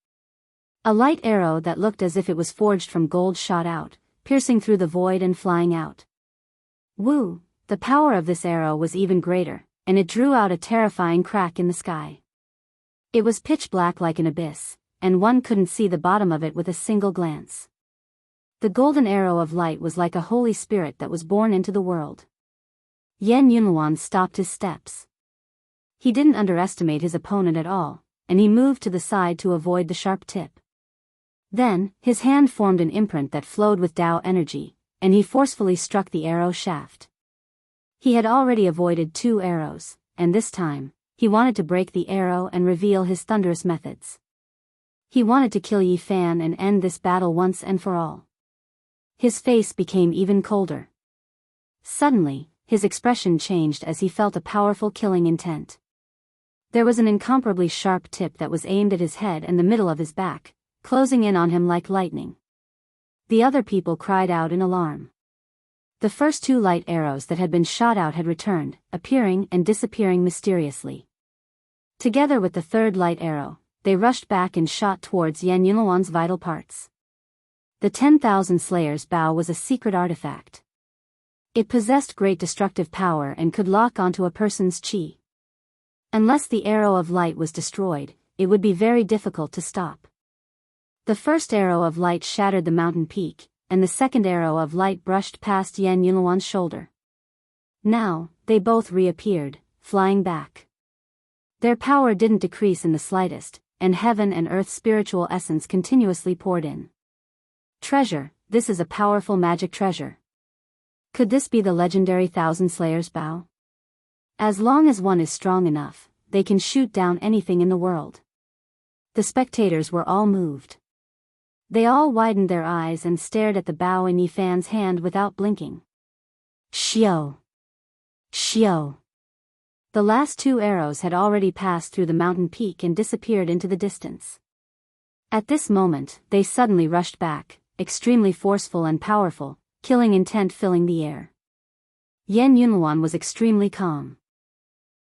A light arrow that looked as if it was forged from gold shot out, piercing through the void and flying out. Woo! The power of this arrow was even greater, and it drew out a terrifying crack in the sky. It was pitch black like an abyss, and one couldn't see the bottom of it with a single glance. The golden arrow of light was like a holy spirit that was born into the world. Yan Yunluan stopped his steps. He didn't underestimate his opponent at all, and he moved to the side to avoid the sharp tip. Then, his hand formed an imprint that flowed with Tao energy, and he forcefully struck the arrow shaft. He had already avoided 2 arrows, and this time, he wanted to break the arrow and reveal his thunderous methods. He wanted to kill Yi Fan and end this battle once and for all. His face became even colder. Suddenly, his expression changed as he felt a powerful killing intent. There was an incomparably sharp tip that was aimed at his head and the middle of his back, closing in on him like lightning. The other people cried out in alarm. The first 2 light arrows that had been shot out had returned, appearing and disappearing mysteriously. Together with the third light arrow, they rushed back and shot towards Yan Yunluan's vital parts. The 10,000 Slayer's bow was a secret artifact. It possessed great destructive power and could lock onto a person's chi. Unless the arrow of light was destroyed, it would be very difficult to stop. The first arrow of light shattered the mountain peak, and the second arrow of light brushed past Yan Yunluan's shoulder. Now, they both reappeared, flying back. Their power didn't decrease in the slightest, and heaven and earth's spiritual essence continuously poured in. Treasure, this is a powerful magic treasure. Could this be the legendary Thousand Slayer's bow? As long as one is strong enough, they can shoot down anything in the world. The spectators were all moved. They all widened their eyes and stared at the bow in Yi Fan's hand without blinking. Xiao! Xiao! The last 2 arrows had already passed through the mountain peak and disappeared into the distance. At this moment, they suddenly rushed back, extremely forceful and powerful, killing intent filling the air. Yan Yunluan was extremely calm.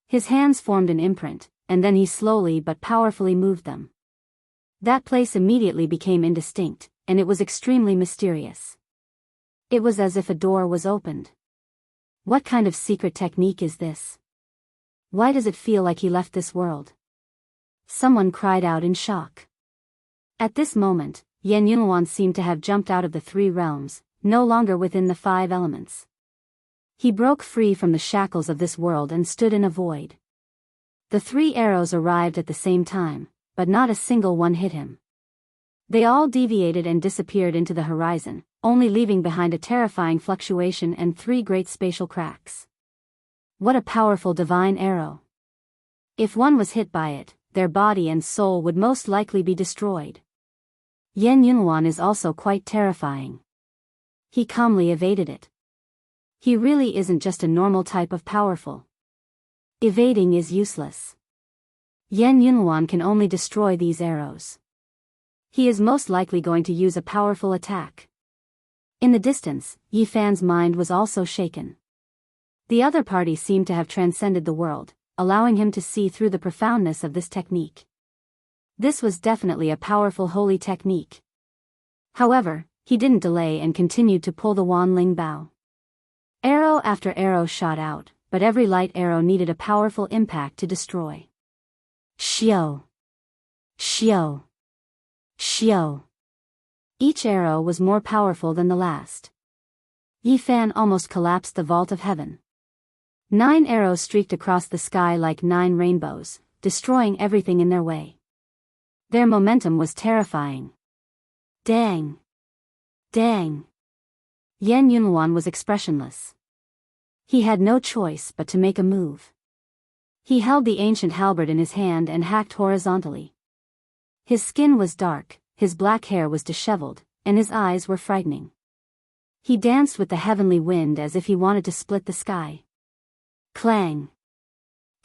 His hands formed an imprint, and then he slowly but powerfully moved them. That place immediately became indistinct, and it was extremely mysterious. It was as if a door was opened. What kind of secret technique is this? Why does it feel like he left this world? Someone cried out in shock. At this moment, Yan Yunhuan seemed to have jumped out of the three realms, no longer within the five elements. He broke free from the shackles of this world and stood in a void. The three arrows arrived at the same time, but not a single one hit him. They all deviated and disappeared into the horizon, only leaving behind a terrifying fluctuation and three great spatial cracks. What a powerful divine arrow! If one was hit by it, their body and soul would most likely be destroyed. Yan Yunhuan is also quite terrifying. He calmly evaded it. He really isn't just a normal type of powerful. Evading is useless. Yan Yunhuan can only destroy these arrows. He is most likely going to use a powerful attack. In the distance, Yi Fan's mind was also shaken. The other party seemed to have transcended the world, allowing him to see through the profoundness of this technique. This was definitely a powerful holy technique. However, he didn't delay and continued to pull the Wanling bow. Arrow after arrow shot out, but every light arrow needed a powerful impact to destroy. Xiao! Xiao! Xiao! Each arrow was more powerful than the last. Yi Fan almost collapsed the vault of heaven. 9 arrows streaked across the sky like 9 rainbows, destroying everything in their way. Their momentum was terrifying. Dang! Dang! Yan Yunhuan was expressionless. He had no choice but to make a move. He held the ancient halberd in his hand and hacked horizontally. His skin was dark, his black hair was disheveled, and his eyes were frightening. He danced with the heavenly wind as if he wanted to split the sky. Clang!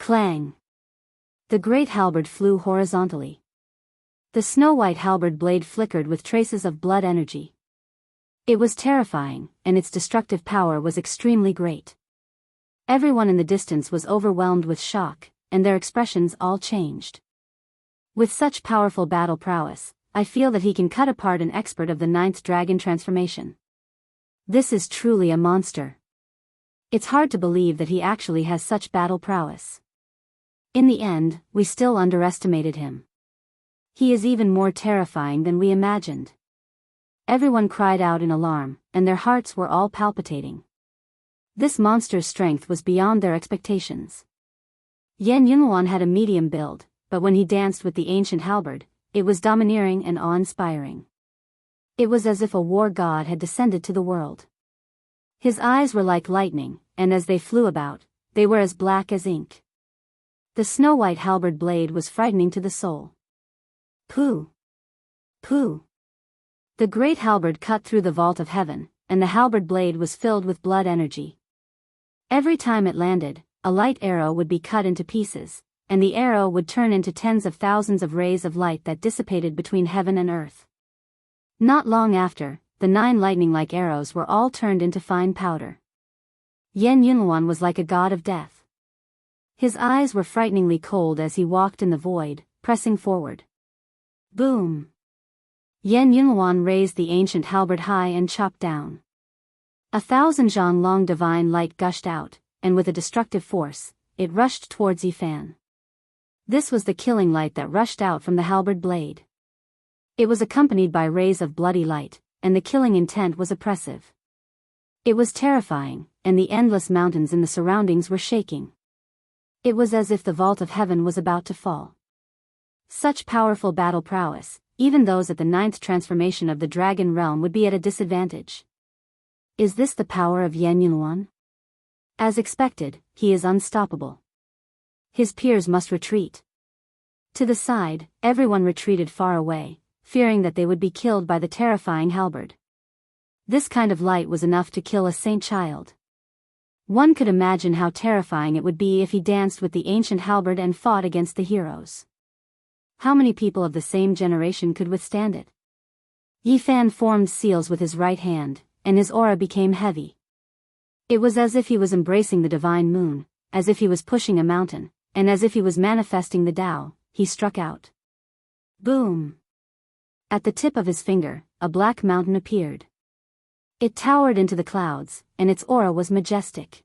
Clang! The great halberd flew horizontally. The snow-white halberd blade flickered with traces of blood energy. It was terrifying, and its destructive power was extremely great. Everyone in the distance was overwhelmed with shock, and their expressions all changed. With such powerful battle prowess, I feel that he can cut apart an expert of the 9th dragon transformation. This is truly a monster. It's hard to believe that he actually has such battle prowess. In the end, we still underestimated him. He is even more terrifying than we imagined. Everyone cried out in alarm, and their hearts were all palpitating. This monster's strength was beyond their expectations. Yan Yunhuan had a medium build, but when he danced with the ancient halberd, it was domineering and awe-inspiring. It was as if a war god had descended to the world. His eyes were like lightning, and as they flew about, they were as black as ink. The snow-white halberd blade was frightening to the soul. Pooh! Pooh! The great halberd cut through the vault of heaven, and the halberd blade was filled with blood energy. Every time it landed, a light arrow would be cut into pieces, and the arrow would turn into tens of thousands of rays of light that dissipated between heaven and earth. Not long after, the 9 lightning-like arrows were all turned into fine powder. Yan Yunhuan was like a god of death. His eyes were frighteningly cold as he walked in the void, pressing forward. Boom! Yan Yunhuan raised the ancient halberd high and chopped down. 1,000 zhang long divine light gushed out, and with a destructive force, it rushed towards Yi Fan. This was the killing light that rushed out from the halberd blade. It was accompanied by rays of bloody light, and the killing intent was oppressive. It was terrifying, and the endless mountains in the surroundings were shaking. It was as if the vault of heaven was about to fall. Such powerful battle prowess, even those at the 9th transformation of the dragon realm would be at a disadvantage. Is this the power of Yan Yunhuan? As expected, he is unstoppable. His peers must retreat. To the side, everyone retreated far away, fearing that they would be killed by the terrifying halberd. This kind of light was enough to kill a saint child. One could imagine how terrifying it would be if he danced with the ancient halberd and fought against the heroes. How many people of the same generation could withstand it? Yi Fan formed seals with his right hand, and his aura became heavy. It was as if he was embracing the divine moon, as if he was pushing a mountain, and as if he was manifesting the Tao. He struck out. Boom! At the tip of his finger, a black mountain appeared. It towered into the clouds, and its aura was majestic.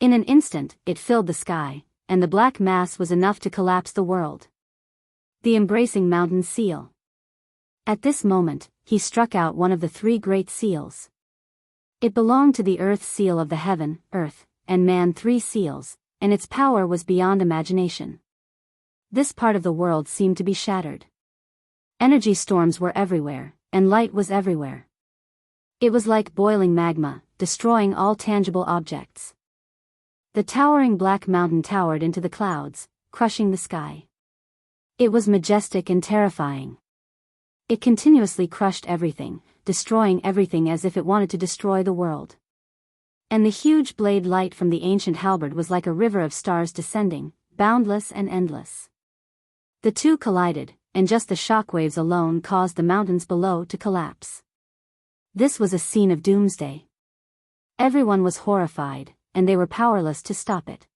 In an instant, it filled the sky, and the black mass was enough to collapse the world. The embracing mountain seal. At this moment, he struck out one of the three great seals. It belonged to the earth seal of the heaven, earth, and man, three seals, and its power was beyond imagination. This part of the world seemed to be shattered. Energy storms were everywhere, and light was everywhere. It was like boiling magma, destroying all tangible objects. The towering black mountain towered into the clouds, crushing the sky. It was majestic and terrifying. It continuously crushed everything, destroying everything as if it wanted to destroy the world. And the huge blade light from the ancient halberd was like a river of stars descending, boundless and endless. The two collided, and just the shockwaves alone caused the mountains below to collapse. This was a scene of doomsday. Everyone was horrified, and they were powerless to stop it.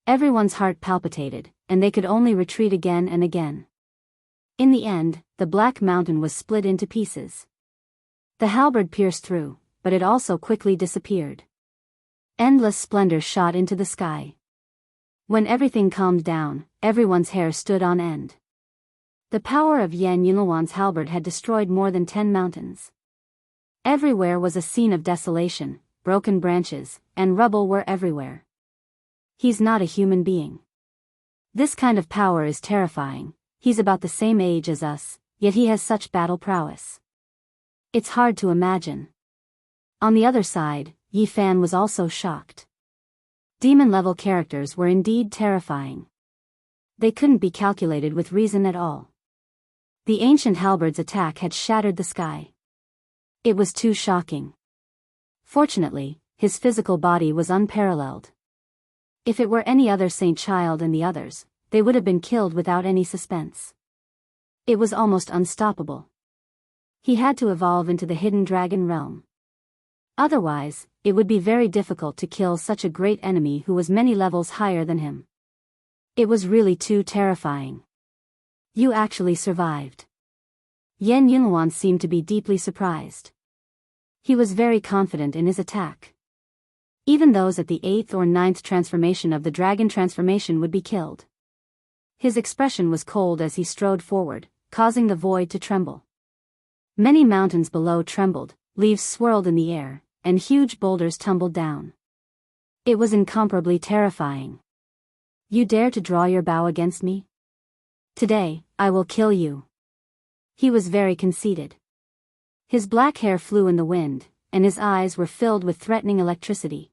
Everyone's heart palpitated, and they could only retreat again and again. In the end, the black mountain was split into pieces. The halberd pierced through, but it also quickly disappeared. Endless splendor shot into the sky. When everything calmed down, everyone's hair stood on end. The power of Yan Yunluan's halberd had destroyed more than 10 mountains. Everywhere was a scene of desolation, broken branches, and rubble were everywhere. He's not a human being. This kind of power is terrifying. He's about the same age as us, yet he has such battle prowess. It's hard to imagine. On the other side, Yi Fan was also shocked. Demon-level characters were indeed terrifying. They couldn't be calculated with reason at all. The ancient halberd's attack had shattered the sky. It was too shocking. Fortunately, his physical body was unparalleled. If it were any other saint child and the others, they would have been killed without any suspense. It was almost unstoppable. He had to evolve into the hidden dragon realm. Otherwise, it would be very difficult to kill such a great enemy who was many levels higher than him. It was really too terrifying. You actually survived. Yan Yunluan seemed to be deeply surprised. He was very confident in his attack. Even those at the 8th or 9th transformation of the dragon transformation would be killed. His expression was cold as he strode forward, causing the void to tremble. Many mountains below trembled, leaves swirled in the air, and huge boulders tumbled down. It was incomparably terrifying. You dare to draw your bow against me? Today, I will kill you. He was very conceited. His black hair flew in the wind, and his eyes were filled with threatening electricity.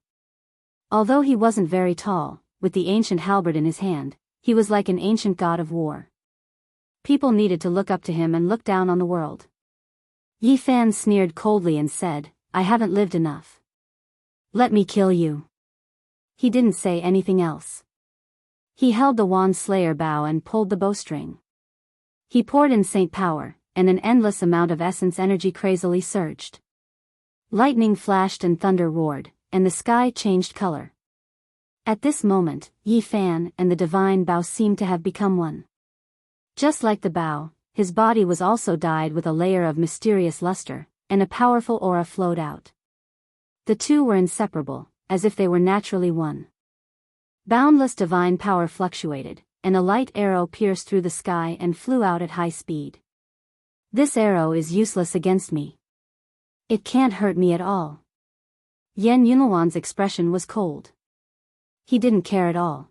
Although he wasn't very tall, with the ancient halberd in his hand, he was like an ancient god of war. People needed to look up to him and look down on the world. Yi Fan sneered coldly and said, "I haven't lived enough. Let me kill you." He didn't say anything else. He held the wand slayer bow and pulled the bowstring. He poured in saint power, and an endless amount of essence energy crazily surged. Lightning flashed and thunder roared, and the sky changed color. At this moment, Yi Fan and the divine bow seemed to have become one. Just like the bow, his body was also dyed with a layer of mysterious luster, and a powerful aura flowed out. The two were inseparable, as if they were naturally one. Boundless divine power fluctuated, and a light arrow pierced through the sky and flew out at high speed. This arrow is useless against me. It can't hurt me at all. Yan Yunluan's expression was cold. He didn't care at all.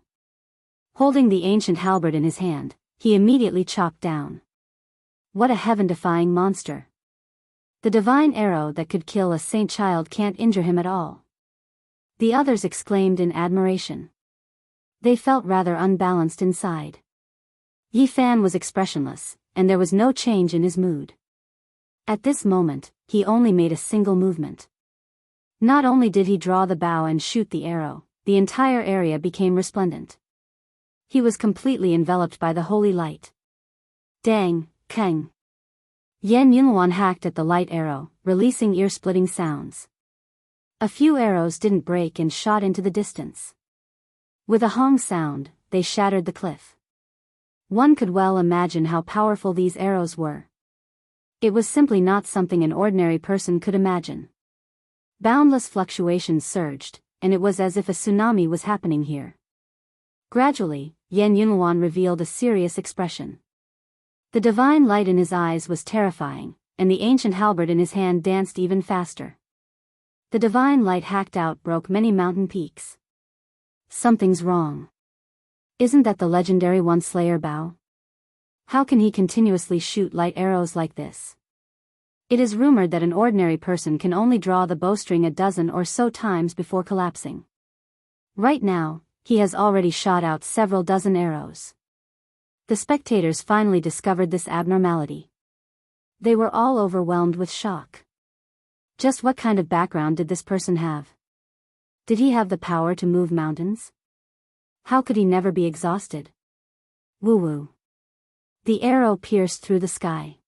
Holding the ancient halberd in his hand, he immediately chopped down. What a heaven-defying monster. The divine arrow that could kill a saint child can't injure him at all. The others exclaimed in admiration. They felt rather unbalanced inside. Yi Fan was expressionless, and there was no change in his mood. At this moment, he only made a single movement. Not only did he draw the bow and shoot the arrow, the entire area became resplendent. He was completely enveloped by the holy light. Dang, Kang. Yan Yunluan hacked at the light arrow, releasing ear-splitting sounds. A few arrows didn't break and shot into the distance. With a hong sound, they shattered the cliff. One could well imagine how powerful these arrows were. It was simply not something an ordinary person could imagine. Boundless fluctuations surged, and it was as if a tsunami was happening here. Gradually, Yan Yunluan revealed a serious expression. The divine light in his eyes was terrifying, and the ancient halberd in his hand danced even faster. The divine light hacked out broke many mountain peaks. Something's wrong. Isn't that the legendary One-Slayer Bao? How can he continuously shoot light arrows like this? It is rumored that an ordinary person can only draw the bowstring a dozen or so times before collapsing. Right now, he has already shot out several dozen arrows. The spectators finally discovered this abnormality. They were all overwhelmed with shock. Just what kind of background did this person have? Did he have the power to move mountains? How could he never be exhausted? Woo-woo. The arrow pierced through the sky.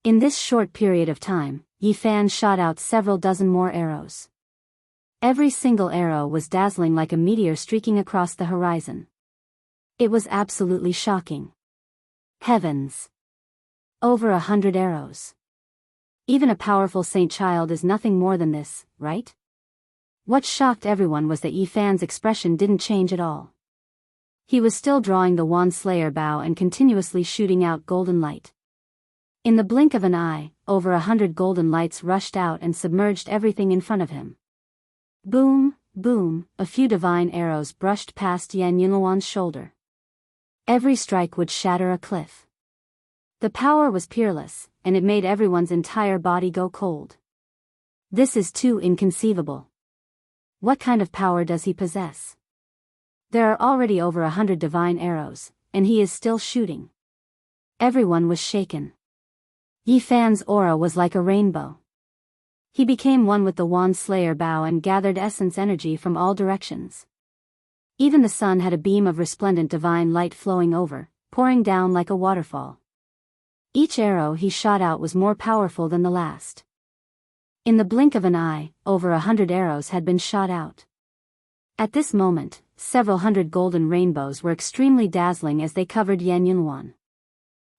In this short period of time, Yi Fan shot out several dozen more arrows. Every single arrow was dazzling like a meteor streaking across the horizon. It was absolutely shocking. Heavens! Over 100 arrows. Even a powerful saint child is nothing more than this, right? What shocked everyone was that Yi Fan's expression didn't change at all. He was still drawing the One-Slayer Bao and continuously shooting out golden light. In the blink of an eye, over 100 golden lights rushed out and submerged everything in front of him. Boom, boom, a few divine arrows brushed past Yan Yunluan's shoulder. Every strike would shatter a cliff. The power was peerless, and it made everyone's entire body go cold. This is too inconceivable. What kind of power does he possess? There are already over 100 divine arrows, and he is still shooting. Everyone was shaken. Yi Fan's aura was like a rainbow. He became one with the One-Slayer Bao and gathered essence energy from all directions. Even the sun had a beam of resplendent divine light flowing over, pouring down like a waterfall. Each arrow he shot out was more powerful than the last. In the blink of an eye, over 100 arrows had been shot out. At this moment, several hundred golden rainbows were extremely dazzling as they covered Yan Yunluan.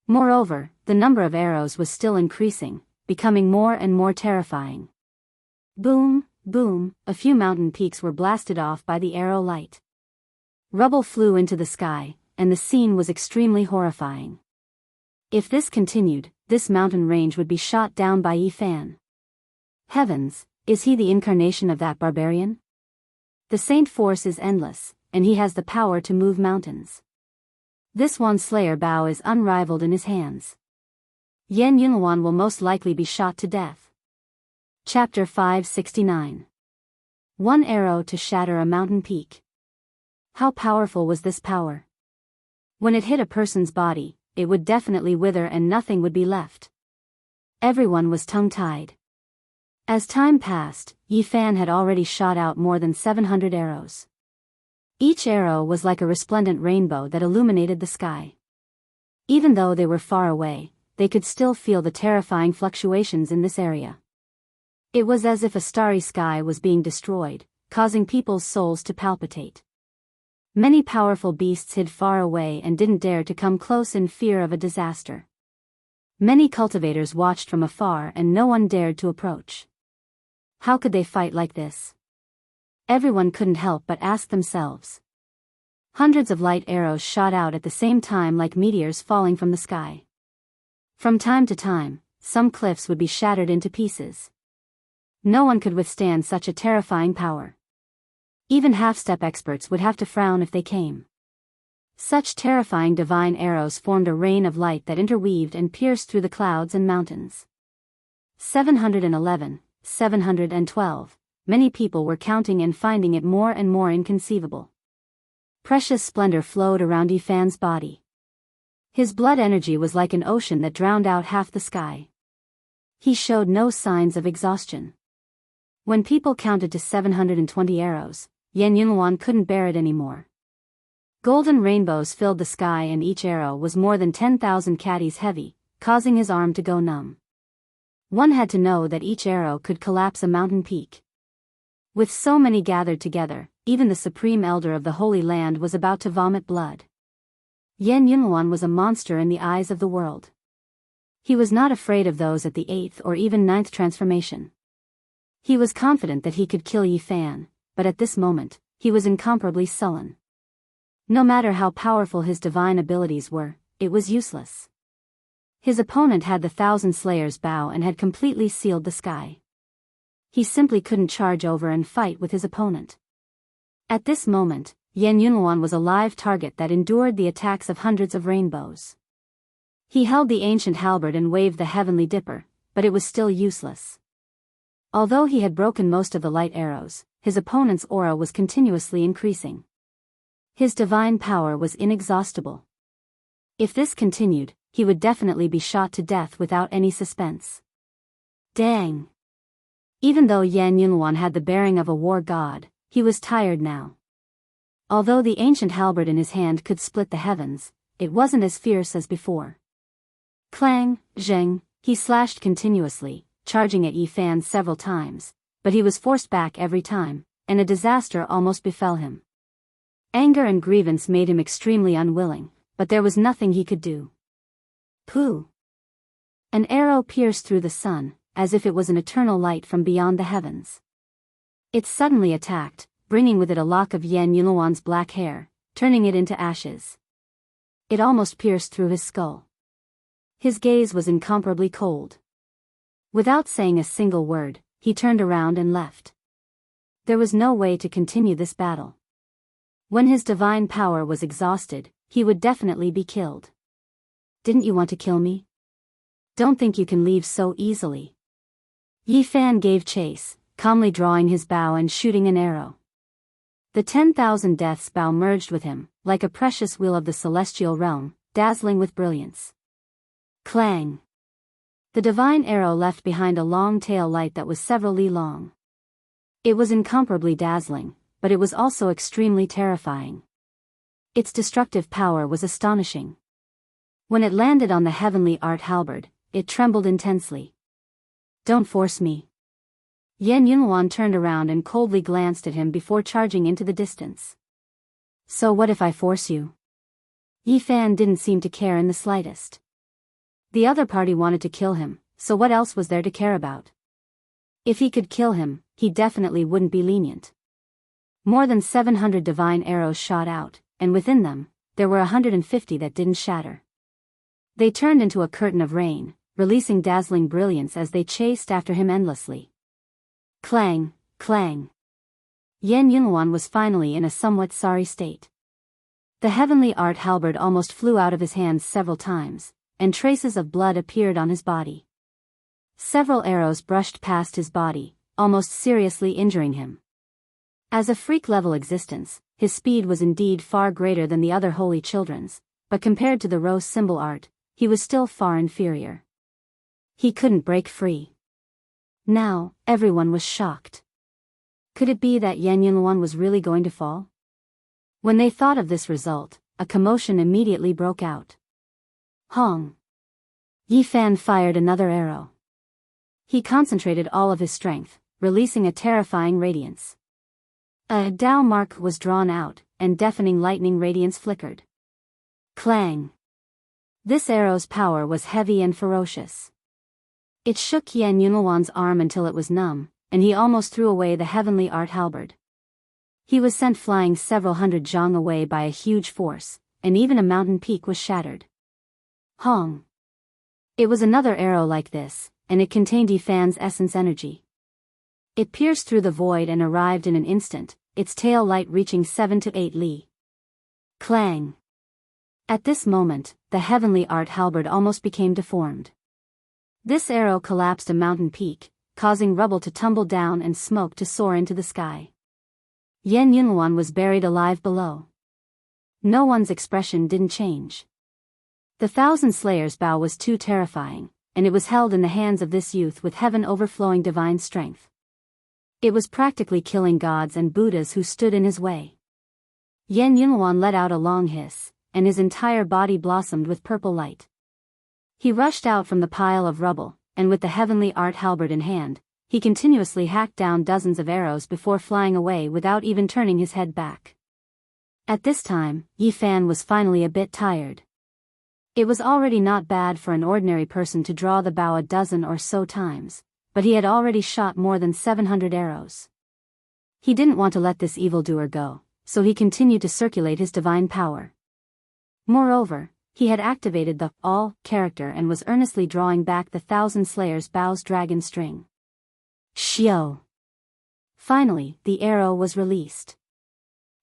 Moreover, the number of arrows was still increasing, becoming more and more terrifying. Boom, boom, a few mountain peaks were blasted off by the arrow light. Rubble flew into the sky, and the scene was extremely horrifying. If this continued, this mountain range would be shot down by Yi Fan. Heavens, is he the incarnation of that barbarian? The saint force is endless, and he has the power to move mountains. This One-Slayer Bao is unrivaled in his hands. Yan Yunluan will most likely be shot to death. Chapter 569. One arrow to shatter a mountain peak. How powerful was this power? When it hit a person's body, it would definitely wither and nothing would be left. Everyone was tongue-tied. As time passed, Yi Fan had already shot out more than 700 arrows. Each arrow was like a resplendent rainbow that illuminated the sky. Even though they were far away, they could still feel the terrifying fluctuations in this area. It was as if a starry sky was being destroyed, causing people's souls to palpitate. Many powerful beasts hid far away and didn't dare to come close in fear of a disaster. Many cultivators watched from afar and no one dared to approach. How could they fight like this? Everyone couldn't help but ask themselves. Hundreds of light arrows shot out at the same time like meteors falling from the sky. From time to time, some cliffs would be shattered into pieces. No one could withstand such a terrifying power. Even half-step experts would have to frown if they came. Such terrifying divine arrows formed a rain of light that interweaved and pierced through the clouds and mountains. 711, 712. Many people were counting and finding it more and more inconceivable. Precious splendor flowed around Yi Fan's body. His blood energy was like an ocean that drowned out half the sky. He showed no signs of exhaustion. When people counted to 720 arrows, Yan Yunluan couldn't bear it anymore. Golden rainbows filled the sky and each arrow was more than 10,000 catties heavy, causing his arm to go numb. One had to know that each arrow could collapse a mountain peak. With so many gathered together, even the supreme elder of the Holy Land was about to vomit blood. Yan Yunluan was a monster in the eyes of the world. He was not afraid of those at the 8th or even 9th transformation. He was confident that he could kill Yi Fan, but at this moment, he was incomparably sullen. No matter how powerful his divine abilities were, it was useless. His opponent had the Thousand Slayers' bow and had completely sealed the sky. He simply couldn't charge over and fight with his opponent. At this moment, Yan Yunluan was a live target that endured the attacks of hundreds of rainbows. He held the ancient halberd and waved the heavenly dipper, but it was still useless. Although he had broken most of the light arrows, his opponent's aura was continuously increasing. His divine power was inexhaustible. If this continued, he would definitely be shot to death without any suspense. Dang! Even though Yan Yunluan had the bearing of a war god, he was tired now. Although the ancient halberd in his hand could split the heavens, it wasn't as fierce as before. Clang, zheng, he slashed continuously, charging at Yi Fan several times, but he was forced back every time, and a disaster almost befell him. Anger and grievance made him extremely unwilling, but there was nothing he could do. Pooh! An arrow pierced through the sun, as if it was an eternal light from beyond the heavens. It suddenly attacked, bringing with it a lock of Yan Yunluan's black hair, turning it into ashes. It almost pierced through his skull. His gaze was incomparably cold. Without saying a single word, he turned around and left. There was no way to continue this battle. When his divine power was exhausted, he would definitely be killed. Didn't you want to kill me? Don't think you can leave so easily. Yi Fan gave chase, calmly drawing his bow and shooting an arrow. The 10,000 Deaths bow merged with him, like a precious wheel of the celestial realm, dazzling with brilliance. Clang! The divine arrow left behind a long tail light that was several li long. It was incomparably dazzling, but it was also extremely terrifying. Its destructive power was astonishing. When it landed on the heavenly art halberd, it trembled intensely. Don't force me. Yan Yunluan turned around and coldly glanced at him before charging into the distance. So what if I force you? Yi Fan didn't seem to care in the slightest. The other party wanted to kill him, so what else was there to care about? If he could kill him, he definitely wouldn't be lenient. More than 700 divine arrows shot out, and within them, there were 150 that didn't shatter. They turned into a curtain of rain, releasing dazzling brilliance as they chased after him endlessly. Clang, clang. Yan Yunluan was finally in a somewhat sorry state. The heavenly art halberd almost flew out of his hands several times, and traces of blood appeared on his body. Several arrows brushed past his body, almost seriously injuring him. As a freak-level existence, his speed was indeed far greater than the other holy children's, but compared to the rose symbol art, he was still far inferior. He couldn't break free. Now, everyone was shocked. Could it be that Yan Yunluan was really going to fall? When they thought of this result, a commotion immediately broke out. Hong! Yi Fan fired another arrow. He concentrated all of his strength, releasing a terrifying radiance. A Dao mark was drawn out, and deafening lightning radiance flickered. Clang! This arrow's power was heavy and ferocious. It shook Yan Yunluan's arm until it was numb, and he almost threw away the heavenly art halberd. He was sent flying several hundred zhang away by a huge force, and even a mountain peak was shattered. Hong! It was another arrow like this, and it contained Yi Fan's essence energy. It pierced through the void and arrived in an instant, its tail light reaching 7 to 8 li. Clang! At this moment, the heavenly art halberd almost became deformed. This arrow collapsed a mountain peak, causing rubble to tumble down and smoke to soar into the sky. Yan Yunluan was buried alive below. No one's expression didn't change. The Thousand Slayers' bow was too terrifying, and it was held in the hands of this youth with heaven overflowing divine strength. It was practically killing gods and Buddhas who stood in his way. Yan Yunluan let out a long hiss, and his entire body blossomed with purple light. He rushed out from the pile of rubble, and with the heavenly art halberd in hand, he continuously hacked down dozens of arrows before flying away without even turning his head back. At this time, Yi Fan was finally a bit tired. It was already not bad for an ordinary person to draw the bow a dozen or so times, but he had already shot more than 700 arrows. He didn't want to let this evildoer go, so he continued to circulate his divine power. Moreover, he had activated the all character and was earnestly drawing back the Thousand Slayers' bow's dragon string. Shio! Finally, the arrow was released.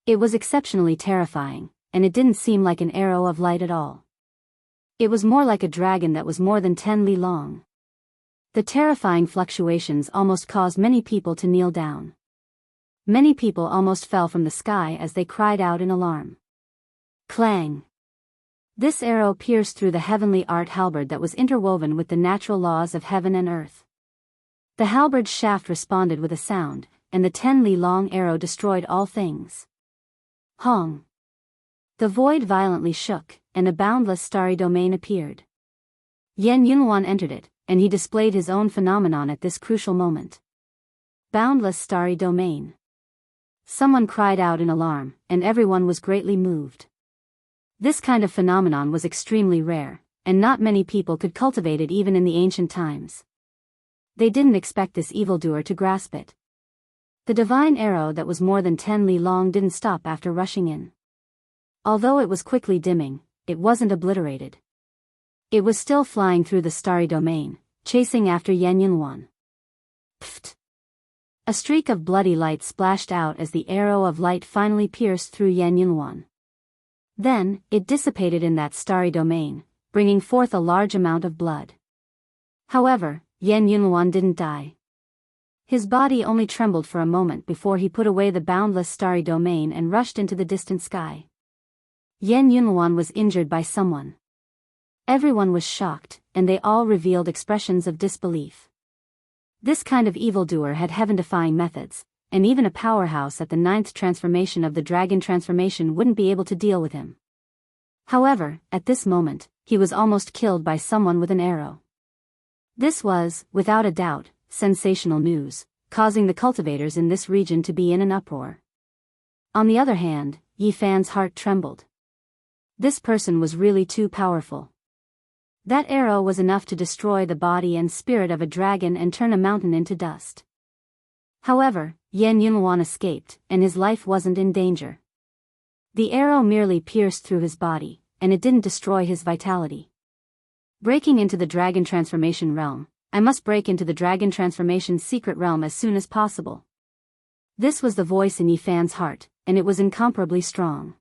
It was exceptionally terrifying, and it didn't seem like an arrow of light at all. It was more like a dragon that was more than 10 li long. The terrifying fluctuations almost caused many people to kneel down. Many people almost fell from the sky as they cried out in alarm. Clang! This arrow pierced through the heavenly art halberd that was interwoven with the natural laws of heaven and earth. The halberd's shaft responded with a sound, and the 10 li long arrow destroyed all things. Hong! The void violently shook, and a boundless starry domain appeared. Yan Yunhuan entered it, and he displayed his own phenomenon at this crucial moment. Boundless starry domain. Someone cried out in alarm, and everyone was greatly moved. This kind of phenomenon was extremely rare, and not many people could cultivate it even in the ancient times. They didn't expect this evildoer to grasp it. The divine arrow that was more than 10 li long didn't stop after rushing in. Although it was quickly dimming, it wasn't obliterated. It was still flying through the starry domain, chasing after Yan Yunhuan. Pfft! A streak of bloody light splashed out as the arrow of light finally pierced through Yan Yunhuan. Then, it dissipated in that starry domain, bringing forth a large amount of blood. However, Yan Yunhuan didn't die. His body only trembled for a moment before he put away the boundless starry domain and rushed into the distant sky. Yan Yunhuan was injured by someone. Everyone was shocked, and they all revealed expressions of disbelief. This kind of evildoer had heaven-defying methods, and even a powerhouse at the 9th transformation of the dragon transformation wouldn't be able to deal with him. However, at this moment, he was almost killed by someone with an arrow. This was, without a doubt, sensational news, causing the cultivators in this region to be in an uproar. On the other hand, Yi Fan's heart trembled. This person was really too powerful. That arrow was enough to destroy the body and spirit of a dragon and turn a mountain into dust. However, Yan Yunhuan escaped, and his life wasn't in danger. The arrow merely pierced through his body, and it didn't destroy his vitality. Breaking into the dragon transformation realm, I must break into the dragon transformation's secret realm as soon as possible. This was the voice in Yi Fan's heart, and it was incomparably strong.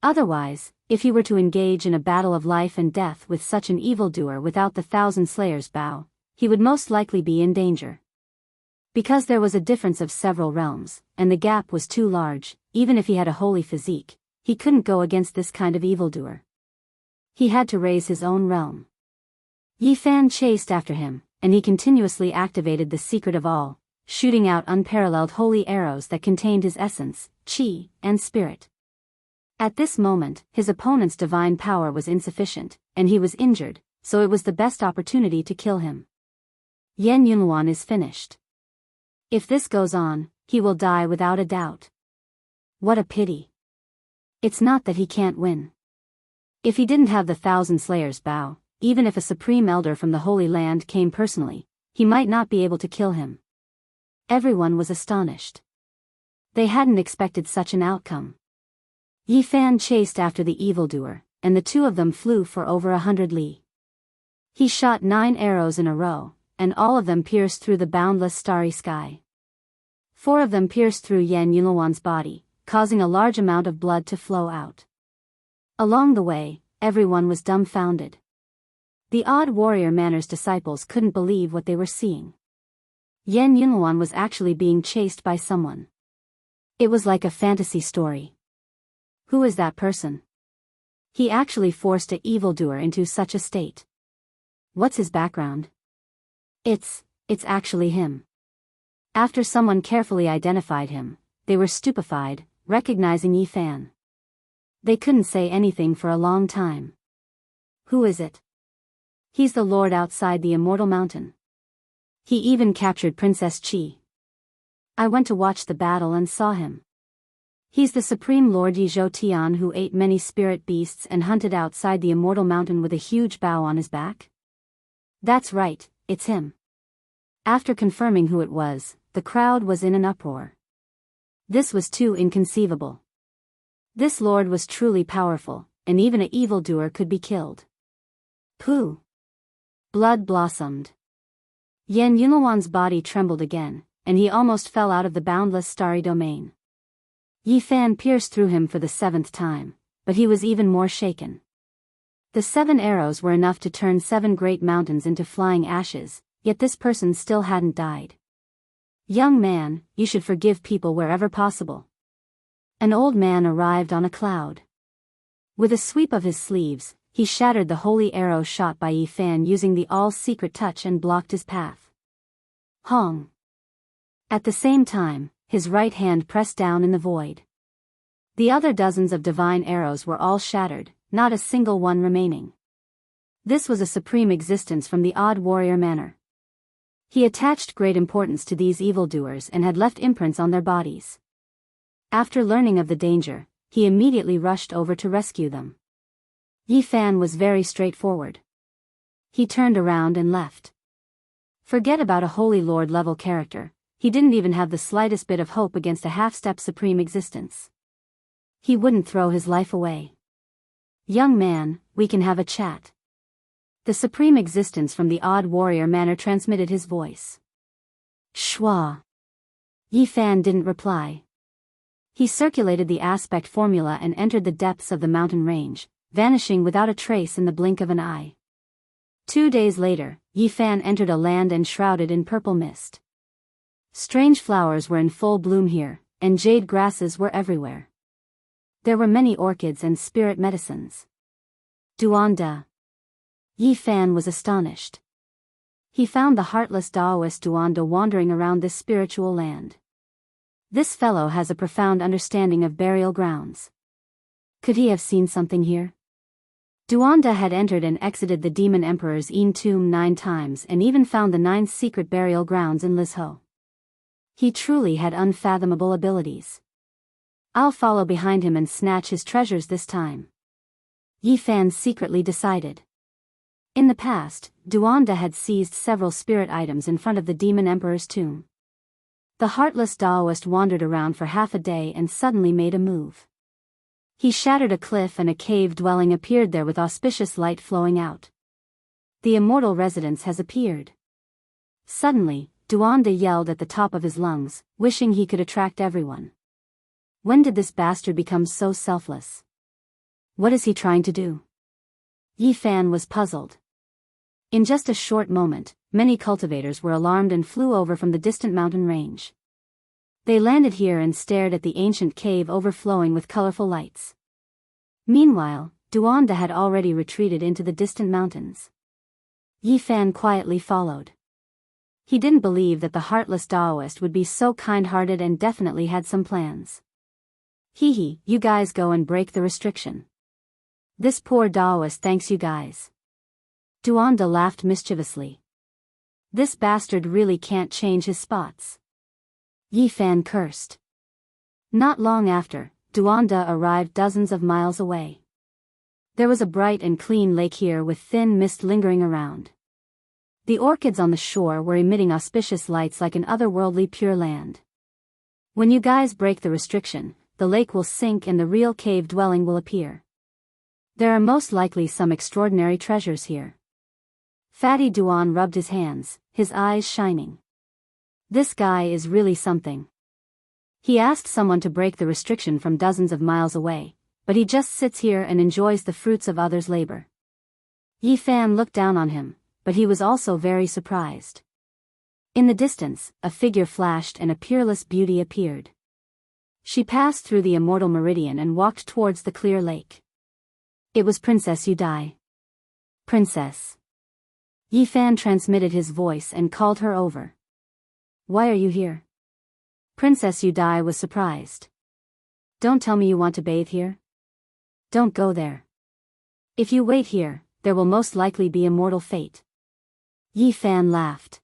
Otherwise, if he were to engage in a battle of life and death with such an evildoer without the Thousand Slayers' bow, he would most likely be in danger. Because there was a difference of several realms, and the gap was too large, even if he had a holy physique, he couldn't go against this kind of evildoer. He had to raise his own realm. Yi Fan chased after him, and he continuously activated the secret of all, shooting out unparalleled holy arrows that contained his essence, chi, and spirit. At this moment, his opponent's divine power was insufficient, and he was injured, so it was the best opportunity to kill him. Yan Yunhuan is finished. If this goes on, he will die without a doubt. What a pity. It's not that he can't win. If he didn't have the Thousand Slayers' bow, even if a supreme elder from the Holy Land came personally, he might not be able to kill him. Everyone was astonished. They hadn't expected such an outcome. Yi Fan chased after the evildoer, and the two of them flew for over 100 li. He shot 9 arrows in a row, and all of them pierced through the boundless starry sky. 4 of them pierced through Yan Yunhuan's body, causing a large amount of blood to flow out. Along the way, everyone was dumbfounded. The odd warrior Manor's disciples couldn't believe what they were seeing. Yan Yunhuan was actually being chased by someone. It was like a fantasy story. Who is that person? He actually forced an evildoer into such a state. What's his background? It's actually him. After someone carefully identified him, they were stupefied, recognizing Yi Fan. They couldn't say anything for a long time. Who is it? He's the lord outside the immortal mountain. He even captured Princess Qi. I went to watch the battle and saw him. He's the supreme lord Yi Zhou Tian who ate many spirit beasts and hunted outside the immortal mountain with a huge bow on his back. That's right, it's him. After confirming who it was, the crowd was in an uproar. This was too inconceivable. This lord was truly powerful, and even an evildoer could be killed. Pooh! Blood blossomed. Yan Yunluan's body trembled again, and he almost fell out of the boundless starry domain. Yi Fan pierced through him for the 7th time, but he was even more shaken. The 7 arrows were enough to turn 7 great mountains into flying ashes, yet this person still hadn't died. Young man, you should forgive people wherever possible. An old man arrived on a cloud. With a sweep of his sleeves, he shattered the holy arrow shot by Yi Fan using the all-secret touch and blocked his path. Hong! At the same time, his right hand pressed down in the void. The other dozens of divine arrows were all shattered, not a single one remaining. This was a supreme existence from the odd warrior manner. He attached great importance to these evildoers and had left imprints on their bodies. After learning of the danger, he immediately rushed over to rescue them. Yi Fan was very straightforward. He turned around and left. Forget about a Holy Lord level character, he didn't even have the slightest bit of hope against a half-step supreme existence. He wouldn't throw his life away. Young man, we can have a chat. The supreme existence from the odd warrior manner transmitted his voice. Schwa. Yi Fan didn't reply. He circulated the aspect formula and entered the depths of the mountain range, vanishing without a trace in the blink of an eye. 2 days later, Yi Fan entered a land enshrouded in purple mist. Strange flowers were in full bloom here, and jade grasses were everywhere. There were many orchids and spirit medicines. Duanda. Yi Fan was astonished. He found the heartless Taoist Duanda wandering around this spiritual land. This fellow has a profound understanding of burial grounds. Could he have seen something here? Duanda had entered and exited the demon emperor's tomb 9 times and even found the 9 secret burial grounds in Lizhou. He truly had unfathomable abilities. I'll follow behind him and snatch his treasures this time. Yi Fan secretly decided. In the past, Duanda had seized several spirit items in front of the demon emperor's tomb. The heartless Taoist wandered around for half a day and suddenly made a move. He shattered a cliff and a cave dwelling appeared there with auspicious light flowing out. The immortal residence has appeared. Suddenly, Duanda yelled at the top of his lungs, wishing he could attract everyone. When did this bastard become so selfless? What is he trying to do? Yi Fan was puzzled. In just a short moment, many cultivators were alarmed and flew over from the distant mountain range. They landed here and stared at the ancient cave overflowing with colorful lights. Meanwhile, Duanda had already retreated into the distant mountains. Yi Fan quietly followed. He didn't believe that the heartless Taoist would be so kind-hearted and definitely had some plans. Hee, you guys go and break the restriction. This poor Taoist thanks you guys. Duanda laughed mischievously. This bastard really can't change his spots. Yi Fan cursed. Not long after, Duanda arrived dozens of miles away. There was a bright and clean lake here with thin mist lingering around. The orchids on the shore were emitting auspicious lights like an otherworldly pure land. When you guys break the restriction, the lake will sink and the real cave dwelling will appear. There are most likely some extraordinary treasures here. Fatty Duan rubbed his hands, his eyes shining. This guy is really something. He asked someone to break the restriction from dozens of miles away, but he just sits here and enjoys the fruits of others' labor. Yi Fan looked down on him, but he was also very surprised. In the distance, a figure flashed and a peerless beauty appeared. She passed through the immortal meridian and walked towards the clear lake. It was Princess Yudai. Princess. Yi Fan transmitted his voice and called her over. Why are you here? Princess Yudai was surprised. Don't tell me you want to bathe here? Don't go there. If you wait here, there will most likely be a mortal fate. Yi Fan laughed.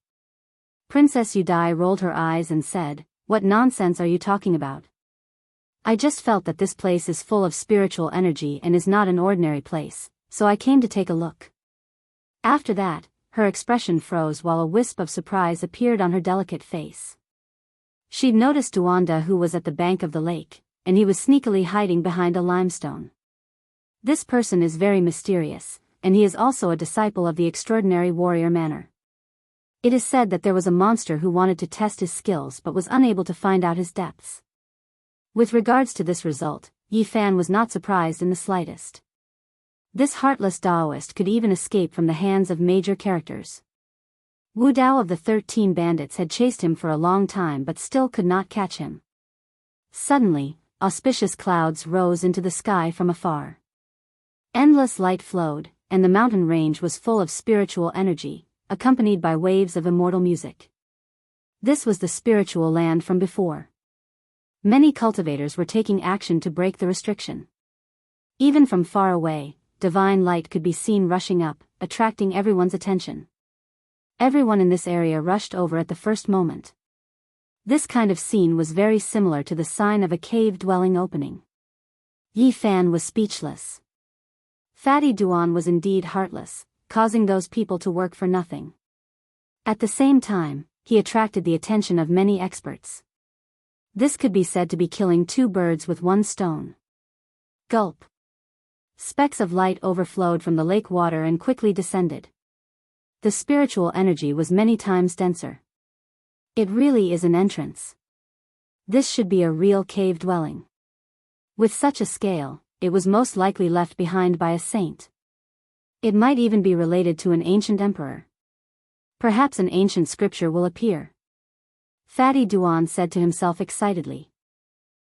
Princess Yudai rolled her eyes and said, What nonsense are you talking about? I just felt that this place is full of spiritual energy and is not an ordinary place, so I came to take a look. After that, her expression froze while a wisp of surprise appeared on her delicate face. She'd noticed Duanda, who was at the bank of the lake, and he was sneakily hiding behind a limestone. This person is very mysterious, and he is also a disciple of the extraordinary warrior manner. It is said that there was a monster who wanted to test his skills but was unable to find out his depths. With regards to this result, Yi Fan was not surprised in the slightest. This heartless Taoist could even escape from the hands of major characters. Wu Dao of the 13 Bandits had chased him for a long time but still could not catch him. Suddenly, auspicious clouds rose into the sky from afar. Endless light flowed, and the mountain range was full of spiritual energy, accompanied by waves of immortal music. This was the spiritual land from before. Many cultivators were taking action to break the restriction. Even from far away, divine light could be seen rushing up, attracting everyone's attention. Everyone in this area rushed over at the first moment. This kind of scene was very similar to the sign of a cave-dwelling opening. Yi Fan was speechless. Fatty Duan was indeed heartless, causing those people to work for nothing. At the same time, he attracted the attention of many experts. This could be said to be killing two birds with one stone. Gulp. Specks of light overflowed from the lake water and quickly descended. The spiritual energy was many times denser. It really is an entrance. This should be a real cave dwelling. With such a scale, it was most likely left behind by a saint. It might even be related to an ancient emperor. Perhaps an ancient scripture will appear. Fatty Duan said to himself excitedly.